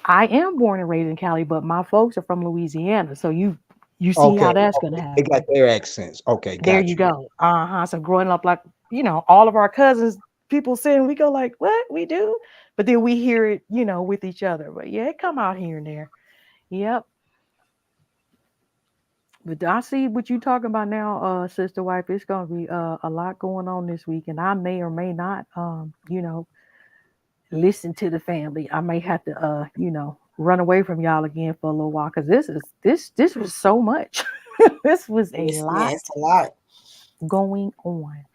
I am born and raised in Cali, but my folks are from Louisiana. So you see how that's going to They happen. got their accents. Okay, There got you you. go. So growing up, like, all of our cousins, people saying, we go like, what? We do? But then we hear it, with each other. But yeah, it come out here and there. Yep. But I see what you talking about now, sister wife. It's gonna be a lot going on this week, and I may or may not, listen to the family. I may have to, run away from y'all again for a little while, because this was so much. This was a lot. It's a lot going on.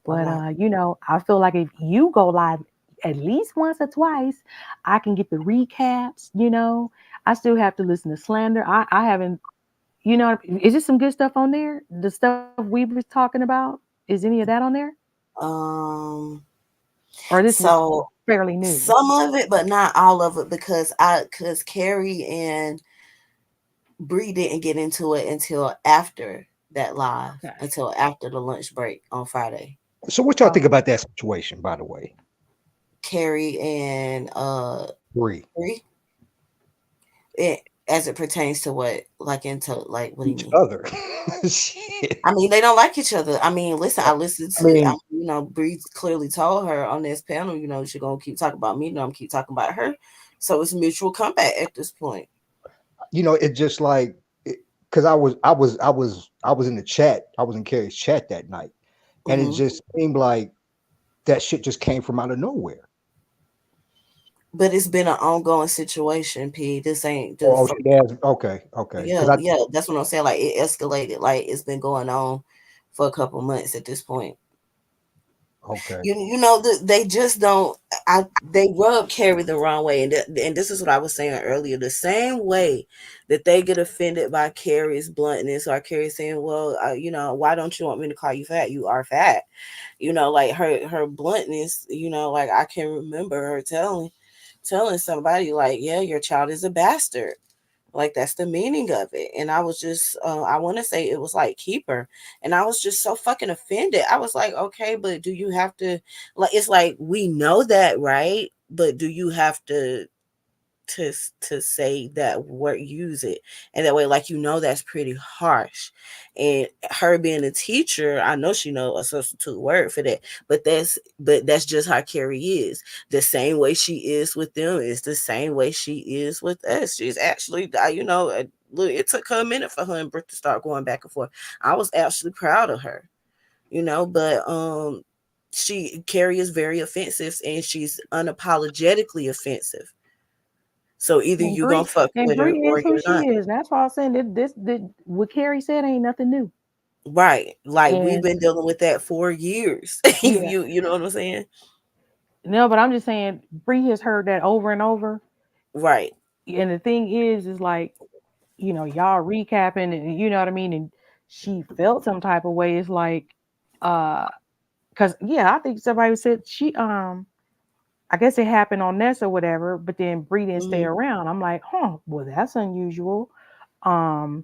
But I feel like if you go live at least once or twice, I can get the recaps. I still have to listen to Slander. I haven't. Is there some good stuff on there? The stuff we were talking about, is any of that on there? Or this was fairly new? Some of it, but not all of it, because Carrie and Bree didn't get into it until after that live, until after the lunch break on Friday. So what y'all think about that situation, by the way? Carrie and Bree. As it pertains to what? Like into like what do you mean? Other. Shit. I mean, they don't like each other. I mean, listen, I listened to Bree clearly told her on this panel, she's gonna keep talking about me, I'm gonna keep talking about her. So it's mutual combat at this point. It just like, because I was in the chat. I was in Carrie's chat that night, and it just seemed like that shit just came from out of nowhere. But it's been an ongoing situation, P. This ain't just okay. Yeah, that's what I'm saying. Like, it escalated. Like, it's been going on for a couple months at this point. Okay. They just don't. They rub Carrie the wrong way, and this is what I was saying earlier. The same way that they get offended by Carrie's bluntness, or Carrie saying, "Well, why don't you want me to call you fat? You are fat." Like her bluntness. Like, I can remember her telling somebody, like, yeah, your child is a bastard. Like, that's the meaning of it. And I was just I want to say it was like Keeper, and I was just so fucking offended. I was like, okay, but do you have to, like, it's like, we know that, right? But do you have to say that word, use it, and that way, like, that's pretty harsh. And her being a teacher, I know she know a substitute word for that, but that's just how Carrie is. The same way she is with them is the same way she is with us. She's actually, look, it took her a minute for her and Britt to start going back and forth. I was actually proud of her, but Carrie is very offensive, and she's unapologetically offensive. So either you gonna fuck with her or who you're she not. is. That's why I'm saying that what Carrie said ain't nothing new. Right. Like, we've been dealing with that for years. Yeah. You know what I'm saying? No, but I'm just saying Bree has heard that over and over. Right. And the thing is like, y'all recapping, and you know what I mean? And she felt some type of way. It's like, because I think somebody said she I guess it happened on Ness or whatever, but then Bree didn't stay around. I'm like, well, that's unusual. Was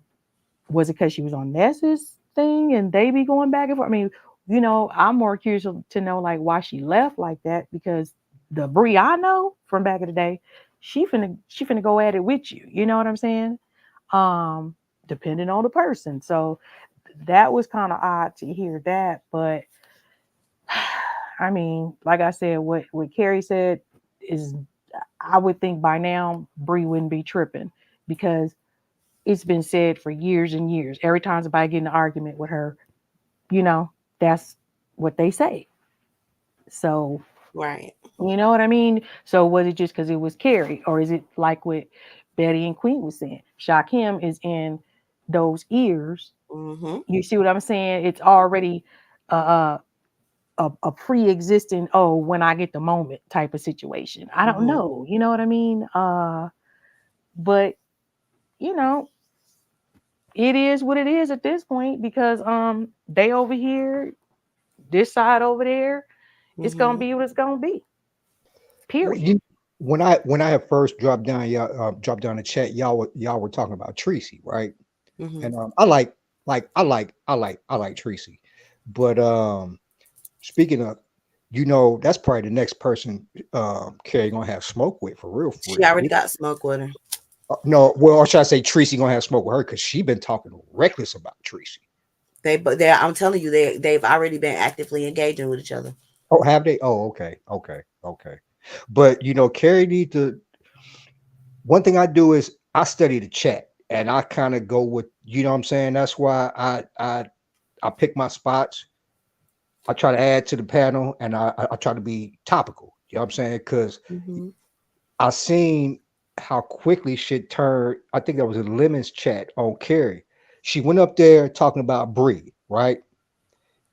it because she was on Ness's thing and they be going back and forth? I mean, I'm more curious to know, like, why she left like that, because the Bree I know from back in the day, she finna go at it with you. You know what I'm saying? Depending on the person. So that was kind of odd to hear that, but I mean, like I said, what Carrie said is, I would think by now Bree wouldn't be tripping, because it's been said for years and years. Every time somebody get in an argument with her, that's what they say. So, right. You know what I mean? So was it just because it was Carrie, or is it like what Betty and Queen was saying? Shakim is in those ears. Mm-hmm. You see what I'm saying? It's already a pre-existing, oh, when I get the moment type of situation. I don't Mm-hmm. know. You know what I mean? But you know, it is what it is at this point because they over here, this side over there, it's gonna Mm-hmm. be what it's gonna be. Well, Period. when I had first dropped down, y'all dropped down the chat, y'all were talking about Tracy, right? Mm-hmm. And I like Tracy, but speaking of, that's probably the next person Carrie gonna have smoke with for real, for She real. already got smoke with her. No, well, or should I say Tracy gonna have smoke with her because she been talking reckless about Tracy. I'm telling you, they've already been actively engaging with each other. Oh, have they? Oh, okay. But Carrie need to. One thing I do is I study the chat and I kind of go with, what I'm saying. That's why I pick my spots. I try to add to the panel and I try to be topical. You know what I'm saying? Because Mm-hmm. I seen how quickly shit turned. I think that was in Lemon's chat on Carrie. She went up there talking about Bree, right?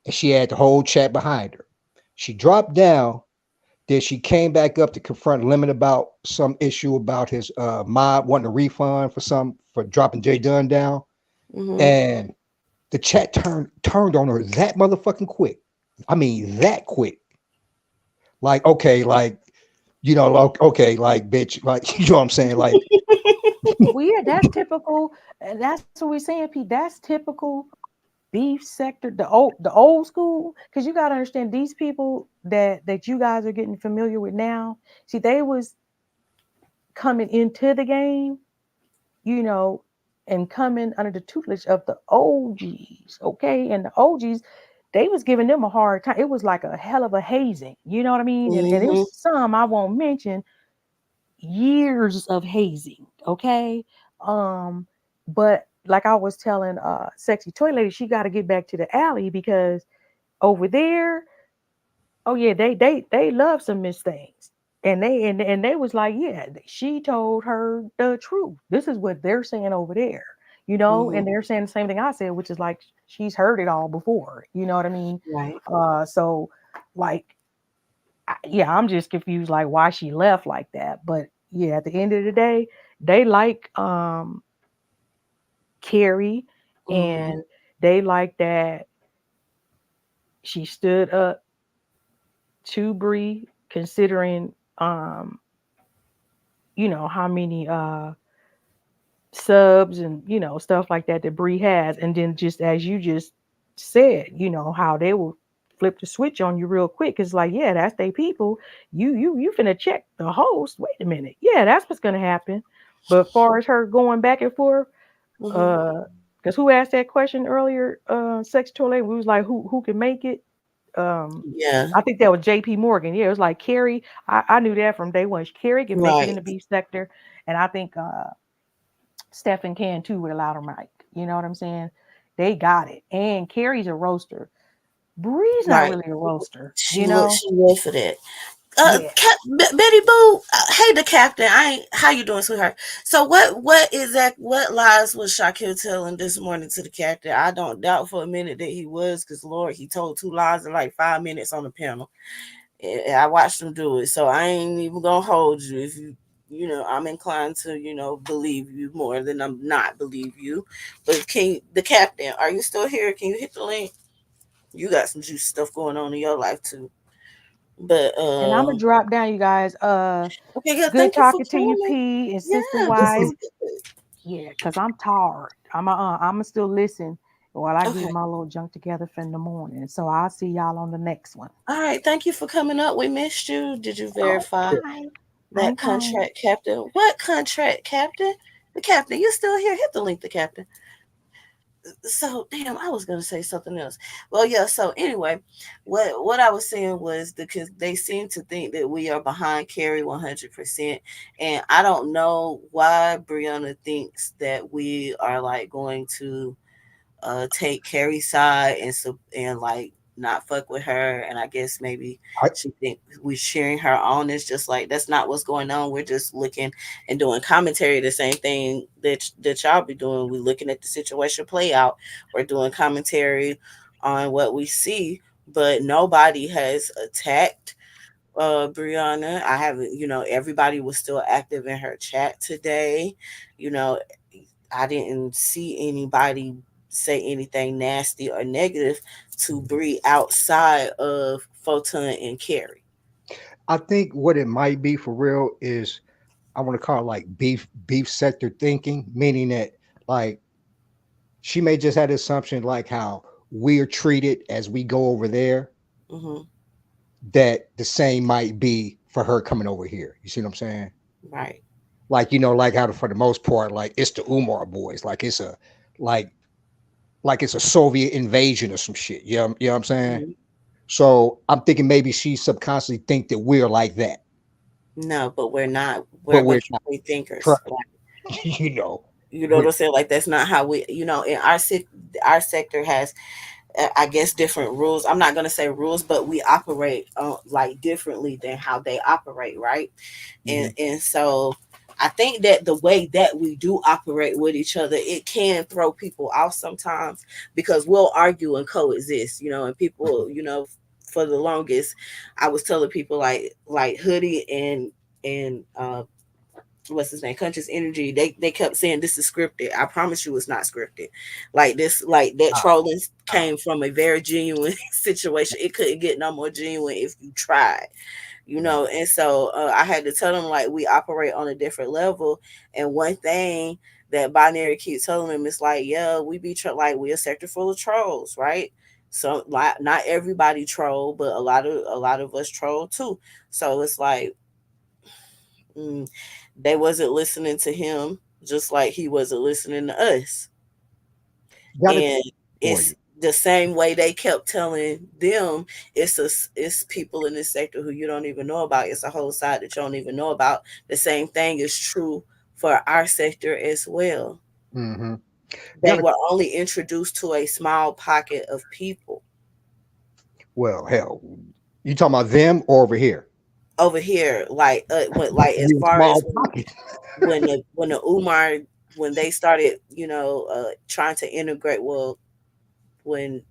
And she had the whole chat behind her. She dropped down. Then she came back up to confront Lemon about some issue about his mob wanting a refund for dropping Jay Dunn down. Mm-hmm. And the chat turned on her that motherfucking quick. I mean, that quick. Like, okay, like, okay, like, bitch, like, you know what I'm saying? Like, Well, yeah, that's typical, and that's what we're saying, Pete. That's typical beef sector, the old school. Because you got to understand these people that you guys are getting familiar with now. See, they was coming into the game, and coming under the tutelage of the OGs, okay? And the OGs, they was giving them a hard time. It was like a hell of a hazing, you know what I mean? And it Mm-hmm. was some I won't mention years of hazing, okay? But like I was telling Sexy Toy Lady, she got to get back to the alley because over there, oh yeah, they love some Miss Things. And they was like, yeah, she told her the truth. This is what they're saying over there, Mm-hmm. and they're saying the same thing I said, which is like she's heard it all before. You know what I mean? Right. So like, yeah, I'm just confused, like why she left like that. But yeah, at the end of the day, they like Carrie, Mm-hmm. and they like that she stood up to Bree, considering how many subs and stuff like that Bree has, and then just as you just said, how they will flip the switch on you real quick. It's like, yeah, that's they people. You finna check the host. Wait a minute, yeah, that's what's gonna happen. But far as her going back and forth, Mm-hmm. because who asked that question earlier? Sex Toilet. We was like, who can make it? Yeah. I think that was JP Morgan. Yeah, it was like Carrie. I knew that from day one. Carrie can make it in Right. the beef sector, and I think Stefan can too with a louder mic. You know what I'm saying? They got it. And Carrie's a roaster. Bree's not Right. really a roaster. She looked for that. Yeah. Betty Boo, hey, the captain. How you doing, sweetheart? So what lies was Shaquille telling this morning to the captain? I don't doubt for a minute that he was, because Lord, he told 2 lies in like 5 minutes on the panel. I watched him do it, so I ain't even gonna hold you. If I'm inclined to believe you more than I'm not believe you. But the captain, are you still here? Can you hit the link? You got some juicy stuff going on in your life too. But And I'm gonna drop down, you guys. okay, yeah, Good thank you for talking to you, coming. P and Sister Yeah, this Wife. is good. Yeah, because I'm tired. I'm still listen while I get Okay. my little junk together for in the morning. So I'll see y'all on the next one. All right, thank you for coming up. We missed you. Did you All verify right. that Okay. contract, Captain? What contract, Captain? The captain, you still here? Hit the link, the captain. So damn, I was gonna say something else. Well, yeah. So anyway, what I was saying was because they seem to think that we are behind Carrie 100%, and I don't know why Brianna thinks that we are like going to take Carrie's side and like not fuck with her, and I guess maybe I, she think we cheering her on. It's just like that's not what's going on. We're just looking and doing commentary, the same thing that y'all be doing. We're looking at the situation play out. We're doing commentary on what we see, but nobody has attacked Brianna. I haven't, everybody was still active in her chat today. You know, I didn't see anybody say anything nasty or negative to Bree outside of Photon and Carrie. I think what it might be for real is I want to call it like beef sector thinking, meaning that like she may just have the assumption like how we're treated as we go over there, that the same might be for her coming over here. You see what I'm saying? Right. Like, like how for the most part, like it's the Umar boys, like it's a like it's a Soviet invasion or some shit. You know what I'm saying? So I'm thinking maybe she subconsciously think that we're like that. No, but we're not. We're a bunch of free thinkers. You know what I'm saying? Like that's not how we. In our sector has, I guess, different rules. I'm not gonna say rules, but we operate like differently than how they operate, right? And so I think that the way that we do operate with each other, it can throw people off sometimes because we'll argue and coexist, and people, for the longest, I was telling people like Hoodie and what's his name, Conscious Energy, they kept saying this is scripted. I promise you it's not scripted. Like that trolling came from a very genuine situation. It couldn't get no more genuine if you tried. And so I had to tell them like we operate on a different level. And one thing that Binary keeps telling them is like, yeah, we be like we a sector full of trolls, right? So like not everybody troll, but a lot of us troll too. So it's like they wasn't listening to him just like he wasn't listening to us. And it's the same way they kept telling them it's people in this sector who you don't even know about. It's a whole side that you don't even know about. The same thing is true for our sector as well. They were only introduced to a small pocket of people. Well, hell, you talking about them or over here? Over here, like as far as when the Umar, when they started, trying to integrate. Well, when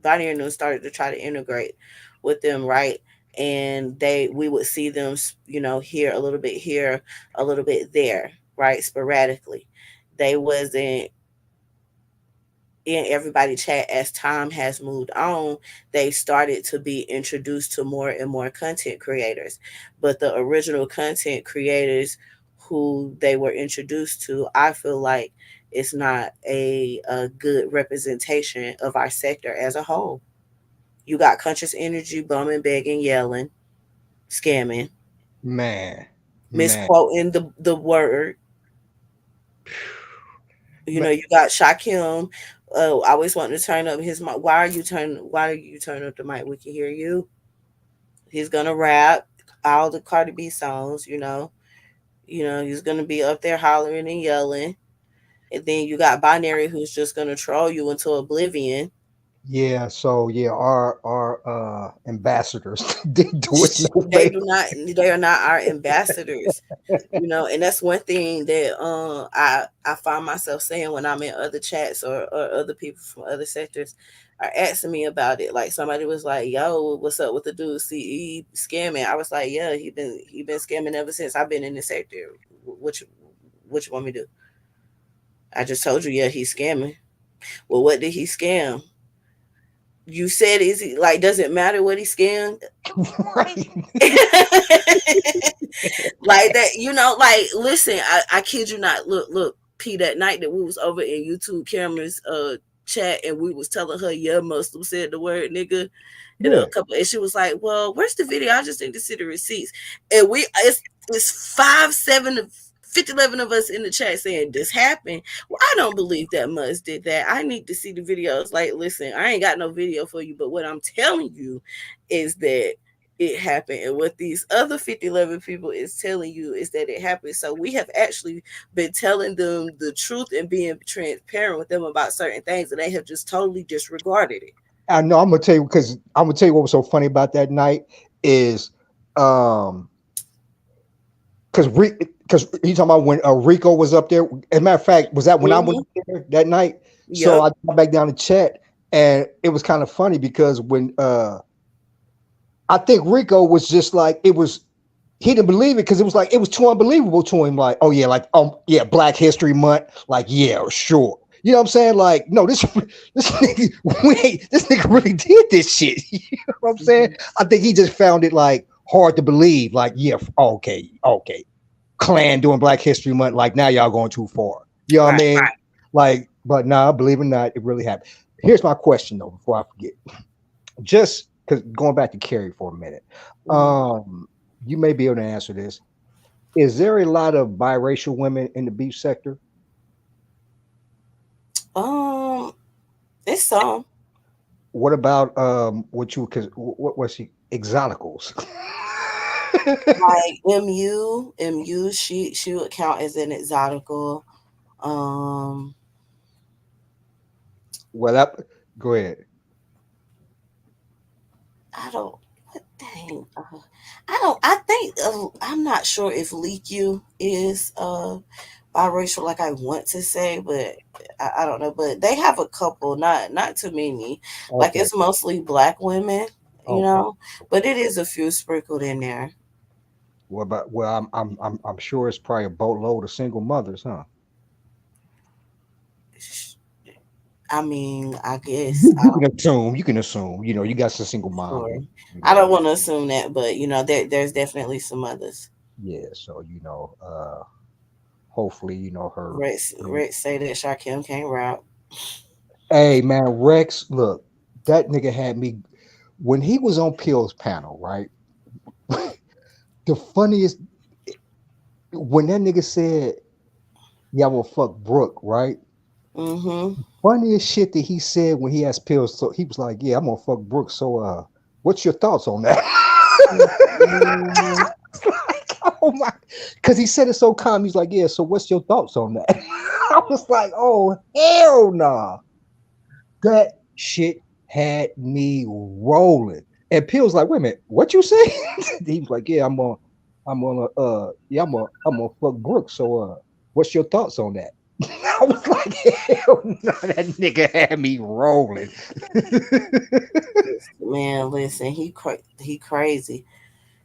Bonnie and them started to try to integrate with them, right? And we would see them, here a little bit there, right? Sporadically. They wasn't in everybody chat. As time has moved on, they started to be introduced to more and more content creators. But the original content creators who they were introduced to, I feel like it's not a good representation of our sector as a whole. You got Conscious Energy bumming, begging, yelling, scamming, misquoting the word. You got Shakim. I always wanting to turn up his mic. Why are you turning up the mic? We can hear you. He's gonna rap all the Cardi B songs. He's gonna be up there hollering and yelling. And then you got Binary, who's just gonna troll you into oblivion. Yeah, so our ambassadors they do it no they way. do not they are not our ambassadors. And that's one thing that I find myself saying when I'm in other chats or other people from other sectors are asking me about it. Like somebody was like, yo, what's up with the dude CE scamming? I was like, yeah, he been scamming ever since I've been in this sector. What you want me to do? I just told you, yeah, he's scamming. Well, what did he scam? You said, is he like, does it matter what he scammed? Right. Like that, like, listen, I kid you not. Look, P, that night that we was over in YouTube cameras chat and we was telling her, yeah, Muslim said the word nigga. And she was like, well, where's the video? I just need to see the receipts. And it's 11 of us in the chat saying this happened. Well, I don't believe that Muz did that. I need to see the videos. Like, listen, I ain't got no video for you, but what I'm telling you is that it happened. And what these other 11 people is telling you is that it happened. So we have actually been telling them the truth and being transparent with them about certain things, and they have just totally disregarded it. I know. I'm gonna tell you because I'm gonna tell you what was so funny about that night is, because you talking about when Rico was up there. As a matter of fact, was that when I went up there that night? So I got back down to chat, and it was kind of funny because when I think Rico was just like he didn't believe it because it was like it was too unbelievable to him. Like, oh yeah, like yeah, Black History Month. Like, yeah, sure. You know what I'm saying? Like, no, this nigga really did this shit. You know what I'm saying? I think he just found it like hard to believe. Like, yeah, okay. Klan doing Black History Month. Like, now y'all going too far. You know what I mean? Right. Like, but nah, believe it or not, it really happened. Here's my question though, before I forget. Just because going back to Carrie for a minute, you may be able to answer this. Is there a lot of biracial women in the beef sector? It's some. What about what was she exoticals? Like MU, she would count as an exotical. Well, go ahead. I think I'm not sure if Leaku is biracial like I want to say, but I don't know. But they have a couple, not too many. Okay. Like it's mostly Black women, you know, but it is a few sprinkled in there. I'm sure it's probably a boatload of single mothers, huh? I mean, I guess you can assume, you know, you got some single mom. Sure. You know. I don't want to assume that, but you know, there's definitely some others. Yeah, so you know, hopefully, you know, her Rex say that Shaquem can't rap. Hey man, Rex, look, that nigga had me when he was on Pill's panel, right? The funniest when that nigga said, "Yeah, I'm gonna fuck Brooke," right? Mm-hmm. Funniest shit that he said when he asked Pills, so he was like, "Yeah, I'm gonna fuck Brooke." So, what's your thoughts on that? Like, oh my, because he said it so calm. He's like, "Yeah, so what's your thoughts on that?" I was like, "Oh hell nah!" That shit had me rolling. And Pills like, "Wait a minute, what you say?" He was like, "Yeah, I'm gonna fuck Brooke. So, what's your thoughts on that?" I was like, hell no, that nigga had me rolling. Man, listen, he crazy.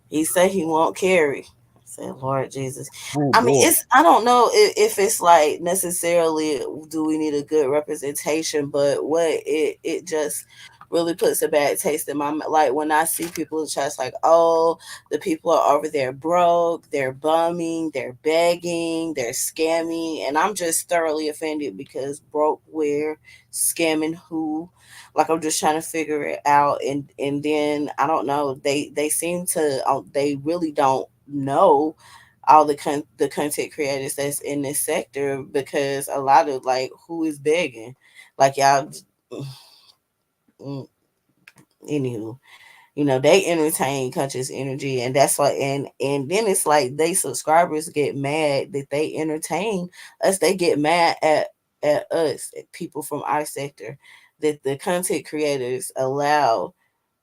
He said he won't carry. I said, Lord Jesus. Oh, I mean, I don't know if it's like necessarily do we need a good representation, but what it just really puts a bad taste in my mouth. Like when I see people in chats like, oh, the people are over there broke, they're bumming, they're begging, they're scamming, and I'm just thoroughly offended because broke where, scamming who? Like I'm just trying to figure it out, and then I don't know. They seem to they really don't know all the content creators that's in this sector because a lot of like who is begging, like y'all. Anywho, you know, they entertain Conscious Energy, and that's why and then it's like they subscribers get mad that they entertain us. They get mad at us, at people from our sector, that the content creators allow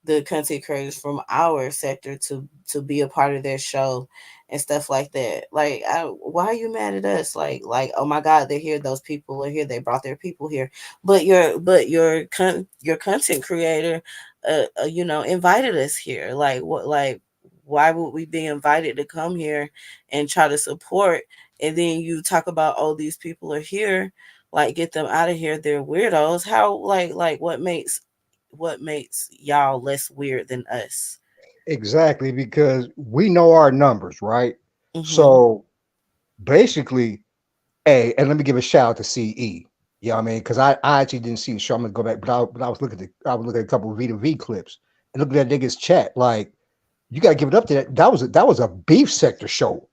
the content creators from our sector to be a part of their show and stuff like that. Like, why are you mad at us? Like, oh my God, they're here. Those people are here. They brought their people here. But your content creator, you know, invited us here. Like, what? Like, why would we be invited to come here and try to support? And then you talk about, oh, these people are here. Like, get them out of here. They're weirdos. How? Like, what makes y'all less weird than us? Exactly, because we know our numbers, right? Mm-hmm. So basically, and let me give a shout out to CE. You know what I mean? Because I actually didn't see the show. I'm gonna go back, but I was looking at a couple of Vita V clips and look at that nigga's chat. Like, you gotta give it up to that. That was a beef sector show.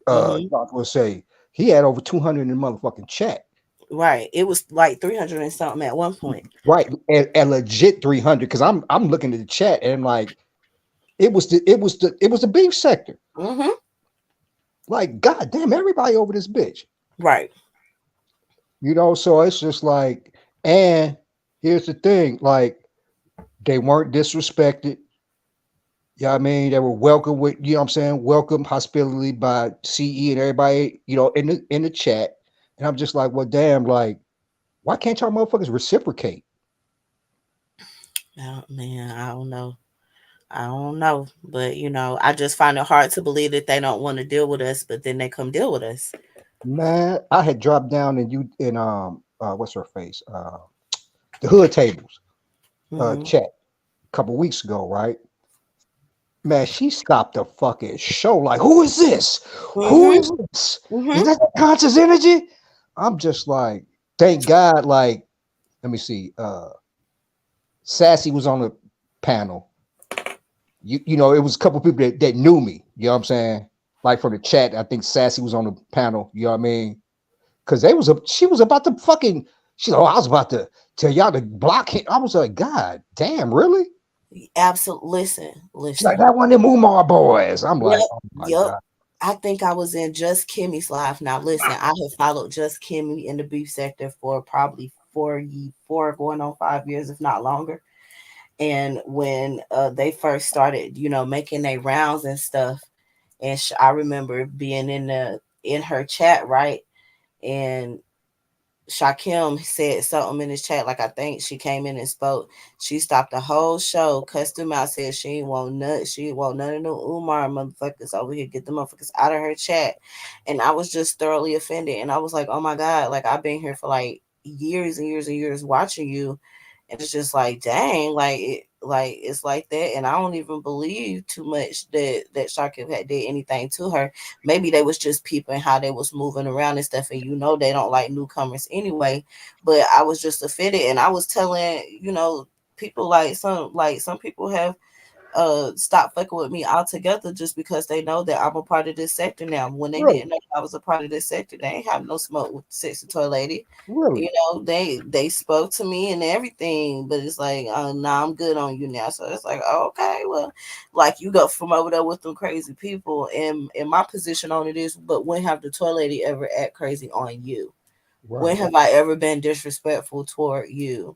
I will say he had over 200 in the motherfucking chat. Right, it was like 300 and something at one point. Right, and legit 300. Because I'm looking at the chat and I'm like, it was the beef sector. Mm-hmm. Like, goddamn, everybody over this bitch. Right. You know, so it's just like, and here's the thing, like, They weren't disrespected. Yeah, I mean, they were welcome with, you know what I'm saying, welcome hospitality by CE and everybody, you know, in the chat. And I'm just like, well, damn, like, why can't y'all motherfuckers reciprocate? Oh, man, I don't know. I don't know. But you know, I just find it hard to believe that they don't want to deal with us, but then they come deal with us. Man, I had dropped down in what's her face? The Hood Tables Mhm. chat a couple weeks ago, right? Man, she stopped the fucking show. Like, who is this? Who is Mhm. this? Is Mhm. that the conscious energy? I'm just like, thank God. Like, let me see. Sassy was on the panel. You know, it was a couple people that knew me. You know what I'm saying? Like from the chat, I think Sassy was on the panel. You know what I mean? Because she was about to fucking. She's like, oh, I was about to tell y'all to block him. I was like, God damn, really? Absolutely. Listen, She's like, listen. that one of them Umar boys. I'm like, Yep, oh my yep. God. I think I was in Just Kimmy's live. Now, listen, I have followed Just Kimmy in the beef sector for probably 4 going on 5 years, if not longer. And when they first started, you know, making their rounds and stuff, and I remember being in her chat, right? And Shakim said something in his chat, like I think she came in and spoke. She stopped the whole show, cussed him out, said she ain't want none of no Umar motherfuckers over here, get the motherfuckers out of her chat. And I was just thoroughly offended. And I was like, oh my God, like I've been here for like years and years and years watching you. And it's just like, dang, like it's like that. And I don't even believe too much that Shakim had did anything to her. Maybe they was just peeping how they was moving around and stuff, and you know they don't like newcomers anyway. But I was just offended, and I was telling, you know, people some people have stopped fucking with me altogether just because they know that I'm a part of this sector now. When they Really? didn't know I was a part of this sector, they ain't have no smoke with the sexy toy lady. Really? You know, they spoke to me and everything, but it's like, nah, I'm good on you now. So it's like, oh, okay, well, like you go from over there with them crazy people, and my position on it is, but when have the toy lady ever act crazy on you? When Right. have I ever been disrespectful toward you?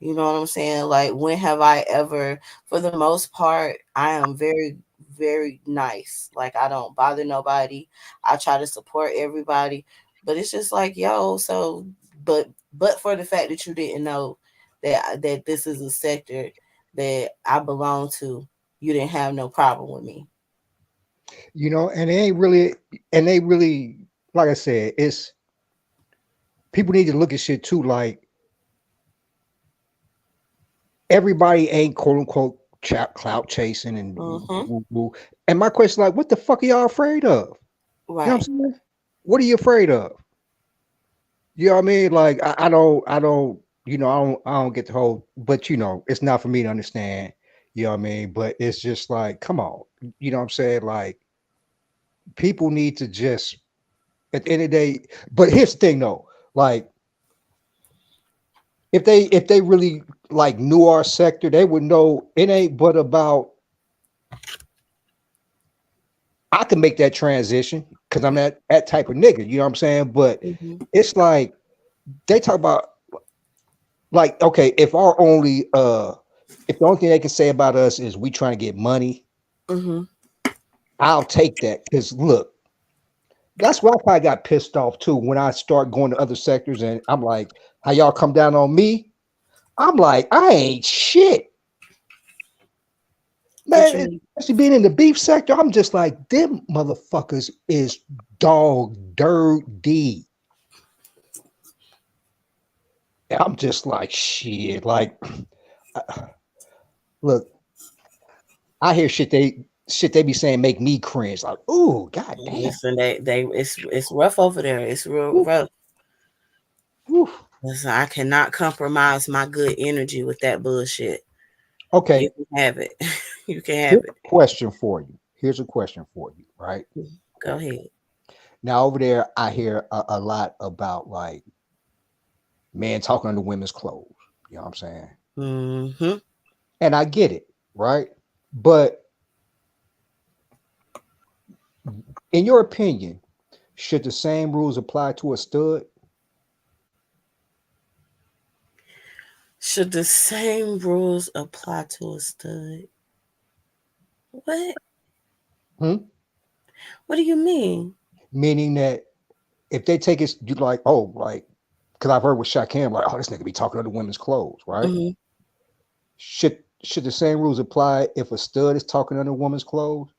You know what I'm saying? Like, when have I ever, for the most part, I am very, very nice. Like, I don't bother nobody. I try to support everybody. But it's just like, yo, so, but for the fact that you didn't know that this is a sector that I belong to, you didn't have no problem with me. You know, and they really, like I said, it's people need to look at shit too. Like everybody ain't quote unquote clout chasing and Mm-hmm. woo, woo. And my question, like, what the fuck are y'all afraid of? You know what I'm Right. saying? What are you afraid of? You know what I mean? Like I don't, you know, I don't get the whole, but you know, it's not for me to understand. You know what I mean? But it's just like, come on, you know what I'm saying? Like people need to just at the end of the day. But here's the thing though, like if they really like knew our sector, they would know it ain't but about I can make that transition because I'm that type of nigga, you know what I'm saying? But Mm-hmm. it's like they talk about like, okay, if the only thing they can say about us is we trying to get money, Mm-hmm. I'll take that. Because look, that's why I probably got pissed off too when I start going to other sectors and I'm like, how y'all come down on me? I'm like, I ain't shit. Man, especially being in the beef sector, I'm just like, them motherfuckers is dog dirty. And I'm just like, shit. Like, look, I hear shit they be saying make me cringe. Like, ooh, god damn. Listen, it's rough over there. It's real rough. Oof. Listen, I cannot compromise my good energy with that bullshit. Okay. You can have it. You can have Here's it. a question for you. Here's a question for you, right? Go ahead. Now over there, I hear a lot about like men talking under women's clothes. You know what I'm saying? Mm-hmm. And I get it, right? But in your opinion, should the same rules apply to a stud? Should the same rules apply to a stud? What? Hmm? What do you mean? Meaning that if they take it, you like, oh, like, because I've heard with Shakim, like, oh, this nigga be talking under women's clothes, right? Mhm. Should the same rules apply if a stud is talking under a woman's clothes?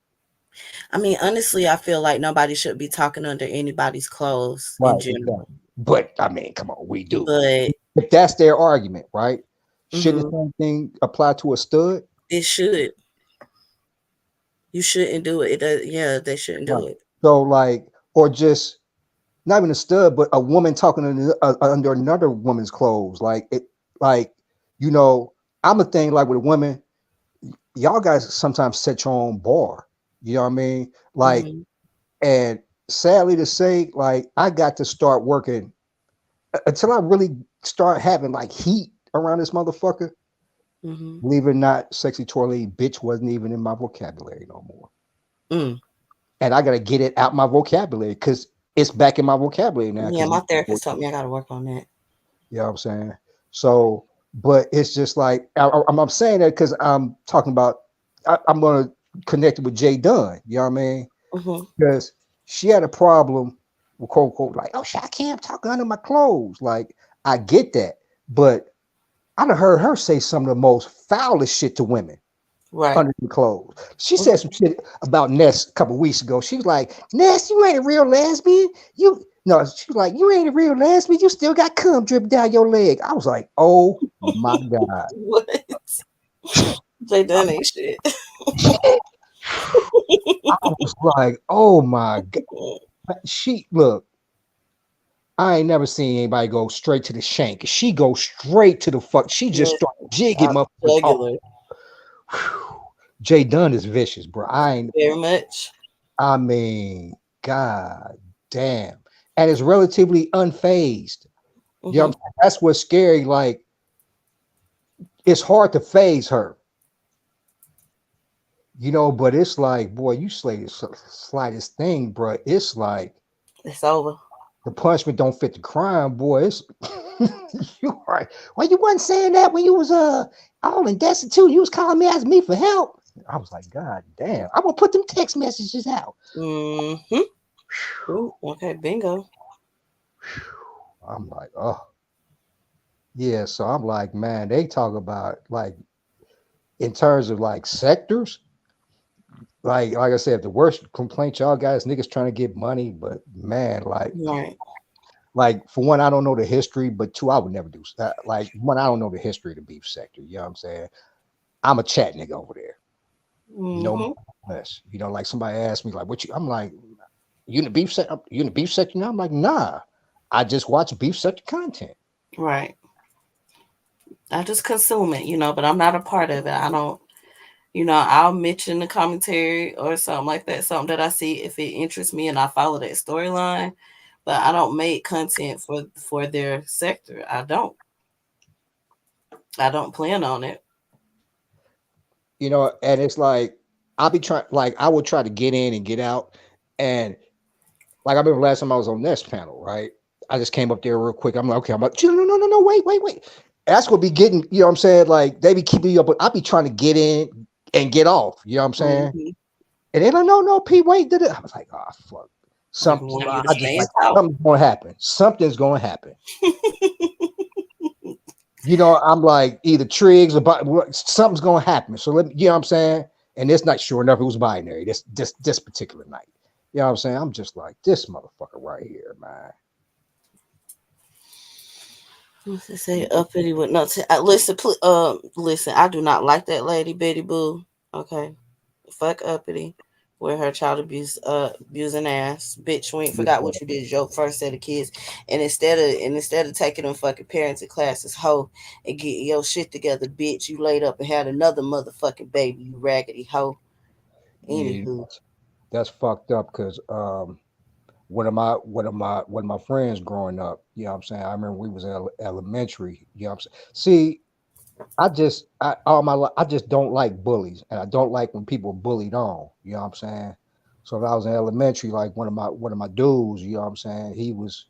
I mean, honestly, I feel like nobody should be talking under anybody's clothes in Right, general. exactly. But I mean, come on, we do. But If that's their argument, right? Shouldn't Mhm. the same thing apply to a stud? It should. You shouldn't do it. It does, yeah, they shouldn't do Right. it. So, like, or just not even a stud, but a woman talking under another woman's clothes. Like it, like, you know, I'm a thing like with a woman, y'all guys sometimes set your own bar. You know what I mean? Like, Mhm. and sadly to say, like, I got to start working until I really start having like heat around this motherfucker. Mhm. Believe it or not, sexy toilet bitch wasn't even in my vocabulary no more. Mm. And I gotta get it out my vocabulary because it's back in my vocabulary now. Yeah, 'Cause my therapist told me I gotta work on that. you know what I'm saying? So, but it's just like I'm saying that because I'm talking about I'm gonna connect it with Jay Dunn. You know what I mean? Mhm. Because she had a problem with quote unquote like, oh shit, I can't talk under my clothes. Like I get that, but I done heard her say some of the most foulest shit to women Right. under the clothes. She said some shit about Ness a couple weeks ago. She was like, Ness, you ain't a real lesbian. You no, she was like, you ain't a real lesbian. You still got cum dripping down your leg. I was like, oh my God. What? They done ain't shit. I was like, oh my God. She look, I ain't never seen anybody go straight to the shank. She goes straight to the fuck. She just Yeah. started jigging Out up. the jugular. Jay Dunn is vicious, bro. I ain't Very much. I mean, God damn. And it's relatively unfazed. You know what I'm saying? That's what's scary. Like, it's hard to phase her. You know, but it's like, boy, you slay the slightest thing, bro. It's like It's over. the punishment don't fit the crime, boy. It's you right. Well, you wasn't saying that when you was all in destitute. You was calling me asking me for help. I was like, God damn. I'm gonna put them text messages out. Mm-hmm. Ooh, okay, bingo. I'm like, oh. Yeah, so I'm like, man, they talk about like in terms of like sectors, like I said, the worst complaint y'all got is niggas trying to get money, but man, Right. like for one, I don't know the history, but two, I would never do that. Like one, I don't know the history of the beef sector. You know what I'm saying? I'm a chat nigga over there. No more, less. You know, like somebody asked me, like, what you? I'm like, you in the beef sector? You in the beef sector now? I'm like, nah. I just watch beef sector content. Right. I just consume it, but I'm not a part of it. I don't, I'll mention the commentary or something like that, something that I see if it interests me and I follow that storyline. But I don't make content for their sector. I don't plan on it. You know, and it's like I'll be trying, like I will try to get in and get out, and like I remember last time I was on this panel, right? I just came up there real quick. I'm like, okay, I'm like, no, wait. That's gonna be getting, you know what I'm saying? Like they be keeping you up, but I'll be trying to get in and get off. You know what I'm saying? Mm-hmm. And they're like, no, P, wait, did it? I was like, oh fuck. Something's gonna happen. Something's gonna happen. You know, I'm like either Triggs or something's gonna happen. So you know what I'm saying? And this night, sure enough, it was binary. This particular night. You know what I'm saying? I'm just like this motherfucker right here, man. What's it say? Uppity with no. Listen, listen. I do not like that lady, Betty Boo. Okay, fuck Uppity with her child abusing ass, bitch. We ain't forgot what you did your first set of kids, and instead of taking them fucking parenting classes, hoe, and getting your shit together, bitch, you laid up and had another motherfucking baby, you raggedy hoe. Anywho, yeah, that's fucked up because one of my friends growing up, you know what I'm saying? I remember we was in elementary, you know what I'm saying? See, all my life, I just don't like bullies, and I don't like when people bullied on, you know what I'm saying? So if I was in elementary, like one of my dudes, you know what I'm saying, he was,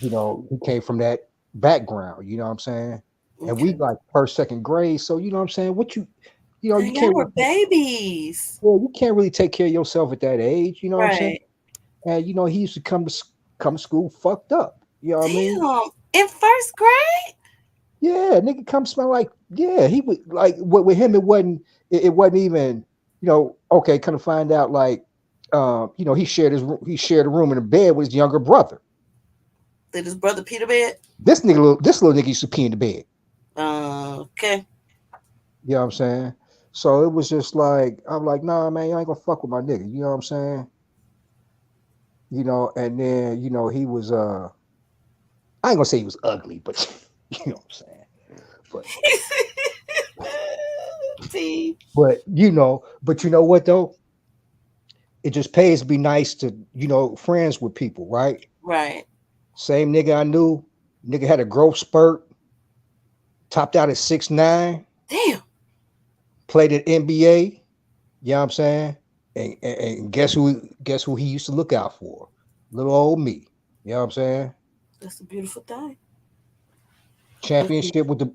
he came from that background, you know what I'm saying? and we like first, second grade. So you know what I'm saying? What you know, you And y'all can't were babies. well, you can't really take care of yourself at that age. You know what I'm saying? Right. And you know, he used to come to school fucked up. You know what I mean? Damn. In first grade? Yeah, nigga come smell like he was like with him it wasn't even, you know, okay, kind of find out like you know, he shared a room in a bed with his younger brother. Did his brother pee the bed? This little nigga used to pee in the bed. Okay. You know what I'm saying? So it was just like, I'm like, nah, man, you ain't gonna fuck with my nigga. You know what I'm saying? You know, and then, you know, he was I ain't gonna say he was ugly, but you know what I'm saying? But you know what though? It just pays to be nice to, you know, friends with people, right? Right. Same nigga I knew, nigga had a growth spurt, topped out at 6'9". Damn. Played at NBA, you know what I'm saying? And guess who he used to look out for? Little old me. You know what I'm saying? That's a beautiful thing. Championship with the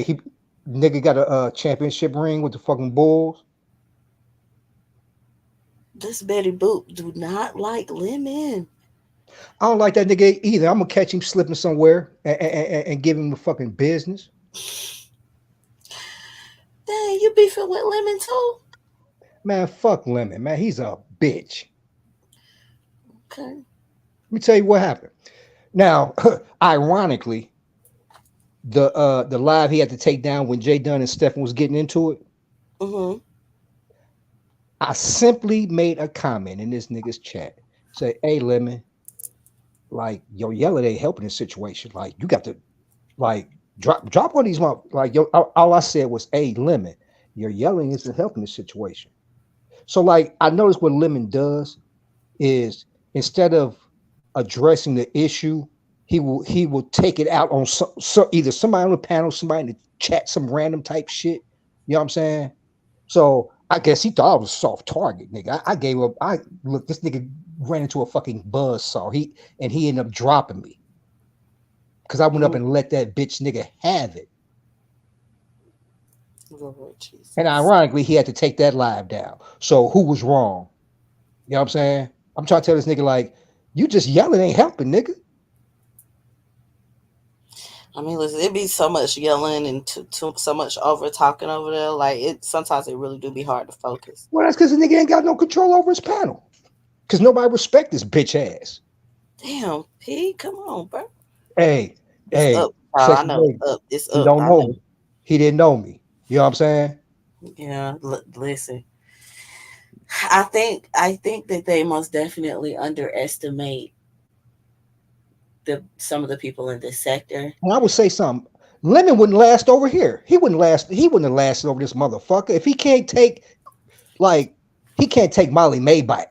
he nigga got a championship ring with the fucking Bulls. This Betty Boop do not like Lemon. I don't like that nigga either. I'm gonna catch him slipping somewhere and give him the fucking business. Dang, you beefing with Lemon too? Man, fuck Lemon, man. He's a bitch. Okay. Let me tell you what happened. Now, ironically, the live he had to take down when Jay Dunn and Stephen was getting into it. Mm-hmm. I simply made a comment in this nigga's chat. Say, hey, Lemon, like, yo, yelling ain't helping this situation. Like, you got to, like, drop one of these, like, yo, all I said was, hey, Lemon, your yelling isn't helping this situation. So, like, I noticed what Lemon does is instead of addressing the issue, he will take it out on either somebody on the panel, somebody in the chat, some random type shit. You know what I'm saying? So I guess he thought I was a soft target, nigga. I gave up. Look, this nigga ran into a fucking buzzsaw. He ended up dropping me because I went up and let that bitch nigga have it. Lord Jesus. And ironically, he had to take that live down. So who was wrong? You know what I'm saying? I'm trying to tell this nigga, like, you just yelling ain't helping, nigga. I mean, listen, it be so much yelling and so much over talking over there. Like, sometimes it really do be hard to focus. Well, that's because the nigga ain't got no control over his panel. Because nobody respect this bitch ass. Damn, P, come on, bro. Hey. Up. I know it's up. It's he up. Don't know me. He didn't know me. You know what I'm saying? Yeah, listen. I think that they most definitely underestimate some of the people in this sector. And I would say something. Lemon wouldn't last over here. He wouldn't have lasted over this motherfucker. If he can't take, like, he can't take Molly Maybach.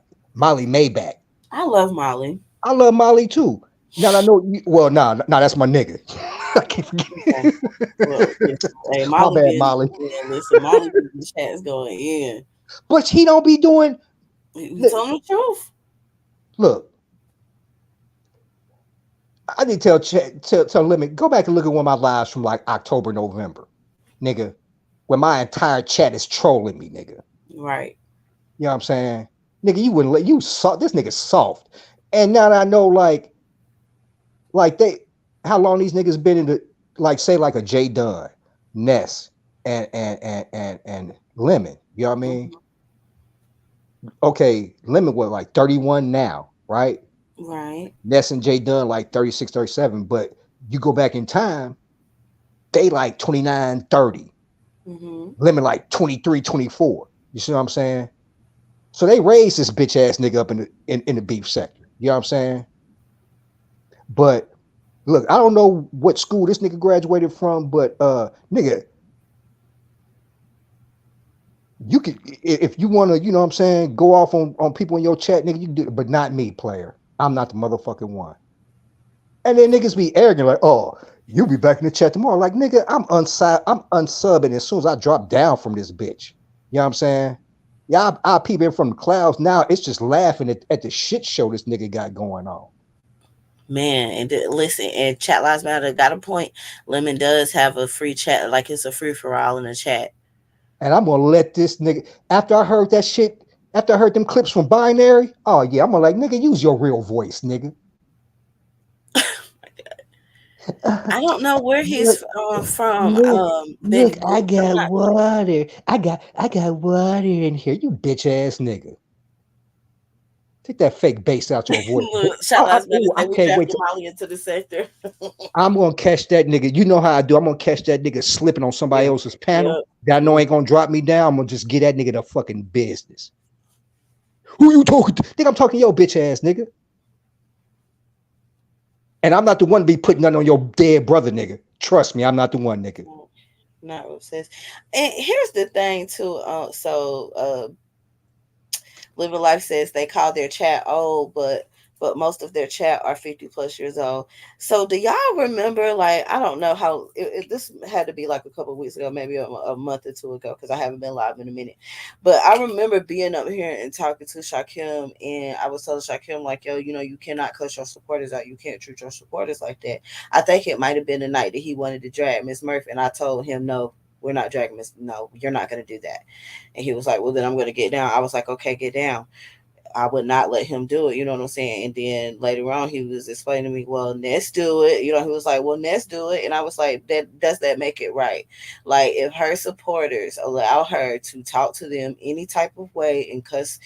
I love Molly. I love Molly too. Now I know. Well, nah, that's my nigga. I keep forgetting. Well, hey, Molly, my bad, Molly. Listen, Molly, the chat's going in. But he don't be doing. You telling the truth. Look, I need to tell Lemon, go back and look at one of my lives from like October, November, nigga, when my entire chat is trolling me, nigga. Right. You know what I'm saying? Nigga, you wouldn't let you soft. This nigga soft. And now that I know, like how long these niggas been in the, like, say like a Jay Dunn, Ness, and Lemon. You know what I mean? Okay, Lemon was like 31 now, right? Right. Ness and Jay Dunn like 36, 37. But you go back in time, they like 29, 30. Mm-hmm. Lemon like 23, 24. You see what I'm saying? So they raised this bitch ass nigga up in the beef sector. You know what I'm saying? But look, I don't know what school this nigga graduated from, but nigga, you could, if you want to, you know what I'm saying, go off on people in your chat, nigga, you can do it, but not me, player. I'm not the motherfucking one. And then niggas be arrogant, like, oh, you'll be back in the chat tomorrow. Like, nigga, I'm unsubbing as soon as I drop down from this bitch. You know what I'm saying? Yeah, I peep in from the clouds. Now it's just laughing at the shit show this nigga got going on. Man, and listen, and Chat Lives Matter got a point. Lemon does have a free chat, like it's a free for all in the chat. And I'm gonna let this nigga after I heard that shit, after I heard them clips from Binary, oh yeah, I'm gonna like nigga, use your real voice, nigga. I don't know where he's from. Look, I I'm got not. water. I got water in here. You bitch ass nigga. Take that fake bass out your voice. Look, Chat Lives Matter I say we can't wait drafted to. Molly into the sector. I'm gonna catch that nigga. You know how I do. I'm gonna catch that nigga slipping on somebody Yeah. else's panel. Yep. That I know ain't gonna drop me down. I'm gonna just get that nigga the fucking business. Who you talking to? Think I'm talking to your bitch ass nigga. And I'm not the one to be putting nothing on your dead brother, nigga. Trust me, I'm not the one, nigga. Not obsessed. And here's the thing too. Living Life says they call their chat old, but most of their chat are 50 plus years old. So do y'all remember, like, I don't know how this had to be like a couple of weeks ago, maybe a month or two ago, because I haven't been live in a minute. But I remember being up here and talking to Shakim, and I was telling Shakim, like, yo, you cannot cuss your supporters out. You can't treat your supporters like that. I think it might have been the night that he wanted to drag Miss Murphy, and I told him, no, we're not dragging Miss. No, you're not going to do that. And he was like, well, then I'm going to get down. I was like, okay, get down. I would not let him do it. You know what I'm saying? And then later on, he was explaining to me, well, Ness do it. He was like, well, Ness do it. And I was like, does that make it right? Like, if her supporters allow her to talk to them any type of way and cuss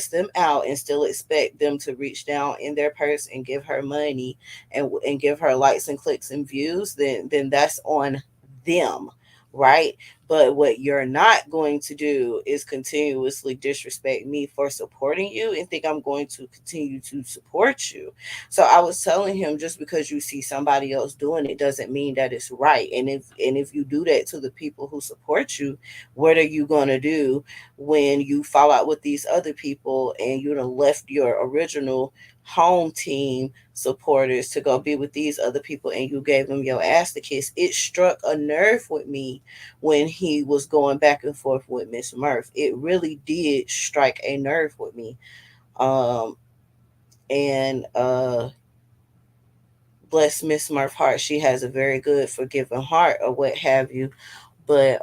them out and still expect them to reach down in their purse and give her money and give her likes and clicks and views, then that's on them, right? But what you're not going to do is continuously disrespect me for supporting you and think I'm going to continue to support you. So I was telling him, just because you see somebody else doing it doesn't mean that it's right. And if you do that to the people who support you, what are you going to do when you fall out with these other people and you done left your original home team supporters to go be with these other people and you gave them your ass to kiss? It struck a nerve with me when he was going back and forth with Miss Murph. It really did strike a nerve with me. Um and Bless Miss Murph heart. She has a very good forgiving heart or what have you. But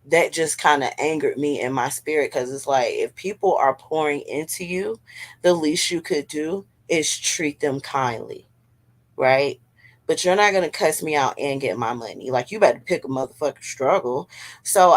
that just kind of angered me in my spirit, because it's like, if people are pouring into you, the least you could do is treat them kindly, right? But you're not gonna cuss me out and get my money. Like, you better pick a motherfucking struggle. So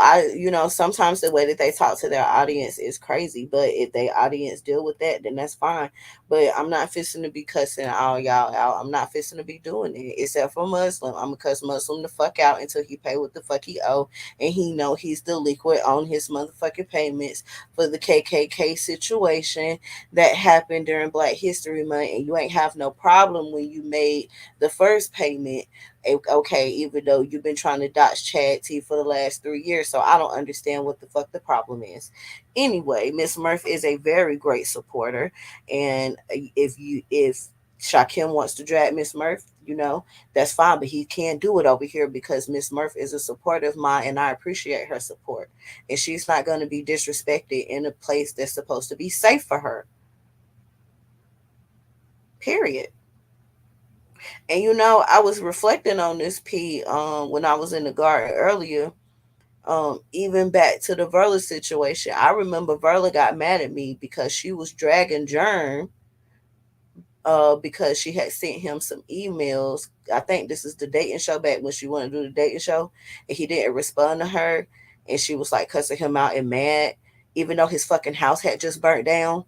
sometimes the way that they talk to their audience is crazy. But if they audience deal with that, then that's fine. But I'm not fixing to be cussing all y'all out. I'm not fixing to be doing it. Except for Muslim. I'm gonna cuss Muslim the fuck out until he pay what the fuck he owe. And he know he's delinquent on his motherfucking payments for the KKK situation that happened during Black History Month. And you ain't have no problem when you made the first payment. Okay, even though you've been trying to dodge Chad T for the last 3 years. So I don't understand what the fuck the problem is. Anyway, Miss Murph is a very great supporter. And if Shakim wants to drag Miss Murph, that's fine, but he can't do it over here because Miss Murph is a supporter of mine and I appreciate her support. And she's not going to be disrespected in a place that's supposed to be safe for her. Period. And I was reflecting on this P when I was in the garden earlier. Even back to the Verla situation. I remember Verla got mad at me because she was dragging Germ because she had sent him some emails. I think this is the dating show, back when she wanted to do the dating show, and he didn't respond to her, and she was like cussing him out and mad, even though his fucking house had just burnt down.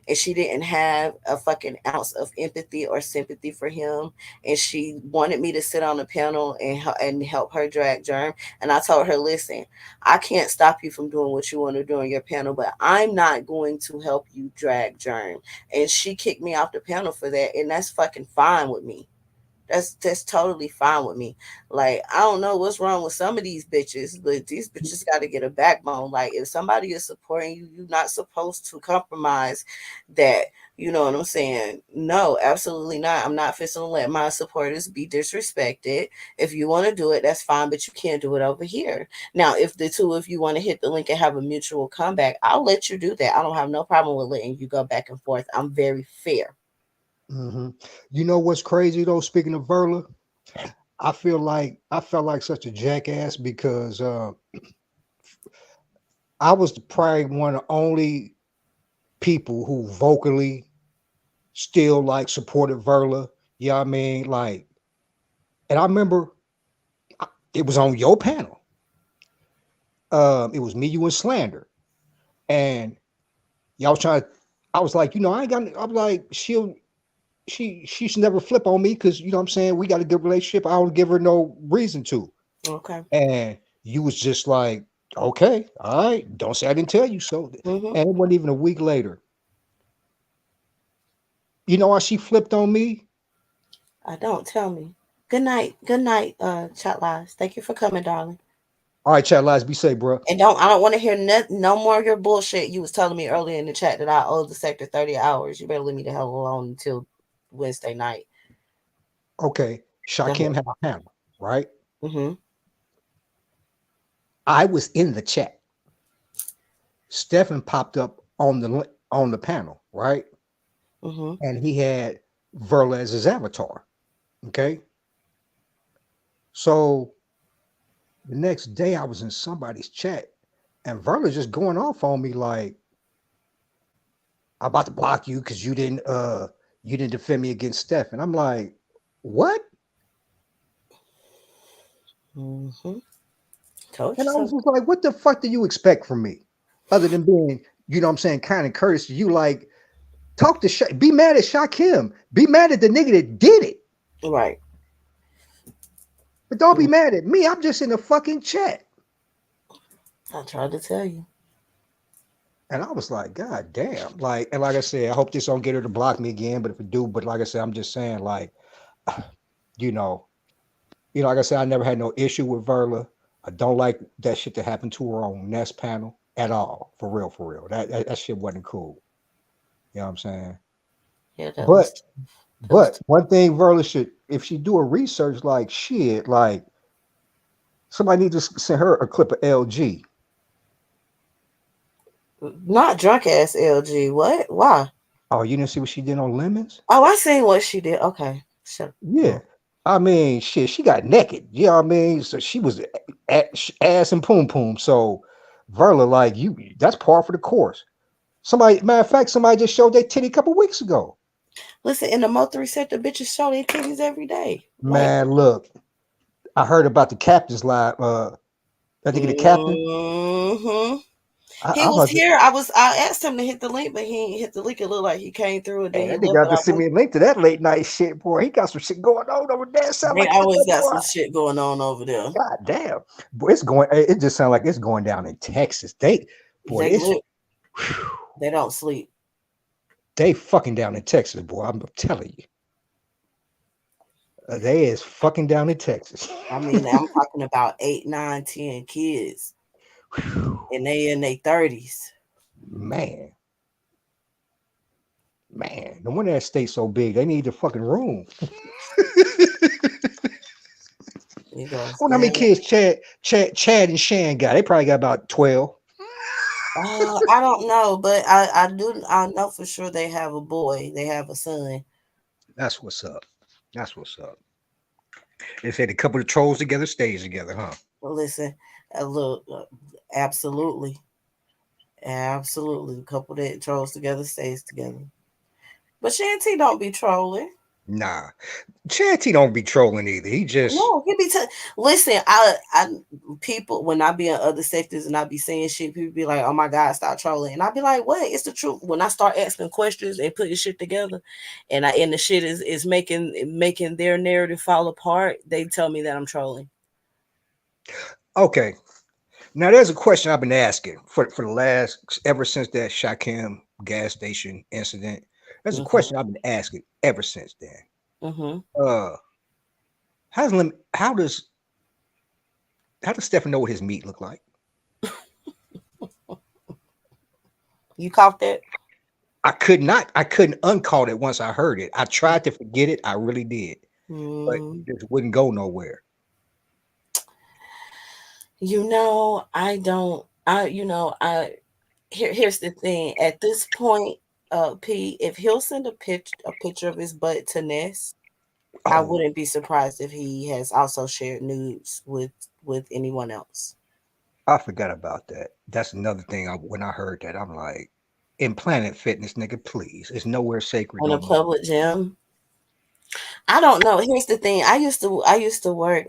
And she didn't have a fucking ounce of empathy or sympathy for him. And she wanted me to sit on the panel and help her drag Germ. And I told her, listen, I can't stop you from doing what you want to do on your panel, but I'm not going to help you drag Germ. And she kicked me off the panel for that. And that's fucking fine with me. That's totally fine with me. Like, I don't know what's wrong with some of these bitches, but these bitches got to get a backbone. Like, if somebody is supporting you, you're not supposed to compromise that. You know what I'm saying? No, absolutely not. I'm not fixing to let my supporters be disrespected. If you want to do it, that's fine, but you can't do it over here. Now, if the two of you want to hit the link and have a mutual comeback, I'll let you do that. I don't have no problem with letting you go back and forth. I'm very fair. You know what's crazy though? Speaking of Verla, I felt like such a jackass because I was probably one of the only people who vocally still like supported Verla. You know what I mean? Like, and I remember it was on your panel. It was me, you, and Slander, and y'all trying. I was like, I ain't got. I'm like, she should never flip on me because you know what I'm saying, we got a good relationship. I don't give her no reason to. Okay. And you was just like, okay, all right, don't say I didn't tell you so. And it wasn't even a week later. You know why she flipped on me? I don't tell me. Good night, Chat Lives. Thank you for coming, darling. All right, Chat Lives, be safe, bro. And I don't want to hear no more of your bullshit. You was telling me earlier in the chat that I owe the sector 30 hours. You better leave me the hell alone until Wednesday night. Okay, Shakim had a panel, right? Mm-hmm. I was in the chat. Stephen popped up on the panel, right? Mm-hmm. And he had Verla as his avatar. Okay. So the next day I was in somebody's chat and Verla just going off on me like, I'm about to block you because you didn't defend me against Steph. And I'm like, what? Mm-hmm. And I was just like, what the fuck do you expect from me? Other than being, you know what I'm saying, kind of courteous to you, like, talk to be mad at Shakim. Be mad at the nigga that did it. Right. But don't be mad at me. I'm just in the fucking chat. I tried to tell you. And I was like, God damn. Like, and like I said, I hope this don't get her to block me again. But if it do, but like I said, I'm just saying, like, like I said, I never had no issue with Verla. I don't like that shit that happened to her on Nest panel at all. For real. That shit wasn't cool. You know what I'm saying? Yeah, but one thing Verla should, if she do a research, like shit, like somebody needs to send her a clip of LG. Not drunk ass LG. What? Why? Oh, you didn't see what she did on Lemons? Oh, I seen what she did. Okay. Sure. Yeah. I mean, shit, she got naked. You know what I mean? So she was ass and poom poom. So Verla, like, that's par for the course. Matter of fact, somebody just showed their titty a couple weeks ago. Listen, in the Mo3 sector, bitches show their titties every day. Man, look, I heard about the captain's live. I think the captain. Mm-hmm. He was here. I asked him to hit the link, but he ain't hit the link. It looked like he came through and then he They got to send me a link to that late night shit, boy. He got some shit going on over there. They always got some shit going on over there. God damn, boy, it just sounds like it's going down in Texas. They don't sleep. They fucking down in Texas, boy. I'm telling you. They is fucking down in Texas. I mean, I'm talking about 8, 9, 10 kids. And they in their 30s. Man, no wonder that state's so big. They need the fucking room. I wonder how many kids Chad and Shan got. They probably got about 12. I don't know, but I know for sure they have a boy. They have a son. That's what's up. They said a couple of trolls together stays together, huh? Well, listen, look, absolutely. A couple that trolls together stays together. But Shanty don't be trolling. Nah, Shanty don't be trolling either. He just he be listen. I people when I be in other sectors and I be saying shit, people be like, "Oh my God, stop trolling," and I be like, "What? It's the truth." When I start asking questions and putting shit together, and the shit is making their narrative fall apart, they tell me that I'm trolling. Okay. Now there's a question I've been asking for the ever since that Shakim gas station incident. There's a question I've been asking ever since then. How does Stephen know what his meat look like? You caught that? I couldn't uncaught it once I heard it. I tried to forget it. I really did. But it just wouldn't go nowhere. Here's the thing. At this point, P, if he'll send a picture of his butt to Ness, I wouldn't be surprised if he has also shared nudes with anyone else. I forgot about that. That's another thing. When I heard that, I'm like, in Planet Fitness, nigga, please. It's nowhere sacred. In No a more. public gym. I don't know. Here's the thing. I used to work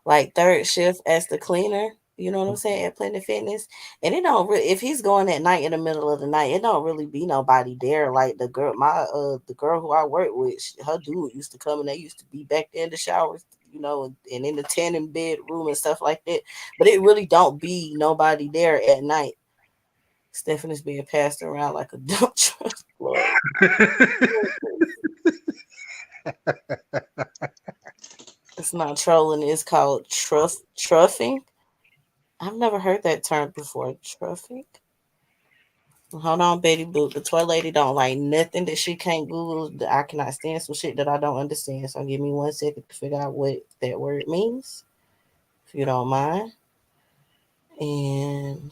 like third shift as the cleaner. You know what I'm saying, at Planet Fitness, and it don't really. If he's going at night in the middle of the night, it don't really be nobody there. Like the girl who I work with, her dude used to come and they used to be back there in the showers, you know, and in the tanning bedroom and stuff like that. But it really don't be nobody there at night. Stephanie's being passed around like a dump truck. Lord. It's not trolling. It's called truffing. I've never heard that term before. Truffing. Hold on, Betty Boop. The toy lady don't like nothing that she can't Google. I cannot stand some shit that I don't understand. So give me 1 second to figure out what that word means, if you don't mind. And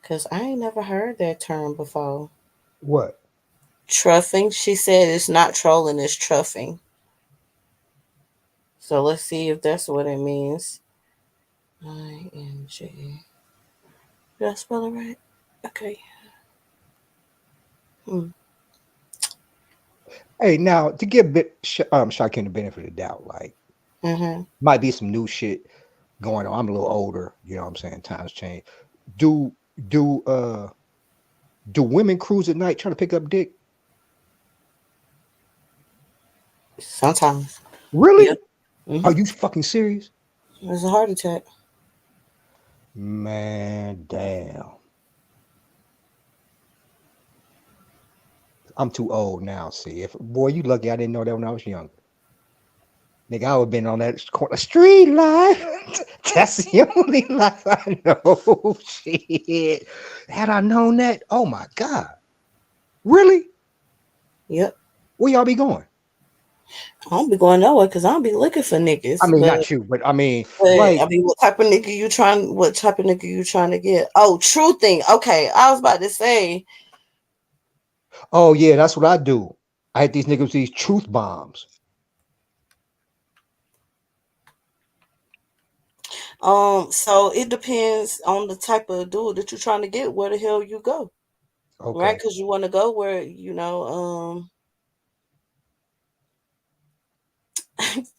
because I ain't never heard that term before. What? Truffing. She said it's not trolling, it's truffing. So let's see if that's what it means. ING. Did I spell it right? Okay. Hey, now to give Shakim the benefit of the doubt, like might be some new shit going on. I'm a little older, you know what I'm saying? Times change. Do women cruise at night trying to pick up dick? Sometimes. Really? Yep. Are you fucking serious? It's a heart attack. Man, damn. I'm too old now. See, if boy, you lucky I didn't know that when I was younger. Nigga, I would have been on that corner street life. That's the only life I know. Shit. Had I known that, oh my God. Really? Yep. Where y'all be going? I don't be going nowhere because I don't be looking for niggas. I mean, not you, but I mean, like, I mean, what type of nigga you trying to get? Oh, true thing. Okay, I was about to say. Oh yeah, that's what I do. I had these niggas with these truth bombs. So it depends on the type of dude that you're trying to get, where the hell you go. Okay. Right? Because you want to go where, you know,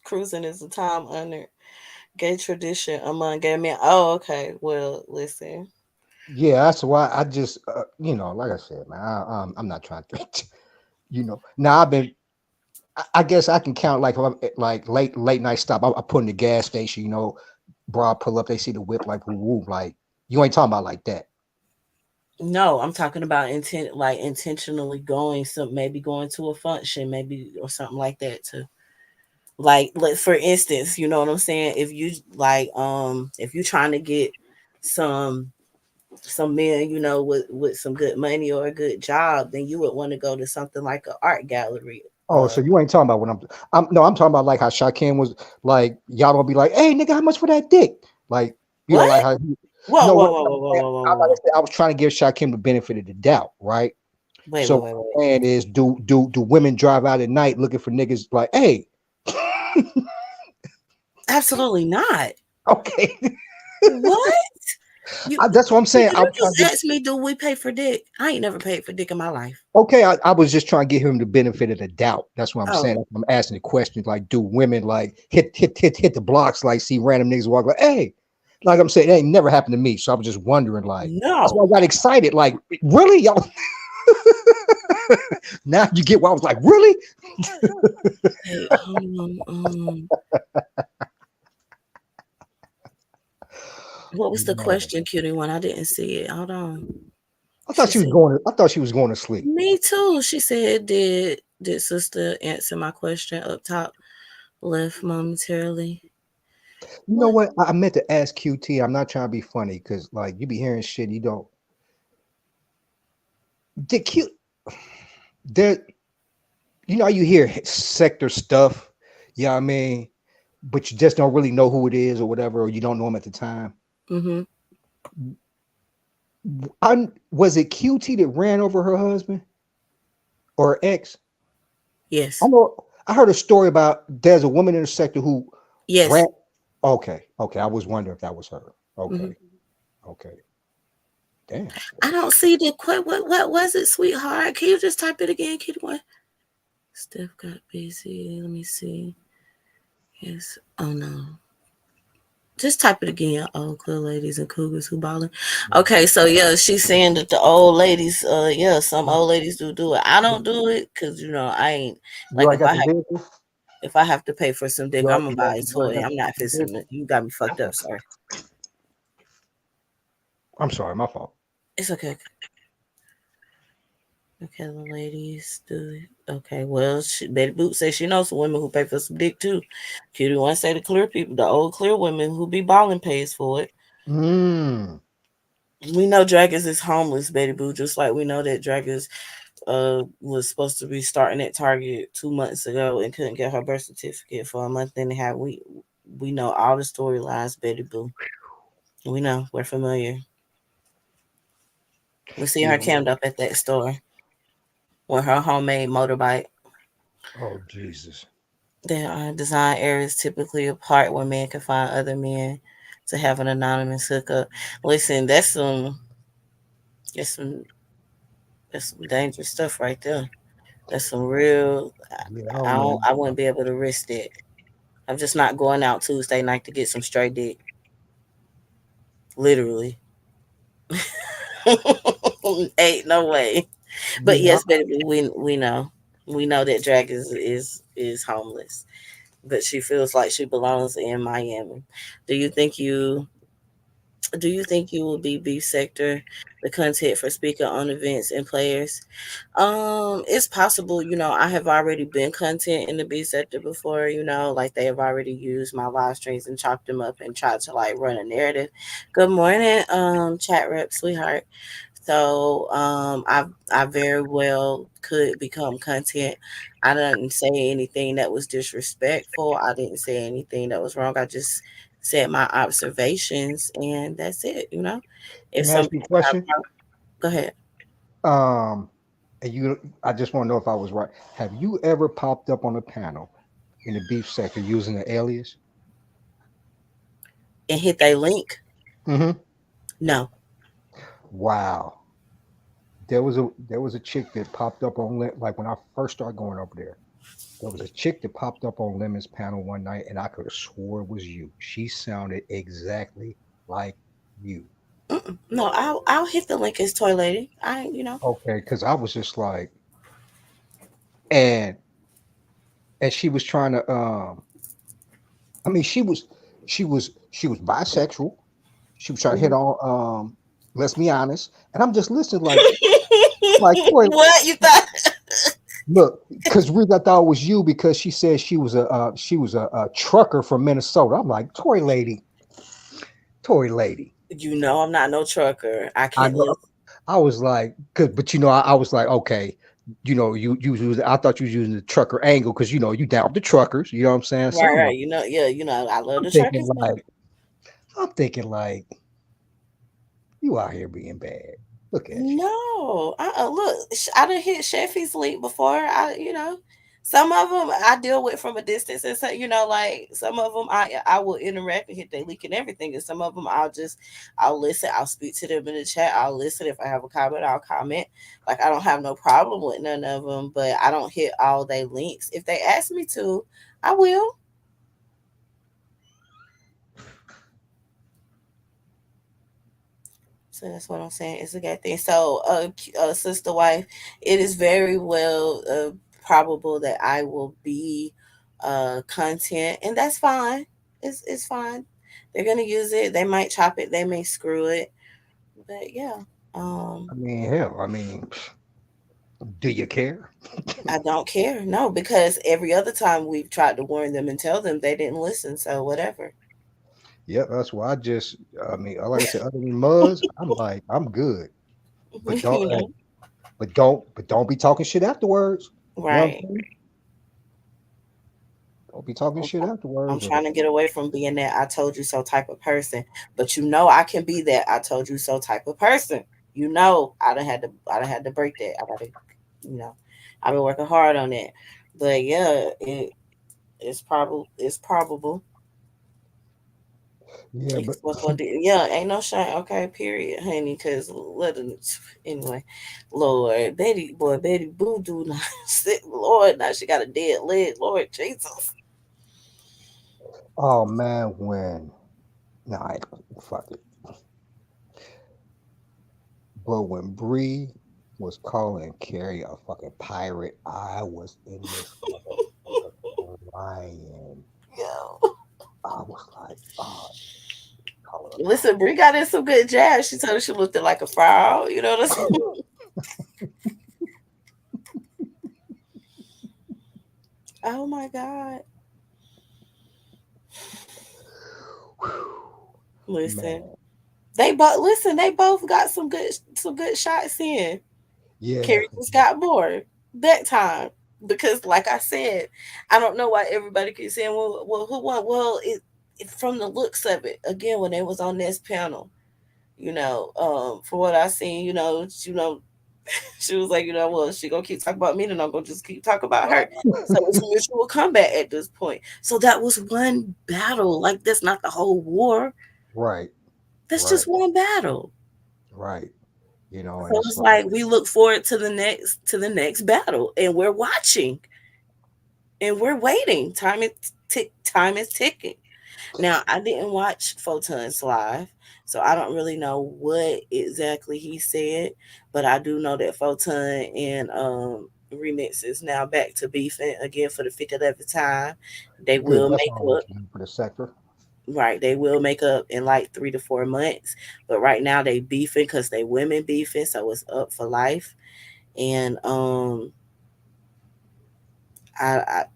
cruising is a time honored gay tradition among gay men. Oh, okay. Well, listen. Yeah, that's why I just, you know, like I said, man, I'm not trying to, you know. Now I've been, I guess I can count like late night stop. I put in the gas station, you know, bra pull up, they see the whip like woo, like you ain't talking about like that. No, I'm talking about intentionally going, maybe going to a function, maybe or something like that too. Like for instance, you know what I'm saying? If you like, if you're trying to get some men, you know, with some good money or a good job, then you would want to go to something like an art gallery. Oh, so you ain't talking about what I'm talking about like how Shakim was like, y'all gonna be like, hey nigga, how much for that dick? Like, you know, like how whoa. I was trying to give Shakim the benefit of the doubt, right? Wait. And is do women drive out at night looking for niggas like, hey? Absolutely not. Okay. What? That's what I'm saying. You just asked me, do we pay for dick? I ain't never paid for dick in my life. Okay, I was just trying to give him the benefit of the doubt. That's what I'm saying. I'm asking the questions like, do women like hit the blocks, like see random niggas walk like, hey? Like I'm saying, it ain't never happened to me. So I was just wondering, like, that's why I got excited. Like, really, y'all? Now you get why I was like, really? What was the question, cutie one? I didn't see it. Hold on. I thought she was going to sleep. Me too. She said, did sister answer my question up top left momentarily? You know what? I meant to ask QT. I'm not trying to be funny because like you be hearing shit you don't. You know, you hear sector stuff, you know what I mean? But you just don't really know who it is or whatever, or you don't know them at the time. Mm-hmm. Was it QT that ran over her husband or ex? Yes. I know. I heard a story about there's a woman in the sector who Yes. ran. Okay. I was wondering if that was her. Okay. Mm-hmm. Okay. Damn. I don't see the what was it, sweetheart? Can you just type it again, Kitty One? Steph got busy. Let me see. Yes. Oh no. Just type it again. Oh, clear ladies and cougars who balling. Okay, so yeah, she's saying that the old ladies, some old ladies do it. I don't do it because I ain't like if I have to pay for some dick, I'm gonna buy a toy. I'm not fixing it. You got me fucked up, sorry. I'm sorry, my fault. It's okay. Okay, the ladies do it. Okay, well, Betty Boop says she knows some women who pay for some dick too. Cutie One say the clear people, the old clear women who be balling pays for it. We know Dragons is homeless, Betty Boo, just like we know that Dragons was supposed to be starting at Target 2 months ago and couldn't get her birth certificate for a month and a half. We know all the storylines, Betty Boo. We know, we're familiar. We see her cammed up at that store with her homemade motorbike. Oh, Jesus. There are design areas typically apart where men can find other men to have an anonymous hookup. Listen, that's some dangerous stuff right there. That's some real. I wouldn't be able to risk it. I'm just not going out Tuesday night to get some straight dick. Literally. Ain't no way. But yes, baby, we know. We know that Drag is homeless. But she feels like she belongs in Miami. Do you think you will be Beef Sector, the content for speaking on events and players? It's possible. I have already been content in the Beef Sector before. Like they have already used my live streams and chopped them up and tried to like run a narrative. Good morning, chat rep, sweetheart. So I very well could become content. I didn't say anything that was disrespectful. I didn't say anything that was wrong. I just said my observations, and that's it. If Can I ask some you a people have question? go ahead. And I just want to know if I was right. Have you ever popped up on a panel in the beef sector using an alias and hit that link? Mm-hmm. No. Wow. There was a chick that popped up on like when I first started going over there. There was a chick that popped up on Lemon's panel one night, and I could have swore it was you. She sounded exactly like you. No, I'll hit the link as Toy Lady. Okay, because I was just like, and she was trying to I mean she was bisexual. She was trying to hit on let's be honest. And I'm just listening like Toy, what you thought? Look, because the reason I thought it was you because she said she was a trucker from Minnesota. I'm like, Toy Lady. I'm not no trucker. I can't live. I was like, but I was like, okay, you I thought you was using the trucker angle because you down with the truckers. You know what I'm saying? So Right. I love the truckers. I'm thinking like, you out here being bad. Look at you. No, look, I done hit Sheffy's link before. Some of them I deal with from a distance, and so like some of them I will interact and hit their link and everything, and some of them I'll listen. I'll speak to them in the chat. I'll listen if I have a comment. I'll comment. Like I don't have no problem with none of them, but I don't hit all their links. If they ask me to, I will. So that's what I'm saying. It's a good thing. So, sister wife, it is very well probable that I will be content, and that's fine. It's fine. They're gonna use it. They might chop it. They may screw it. But yeah. I mean, hell. I mean, do you care? I don't care. No, because every other time we've tried to warn them and tell them, they didn't listen. So whatever. Yeah, that's why like I said, other than Muzz, I'm like, I'm good. But don't be talking shit afterwards. Right. Don't be talking shit afterwards. I'm trying to get away from being that I told you so type of person. But I can be that I told you so type of person. You know, I done had to break that. I've been working hard on that. But yeah, it's probable. Yeah, but Yeah, ain't no shame. Okay, period, honey. Because anyway, Lord, Betty Boo do not sick. Lord, now she got a dead leg. Lord Jesus. oh man, fuck it. But when Bree was calling Carrie a fucking pirate, I was in this motherfucker crying. Yo. I was like, oh, call her a Listen, Bree got in some good jazz. She told her she looked like a frog. You know what I'm saying? Oh my God. Listen. man. They both got some good shots in. Yeah, Carrie just got more that time. Because like I said, I don't know why everybody keeps saying, well, who won? Well, it from the looks of it, again, when they was on this panel, for what I seen, she was like, well, she gonna keep talking about me, then I'm gonna just keep talking about her. So it's a mutual combat at this point. So that was one battle. Like, that's not the whole war. right, That's right, just one battle. right. And So it's it's like, like we look forward to the next battle, and we're watching and we're waiting. Time is ticking. Now, I didn't watch Photon's live, so I don't really know what exactly he said, but I do know that Photon and Remix is now back to beefing again for the 50th time. They good. will That's make always up. good for the sector. Right, they will make up in like 3 to 4 months, but right now they beefing because they women beefing, so it's up for life. And I I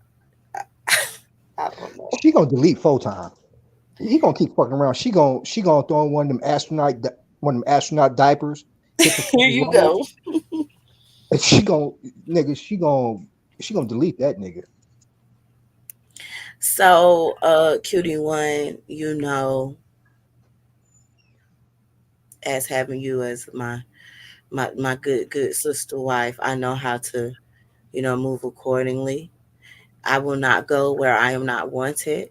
don't know. She gonna delete Photon. He gonna keep fucking around. She gonna throw in one of them astronaut diapers, hit the Here fucking you road, go. and she gonna delete that nigga. So, Cutie One, as having you as my good sister wife, I know how to, move accordingly. I will not go where I am not wanted.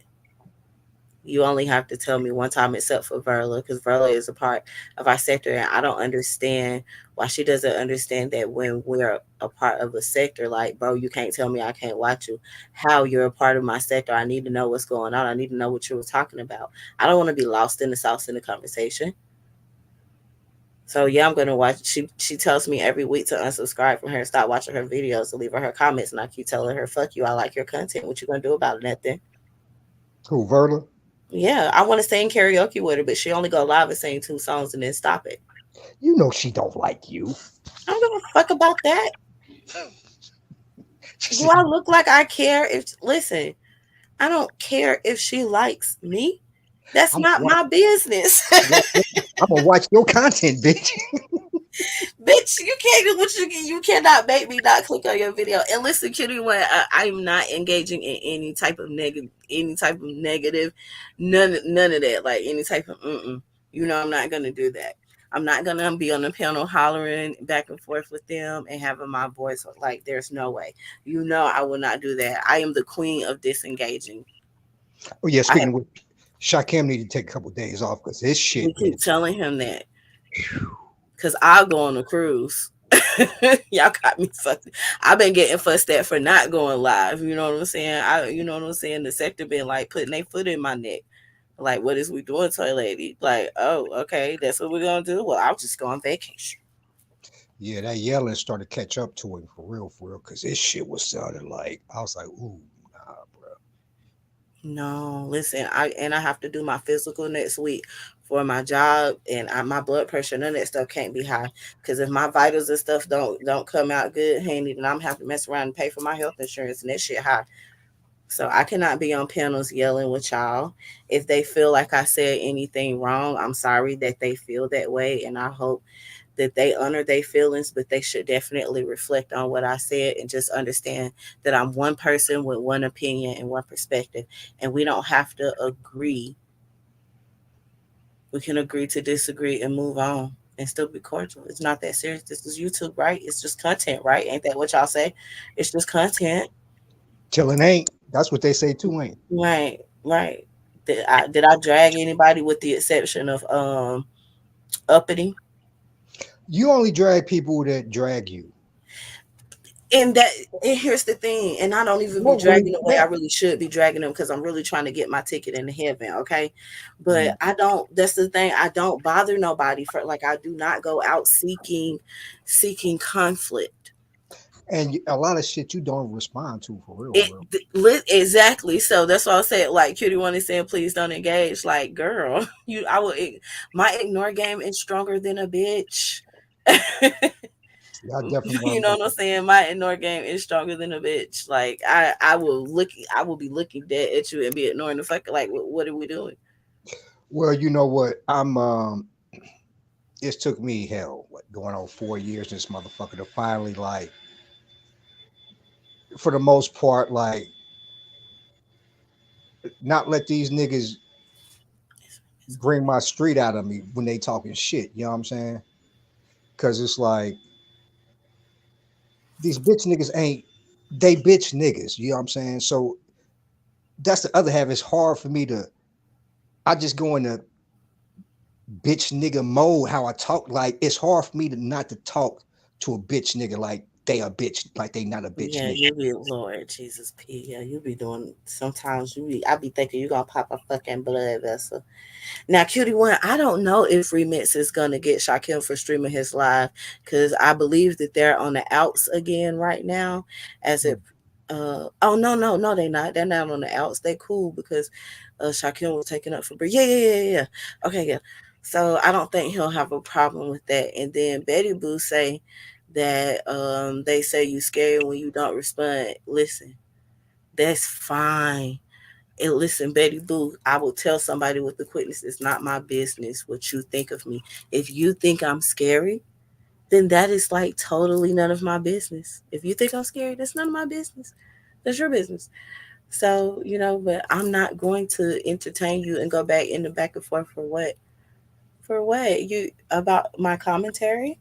You only have to tell me one time, except for Verla, because Verla is a part of our sector, and I don't understand why she doesn't understand that when we're a part of a sector, like, bro, you can't tell me I can't watch you. How you're a part of my sector? I need to know what's going on. I need to know what you were talking about. I don't want to be lost in the sauce in the conversation. So yeah, I'm gonna watch. She tells me every week to unsubscribe from her, stop watching her videos, to leave her comments, and I keep telling her, "Fuck you, I like your content. What you gonna do about it? Nothing." Who, Verla? Yeah, I want to sing karaoke with her, but she only go live and sing 2 songs and then stop it. You know she don't like you. I don't give a fuck about that. Do I look like I care? Listen, I don't care if she likes me. That's not my business. I'm gonna watch your content, bitch. Bitch, you can't do what you cannot make me not click on your video. And listen, Cutie One, I'm not engaging in any type of negative, none of that. Like any type of I'm not gonna do that. I'm not gonna be on the panel hollering back and forth with them and having my voice like there's no way. I will not do that. I am the queen of disengaging. Oh yeah, speaking of which, Shakim need to take a couple of days off because his shit. We keep telling him that. Because I'll go on a cruise. Y'all got me fucked. I've been getting fussed at for not going live. You know what I'm saying? The sector been like putting their foot in my neck. Like, what is we doing, Toy Lady? Like, oh, okay, that's what we're gonna do. Well, I'll just go on vacation. Yeah, that yelling started to catch up to him for real, because this shit was sounding like I was like, ooh, nah, bro. No, listen, I have to do my physical next week for my job, and my blood pressure, none of that stuff can't be high. Because if my vitals and stuff don't come out good, handy, then I'm have to mess around and pay for my health insurance, and that shit high. So I cannot be on panels yelling with y'all. If they feel like I said anything wrong, I'm sorry that they feel that way, and I hope that they honor their feelings, but they should definitely reflect on what I said and just understand that I'm one person with one opinion and one perspective, and we don't have to agree. We can agree to disagree and move on and still be cordial. It's not that serious. This is YouTube, right? It's just content, right? Ain't that what y'all say? It's just content. Till it ain't. That's what they say too, ain't. Right, right. Did I drag anybody with the exception of uppity? You only drag people that drag you. And here's the thing, and I don't even be dragging the way I really should be dragging them because I'm really trying to get my ticket into heaven, okay? But I don't. That's the thing. I don't bother nobody for like. I do not go out seeking conflict. And a lot of shit you don't respond to for real. Exactly. So that's why I said, like, Cutie One is saying, please don't engage. Like, girl, my ignore game is stronger than a bitch. You know what I'm saying? My ignore game is stronger than a bitch. Like, I will be looking dead at you and be ignoring the fuck. Like, what are we doing? Well, you know what? It took me going on 4 years this motherfucker to finally, like, for the most part, like, not let these niggas bring my street out of me when they talking shit. You know what I'm saying? Because it's like these bitch niggas they bitch niggas. You know what I'm saying? So that's the other half. It's hard for me I just go into bitch nigga mode how I talk. Like, it's hard for me not to talk to a bitch nigga like they a bitch, like they not a bitch yeah, nigga. You be, Lord Jesus P. Yeah, you be doing, sometimes I be thinking you gonna pop a fucking blood vessel. Now, Cutie One, I don't know if Remix is gonna get Shaquille for streaming his live, because I believe that they're on the outs again right now. Oh no, they're not. They're not on the outs. They cool because Shaquille was taken up for yeah. Okay, yeah. So I don't think he'll have a problem with that. And then Betty Boo say that they say you scary when you don't respond. Listen, that's fine. And listen, Betty Boo, I will tell somebody with the quickness, it's not my business what you think of me. If you think I'm scary, then that is like totally none of my business. If you think I'm scary, that's none of my business. That's your business. So, but I'm not going to entertain you and go back in the back and forth for what? For what? You about my commentary?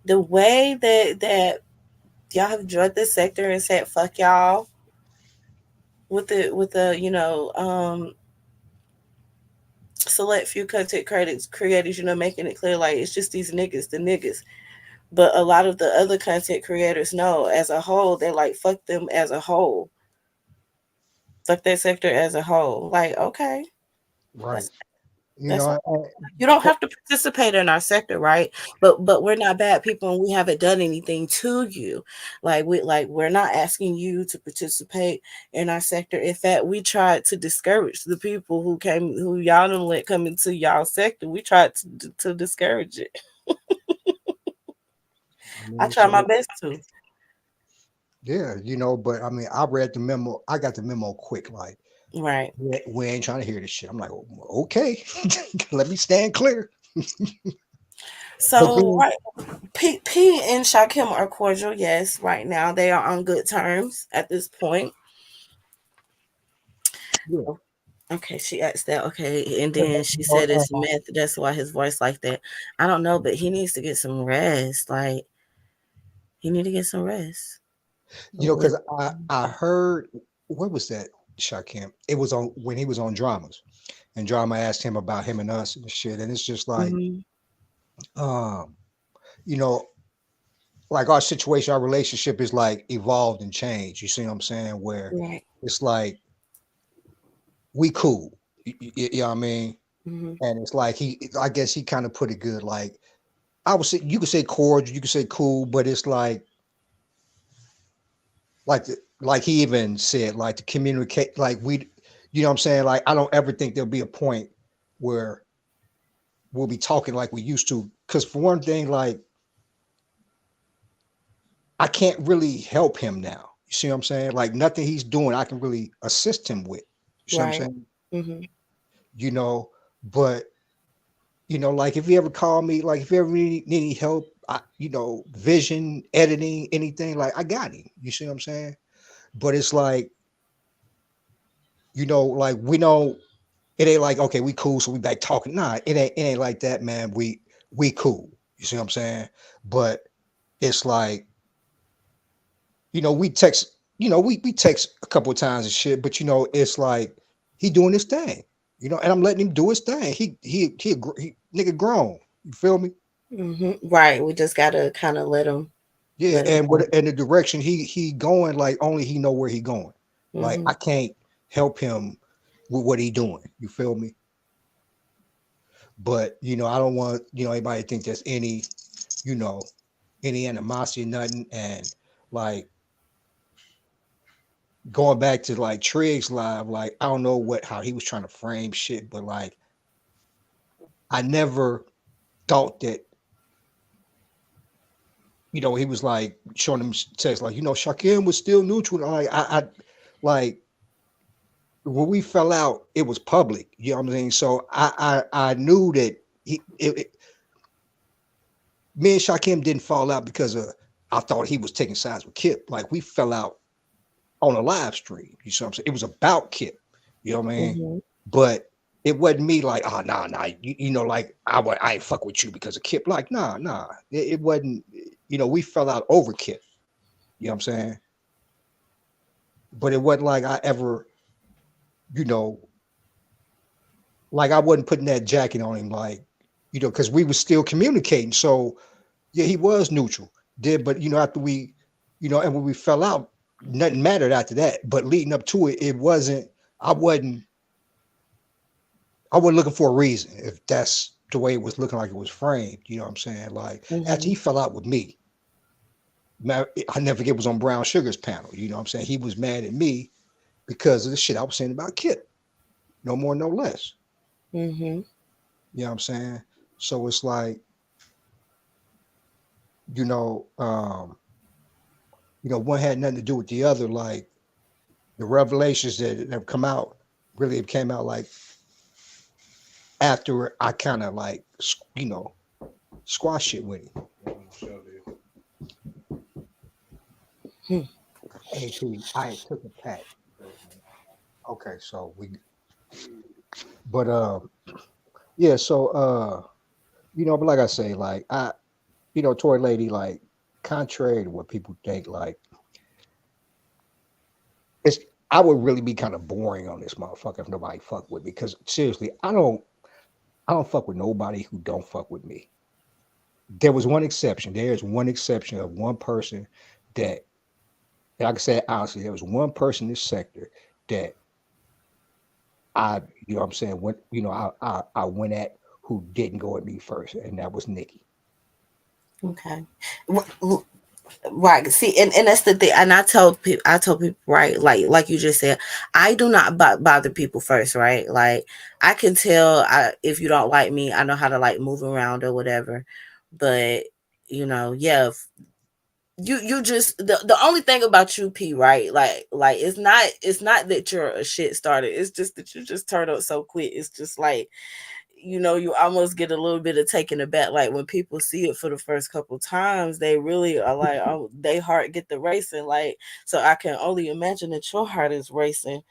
The way that y'all have drugged this sector and said fuck y'all with the select few content creators, making it clear like it's just these niggas, the niggas. But a lot of the other content creators know as a whole, they're like, fuck them as a whole. Fuck that sector as a whole. Like, okay. Right. You don't have to participate in our sector, right? But we're not bad people and we haven't done anything to you. We're not asking you to participate in our sector. In fact, we tried to discourage the people who y'all don't let come into y'all sector. We tried to discourage it. I try my best to. Yeah, but I mean, I read the memo. I got the memo quick, like, right. We ain't trying to hear this shit. I'm like, okay, let me stand clear. So, right, P and Shaquille are cordial. Yes, right now they are on good terms at this point. Yeah. Okay, she asked that. Okay, and then she said it's meth. That's why his voice like that. I don't know, but he needs to get some rest. Like, he need to get some rest. Because I heard, what was that, Shaquille? It was on when he was on Dramas, and Drama asked him about him and us and shit, and it's just like, like our situation, our relationship is like evolved and changed. You see what I'm saying? Where it's like we cool, you know what I mean? And it's like I guess he kind of put it good. Like, I would say, you could say cordial, you could say cool, but it's like he even said, like, to communicate, like, we, you know what I'm saying? Like, I don't ever think there'll be a point where we'll be talking like we used to. Because for one thing, like, I can't really help him now. You see what I'm saying? Like, nothing he's doing, I can really assist him with. You see what I'm saying? But, like, if you ever call me, like, if you ever need any help, vision, editing, anything, like, I got him. You see what I'm saying? But it's like, like, we don't, It ain't like, okay, we cool, so we back talking. Nah, it ain't like that, man. We cool. You see what I'm saying? But it's like, we text, we text a couple of times and shit, but it's like he doing his thing, and I'm letting him do his thing. He nigga grown. You feel me? Right. We just gotta kind of let him. Yeah, Let him and what and the direction he going, like only he know where he going. Like I can't help him with what he doing. You feel me? But I don't want anybody to think there's any any animosity, nothing, and like going back to like Triggs live, like I don't know how he was trying to frame shit, but like I never thought that he was like showing him text like Shaquem was still neutral. Like I like when we fell out, it was public. You know what I'm saying? So I knew that me and Shaquem didn't fall out because I thought he was taking sides with Kip. Like we fell out on a live stream. You see what I'm saying? It was about Kip. You know what I mean? But it wasn't me like, oh nah. Like I ain't fuck with you because of Kip. Like, nah. It wasn't, we fell out over Kip. You know what I'm saying? But it wasn't like I ever, like I wasn't putting that jacket on him, like, because we were still communicating. So yeah, he was neutral. But after we, and when we fell out, nothing mattered after that. But leading up to it, I wasn't looking for a reason, if that's the way it was looking like it was framed. You know what I'm saying? Like after he fell out with me, I never forget, it was on Brown Sugar's panel. You know what I'm saying? He was mad at me because of the shit I was saying about Kip. No more, no less. You know what I'm saying? So it's like, one had nothing to do with the other. Like the revelations that have come out really came out like after I kind of like, squash it with him. Hey, P, I took a pack. Okay, so yeah, so but like I say, like Tory Lady, like contrary to what people think, like I would really be kind of boring on this motherfucker if nobody fuck with me. Because seriously, I don't fuck with nobody who don't fuck with me. There was one exception. There's one exception of one person that like I said, honestly, there was one person in this sector that I went at who didn't go at me first, and that was Nikki. Okay. Right. See, and that's the thing. And I told people, right, like you just said, I do not bother people first, right? Like I can tell if you don't like me, I know how to like move around or whatever. But yeah, you just the only thing about you, P, right? Like it's not that you're a shit starter. It's just that you just turn up so quick. It's just like you almost get a little bit of taken aback. Like when people see it for the first couple times, they really are like, oh, they heart get the racing. Like, so I can only imagine that your heart is racing,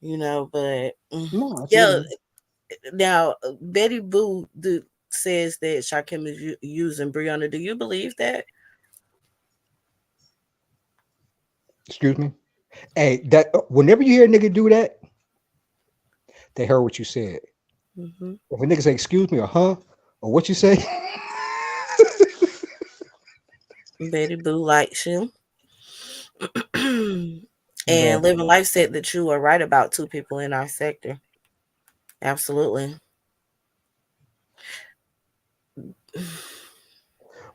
but yeah. Now, Betty Boo says that Shaquem is using Brianna. Do you believe that? Excuse me? Hey, that whenever you hear a nigga do that, they heard what you said. If a nigga say excuse me or huh or what you say, Betty Boo likes you. And Living Life said that you are right about two people in our sector. Absolutely.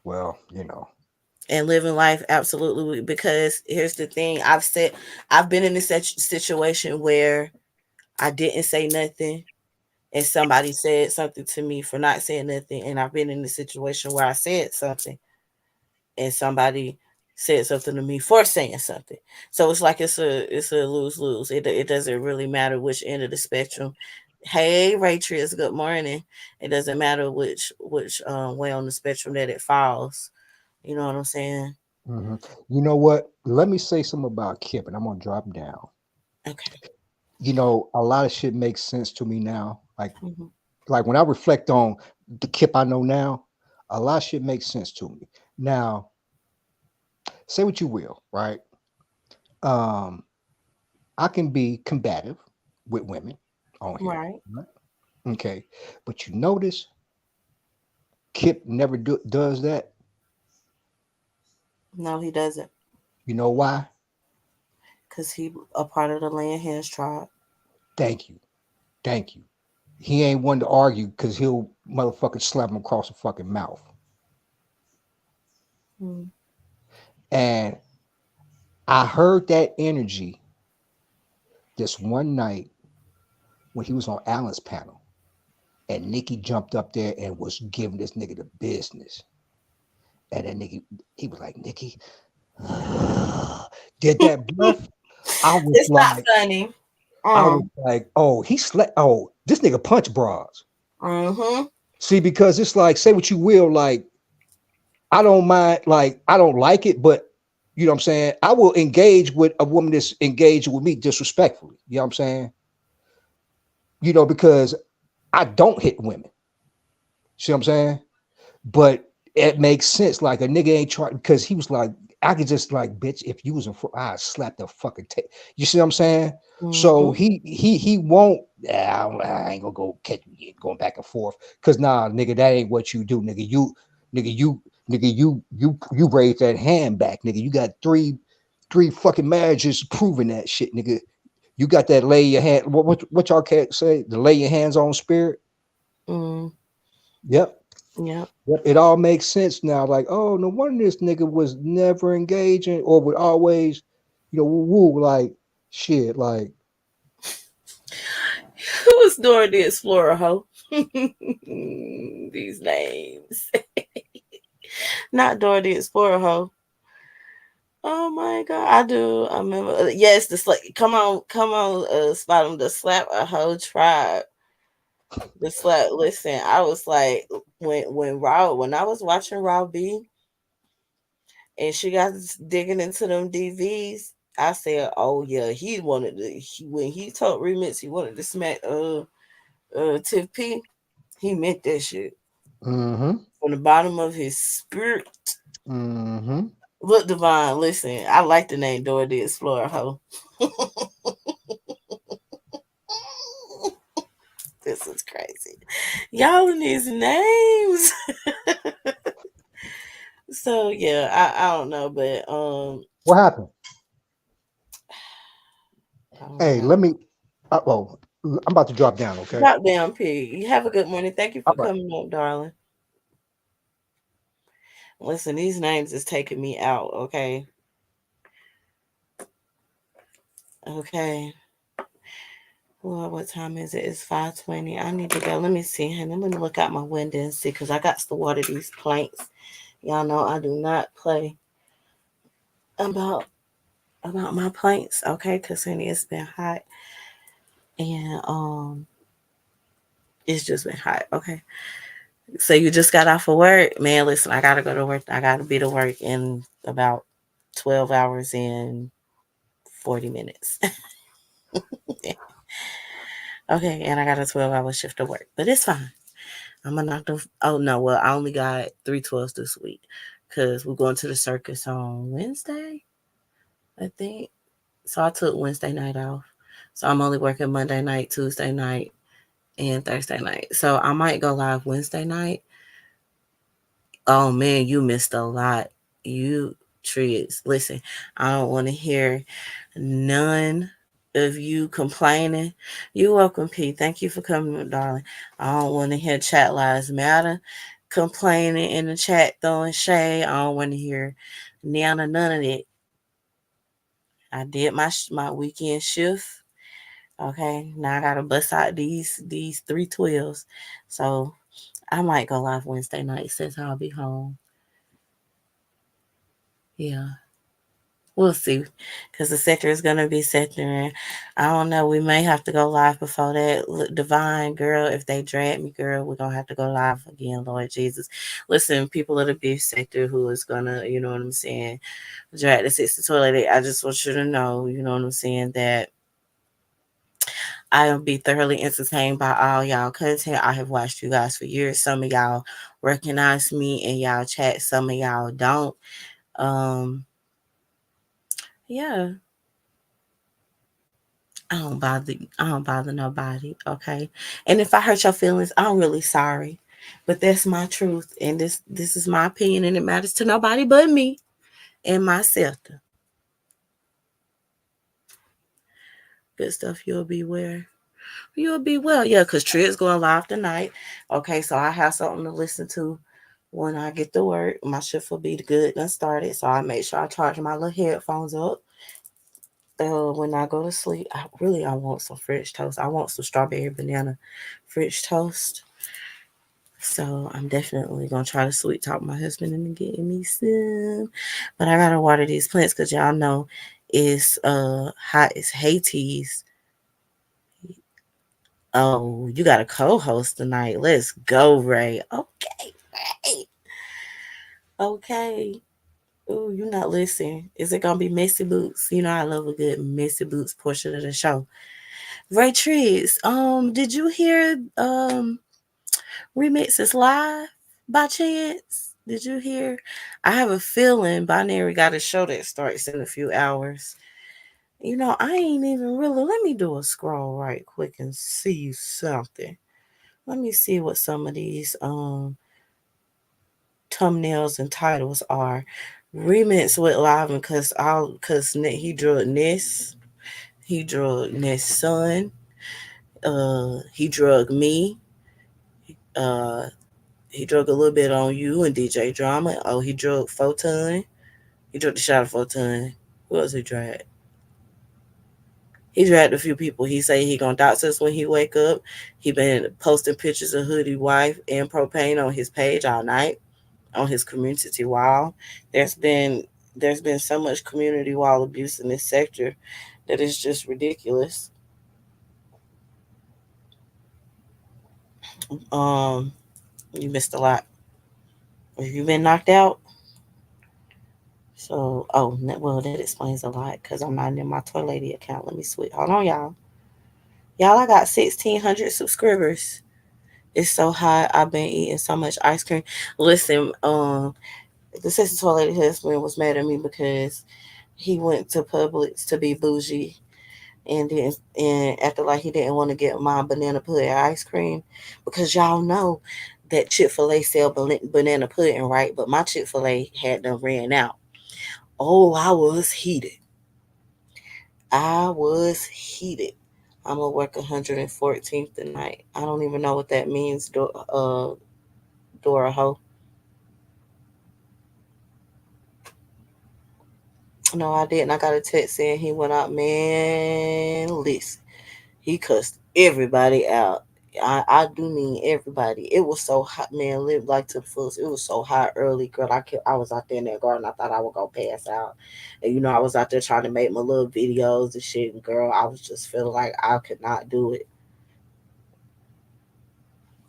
Well, And Living Life, absolutely. Because here's the thing, I've been in this situation where I didn't say nothing and somebody said something to me for not saying nothing, and I've been in a situation where I said something and somebody said something to me for saying something. So it's like it's a lose-lose. It doesn't really matter which end of the spectrum. Hey, Raytrius, good morning. It doesn't matter which way on the spectrum that it falls. You know what I'm saying? You know what? Let me say something about Kip, and I'm gonna drop down. Okay. you know, a lot of shit makes sense to me now. Mm-hmm. Like when I reflect on the Kip I know now, a lot of shit makes sense to me. Now, say what you will, right? Um, I can be combative with women on here. Right. Right? Okay. But you notice Kip never does that. No, he doesn't. You know why? Because he a part of the Land Hands tribe. Thank you. Thank you. He ain't one to argue because he'll motherfucking slap him across the fucking mouth. Mm. And I heard that energy this one night when he was on Alan's panel. And Nikki jumped up there and was giving this nigga the business. And then Nikki, he was like, Nikki, did that breath? I was It's not like, funny. I was like, oh, this nigga punch bras. Mm-hmm. See, because it's like, say what you will, like, I don't mind, like, I don't like it, but you know what I'm saying? I will engage with a woman that's engaged with me disrespectfully. You know what I'm saying? You know, because I don't hit women. See what I'm saying? But it makes sense. Like a nigga ain't trying because he was like, I could just like, bitch, if you was in front, I'd slap the fucking tape. You see what I'm saying? So he won't. I ain't gonna go catch me going back and forth because nah, nigga, that ain't what you do, nigga. You raise that hand back, nigga. You got three fucking marriages proving that shit, nigga. You got that lay your hand. What y'all can't say? The lay your hands on spirit. Mm. Yep. Yep. It all makes sense now. Like, oh, no wonder this nigga was never engaging or would always, you know, woo, like shit, like. Who was Dora the Explorer, ho? These names. Not Dora the Explorer, ho. Oh my god, I do. I remember. Yes, the come on, spot him to slap a whole tribe. The slap. Listen, I was like, when I was watching Raw B, and she got digging into them DVs. I said, oh yeah, he wanted to. When he told Remix, he wanted to smack Tiff P. He meant that shit Mm-hmm. from the bottom of his spirit. Mm-hmm. Look, Devon, listen, I like the name Dora the Explorer, ho. This is crazy. Y'all in these names. So yeah, I don't know, but What happened? Hey, know. let me. I'm about to drop down. Okay. Drop down, P. You have a good morning. Thank you for All right. coming up, darling. Listen, these names is taking me out. Okay. Okay. Well, what time is it? It's 5:20. I need to go. Let me see, honey. Let me look out my window and see, because I got to water these plants. Y'all know I do not play about my plants, okay? Because honey, it's been hot, and it's just been hot, okay? So you just got off of work, man. Listen, I gotta go to work. I gotta be to work in about 12 hours and 40 minutes. Okay, and I got a 12-hour shift of work, but it's fine. I'm gonna knock them. Oh no, well, I only got 3/12 this week because we're going to the circus on Wednesday, I think. So I took Wednesday night off. So I'm only working Monday night, Tuesday night, and Thursday night. So I might go live Wednesday night. Oh man, you missed a lot. You trees. Listen, I don't want to hear none of you complaining. You're welcome, P. Thank you for coming, darling. I don't want to hear chat lives matter complaining in the chat, throwing shade. I don't want to hear none of it. I did my weekend shift. Okay, now I gotta bust out these 3/12s. So I might go live Wednesday night since I'll be home. Yeah. We'll see, because the sector is going to be sectoring. I don't know. We may have to go live before that. Look, Divine, girl, if they drag me, girl, we're going to have to go live again, Lord Jesus. Listen, people of the beef sector who is going to, you know what I'm saying, drag the 60 toilet. I just want you to know, you know what I'm saying, that I'll be thoroughly entertained by all y'all content. I have watched you guys for years. Some of y'all recognize me in y'all chat. Some of y'all don't. Yeah. I don't bother nobody, okay? And if I hurt your feelings, I'm really sorry. But that's my truth. And this is my opinion, and it matters to nobody but me and myself. Good stuff. You'll be where? You'll be well. Yeah, because Trick's going live tonight. Okay, so I have something to listen to when I get to work. My shift will be good and started. So I make sure I charge my little headphones up. When I go to sleep, I want some French toast. I want some strawberry banana French toast. So I'm definitely gonna try to sweet talk my husband into getting me some. But I gotta water these plants because y'all know it's hot as Hades. Oh, you got a co-host tonight. Let's go, Ray. Okay, Ray. Okay. Oh, you're not listening. Is it gonna be Messy Boots? You know I love a good Messy Boots portion of the show. Ray Trees, did you hear Remixes live by chance? Did you hear? I have a feeling Binary got a show that starts in a few hours. You know, I ain't even really. Let me do a scroll right quick and see something. Let me see what some of these thumbnails and titles are. Remix with live because he drew Ness. He drew Ness' son. He drug me. Uh, he drug a little bit on you and DJ Drama. Oh, he drug Photon. He drug the shot of Photon. Who else he dragged? He dragged a few people. He say he gonna dox us when he wake up. He been posting pictures of Hoodie wife and Propane on his page all night, on his community wall. There's been so much community wall abuse in this sector that is just ridiculous. You missed a lot. Have you been knocked out? So, well, that explains a lot because I'm not in my Toy Lady account. Let me switch. Hold on, y'all. Y'all, I got 1,600 subscribers. It's so hot. I've been eating so much ice cream. Listen, the Sexy Toy Lady husband was mad at me because he went to Publix to be bougie and acted like he didn't want to get my banana pudding ice cream because y'all know that Chick-fil-A sell banana pudding, right? But my Chick-fil-A had them ran out. Oh, I was heated. I'm gonna work 114th tonight. I don't even know what that means, Dora Ho. No, I didn't. I got a text saying he went out. Man, listen, he cussed everybody out. I do mean everybody. It was so hot, man. Lived like to the fullest. It was so hot early, girl. I was out there in that garden. I thought I would go pass out. And I was out there trying to make my little videos and shit. And girl, I was just feeling like I could not do it.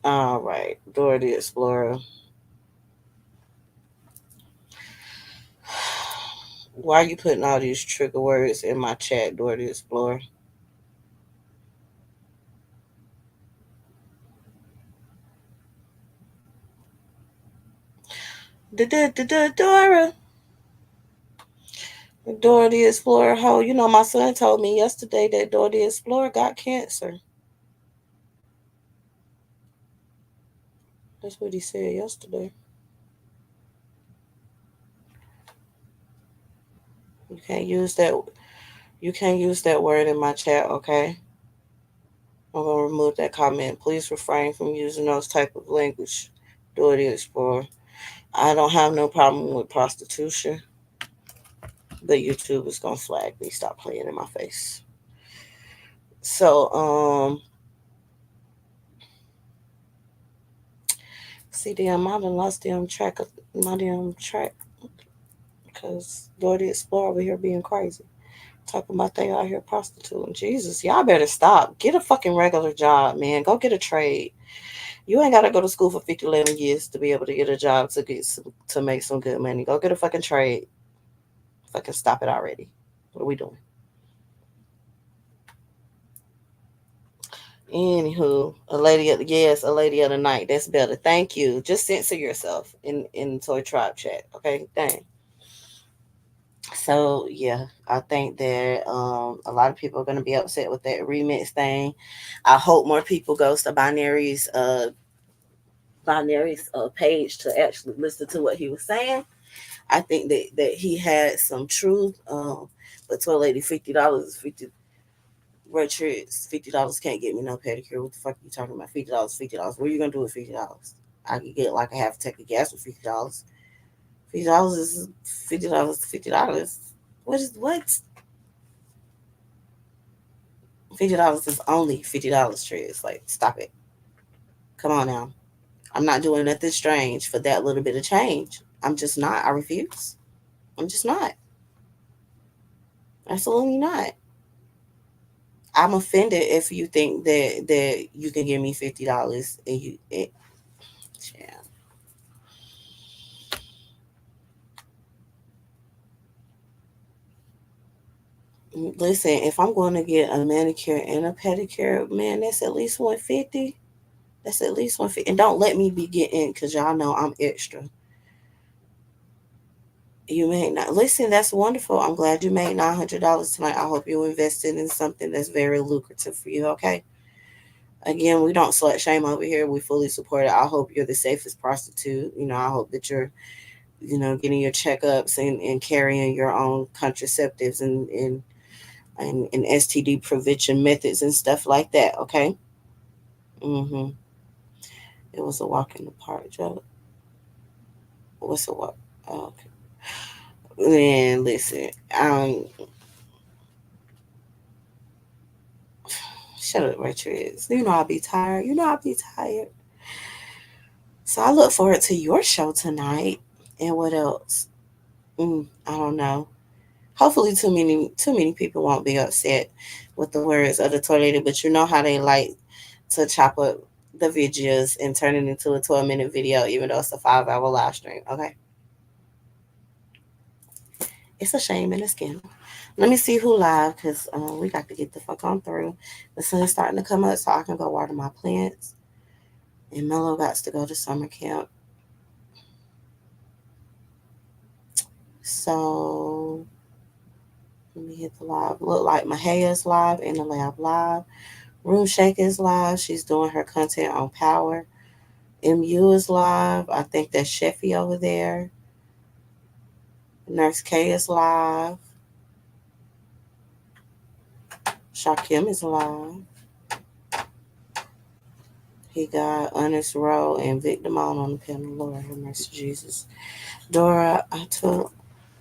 All right, Dora the Explorer. Why are you putting all these trigger words in my chat, Dora the Explorer? Dora. Dora the Explorer. Ho, my son told me yesterday that Dora the Explorer got cancer. That's what he said yesterday. You can't use that word in my chat, okay? I'm gonna remove that comment. Please refrain from using those type of language. Dora the Explorer. I don't have no problem with prostitution. But YouTube is gonna flag me. Stop playing in my face. So, see, damn, I done lost my damn track because Dora the Explorer over here being crazy. Talking about they out here prostituting. Jesus, y'all better stop. Get a fucking regular job, man. Go get a trade. You ain't gotta go to school for 11 years to be able to get a job to make some good money. Go get a fucking trade. Fucking stop it already. What are we doing? Anywho, a lady of the night. That's better. Thank you. Just censor yourself in Toy Tribe chat. Okay, dang. So yeah, I think that a lot of people are gonna be upset with that remix thing. I hope more people goes to Binary's page to actually listen to what he was saying. I think that he had some truth. But to a lady, $50 is 50. Richards, $50 can't get me no pedicure. What the fuck are you talking about? $50, $50. What are you gonna do with $50? I could get like a half a tank of gas with $50. $50 is $50. $50. What? $50 is only $50. Trez. Like, stop it. Come on now. I'm not doing nothing strange for that little bit of change. I'm just not. I refuse. I'm just not. Absolutely not. I'm offended if you think that you can give me $50 and yeah. Listen, if I'm going to get a manicure and a pedicure, man, that's at least 150. That's at least 150. And don't let me be getting, because y'all know I'm extra. You may not listen. That's wonderful. I'm glad you made $900 tonight. I hope you invested in something that's very lucrative for you. Okay. Again, we don't slut shame over here. We fully support it. I hope you're the safest prostitute. I hope that you're, getting your checkups and carrying your own contraceptives and STD prevention methods and stuff like that. Okay. Mm-hmm. It was a walk in the park joke. What's a walk? Oh, okay. Man, listen. Shut up, Richard. I'll be tired. I'll be tired. So I look forward to your show tonight. And what else? I don't know. Hopefully, too many people won't be upset with the words of the toy lady. But you know how they like to chop up the videos and turn it into a 12-minute video, even though it's a 5-hour live stream. Okay, it's a shame and a scandal. Let me see who live, because we got to get the fuck on through. The sun's starting to come up, so I can go water my plants. And Mello got to go to summer camp. So let me hit the live. Look like Mahaya's live in the lab live. Room Shake is live. She's doing her content on Power. MU is live. I think that's Sheffy over there. Nurse K is live. Shakim is live. He got Honest Row and Vic Damone on the panel. Lord have mercy, Jesus. Dora,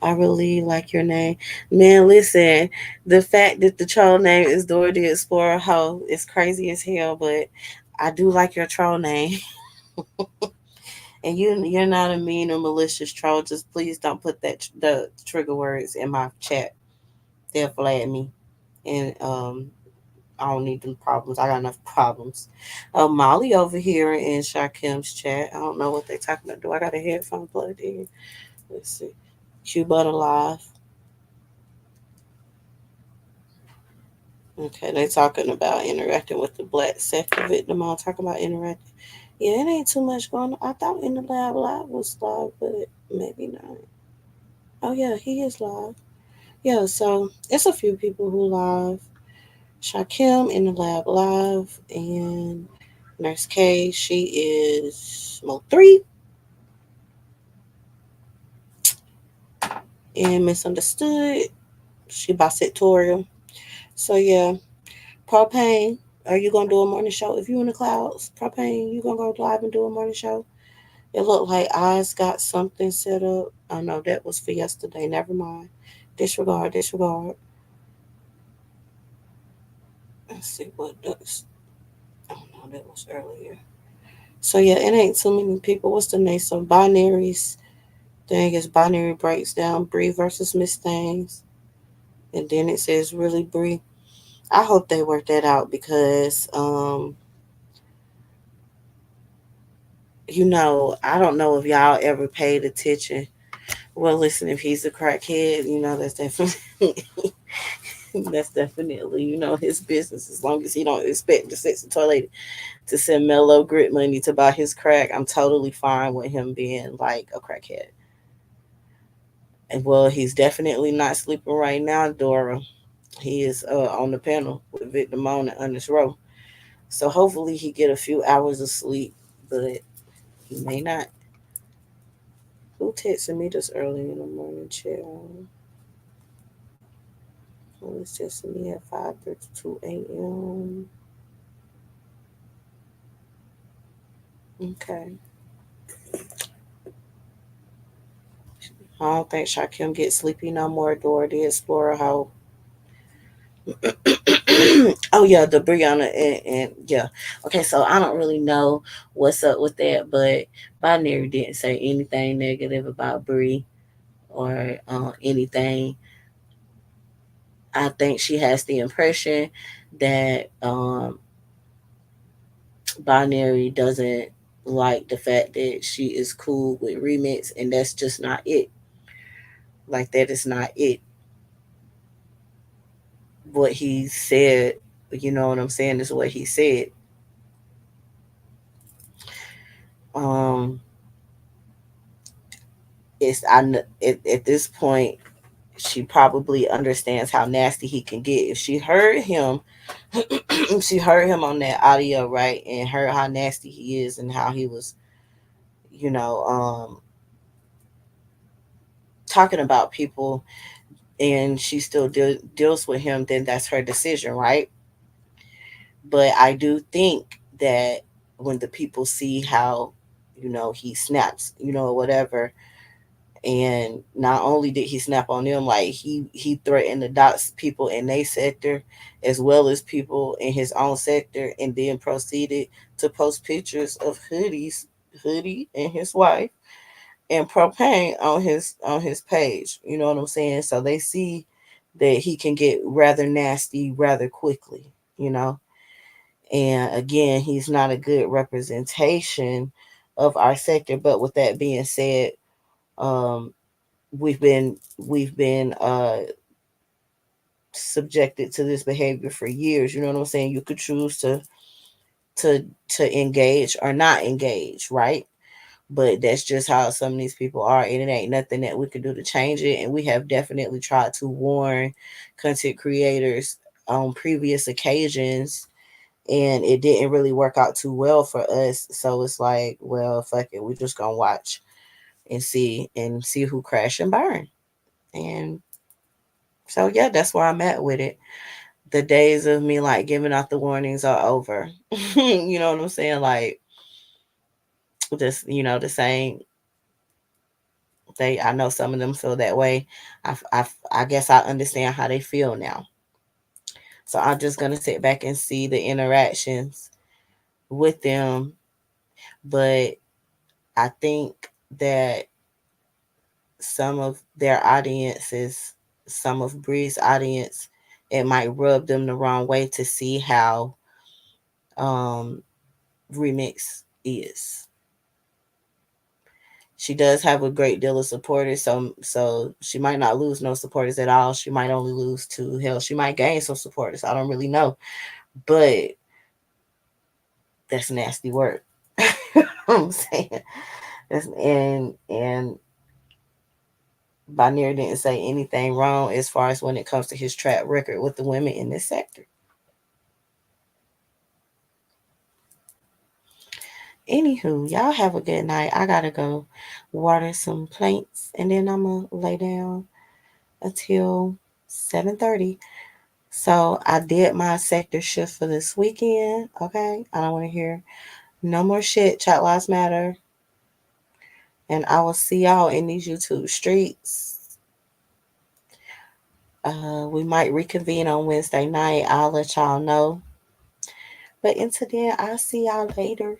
I really like your name. Man, listen, the fact that the troll name is Dora the Explorer Ho is crazy as hell, but I do like your troll name. And you're not a mean or malicious troll. Just please don't put the trigger words in my chat. They'll flag me. And I don't need them problems. I got enough problems. Molly over here in Shakim's chat. I don't know what they're talking about. Do I got a headphone plugged in? Let's see. Q Butter Live. Okay, they talking about interacting with the black sector victim. I'm talking about interacting. Yeah, it ain't too much going on. I thought In the Lab Live was live, but maybe not. Oh yeah, he is live. Yeah, so it's a few people who live. Shakim In the Lab live, and Nurse K, she is Mo 3. And Misunderstood, she bisectorial. So yeah, Propane, are you gonna do a morning show? If you in the clouds, Propane, you gonna go live and do a morning show? It looked like Eyes got something set up. Oh no, that was for yesterday. Never mind. Disregard. Let's see what does. Oh no, that was earlier. So yeah, it ain't too many people. What's the name? So Binaries. Thing is Binary breaks down Bree versus Miss Things. And then it says really Bree. I hope they work that out because I don't know if y'all ever paid attention. Well, listen, if he's a crackhead, that's definitely That's definitely, his business. As long as he don't expect the sexy toilet to send Mellow Grit money to buy his crack, I'm totally fine with him being like a crackhead. And well, he's definitely not sleeping right now, Dora. He is on the panel with Victor Moan and Ernest Rowe. So hopefully he get a few hours of sleep, but he may not. Who texted me this early in the morning, chill? Who was texting me at 5:32 a.m.? Okay. I don't think Shakim gets sleepy no more. Dora the Explorer hoe. Oh yeah, the Brianna and yeah. Okay, so I don't really know what's up with that, but Binary didn't say anything negative about Brie or anything. I think she has the impression that Binary doesn't like the fact that she is cool with Remix, and that's just not it. Like that is not it. What he said, you know what I'm saying, is what he said. Um, it's at this point, she probably understands how nasty he can get. If she heard him, she heard him on that audio, right, and heard how nasty he is and how he was, you know, talking about people, and she still deals with him, then that's her decision, right? But I do think that when the people see how, he snaps, whatever, and not only did he snap on them, like he threatened to dox people in their sector as well as people in his own sector, and then proceeded to post pictures of hoodie and his wife and propane on his page. You know what I'm saying? So they see that he can get rather nasty rather quickly, you know. And again, he's not a good representation of our sector. But with that being said, um, we've been subjected to this behavior for years. You know what I'm saying? You could choose to to engage or not engage, right? But that's just how some of these people are, and it ain't nothing that we can do to change it. And we have definitely tried to warn content creators on previous occasions, and it didn't really work out too well for us. So it's like, well, fuck it, we're just gonna watch and see who crash and burn. And so yeah, that's where I'm at with it. The days of me like giving out the warnings are over. You know what I'm saying? Like this, the same. I know some of them feel that way. I guess I understand how they feel now. So I'm just gonna sit back and see the interactions with them. But I think that some of their audiences, some of Bree's audience, it might rub them the wrong way to see how um, Remix is. She does have a great deal of supporters, so she might not lose no supporters at all. She might only lose to hell. She might gain some supporters. I don't really know, but that's nasty work. I'm saying and Bonnier didn't say anything wrong as far as when it comes to his track record with the women in this sector. Anywho, y'all have a good night. I gotta go water some plants, and then I'm gonna lay down until 7:30. So I did my sector shift for this weekend. Okay, I don't want to hear no more shit. Chat lives matter, and I will see y'all in these YouTube streets. We might reconvene on Wednesday night. I'll let y'all know. But until then, I'll see y'all later.